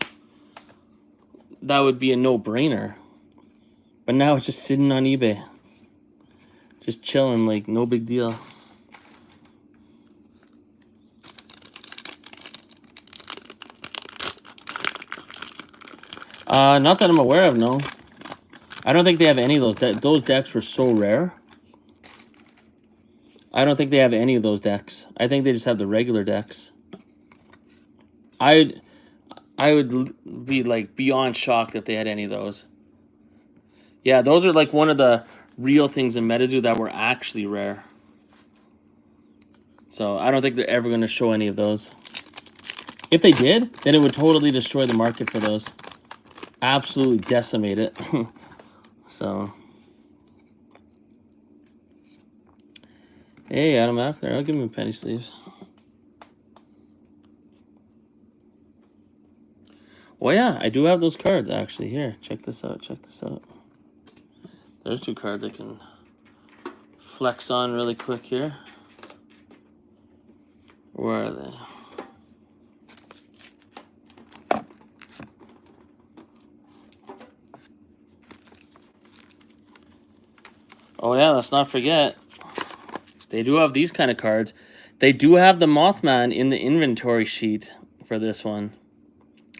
that would be a no-brainer. But now it's just sitting on eBay, just chilling, like no big deal. Not that I'm aware of, no. I don't think they have any of those. Those decks were so rare. I don't think they have any of those decks. I think they just have the regular decks. I would be like beyond shocked if they had any of those. Yeah, those are like one of the real things in MetaZoo that were actually rare. So I don't think they're ever going to show any of those. If they did, then it would totally destroy the market for those. Absolutely decimate it. So, hey, Adam After, I'll give him a penny sleeves. Well, yeah, I do have those cards, actually. Here, check this out, check this out. There's 2 cards I can flex on really quick here. Where are they? Oh yeah, let's not forget, they do have these kind of cards. They do have the Mothman in the inventory sheet for this one.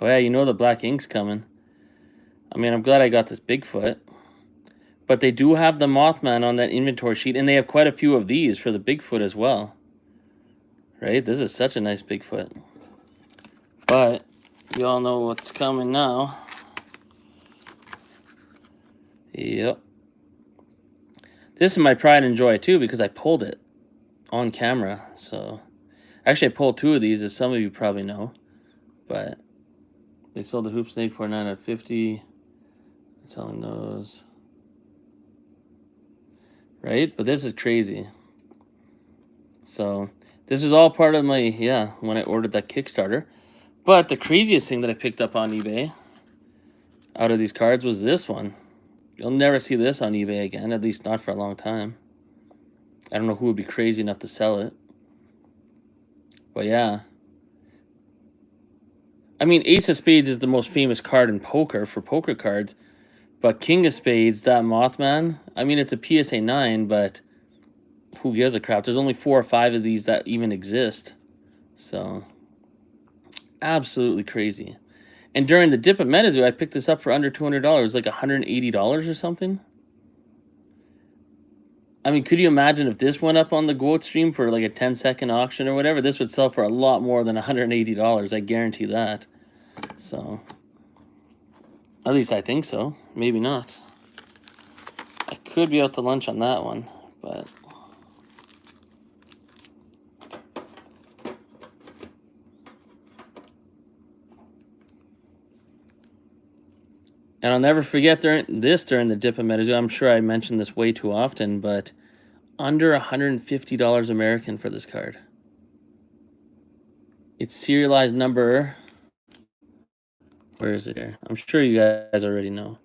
Oh yeah, you know the black ink's coming. I mean, I'm glad I got this Bigfoot. But they do have the Mothman on that inventory sheet, and they have quite a few of these for the Bigfoot as well. Right? This is such a nice Bigfoot. But you all know what's coming now. Yep. This is my pride and joy too, because I pulled it on camera. So actually I pulled 2 of these, as some of you probably know. But they sold the hoop snake for $950. Selling those. Right? But this is crazy. So this is all part of my, yeah, when I ordered that Kickstarter. But the craziest thing that I picked up on eBay out of these cards was this one. You'll never see this on eBay again, at least not for a long time. I don't know who would be crazy enough to sell it. But yeah. I mean, Ace of Spades is the most famous card in poker for poker cards. But King of Spades, that Mothman, I mean, it's a PSA 9, but who gives a crap? There's only 4 or 5 of these that even exist. So, absolutely crazy. And during the dip at MetaZoo, I picked this up for under $200, like $180 or something. I mean, could you imagine if this went up on the Goat stream for like a 10-second auction or whatever? This would sell for a lot more than $180. I guarantee that. So, at least I think so. Maybe not. I could be out to lunch on that one, but... And I'll never forget during the dip of MetaZoo. I'm sure I mentioned this way too often, but under $150 American for this card. It's serialized number. Where is it here? I'm sure you guys already know.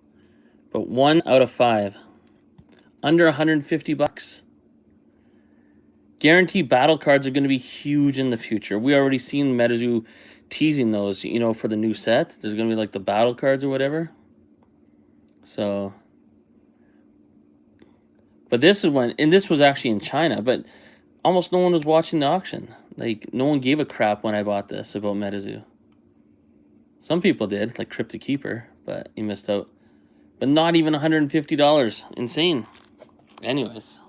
But 1 out of 5. Under 150 bucks. Guaranteed battle cards are going to be huge in the future. We already seen MetaZoo teasing those, you know, for the new set. There's going to be like the battle cards or whatever. So, but this is when, and this was actually in China, but almost no one was watching the auction. Like, no one gave a crap when I bought this about MetaZoo. Some people did, like Cryptic Keeper, but he missed out. But not even $150. Insane. Anyways.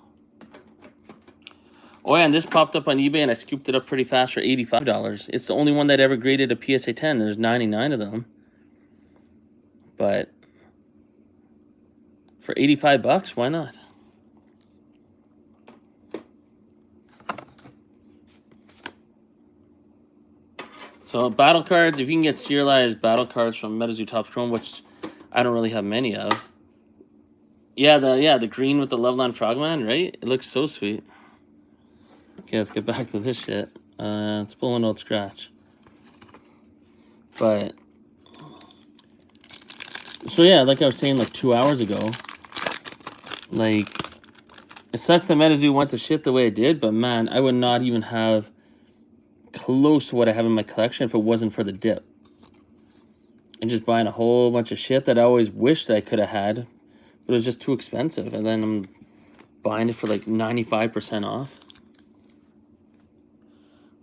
Oh yeah, and this popped up on eBay, and I scooped it up pretty fast for $85. It's the only one that ever graded a PSA 10. There's 99 of them. But... for 85 bucks, why not? So battle cards, if you can get serialized battle cards from MetaZoo Top Chrome, which I don't really have many of. Yeah, the green with the Loveland Frogman, right? It looks so sweet. Okay, let's get back to this shit. Let's pull an old scratch. But so yeah, like I was saying like 2 hours ago. Like, it sucks that MetaZoo went to shit the way it did, but man, I would not even have close to what I have in my collection if it wasn't for the dip. And just buying a whole bunch of shit that I always wished I could have had, but it was just too expensive. And then I'm buying it for like 95% off.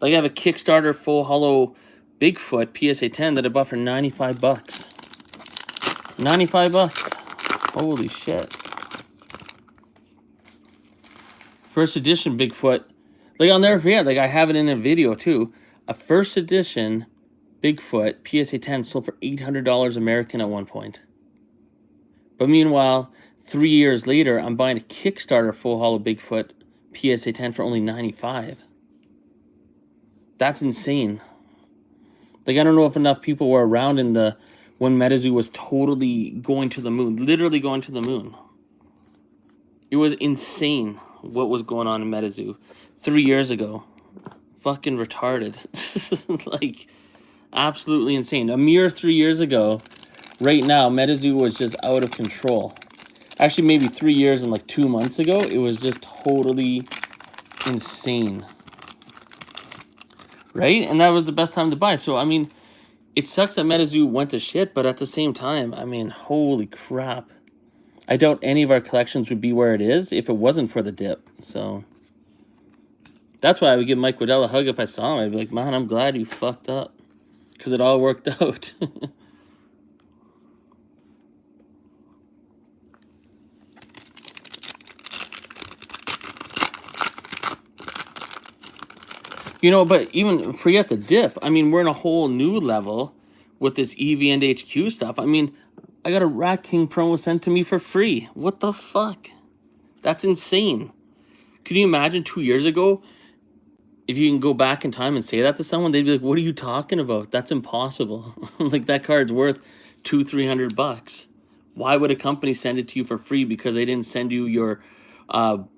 Like, I have a Kickstarter full hollow Bigfoot PSA 10 that I bought for 95 bucks. 95 bucks. Holy shit. First edition Bigfoot. Like, I'll never forget. Like, I have it in a video, too. A first edition Bigfoot PSA 10 sold for $800 American at one point. But meanwhile, 3 years later, I'm buying a Kickstarter full hollow Bigfoot PSA 10 for only $95. That's insane. Like, I don't know if enough people were around in the... when MetaZoo was totally going to the moon. Literally going to the moon. It was insane what was going on in MetaZoo 3 years ago. Fucking retarded. Like, absolutely insane. A mere 3 years ago, right now, MetaZoo was just out of control. Actually, maybe 3 years and like 2 months ago, it was just totally insane. Right? And that was the best time to buy. So, I mean, it sucks that MetaZoo went to shit, but at the same time, I mean, holy crap. I doubt any of our collections would be where it is if it wasn't for the dip. So, That's why I would give Mike Waddell a hug if I saw him. I'd be like, man, I'm glad you fucked up. Because it all worked out. You know, but even forget the dip. I mean, we're in a whole new level with this EV and HQ stuff. I mean, I got a Rat King promo sent to me for free. What the fuck? That's insane. Can you imagine 2 years ago, if you can go back in time and say that to someone, they'd be like, what are you talking about? That's impossible. Like, that card's worth $200-300. Why would a company send it to you for free because they didn't send you your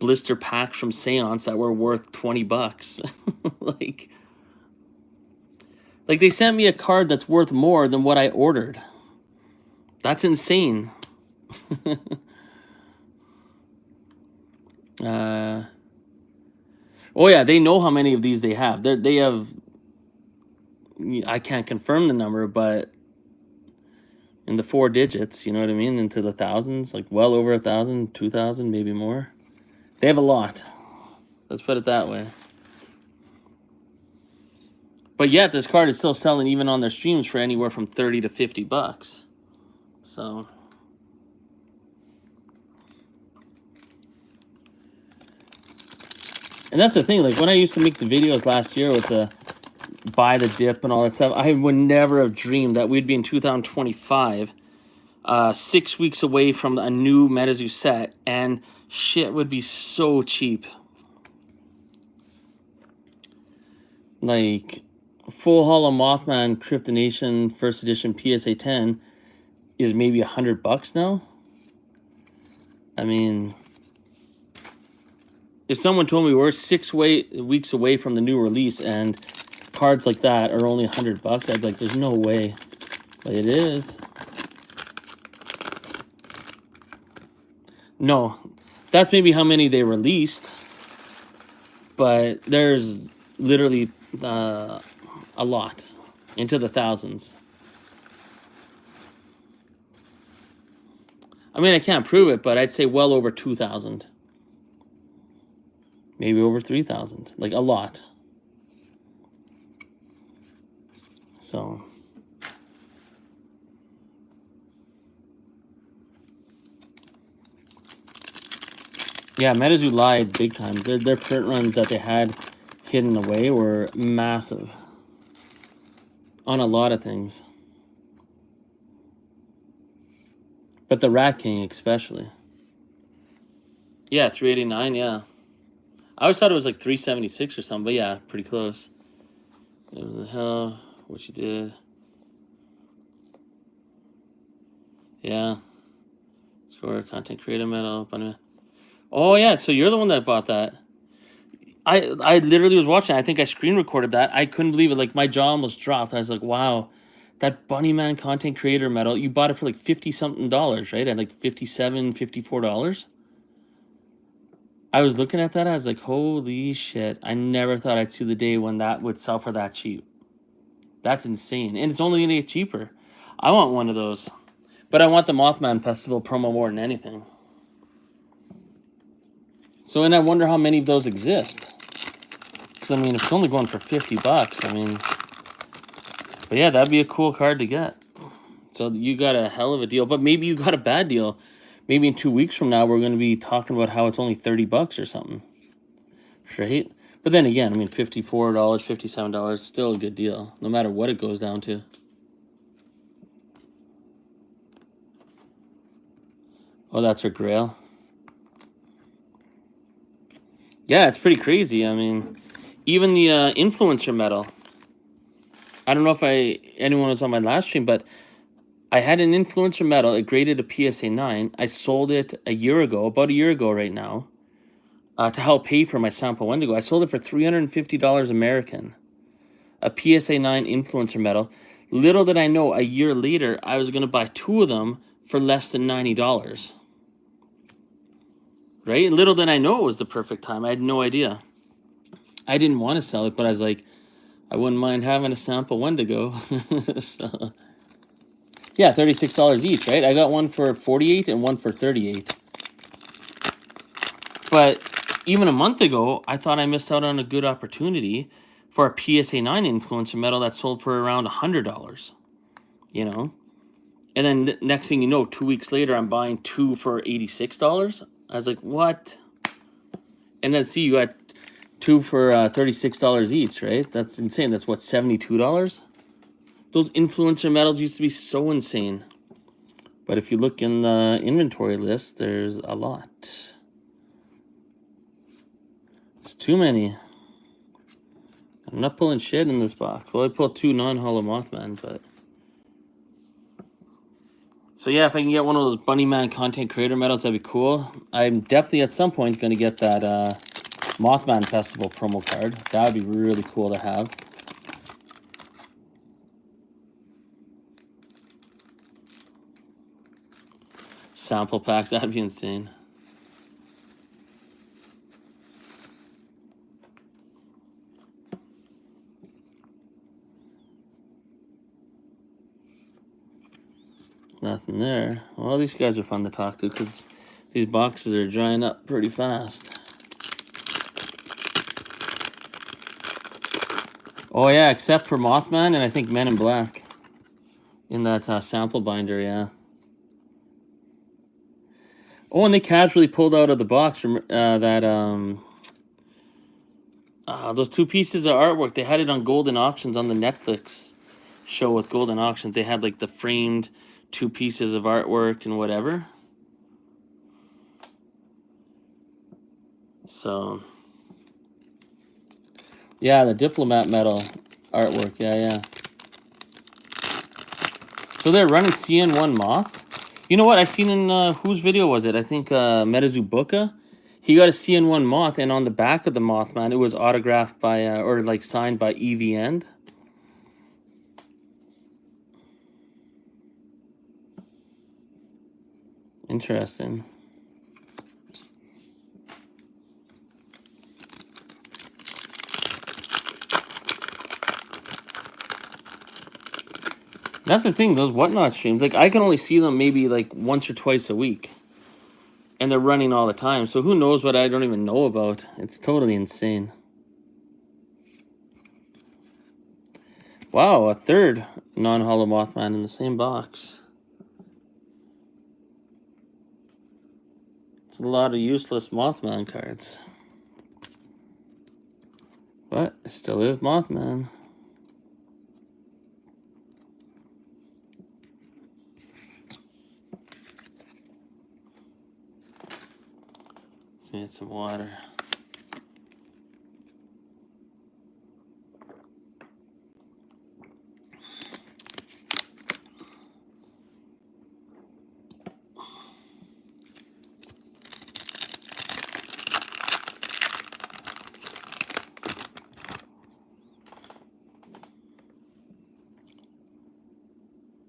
blister packs from Seance that were worth $20? like they sent me a card that's worth more than what I ordered. That's insane. Oh yeah, they know how many of these they have. They have, I can't confirm the number, but in the 4 digits, you know what I mean? Into the thousands, like well over 1,000, 2,000, maybe more. They have a lot. Let's put it that way. But yet, this card is still selling even on their streams for anywhere from $30 to $50. So, and that's the thing. Like, when I used to make the videos last year with the buy the dip and all that stuff, I would never have dreamed that we'd be in 2025, 6 weeks away from a new MetaZoo set, and shit would be so cheap. Like, Full Hollow Mothman Cryptonation First Edition PSA 10 is maybe $100 now. I mean, if someone told me we're 6 weeks away from the new release and cards like that are only $100, I'd be like, there's no way. But it is. No, that's maybe how many they released, but there's literally a lot, into the thousands. I mean, I can't prove it, but I'd say well over 2,000. Maybe over 3,000. Like, a lot. So, yeah, MetaZoo lied big time. Their print runs that they had hidden away were massive on a lot of things. But the Rat King especially. Yeah, 389, yeah. I always thought it was like 376 or something, but yeah, pretty close. What the hell, what you did. Yeah. Score, content creator medal. Oh yeah, so you're the one that bought that. I literally was watching. I think I screen recorded that. I couldn't believe it. Like, my jaw almost dropped. I was like, wow, that Bunnyman content creator medal, you bought it for like 50-something dollars, right? At like $57, $54. I was looking at that. I was like, holy shit. I never thought I'd see the day when that would sell for that cheap. That's insane. And it's only going to get cheaper. I want one of those. But I want the Mothman Festival promo more than anything. So, and I wonder how many of those exist. Because, I mean, if it's only going for $50, I mean... But yeah, that'd be a cool card to get. So you got a hell of a deal. But maybe you got a bad deal. Maybe in 2 weeks from now, we're going to be talking about how it's only $30 or something. Right? But then again, I mean, $54, $57, still a good deal. No matter what it goes down to. Oh, that's her grail. Yeah, it's pretty crazy. I mean, even the influencer medal. I don't know if anyone was on my last stream, but I had an influencer medal. It graded a PSA 9. I sold it a year ago, about a year ago right now, to help pay for my sample Wendigo. I sold it for $350 American. A PSA 9 influencer medal. Little did I know, a year later, I was going to buy 2 of them for less than $90. Right? Little did I know it was the perfect time. I had no idea. I didn't want to sell it, but I was like, I wouldn't mind having a sample Wendigo. So, yeah, $36 each, right? I got one for $48 and one for $38. But even a month ago, I thought I missed out on a good opportunity for a PSA 9 influencer medal that sold for around $100, you know? And then next thing you know, 2 weeks later, I'm buying 2 for $86. I was like, what? And then see, you got 2 for $36 each, right? That's insane. That's what, $72? Those influencer medals used to be so insane. But if you look in the inventory list, there's a lot. It's too many. I'm not pulling shit in this box. Well, I pulled 2 non-hollow Mothman, but... So yeah, if I can get one of those Bunny Man content creator medals, that'd be cool. I'm definitely at some point going to get that Mothman Festival promo card. That would be really cool to have. Sample packs, that'd be insane. Nothing there. Well, these guys are fun to talk to because these boxes are drying up pretty fast. Oh yeah, except for Mothman and I think Men in Black. In that sample binder, yeah. Oh, and they casually pulled out of the box those 2 pieces of artwork. They had it on Golden Auctions on the Netflix show with Golden Auctions. They had like the framed 2 pieces of artwork and whatever. So, yeah, the Diplomat medal artwork. Yeah. So they're running CN1 moths. You know what? I seen in whose video was it? I think Metazubuka. He got a CN1 moth, and on the back of the Mothman, it was autographed by or like signed by Evie End. Interesting. That's the thing, those Whatnot streams, like I can only see them maybe like once or twice a week. And they're running all the time, so who knows what I don't even know about. It's totally insane. Wow, a third non-hollow Mothman in the same box. It's a lot of useless Mothman cards. But it still is Mothman. Need some water.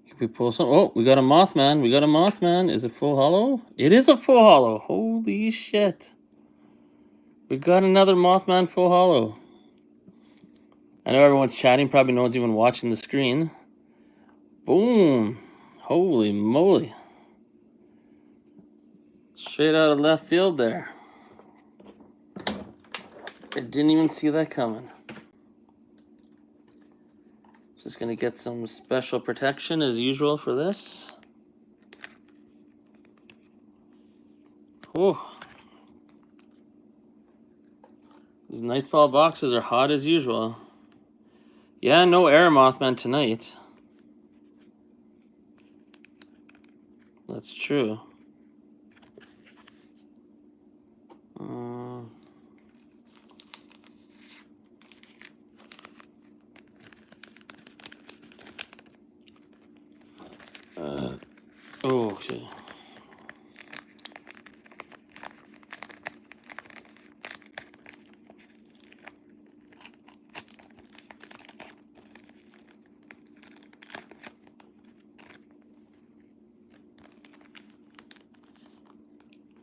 Can we pull some? Oh, we got a Mothman. We got a Mothman. Is it full hollow? It is a full hollow. Holy shit. We got another Mothman full hollow. I know everyone's chatting. Probably no one's even watching the screen. Boom. Holy moly. Straight out of left field there. I didn't even see that coming. Just going to get some special protection as usual for this. Oh. These Nightfall boxes are hot as usual. Yeah, no Air Mothman tonight. That's true. Oh, okay.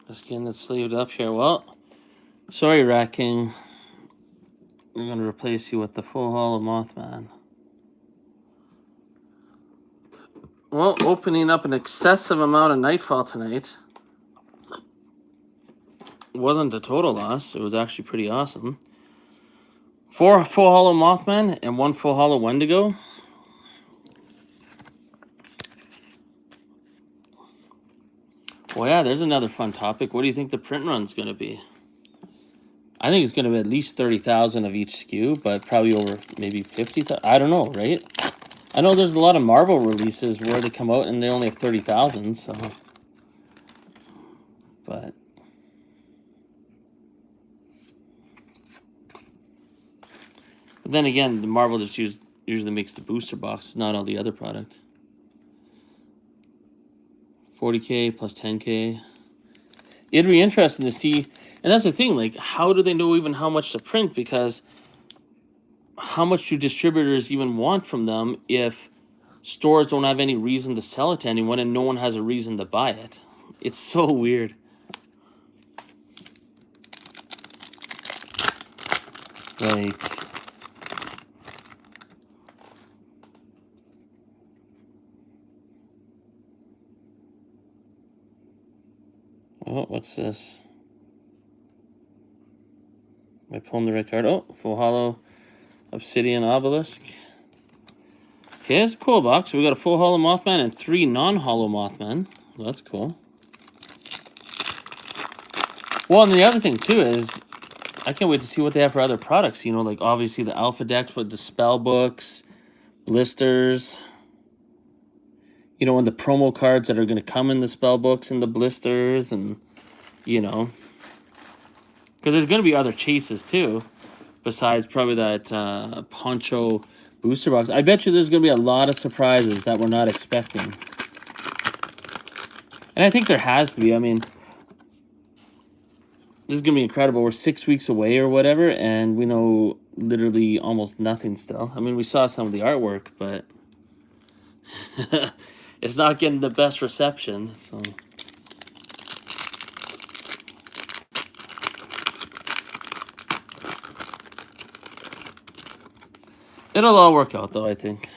Just getting it sleeved up here. Well, sorry, Rat King. I'm going to replace you with the full hollow Mothman. Well, opening up an excessive amount of Nightfall tonight. wasn't a total loss. It was actually pretty awesome. 4 full holo Mothman and 1 full holo Wendigo. Well, yeah, there's another fun topic. What do you think the print run's going to be? I think it's going to be at least 30,000 of each SKU, but probably over maybe 50,000. I don't know, right? I know there's a lot of Marvel releases where they come out and they only have 30,000, so. But then again, the Marvel just usually makes the booster box, not all the other product. 40K plus 10K. It'd be interesting to see, and that's the thing, like, how do they know even how much to print? Because how much do distributors even want from them if stores don't have any reason to sell it to anyone and no one has a reason to buy it? It's so weird. Like, oh, what's this? Am I pulling the right card? Oh, full holo Obsidian Obelisk. Okay, that's a cool box. We got a full holo Mothman and 3 non-holo Mothman. Well, that's cool. Well, and the other thing, too, is I can't wait to see what they have for other products. You know, like, obviously the Alpha decks with the spell books, blisters. You know, and the promo cards that are going to come in the spell books and the blisters and, you know. Because there's going to be other chases, too. Besides probably that Poncho booster box. I bet you there's going to be a lot of surprises that we're not expecting. And I think there has to be. I mean, this is going to be incredible. We're 6 weeks away or whatever, and we know literally almost nothing still. I mean, we saw some of the artwork, but it's not getting the best reception, so. It'll all work out, though, I think.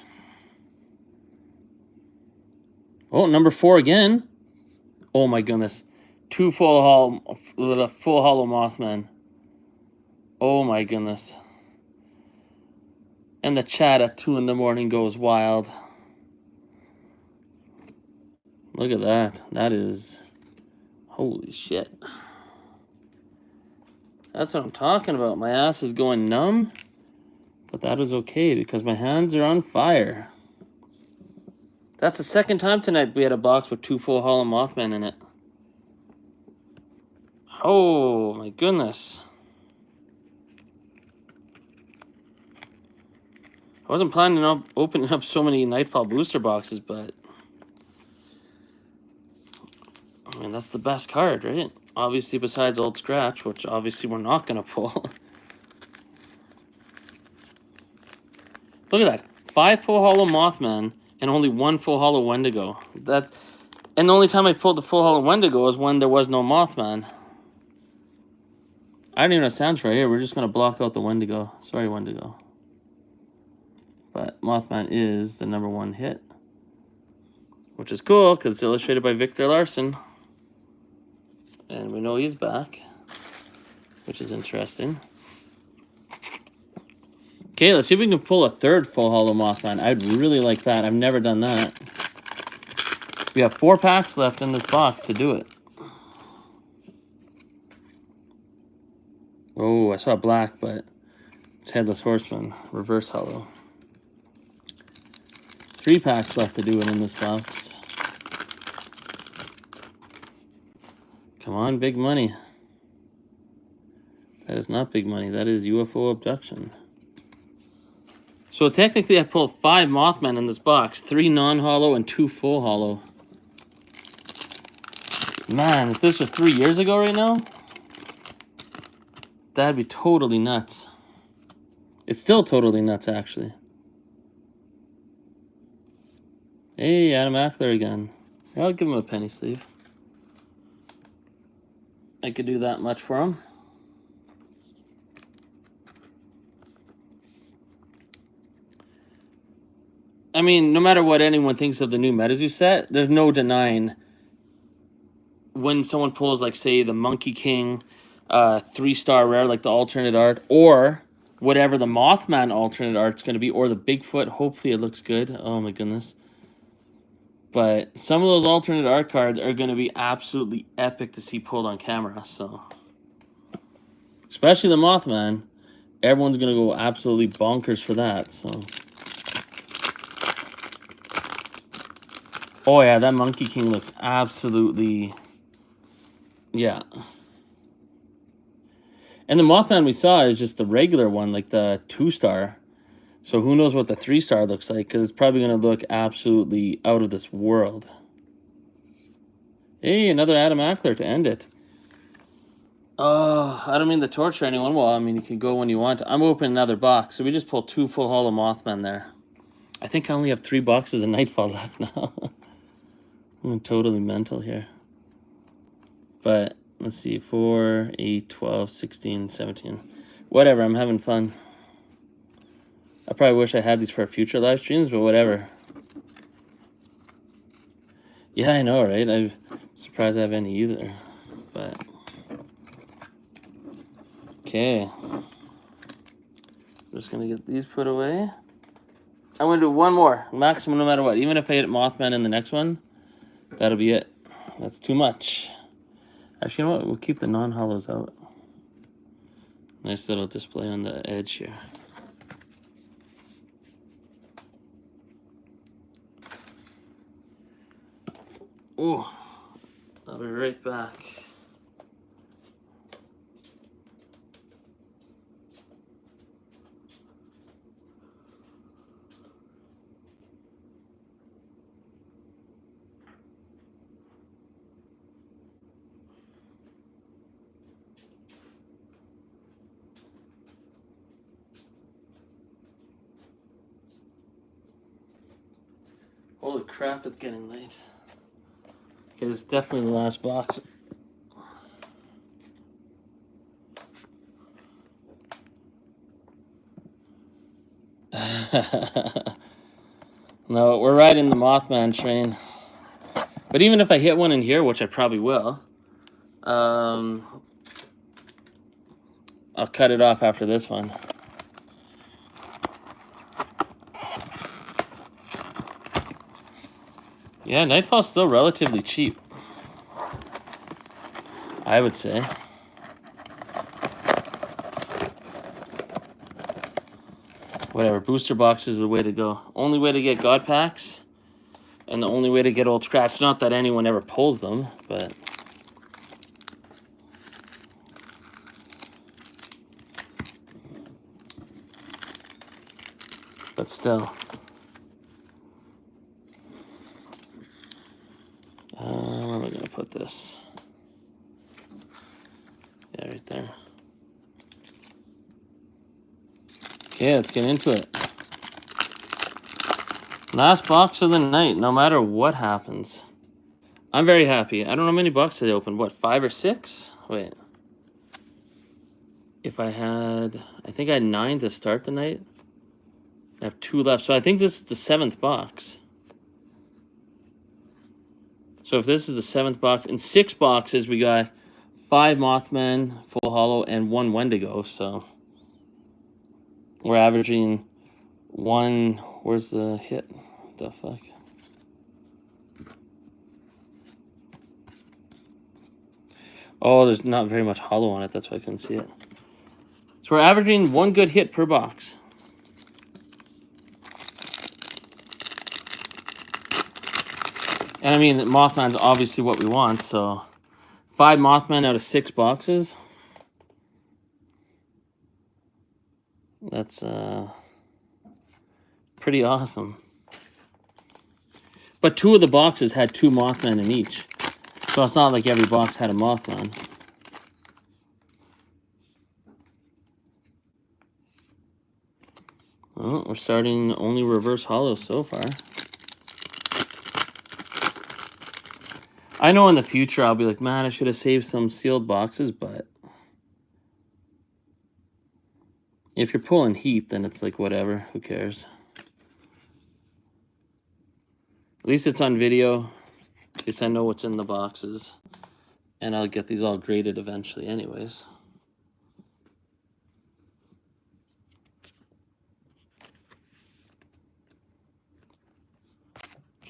Oh, number 4 again. Oh, my goodness. 2 full holo Mothman. Oh, my goodness. And the chat at 2 in the morning goes wild. Look at that. That is... Holy shit. That's what I'm talking about. My ass is going numb. But that is okay because my hands are on fire. That's the second time tonight we had a box with 2 full holo Mothman in it. Oh my goodness. I wasn't planning on opening up so many Nightfall booster boxes, but I mean, that's the best card, right? Obviously, besides Old Scratch, which obviously we're not going to pull. Look at that. 5 full holo Mothman and only 1 full holo Wendigo. And the only time I pulled the full holo Wendigo was when there was no Mothman. I don't even know what it sounds right here. We're just going to block out the Wendigo. Sorry, Wendigo. But Mothman is the #1 hit. Which is cool because it's illustrated by Victor Larson. And we know he's back. Which is interesting. Okay, let's see if we can pull a 3rd full holo Mothman. I'd really like that. I've never done that. We have 4 packs left in this box to do it. Oh, I saw black, but it's Headless Horseman. Reverse holo. 3 packs left to do it in this box. Come on, big money. That is not big money. That is UFO abduction. So technically I pulled 5 Mothman in this box. 3 non-holo and 2 full holo. Man, if this was 3 years ago right now, that'd be totally nuts. It's still totally nuts, actually. Hey, Adam Ackler again. I'll give him a penny sleeve. I could do that much for him. I mean, no matter what anyone thinks of the new MetaZoo set, there's no denying when someone pulls, like, say, the Monkey King, 3-star rare, like the alternate art, or whatever the Mothman alternate art's going to be, or the Bigfoot. Hopefully it looks good. Oh my goodness. But some of those alternate art cards are going to be absolutely epic to see pulled on camera. So, especially the Mothman, everyone's going to go absolutely bonkers for that. So, oh yeah, that Monkey King looks absolutely, yeah. And the Mothman we saw is just the regular one, like the 2-star. So who knows what the 3-star looks like, because it's probably going to look absolutely out of this world. Hey, another Adam Ackler to end it. Oh, I don't mean to torture anyone. Well, I mean, you can go when you want. I'm opening another box. So we just pulled 2 full hollow Mothman there. I think I only have 3 boxes of Nightfall left now. I'm totally mental here. But let's see, 4, 8, 12, 16, 17. Whatever, I'm having fun. I probably wish I had these for future live streams, but whatever. Yeah, I know, right? I'm surprised I have any either. But okay. I'm just going to get these put away. I'm going to do one more. Maximum no matter what. Even if I hit Mothman in the next one, that'll be it. That's too much. Actually, you know what? We'll keep the non-hollows out. Nice little display on the edge here. Ooh. I'll be right back. Holy crap, it's getting late. Okay, this is definitely the last box. No, we're riding the Mothman train. But even if I hit one in here, which I probably will, I'll cut it off after this one. Yeah, Nightfall's still relatively cheap, I would say. Whatever, booster box is the way to go. Only way to get God packs, and the only way to get old scratch. Not that anyone ever pulls them, but still. Where am I going to put this? Yeah, right there. Okay, let's get into it. Last box of the night, no matter what happens. I'm very happy. I don't know how many boxes I opened. What, 5 or 6? Wait. If I had... I think I had 9 to start the night. I have 2 left. So I think this is the 7th box. So if this is the 7th box, in 6 boxes we got 5 Mothman, full hollow, and 1 Wendigo. So we're averaging 1... Where's the hit? What the fuck? Oh, there's not very much hollow on it. That's why I couldn't see it. So we're averaging 1 good hit per box. And I mean, Mothman's obviously what we want, so 5 Mothman out of 6 boxes. That's pretty awesome. But 2 of the boxes had 2 Mothman in each. So it's not like every box had a Mothman. Well, we're starting only reverse hollows so far. I know in the future I'll be like, man, I should have saved some sealed boxes, but if you're pulling heat, then it's like, whatever, who cares? At least it's on video, at least I know what's in the boxes, and I'll get these all graded eventually anyways.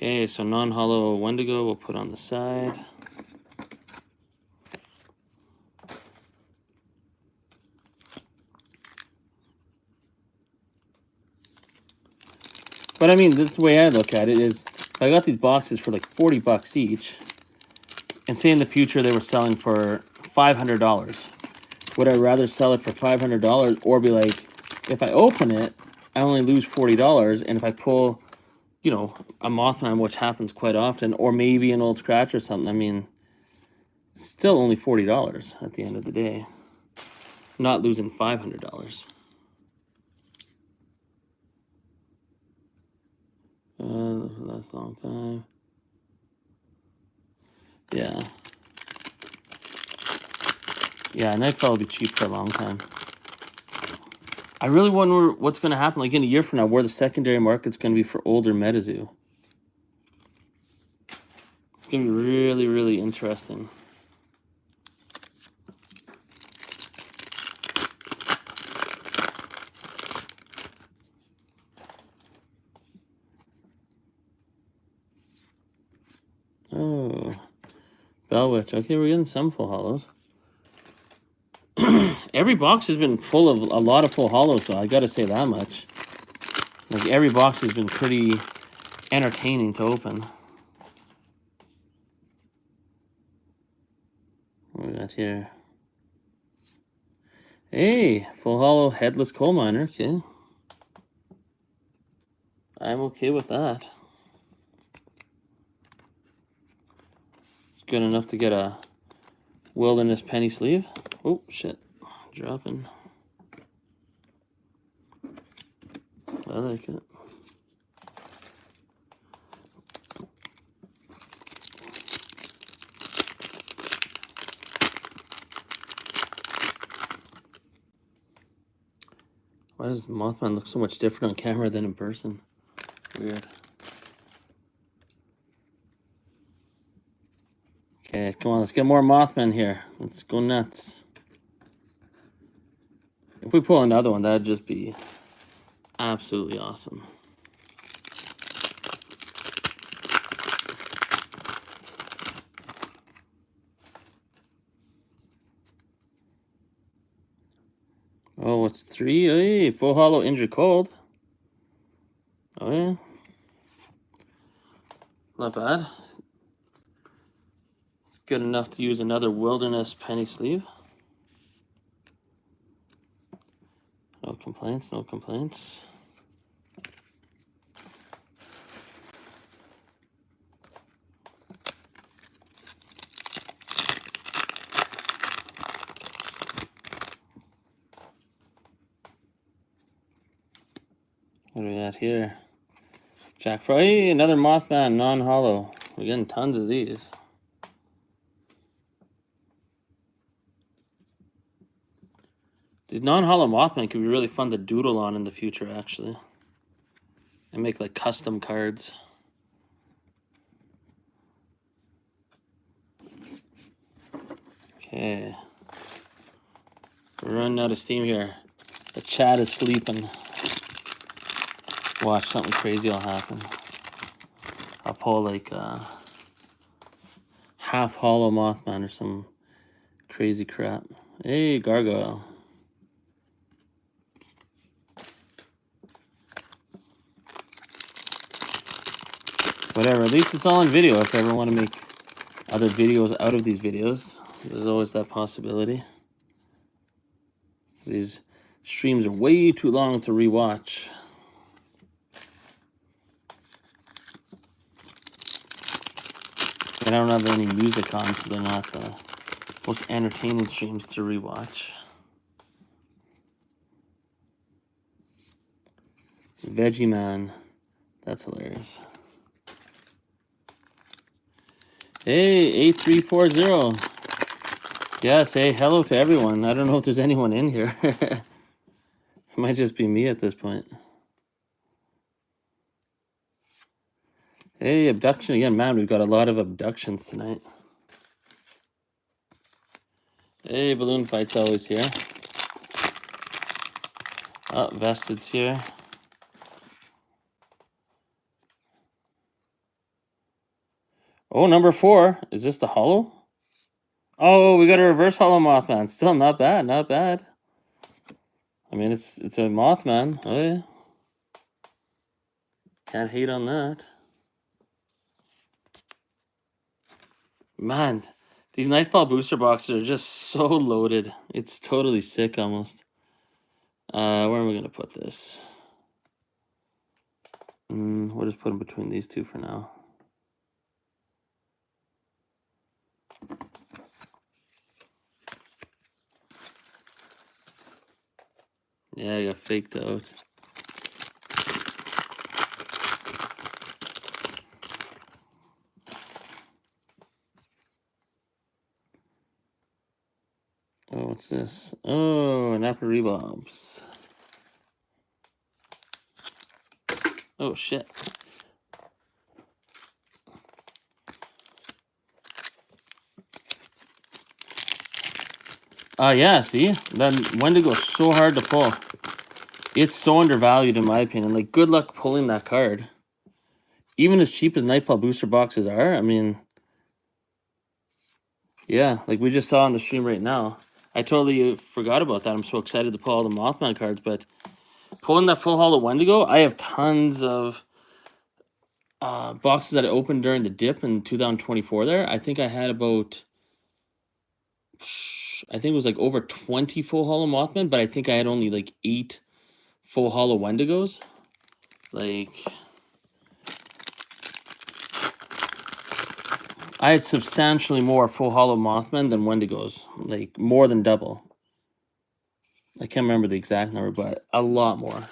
Okay, so non-hollow Wendigo we'll put on the side. But I mean, the way I look at it is, if I got these boxes for like $40 each, and say in the future they were selling for $500, would I rather sell it for $500 or be like, if I open it, I only lose $40, and if I pull, you know, a Mothman, which happens quite often, or maybe an old scratch or something, I mean, still only $40 at the end of the day. Not losing $500. That's a long time. Yeah. Yeah, Nightfall will be cheap for a long time. I really wonder what's going to happen, like in a year from now, where the secondary market's going to be for older MetaZoo. It's going to be really, really interesting. Oh, Bellwitch. Okay, we're getting some full hollows. Every box has been full of a lot of full hollows, though. I got to say that much. Like, every box has been pretty entertaining to open. What we got here? Hey, full hollow headless coal miner. Okay. I'm okay with that. It's good enough to get a wilderness penny sleeve. Oh, shit. Dropping. I like it. Why does Mothman look so much different on camera than in person? Weird. Okay, come on, let's get more Mothman here. Let's go nuts. If we pull another one, that'd just be absolutely awesome. Oh, it's 3? Hey, full hollow injured cold. Oh, yeah. Not bad. It's good enough to use another wilderness penny sleeve. No complaints, no complaints. What do we got here? Jack Frost. Hey, another Mothman non-hollow. We're getting tons of these. These non-hollow Mothman could be really fun to doodle on in the future, actually. And make like custom cards. Okay. We're running out of steam here. The chat is sleeping. Watch, something crazy will happen. I'll pull like half hollow Mothman or some crazy crap. Hey, Gargoyle. Whatever, at least it's all in video. If I ever want to make other videos out of these videos, there's always that possibility. These streams are way too long to rewatch. And I don't have any music on, so they're not the most entertaining streams to rewatch. Veggie Man. That's hilarious. Hey, 8340. Yeah, say hello to everyone. I don't know if there's anyone in here. It might just be me at this point. Hey, abduction again. Man, we've got a lot of abductions tonight. Hey, Balloon Fight's always here. Oh, Vested's here. Oh, number 4. Is this the holo? Oh, we got a reverse holo Mothman. Still not bad, not bad. I mean, it's a Mothman. Oh yeah. Can't hate on that. Man, these Nightfall booster boxes are just so loaded. It's totally sick almost. Where am I gonna put this? We'll just put them between these two for now. Yeah, I got faked out. Oh, what's this? Oh, an Apple Rebobs. Oh, shit. Yeah, see? That Wendigo's so hard to pull. It's so undervalued in my opinion. Like, good luck pulling that card. Even as cheap as Nightfall booster boxes are, I mean... Yeah, like we just saw on the stream right now. I totally forgot about that. I'm so excited to pull all the Mothman cards, but... Pulling that full holo Wendigo, I have tons of... boxes that I opened during the dip in 2024 there. I think I had about... I think it was like over 20 full holo Mothman, but I think I had only like 8 full holo Wendigos. Like... I had substantially more full holo Mothman than Wendigos. Like, more than double. I can't remember the exact number, but a lot more.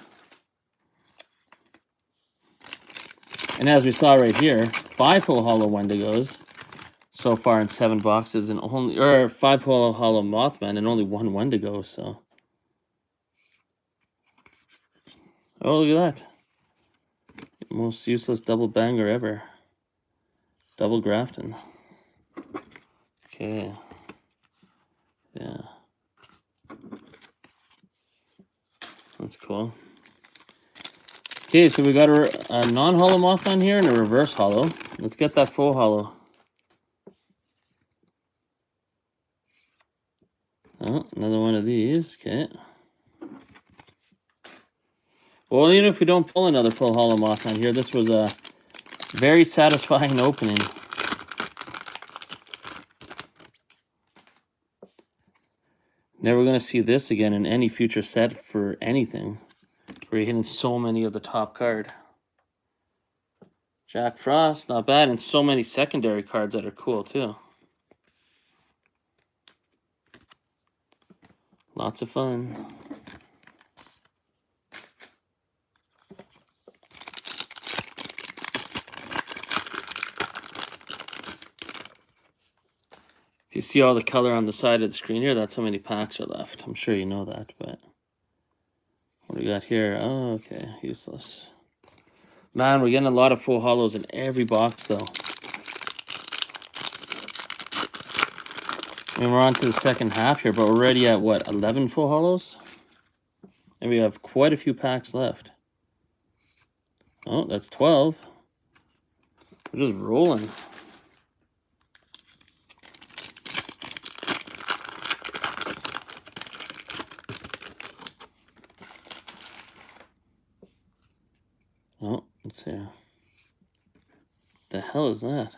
And as we saw right here, 5 full holo Wendigos so far in 7 boxes, and only, or 5 full holo Mothman and only 1 Wendigo, so. Oh, look at that. Most useless double banger ever. Double Grafton. Okay. Yeah. That's cool. Okay, so we got a non-holo Mothman here and a reverse holo. Let's get that full holo. Oh, another one of these. Okay. Well, even if we don't pull another full holo Mothman here, this was a very satisfying opening. Never going to see this again in any future set for anything. We're hitting so many of the top card. Jack Frost, not bad, and so many secondary cards that are cool too. Lots of fun. If you see all the color on the side of the screen here, that's how many packs are left. I'm sure you know that, but what do we got here? Oh, okay, useless. Man, we're getting a lot of full holos in every box, though. I mean, we're on to the second half here, but we're already at, what, 11 full holos? And we have quite a few packs left. Oh, that's 12. We're just rolling. Oh, let's see. What the hell is that?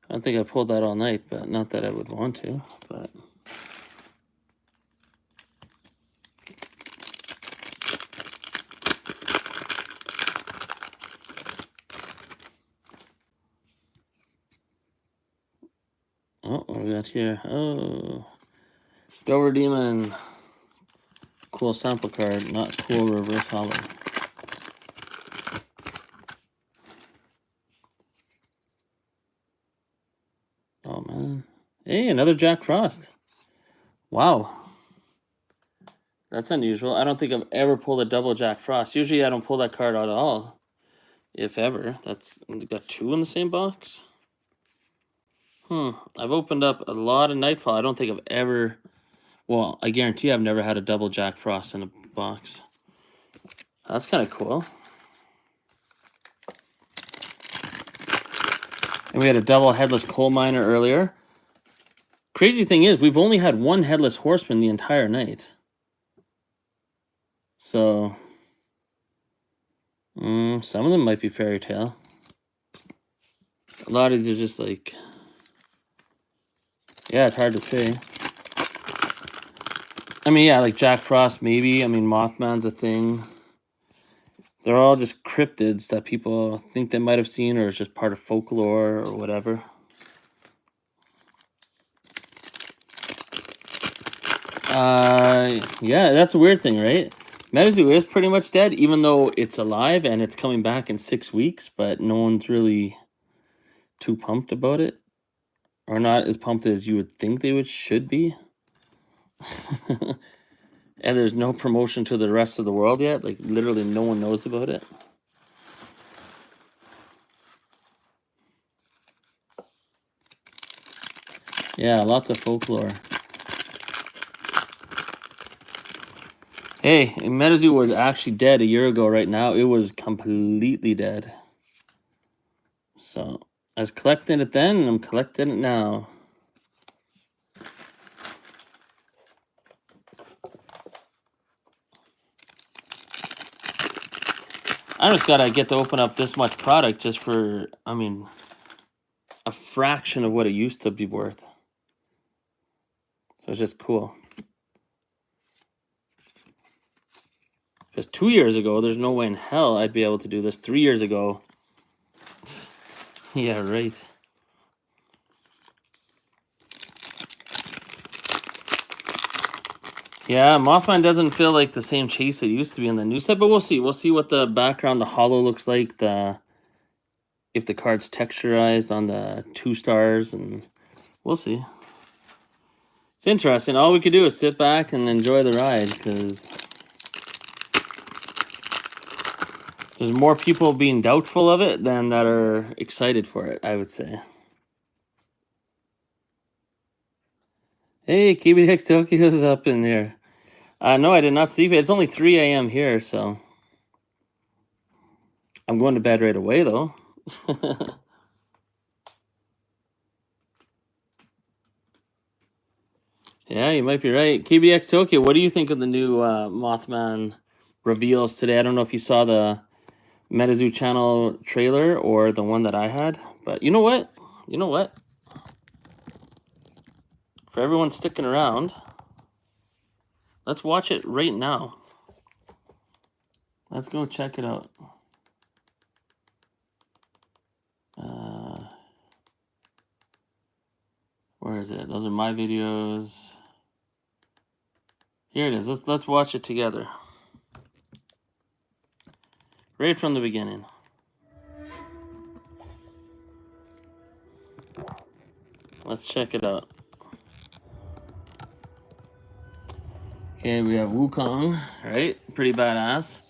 I don't think I pulled that all night, but not that I would want to, but... Oh, what do we got here? Oh, Dover Demon. Cool sample card, not cool reverse holo. Oh man. Hey, another Jack Frost. Wow. That's unusual. I don't think I've ever pulled a double Jack Frost. Usually I don't pull that card out at all. If ever. That's got 2 in the same box. I've opened up a lot of Nightfall. I don't think I've ever... Well, I guarantee I've never had a double Jack Frost in a box. That's kind of cool. And we had a double headless coal miner earlier. Crazy thing is, we've only had one headless horseman the entire night. So, some of them might be fairy tale. A lot of these are just like, yeah, it's hard to say. I mean, yeah, like Jack Frost, maybe. I mean, Mothman's a thing. They're all just cryptids that people think they might have seen, or it's just part of folklore or whatever. Yeah, that's a weird thing, right? Metazoo is pretty much dead, even though it's alive and it's coming back in 6 weeks, but no one's really too pumped about it. Or not as pumped as you would think they should be. And there's no promotion to the rest of the world yet. Like, literally no one knows about it. Yeah, lots of folklore. Hey, Metazoo was actually dead a year ago right now. It was completely dead. So, I was collecting it then, and I'm collecting it now. I just gotta get to open up this much product just for, I mean, a fraction of what it used to be worth. So it's just cool. Just 2 years ago, there's no way in hell I'd be able to do this. 3 years ago. Yeah, right. Yeah, Mothman doesn't feel like the same chase it used to be in the new set, but we'll see. We'll see what the background, the holo looks like, if the card's texturized on the 2 stars, and we'll see. It's interesting. All we could do is sit back and enjoy the ride, because there's more people being doubtful of it than that are excited for it, I would say. Hey, KBX Tokyo's up in there. No, I did not sleep. It's only 3 a.m. here, so I'm going to bed right away, though. Yeah, you might be right. KBX Tokyo, what do you think of the new Mothman reveals today? I don't know if you saw the Metazoo channel trailer or the one that I had, but you know what? You know what? For everyone sticking around, let's watch it right now. Let's go check it out. Where is it? Those are my videos. Here it is. Let's watch it together. Right from the beginning. Let's check it out. Okay, we have Wukong, right? Pretty badass.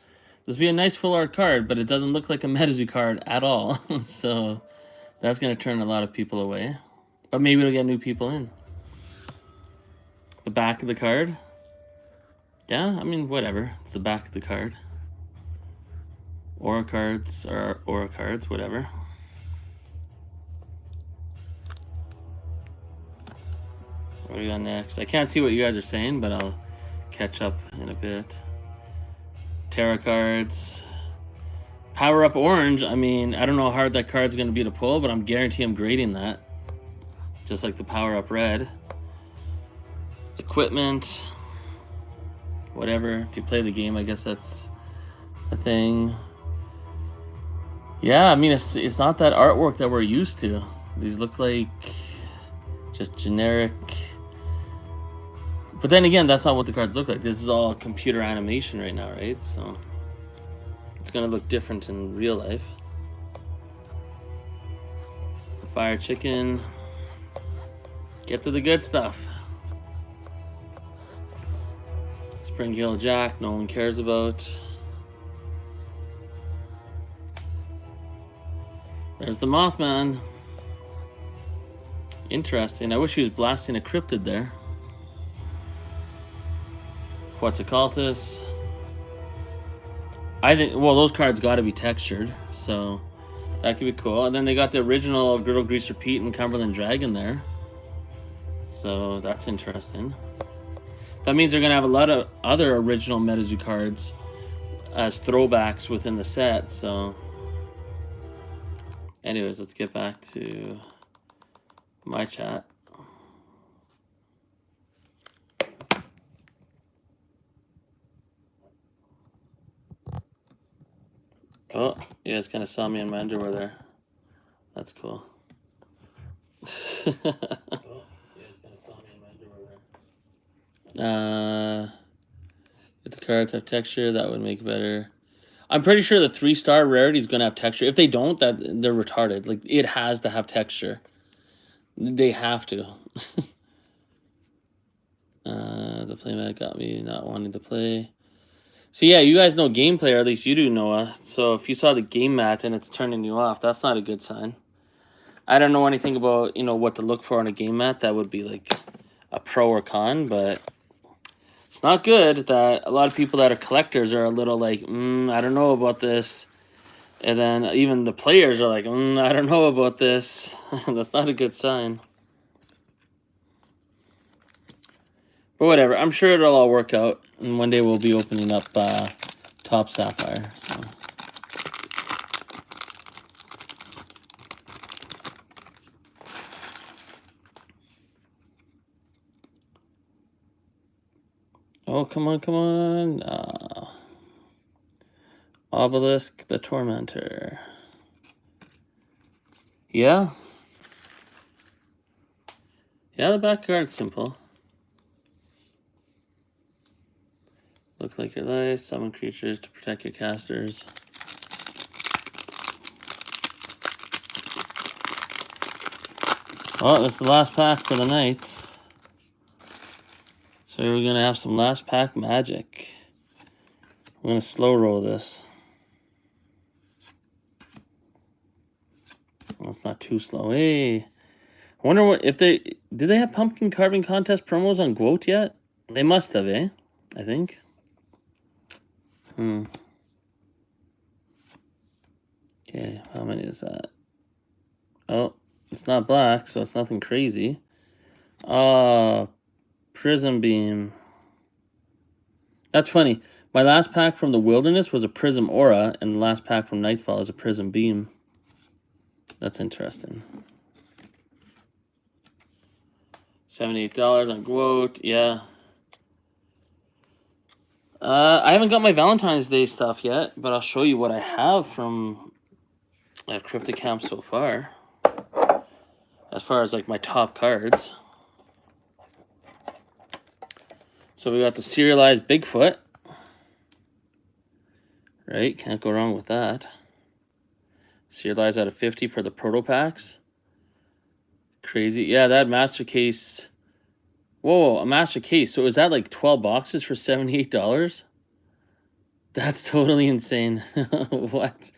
This would be a nice full art card, but it doesn't look like a Metazoo card at all. So that's going to turn a lot of people away. But maybe it'll get new people in. The back of the card. Yeah, I mean, whatever. It's the back of the card. Aura cards are Aura cards, whatever. What do we got next? I can't see what you guys are saying, but I'll catch up in a bit. Tarot cards. Power Up Orange. I mean, I don't know how hard that card's going to be to pull, but I'm guarantee I'm grading that. Just like the Power Up Red. Equipment. Whatever. If you play the game, I guess that's a thing. Yeah, I mean, it's not that artwork that we're used to. These look like just generic. But then again, that's not what the cards look like. This is all computer animation right now, right? So it's going to look different in real life. Fire Chicken. Get to the good stuff. Spring Hill Jack, no one cares about. There's the Mothman. Interesting. I wish he was blasting a cryptid there. Quetzalcoatlus. I think, well, those cards got to be textured, so That could be cool. And then they got the original Girdle Greaser Pete and Cumberland Dragon there. So that's interesting. That means they're going to have a lot of other original MetaZoo cards as throwbacks within the set. So anyways, let's get back to my chat. Oh, you guys kind of saw me in my underwear there. That's cool. Oh, you guys kind of saw me in my underwear there. If the cards have texture, that would make it better. I'm pretty sure the 3-star rarity is going to have texture. If they don't, that they're retarded. Like, it has to have texture. They have to. The playmat got me not wanting to play. So yeah, you guys know gameplay, or at least you do, Noah. So if you saw the game mat and it's turning you off, that's not a good sign. I don't know anything about, you know, what to look for on a game mat. That would be like a pro or con, but it's not good that a lot of people that are collectors are a little like, I don't know about this. And then even the players are like, I don't know about this. That's not a good sign. But whatever, I'm sure it'll all work out. And one day we'll be opening up Top Sapphire. So. Oh, come on, come on. Obelisk the Tormentor. Yeah. Yeah, the back card's simple. Look like your life. Summon creatures to protect your casters. Well, that's the last pack for the night. So we're going to have some last pack magic. We're going to slow roll this. Well, it's not too slow. Hey. I wonder what if they... Did they have pumpkin carving contest promos on Quote yet? They must have, eh? I think. Okay, how many is that? Oh, it's not black, so it's nothing crazy. Prism Beam. That's funny. My last pack from the Wilderness was a Prism Aura, and the last pack from Nightfall is a Prism Beam. That's interesting. $78 on Quote, yeah. I haven't got my Valentine's Day stuff yet, but I'll show you what I have from Cryptic Camp so far. As far as like my top cards. So we got the serialized Bigfoot. Right, can't go wrong with that. Serialized out of 50 for the proto packs. Crazy. Yeah, that master case. Whoa, a master case. So is that like 12 boxes for $78? That's totally insane. What?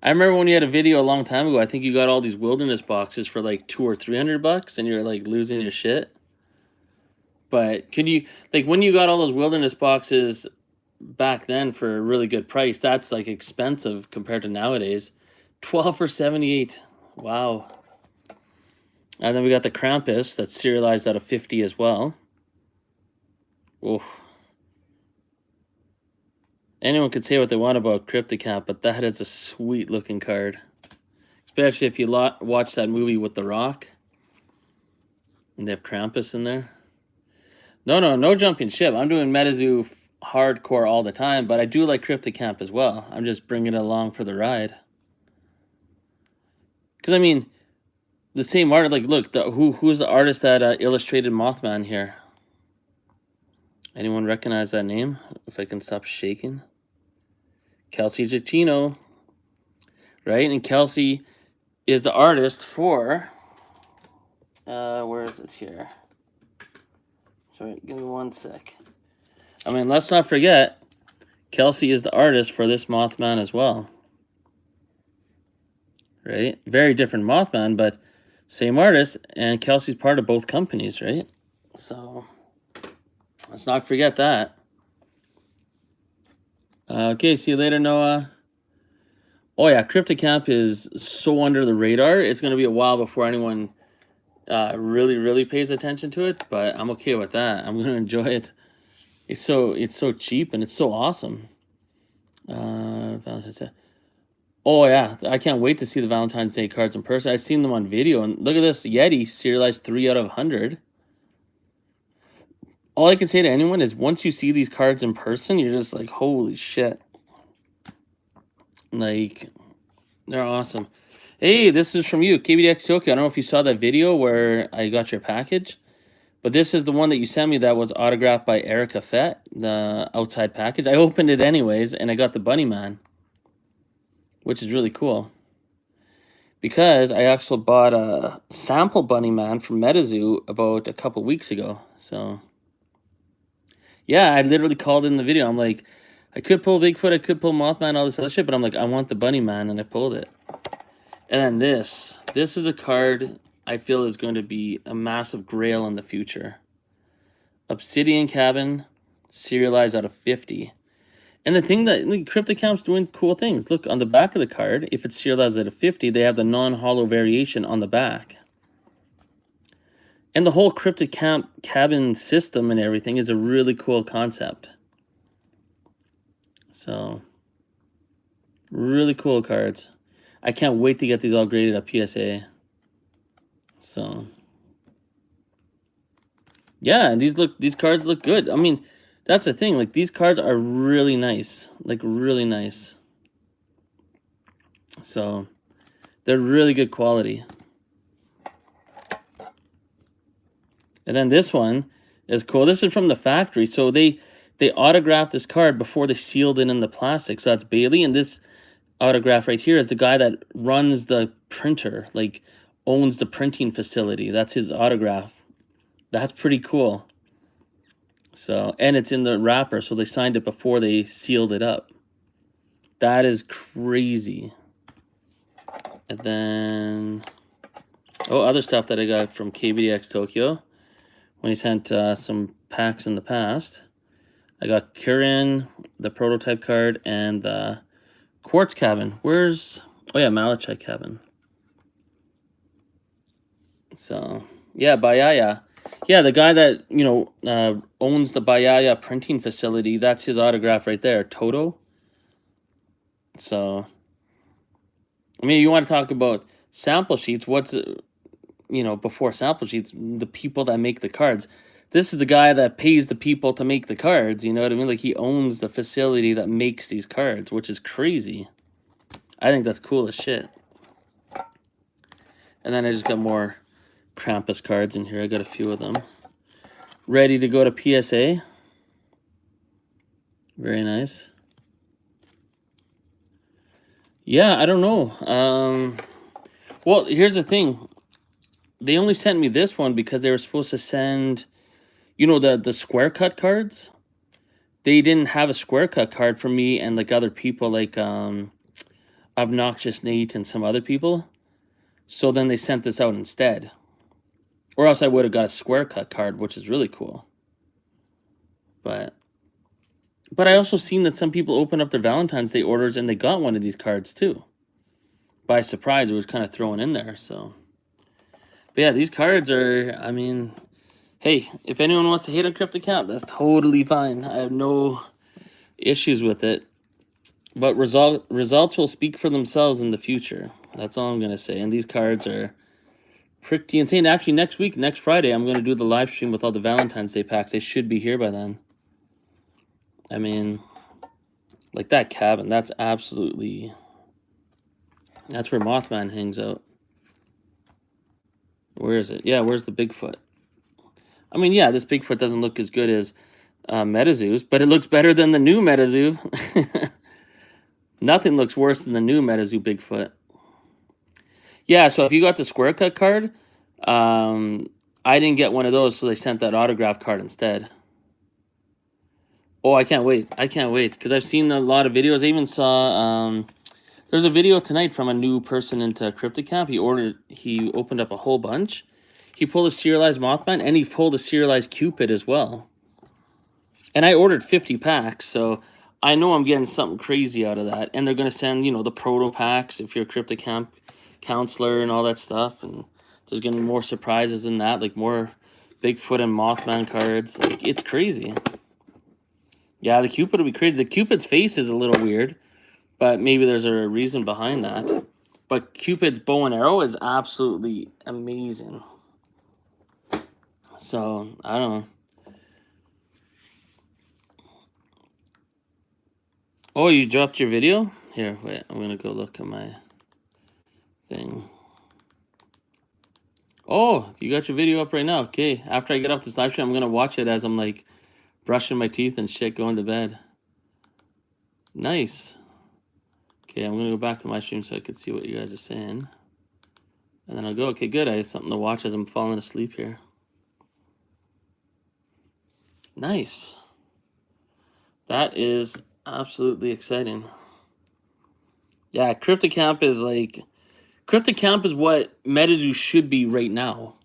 I remember when you had a video a long time ago, I think you got all these Wilderness boxes for like $200 or $300 and you're like losing your shit. But could you, like when you got all those Wilderness boxes back then for a really good price, that's like expensive compared to nowadays. 12 for 78. Wow. And then we got the Krampus that's serialized out of 50 as well. Oof. Anyone could say what they want about Crypticamp, but that is a sweet looking card. Especially if you watch that movie with The Rock. And they have Krampus in there. No jumping ship. I'm doing MetaZoo hardcore all the time, but I do like Crypticamp as well. I'm just bringing it along for the ride. Because, I mean, the same art, like, look, who's the artist that illustrated Mothman here? Anyone recognize that name? If I can stop shaking. Kelsey Giacchino. Right? And Kelsey is the artist for... where is it here? Sorry, give me one sec. I mean, let's not forget, Kelsey is the artist for this Mothman as well. Right? Very different Mothman, but same artist, and Kelsey's part of both companies, right? So, let's not forget that. Okay, see you later, Noah. Oh yeah, CryptoCamp is so under the radar. It's gonna be a while before anyone really pays attention to it, but I'm okay with that. I'm gonna enjoy it. It's so cheap and it's so awesome. Valentine's Day. Oh yeah, I can't wait to see the Valentine's Day cards in person. I've seen them on video, and look at this Yeti serialized 3 out of 100. All I can say to anyone is once you see these cards in person, you're just like, holy shit. Like, they're awesome. Hey, this is from you, KBDX Tokyo. I don't know if you saw that video where I got your package, but this is the one that you sent me that was autographed by Erica Fett, the outside package. I opened it anyways, and I got the Bunny Man, which is really cool. Because I actually bought a sample Bunny Man from MetaZoo about a couple weeks ago. So, yeah, I literally called in the video. I'm like, I could pull Bigfoot, I could pull Mothman, all this other shit, but I'm like, I want the Bunny Man, and I pulled it. And then this is a card I feel is going to be a massive grail in the future. Obsidian Cabin, serialized out of 50. And the thing that like, CryptoCamp's doing cool things. Look, on the back of the card, if it's serialized out of 50, they have the non-hollow variation on the back. And the whole CryptoCamp cabin system and everything is a really cool concept. So, really cool cards. I can't wait to get these all graded at PSA. So, yeah, and these cards look good. I mean, that's the thing. Like, these cards are really nice. Like, really nice. So, they're really good quality. And then this one is cool. This is from the factory. So, they autographed this card before they sealed it in the plastic. So, that's Bailey. And this autograph right here is the guy that runs the printer. Like, owns the printing facility. That's his autograph. That's pretty cool. So, and it's in the wrapper, so they signed it before they sealed it up. That is crazy. And then, oh, other stuff that I got from KBDX Tokyo when he sent some packs in the past. I got Kirin, the prototype card, and the Quartz Cabin. Where's, oh yeah, Malachite Cabin. So, yeah, Bayaya. Yeah, the guy that, you know, owns the Bayaya printing facility, that's his autograph right there, Toto. So, I mean, you want to talk about sample sheets, what's, you know, before sample sheets, the people that make the cards. This is the guy that pays the people to make the cards, you know what I mean? Like, he owns the facility that makes these cards, which is crazy. I think that's cool as shit. And then I just got more Krampus cards in here. I got a few of them. Ready to go to PSA. Very nice. Yeah, I don't know. Well, here's the thing. They only sent me this one because they were supposed to send, you know, the square cut cards. They didn't have a square cut card for me and like other people like Obnoxious Nate and some other people. So then they sent this out instead. Or else I would have got a square cut card, which is really cool. But I also seen that some people opened up their Valentine's Day orders and they got one of these cards too. By surprise, it was kind of thrown in there, so. But yeah, these cards are, I mean, hey, if anyone wants to hate on CryptoCamp, that's totally fine. I have no issues with it. But results will speak for themselves in the future. That's all I'm going to say. And these cards are pretty insane. Actually, next week, next Friday, I'm going to do the live stream with all the Valentine's Day packs. They should be here by then. I mean, like that cabin, that's absolutely... That's where Mothman hangs out. Where is it? Yeah, where's the Bigfoot? I mean, yeah, this Bigfoot doesn't look as good as MetaZoo's, but it looks better than the new MetaZoo. Nothing looks worse than the new MetaZoo Bigfoot. Yeah, so if you got the square cut card, I didn't get one of those, so they sent that autograph card instead. Oh, I can't wait. I can't wait, because I've seen a lot of videos. I even saw... there's a video tonight from a new person into CryptoCamp. He opened up a whole bunch. He pulled a serialized Mothman, and he pulled a serialized Cupid as well. And I ordered 50 packs, so I know I'm getting something crazy out of that. And they're going to send, you know, the proto packs if you're a Cryptic Camp counselor and all that stuff. And there's going to be more surprises in that, like more Bigfoot and Mothman cards. Like, it's crazy. Yeah, the Cupid will be crazy. The Cupid's face is a little weird, but maybe there's a reason behind that. But Cupid's bow and arrow is absolutely amazing. So, I don't know. Oh, you dropped your video? Here, wait, I'm going to go look at my thing. Oh, you got your video up right now. Okay, after I get off this live stream, I'm going to watch it as I'm, like, brushing my teeth and shit, going to bed. Nice. Okay, I'm going to go back to my stream so I can see what you guys are saying. And then I'll go, okay, good. I have something to watch as I'm falling asleep here. Nice. That is absolutely exciting. Yeah, Cryptic Camp is like... Cryptic Camp is what MetaZoo should be right now.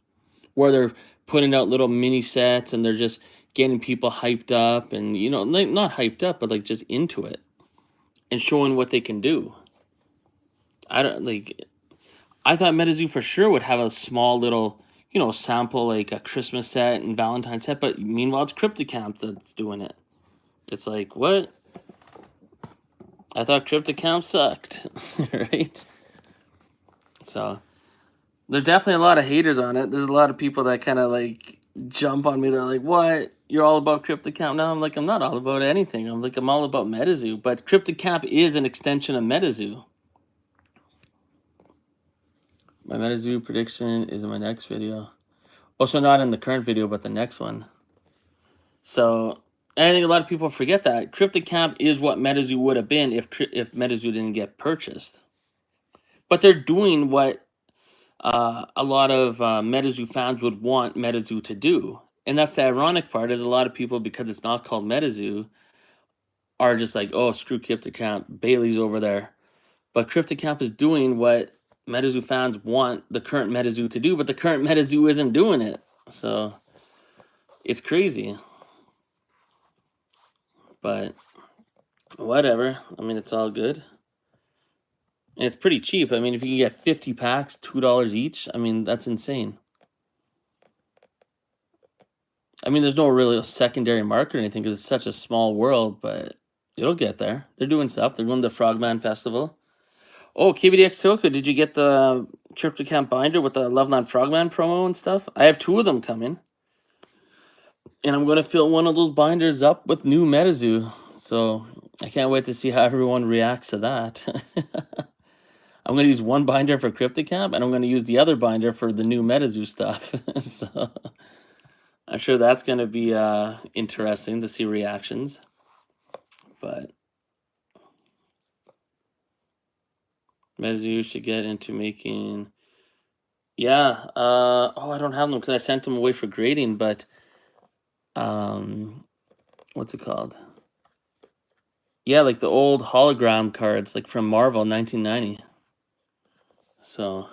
Where they're putting out little mini sets and they're just getting people hyped up. And, you know, like, not hyped up, but like just into it. And showing what they can do. I thought MetaZoo for sure would have a small little, you know, sample, like a Christmas set and Valentine's set. But meanwhile, it's Cryptic Camp that's doing it. It's like, what? I thought Cryptic Camp sucked, right? So, there's definitely a lot of haters on it. There's a lot of people that kind of like jump on me. They're like, what? You're all about Cryptic Camp now? I'm like, I'm not all about anything. I'm all about MetaZoo. But Cryptic Camp is an extension of MetaZoo. My MetaZoo prediction is in my next video. Also, not in the current video, but the next one. So, and I think a lot of people forget that. Cryptic Camp is what MetaZoo would have been if MetaZoo didn't get purchased. But they're doing what a lot of MetaZoo fans would want MetaZoo to do. And that's the ironic part, is a lot of people, because it's not called MetaZoo, are just like, oh, screw Cryptic Camp, Bailey's over there. But Cryptic Camp is doing what MetaZoo fans want the current MetaZoo to do, but the current MetaZoo isn't doing it. So, it's crazy. But, whatever. I mean, it's all good. And it's pretty cheap. I mean, if you can get 50 packs, $2 each, I mean, that's insane. I mean, there's no really secondary market or anything because it's such a small world, but it'll get there. They're doing stuff. They're going to the Frogman Festival. Oh, KBDX Toku, did you get the Cryptic Camp binder with the Loveland Frogman promo and stuff? I have 2 of them coming. And I'm going to fill one of those binders up with new MetaZoo. So I can't wait to see how everyone reacts to that. I'm going to use one binder for Cryptic Camp, and I'm going to use the other binder for the new MetaZoo stuff. So I'm sure that's going to be interesting to see reactions. But MetaZoo should get into making... Yeah. Oh, I don't have them because I sent them away for grading, but... what's it called? Yeah, like the old hologram cards, like from Marvel 1990. So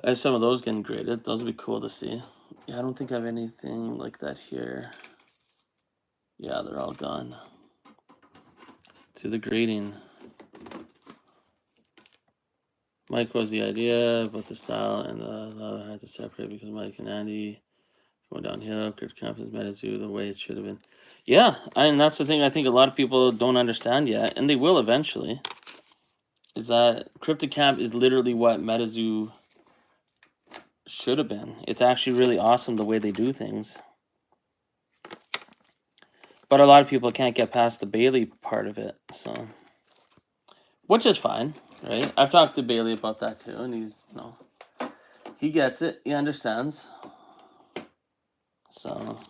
I have some of those getting graded. Those would be cool to see. Yeah, I don't think I have anything like that here. Yeah, they're all gone. To the grading. Mike was the idea, but the style and the I had to separate because Mike and Andy going downhill. Cryptic Camp is MetaZoo the way it should have been. Yeah, and that's the thing I think a lot of people don't understand yet, and they will eventually. Is that Cryptic Camp is literally what MetaZoo should have been. It's actually really awesome the way they do things. But a lot of people can't get past the Bailey part of it, so... Which is fine, right? I've talked to Bailey about that too, and he's, you know... He gets it. He understands. So...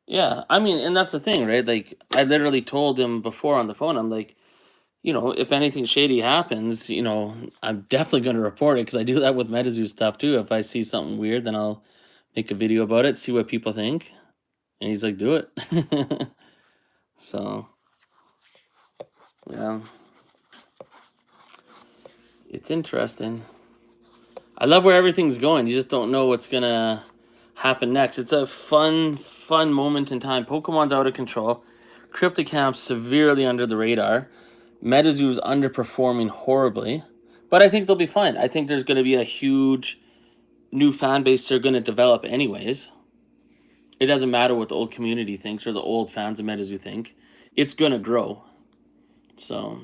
Yeah, I mean, and that's the thing, right? Like, I literally told him before on the phone, I'm like, you know, if anything shady happens, you know, I'm definitely going to report it because I do that with MetaZoo stuff too. If I see something weird, then I'll make a video about it, see what people think. And he's like, do it. So, yeah. It's interesting. I love where everything's going. You just don't know happen next. It's a fun moment in time. Pokemon's out of control. Cryptocamp's severely under the radar. Metazoo's underperforming horribly. But I think they'll be fine. I think there's going to be a huge new fan base they're going to develop anyways. It doesn't matter what the old community thinks or the old fans of Metazoo think. It's going to grow. So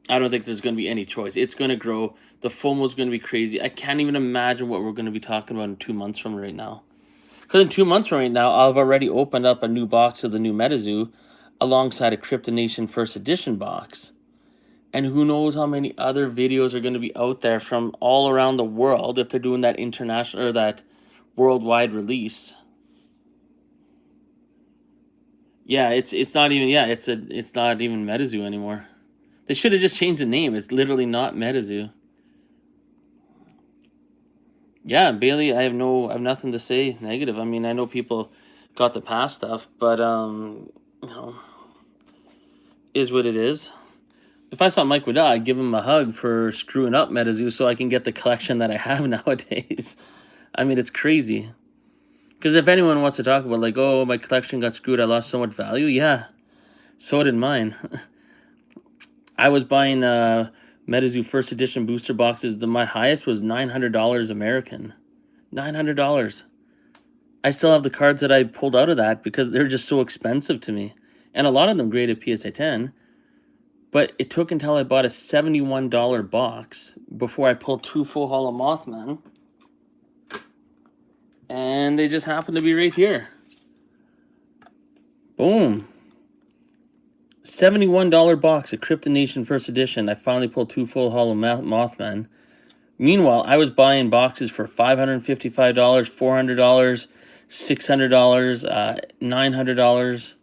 I don't think there's going to be any choice. It's going to grow. The FOMO's going to be crazy. I can't even imagine what we're going to be talking about in 2 months from right now. Because in 2 months from right now, I've already opened up a new box of the new Metazoo alongside a Crypto Nation First Edition box. And who knows how many other videos are going to be out there from all around the world if they're doing that international or that worldwide release. Yeah, it's not even it's not even Metazoo anymore. They should have just changed the name. It's literally not Metazoo. Yeah, Bailey, I have nothing to say negative. I mean, I know people got the past stuff, but you know, is what it is. If I saw Mike Waddell, I'd give him a hug for screwing up Metazoo so I can get the collection that I have nowadays. I mean, it's crazy. Because if anyone wants to talk about, like, oh, my collection got screwed, I lost so much value, yeah, so did mine. I was buying Metazoo First Edition booster boxes. My highest was $900 American. $900. I still have the cards that I pulled out of that because they're just so expensive to me. And a lot of them graded PSA 10. But it took until I bought a $71 box before I pulled 2 full holo Mothman. And they just happened to be right here. Boom. $71 box, a Crypto Nation First Edition. I finally pulled 2 full holo Mothman. Meanwhile, I was buying boxes for $555, $400, $600, $900.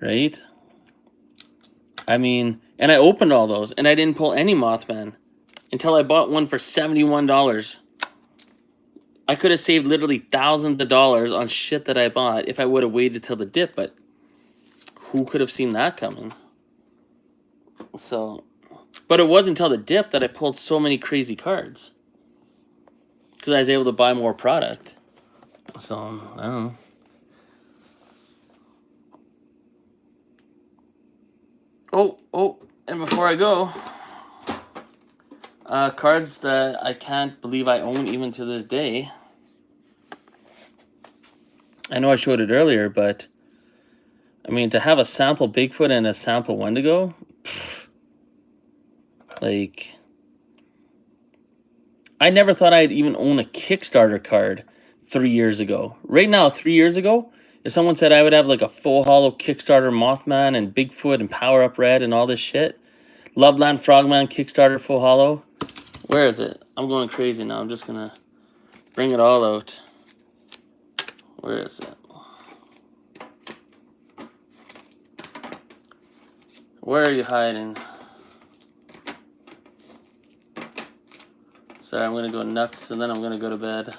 Right? I mean, and I opened all those, and I didn't pull any Mothman until I bought one for $71. I could have saved literally thousands of dollars on shit that I bought if I would have waited till the dip, but who could have seen that coming? So, but it wasn't until the dip that I pulled so many crazy cards. Because I was able to buy more product. So, I don't know. Oh, and before I go, cards that I can't believe I own even to this day. I know I showed it earlier, but I mean, to have a sample Bigfoot and a sample Wendigo, like, I never thought I'd even own a Kickstarter card 3 years ago. Right now, 3 years ago, if someone said I would have like a full holo Kickstarter Mothman and Bigfoot and Power Up Red and all this shit, Loveland Frogman Kickstarter full holo, where is it? I'm going crazy now. I'm just gonna bring it all out. Where is it? Where are you hiding? Sorry, I'm gonna go nuts and then I'm gonna go to bed.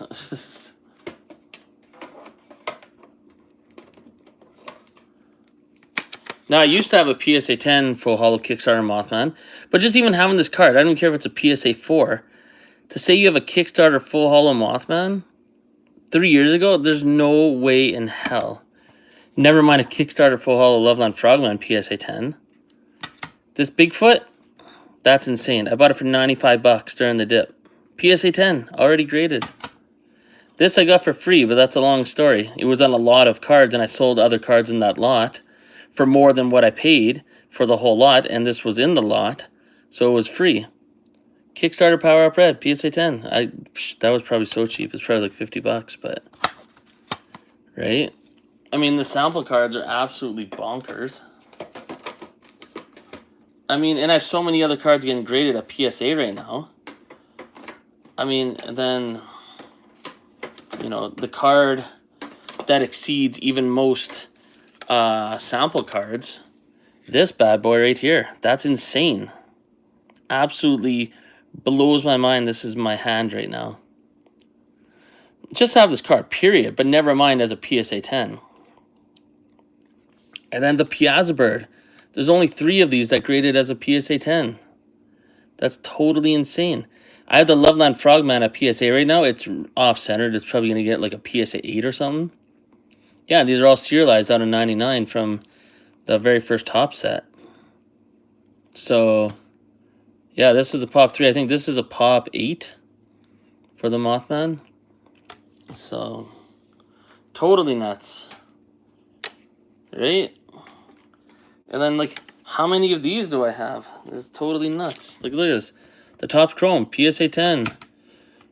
Now, I used to have a PSA 10 full holo Kickstarter Mothman, but just even having this card, I don't care if it's a PSA 4, to say you have a Kickstarter full holo Mothman 3 years ago, there's no way in hell. Never mind a Kickstarter full holo Loveland Frogman PSA 10. This Bigfoot, that's insane. I bought it for 95 bucks during the dip. PSA 10, already graded. This I got for free, but that's a long story. It was on a lot of cards, and I sold other cards in that lot for more than what I paid for the whole lot, and this was in the lot, so it was free. Kickstarter Power Up Red, PSA 10. That was probably so cheap. It's probably like 50 bucks, but... Right? I mean, the sample cards are absolutely bonkers. I mean, and I have so many other cards getting graded at PSA right now. I mean, and then, you know, the card that exceeds even most sample cards, this bad boy right here, that's insane. Absolutely blows my mind. This is my hand right now. Just have this card, period, but never mind as a PSA 10. And then the Piazza Bird. There's only 3 of these that graded as a PSA 10. That's totally insane. I have the Loveland Frogman at PSA right now. It's off-centered. It's probably going to get like a PSA 8 or something. Yeah, these are all serialized out of 99 from the very first top set. So, yeah, this is a Pop 3. I think this is a Pop 8 for the Mothman. So, totally nuts. Right? And then, like, how many of these do I have? This is totally nuts. Like, look at this. The Topps Chrome, PSA 10,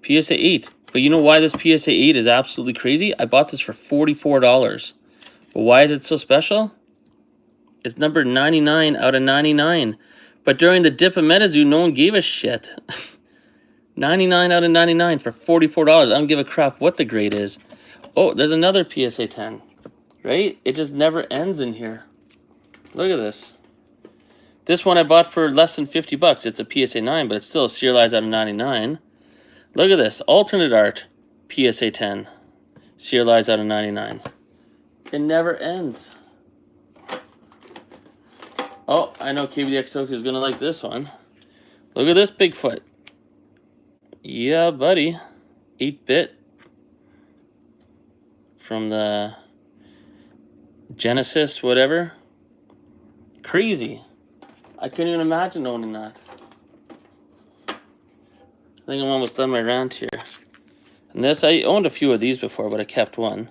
PSA 8. But you know why this PSA 8 is absolutely crazy? I bought this for $44. But why is it so special? It's number 99 out of 99. But during the dip of MetaZoo, no one gave a shit. 99 out of 99 for $44. I don't give a crap what the grade is. Oh, there's another PSA 10. Right? It just never ends in here. Look at this. This one I bought for less than 50 bucks. It's a PSA 9, but it's still a serialized out of 99. Look at this. Alternate art. PSA 10. Serialized out of 99. It never ends. Oh, I know KBDX Oak is going to like this one. Look at this Bigfoot. Yeah, buddy. 8-bit. From the Genesis, whatever. Crazy. I couldn't even imagine owning that. I think I'm almost done my rant here. And this, I owned a few of these before, but I kept one.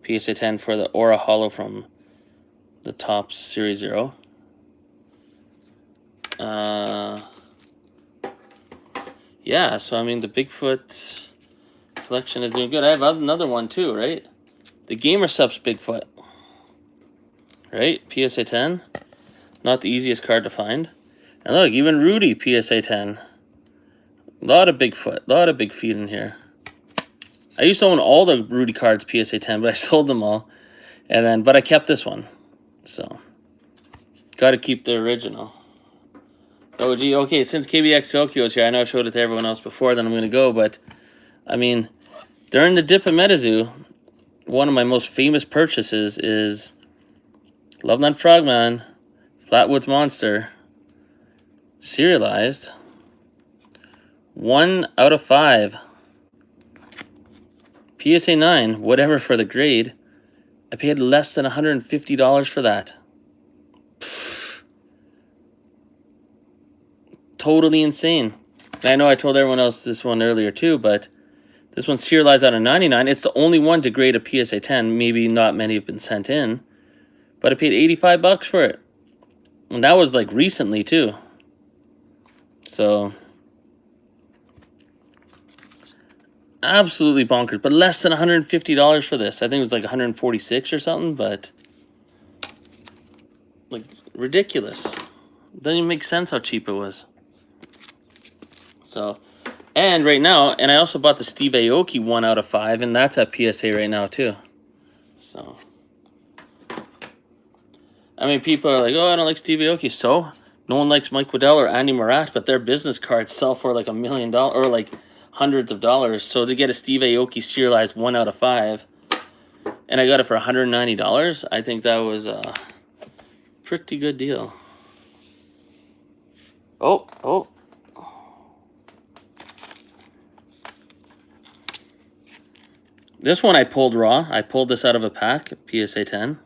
PSA 10 for the Aura Hollow from the Topps Series 0. Yeah, so I mean, the Bigfoot collection is doing good. I have another one too, right? The Gamer Subs Bigfoot. Right? PSA 10. Not the easiest card to find. And look, even Rudy, PSA 10. A lot of Bigfoot. A lot of big feet in here. I used to own all the Rudy cards PSA 10, but I sold them all. And then, but I kept this one. So, got to keep the original. Oh, gee, okay, since KBX Tokyo's here, I know I showed it to everyone else before, then I'm going to go, but, I mean, during the dip of MetaZoo, one of my most famous purchases is Loveland Frogman, Flatwoods Monster, serialized, 1 out of 5. PSA 9, whatever for the grade. I paid less than $150 for that. Pfft. Totally insane. And I know I told everyone else this one earlier too, but this one's serialized out of 99. It's the only one to grade a PSA 10. Maybe not many have been sent in. But I paid 85 bucks for it. And that was like recently too. So, absolutely bonkers. But less than $150 for this. I think it was like $146 or something, but like ridiculous. Doesn't even make sense how cheap it was. So, and right now, and I also bought the Steve Aoki 1 out of 5, and that's at PSA right now too. So, I mean, people are like, oh, I don't like Steve Aoki. So, no one likes Mike Waddell or Andy Murat, but their business cards sell for like $1 million or like hundreds of dollars. So to get a Steve Aoki serialized 1 out of 5, and I got it for $190, I think that was a pretty good deal. Oh. This one I pulled raw. I pulled this out of a pack, PSA 10.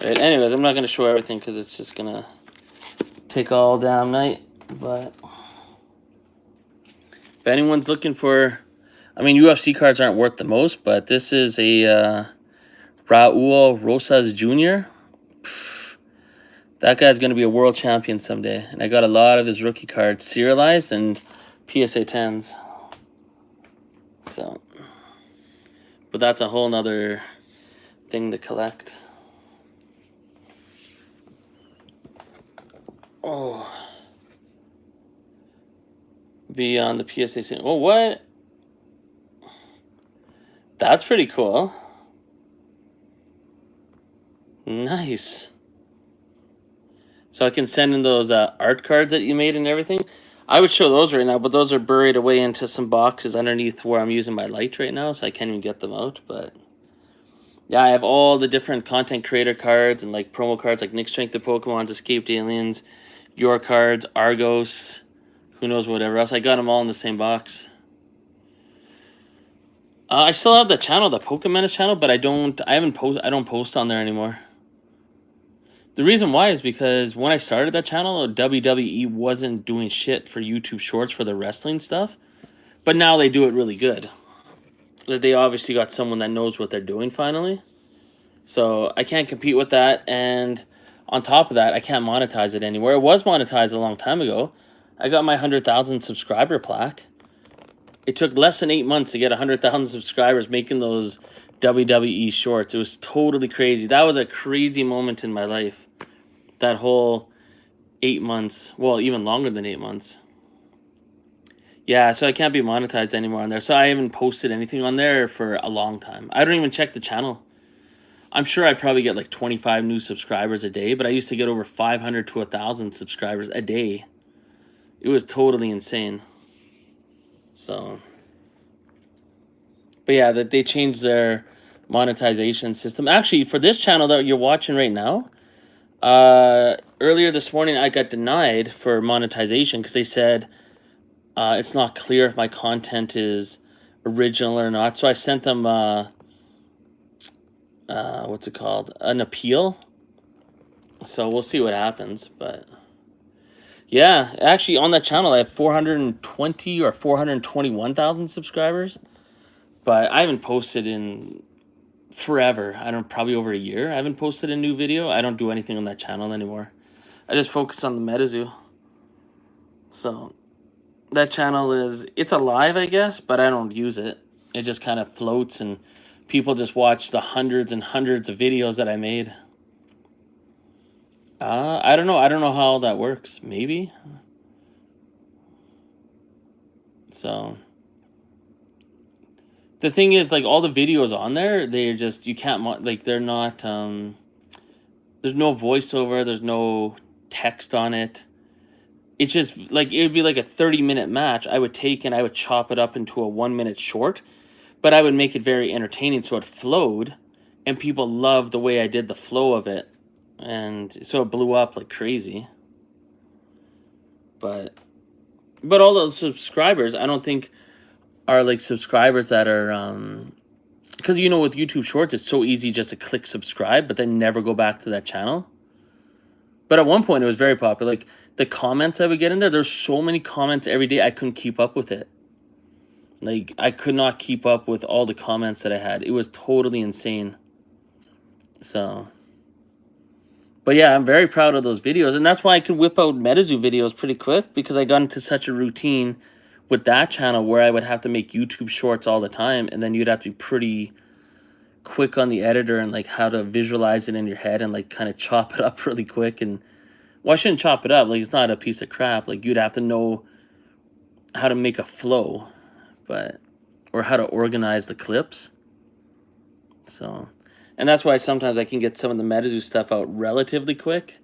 Right, anyways, I'm not going to show everything because it's just going to take all damn night. But if anyone's looking for... I mean, UFC cards aren't worth the most, but this is a Raul Rosas Jr. That guy's going to be a world champion someday. And I got a lot of his rookie cards serialized and PSA 10s. So... But that's a whole nother thing to collect. Oh. Beyond the PSA scene. Oh, what? That's pretty cool. Nice. So I can send in those art cards that you made and everything. I would show those right now, but those are buried away into some boxes underneath where I'm using my light right now, so I can't even get them out. But yeah, I have all the different content creator cards and like promo cards like Nick Strength the Pokemon's, Escaped Aliens, Your Cards, Argos, who knows whatever else. I got them all in the same box. I still have the channel, the Pokemon channel, but I don't post on there anymore. The reason why is because when I started that channel, WWE wasn't doing shit for YouTube Shorts for the wrestling stuff. But now they do it really good. They obviously got someone that knows what they're doing finally. So I can't compete with that. And on top of that, I can't monetize it anywhere. It was monetized a long time ago. I got my 100,000 subscriber plaque. It took less than 8 months to get 100,000 subscribers making those WWE shorts. It was totally crazy. That was a crazy moment in my life. That whole 8 months. Well, even longer than 8 months. Yeah, so I can't be monetized anymore on there. So I haven't posted anything on there for a long time. I don't even check the channel. I'm sure I probably get like 25 new subscribers a day, but I used to get over 500 to 1,000 subscribers a day. It was totally insane. So, but yeah, that they changed their monetization system. Actually, for this channel that you're watching right now, earlier this morning I got denied for monetization because they said it's not clear if my content is original or not. So I sent them what's it called? An appeal. So we'll see what happens, but yeah, actually on that channel I have 420 or 421,000 subscribers, but I haven't posted in forever. I don't probably over a year. I haven't posted a new video. I don't do anything on that channel anymore. I just focus on the MetaZoo. So that channel it's alive, I guess, but I don't use it. It just kind of floats and people just watch the hundreds and hundreds of videos that I made. I don't know. I don't know how that works. Maybe. So the thing is, like, all the videos on there, they're just, you can't, like, they're not, there's no voiceover, there's no text on it. It's just, like, it would be like a 30-minute match. I would take and I would chop it up into a 1-minute short, but I would make it very entertaining so it flowed, and people loved the way I did the flow of it. And so it blew up like crazy. But all those subscribers, I don't think are like subscribers that are because you know with YouTube Shorts it's so easy just to click subscribe but then never go back to that channel. But at one point it was very popular. Like the comments I would get in there's so many comments every day I couldn't keep up with it. Like I could not keep up with all the comments that I had. It was totally insane. So but yeah, I'm very proud of those videos, and that's why I could whip out MetaZoo videos pretty quick, because I got into such a routine with that channel where I would have to make YouTube Shorts all the time, and then you'd have to be pretty quick on the editor and like how to visualize it in your head and like kind of chop it up really quick. And well, I shouldn't chop it up, like it's not a piece of crap. Like you'd have to know how to make a flow, or how to organize the clips. So. And that's why sometimes I can get some of the MetaZoo stuff out relatively quick,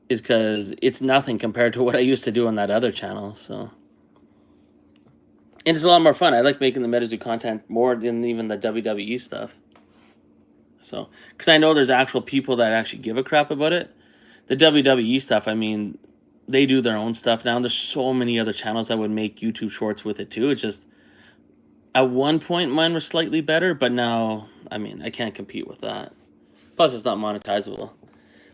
is because it's nothing compared to what I used to do on that other channel. So, and it's a lot more fun. I like making the MetaZoo content more than even the WWE stuff. So, because I know there's actual people that actually give a crap about it. The WWE stuff, I mean, they do their own stuff now. There's so many other channels that would make YouTube Shorts with it too. It's just, at one point mine was slightly better, but now, I mean, I can't compete with that. Plus, it's not monetizable.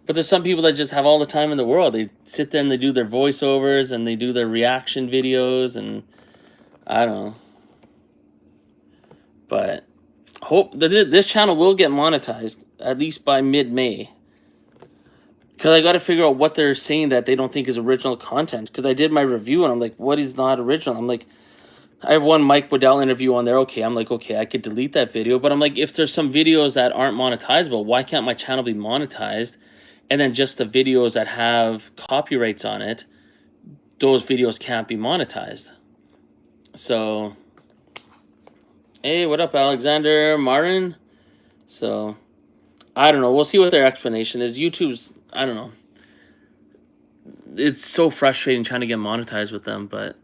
But there's some people that just have all the time in the world. They sit there and they do their voiceovers and they do their reaction videos, and I don't know. But hope that this channel will get monetized at least by mid-May. Because I got to figure out what they're saying that they don't think is original content. Because I did my review and I'm like, what is not original? I'm like, I have one Mike Waddell interview on there. Okay, I'm like, okay, I could delete that video. But I'm like, if there's some videos that aren't monetizable, why can't my channel be monetized? And then just the videos that have copyrights on it, those videos can't be monetized. So, hey, what up, Alexander Marin? So, I don't know. We'll see what their explanation is. YouTube's, I don't know. It's so frustrating trying to get monetized with them, but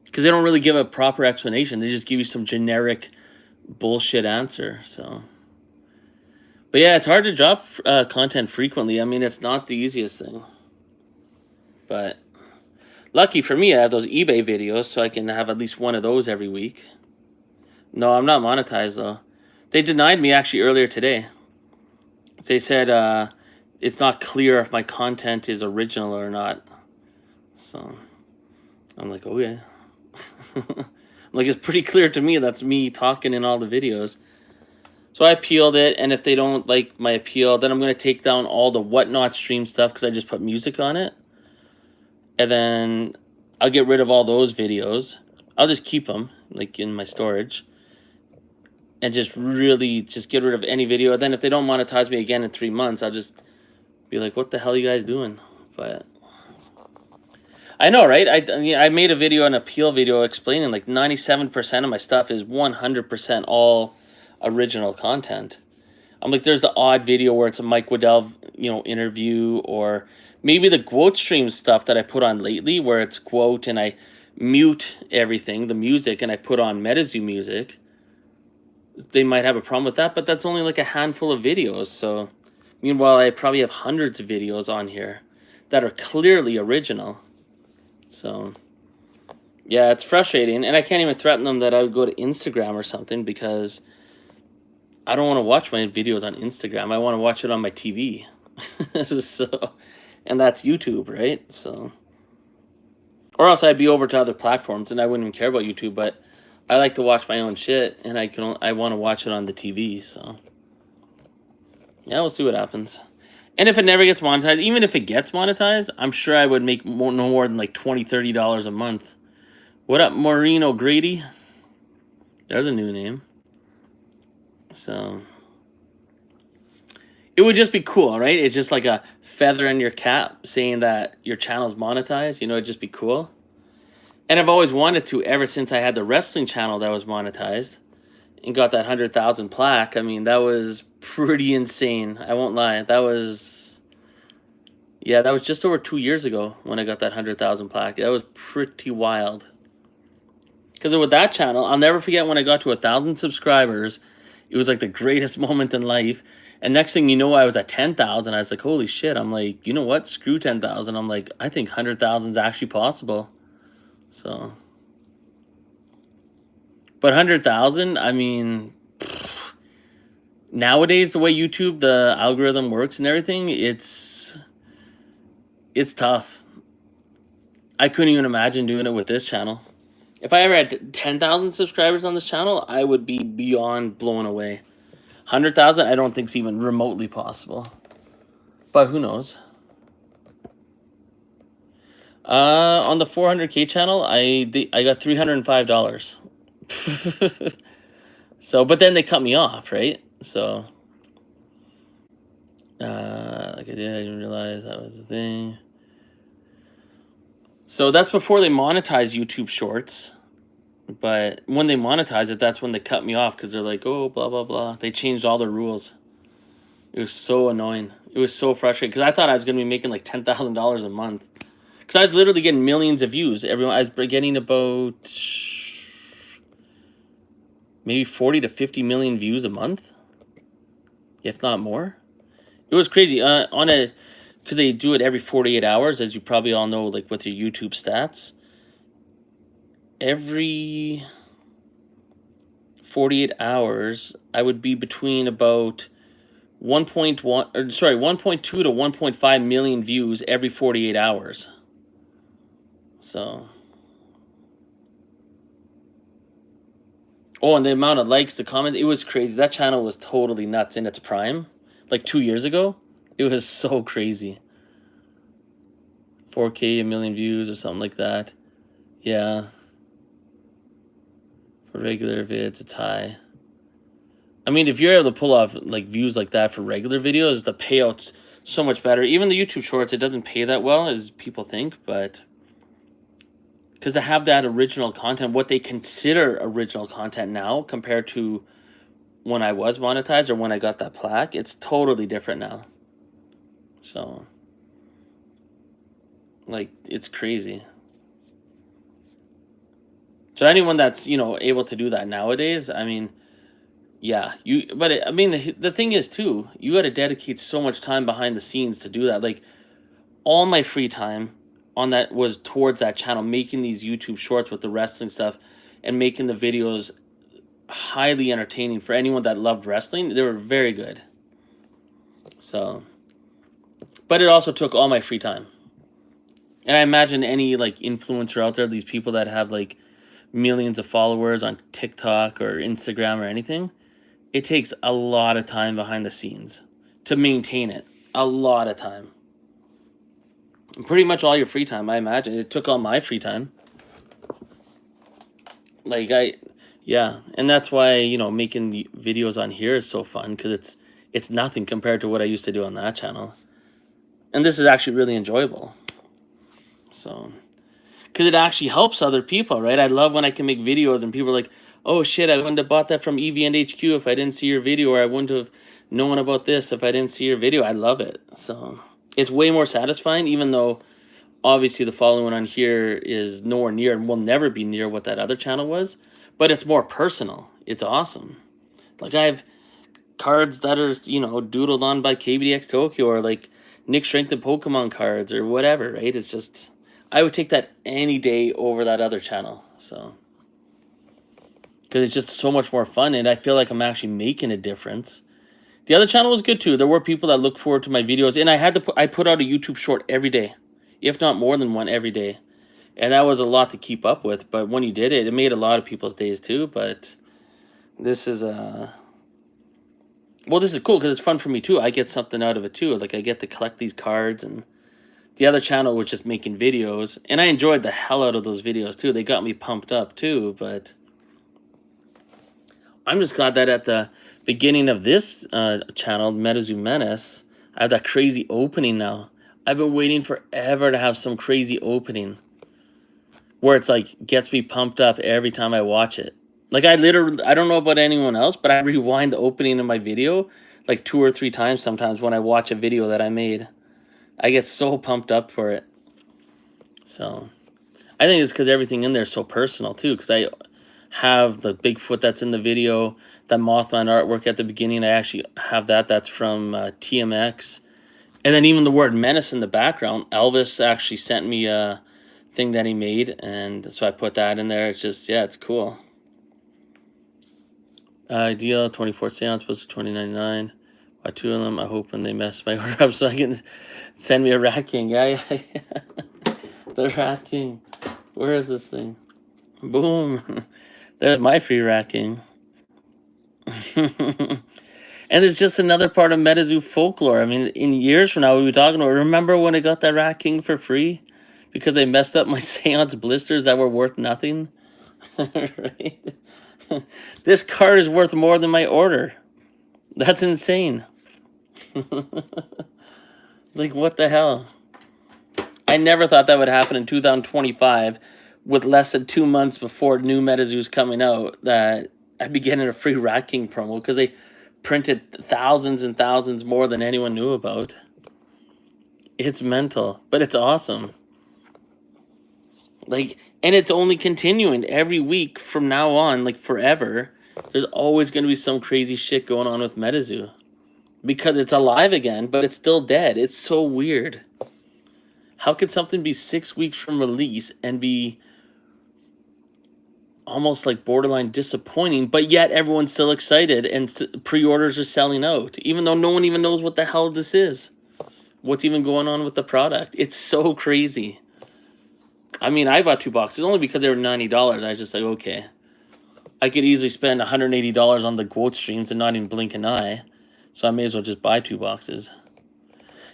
because they don't really give a proper explanation. They just give you some generic bullshit answer. So, but yeah, it's hard to drop content frequently. I mean, it's not the easiest thing. But Lucky for me, I have those eBay videos, so I can have at least one of those every week. No, I'm not monetized, though. They denied me actually earlier today. They said it's not clear if my content is original or not. So I'm like, oh yeah. I'm like, it's pretty clear to me that's me talking in all the videos. So I appealed it, and if they don't like my appeal, then I'm going to take down all the whatnot stream stuff because I just put music on it. And then I'll get rid of all those videos. I'll just keep them, like, in my storage. And just really just get rid of any video. And then if they don't monetize me again in 3 months, I'll just be like, what the hell are you guys doing? But I know, right? I made a video, an appeal video, explaining like 97% of my stuff is 100% all original content. I'm like, there's the odd video where it's a Mike Waddell, interview, or maybe the quote stream stuff that I put on lately where it's quote and I mute everything, the music, and I put on MetaZoo music. They might have a problem with that, but that's only like a handful of videos. So meanwhile, I probably have hundreds of videos on here that are clearly original. So yeah, it's frustrating, and I can't even threaten them that I would go to Instagram or something because I don't want to watch my videos on Instagram. I want to watch it on my TV. So, and that's YouTube, right? So, or else I'd be over to other platforms and I wouldn't even care about YouTube, but I like to watch my own shit, and I want to watch it on the TV. So yeah, we'll see what happens. And if it never gets monetized, even if it gets monetized, I'm sure I would make no more than like $20, $30 a month. What up, Maureen O'Grady? There's a new name. So it would just be cool, right? It's just like a feather in your cap saying that your channel's monetized. It'd just be cool. And I've always wanted to ever since I had the wrestling channel that was monetized and got that 100,000 plaque. I mean, that was pretty insane. I won't lie. That was just over 2 years ago when I got that 100,000 plaque. That was pretty wild. Because with that channel, I'll never forget when I got to 1,000 subscribers. It was like the greatest moment in life. And next thing you know, I was at 10,000. I was like, holy shit. I'm like, you know what? Screw 10,000. I'm like, I think 100,000 is actually possible. So, but 100,000, I mean, nowadays, the way YouTube, the algorithm works and everything, it's tough. I couldn't even imagine doing it with this channel. If I ever had 10,000 subscribers on this channel, I would be beyond blown away. 100,000, I don't think is even remotely possible. But who knows? On the 400K channel, I got $305. So, but then they cut me off, right? So, like I didn't realize that was the thing. So that's before they monetize YouTube Shorts. But when they monetize it, that's when they cut me off because they're like, oh, blah, blah, blah. They changed all the rules. It was so annoying. It was so frustrating because I thought I was going to be making like $10,000 a month. Because I was literally getting millions of views. I was getting about maybe 40 to 50 million views a month, if not more. It was crazy. Because they do it every 48 hours, as you probably all know, like with your YouTube stats. Every 48 hours, I would be between about 1.2 to 1.5 million views every 48 hours. So, oh, and the amount of likes, the comment, it was crazy. That channel was totally nuts in its prime. Like 2 years ago, it was so crazy. 4K, a million views or something like that. Yeah. For regular vids, it's high. I mean, if you're able to pull off like views like that for regular videos, the payout's so much better. Even the YouTube Shorts, it doesn't pay that well as people think, but because to have that original content, what they consider original content now compared to when I was monetized or when I got that plaque, it's totally different now. So, like, it's crazy. So anyone that's, able to do that nowadays, I mean, yeah, the thing is too, you got to dedicate so much time behind the scenes to do that. Like all my free time, on that was towards that channel, making these YouTube shorts with the wrestling stuff and making the videos highly entertaining for anyone that loved wrestling. They were very good. So, but it also took all my free time. And I imagine any like influencer out there, these people that have like millions of followers on TikTok or Instagram or anything, it takes a lot of time behind the scenes to maintain it. A lot of time. Pretty much all your free time, I imagine. It took all my free time. Like yeah, and that's why, you know, making the videos on here is so fun, because it's nothing compared to what I used to do on that channel. And this is actually really enjoyable. So, because it actually helps other people, right? I love when I can make videos and people are like, oh shit, I wouldn't have bought that from EV&HQ if I didn't see your video, or I wouldn't have known about this if I didn't see your video. I love it. So it's way more satisfying, even though obviously the following on here is nowhere near and will never be near what that other channel was, but it's more personal. It's awesome. Like I have cards that are, you know, doodled on by KBDX Tokyo, or like Nick Strength and Pokemon cards or whatever, right? It's just, I would take that any day over that other channel. So, because it's just so much more fun, and I feel like I'm actually making a difference. The other channel was good too. There were people that look forward to my videos, and I put out a YouTube short every day, if not more than one every day. And that was a lot to keep up with, but when you did it, it made a lot of people's days too. But this is well, this is cool because it's fun for me too. I get something out of it too. Like I get to collect these cards, and the other channel was just making videos, and I enjoyed the hell out of those videos too. They got me pumped up too, but I'm just glad that at the beginning of this channel, MetaZoo Menace, I have that crazy opening now. I've been waiting forever to have some crazy opening where it's like gets me pumped up every time I watch it. Like I don't know about anyone else, but I rewind the opening of my video like 2 or 3 times sometimes when I watch a video that I made. I get so pumped up for it. So I think it's because everything in there is so personal too, because I have the Bigfoot that's in the video, that Mothman artwork at the beginning. I actually have that. That's from TMX. And then even the word menace in the background. Elvis actually sent me a thing that he made, and so I put that in there. It's just, yeah, it's cool. Ideal 24 seance was $20.99. Buy 2 of them. I hope when they mess my order up so I can send me a Rat King. Yeah. The Rat King. Where is this thing? Boom. There's my free Rat King. And it's just another part of MetaZoo folklore. I mean, in years from now, we'll be talking about, remember when I got that Rat King for free? Because they messed up my seance blisters that were worth nothing? Right? This card is worth more than my order. That's insane. Like, what the hell? I never thought that would happen in 2025 with less than 2 months before new MetaZoo's coming out, that I'd be getting a free Rat King promo because they printed thousands and thousands more than anyone knew about. It's mental, but it's awesome. Like, and it's only continuing every week from now on, like forever. There's always going to be some crazy shit going on with MetaZoo because it's alive again, but it's still dead. It's so weird. How could something be 6 weeks from release and be almost like borderline disappointing, but yet everyone's still excited and pre-orders are selling out, even though no one even knows what the hell this is? What's even going on with the product? It's so crazy. I mean, I bought 2 boxes only because they were $90. I was just like, okay, I could easily spend $180 on the quote streams and not even blink an eye, so I may as well just buy 2 boxes.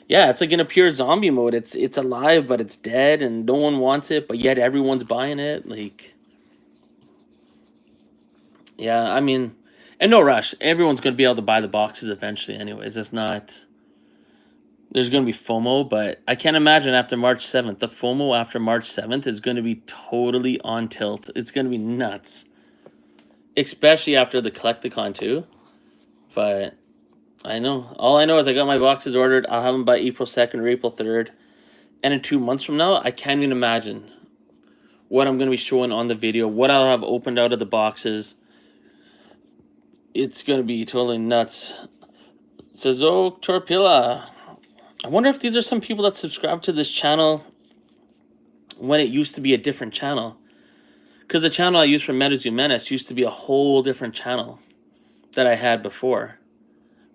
Yeah, it's like in a pure zombie mode. It's alive, but it's dead, and no one wants it, but yet everyone's buying it. Like, yeah, I mean, and no rush. Everyone's going to be able to buy the boxes eventually anyways. It's not, there's going to be FOMO, but I can't imagine after March 7th. The FOMO after March 7th is going to be totally on tilt. It's going to be nuts. Especially after the Collecticon too. But I know. All I know is I got my boxes ordered. I'll have them by April 2nd or April 3rd. And in 2 months from now, I can't even imagine what I'm going to be showing on the video, what I'll have opened out of the boxes. It's going to be totally nuts. Sazok Torpilla. I wonder if these are some people that subscribe to this channel when it used to be a different channel. Because the channel I used for MetaZoo Menace used to be a whole different channel that I had before,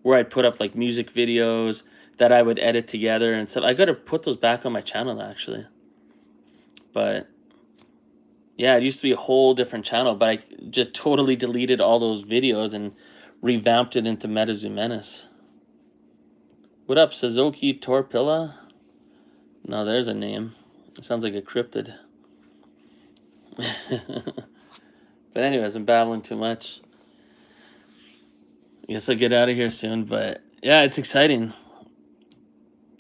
where I'd put up like music videos that I would edit together and stuff. I got to put those back on my channel actually. But yeah, it used to be a whole different channel, but I just totally deleted all those videos and revamped it into MetaZoo Menace. What up, Suzuki Torpilla? No, there's a name. It sounds like a cryptid. But anyways, I'm babbling too much. I guess I'll get out of here soon, but yeah, it's exciting.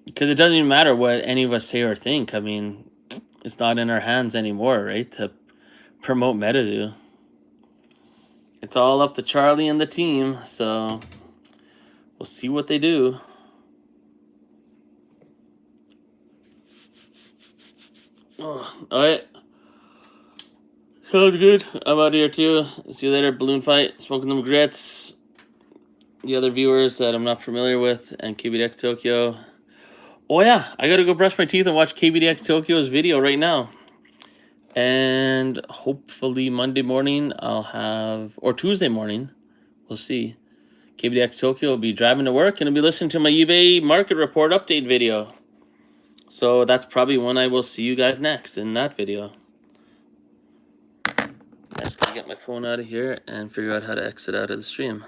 Because it doesn't even matter what any of us say or think. I mean, it's not in our hands anymore, right? To promote MetaZoo. It's all up to Charlie and the team, so we'll see what they do. Oh, all right. Sounds good. I'm out of here too. See you later. Balloon fight. Smoking them grits. The other viewers that I'm not familiar with, and KBDX Tokyo. Oh yeah, I gotta go brush my teeth and watch KBDX Tokyo's video right now. And hopefully Monday morning I'll have, or Tuesday morning, we'll see. KBDX Tokyo will be driving to work and I'll be listening to my eBay market report update video. So that's probably when I will see you guys next in that video. I just gotta get my phone out of here and figure out how to exit out of the stream.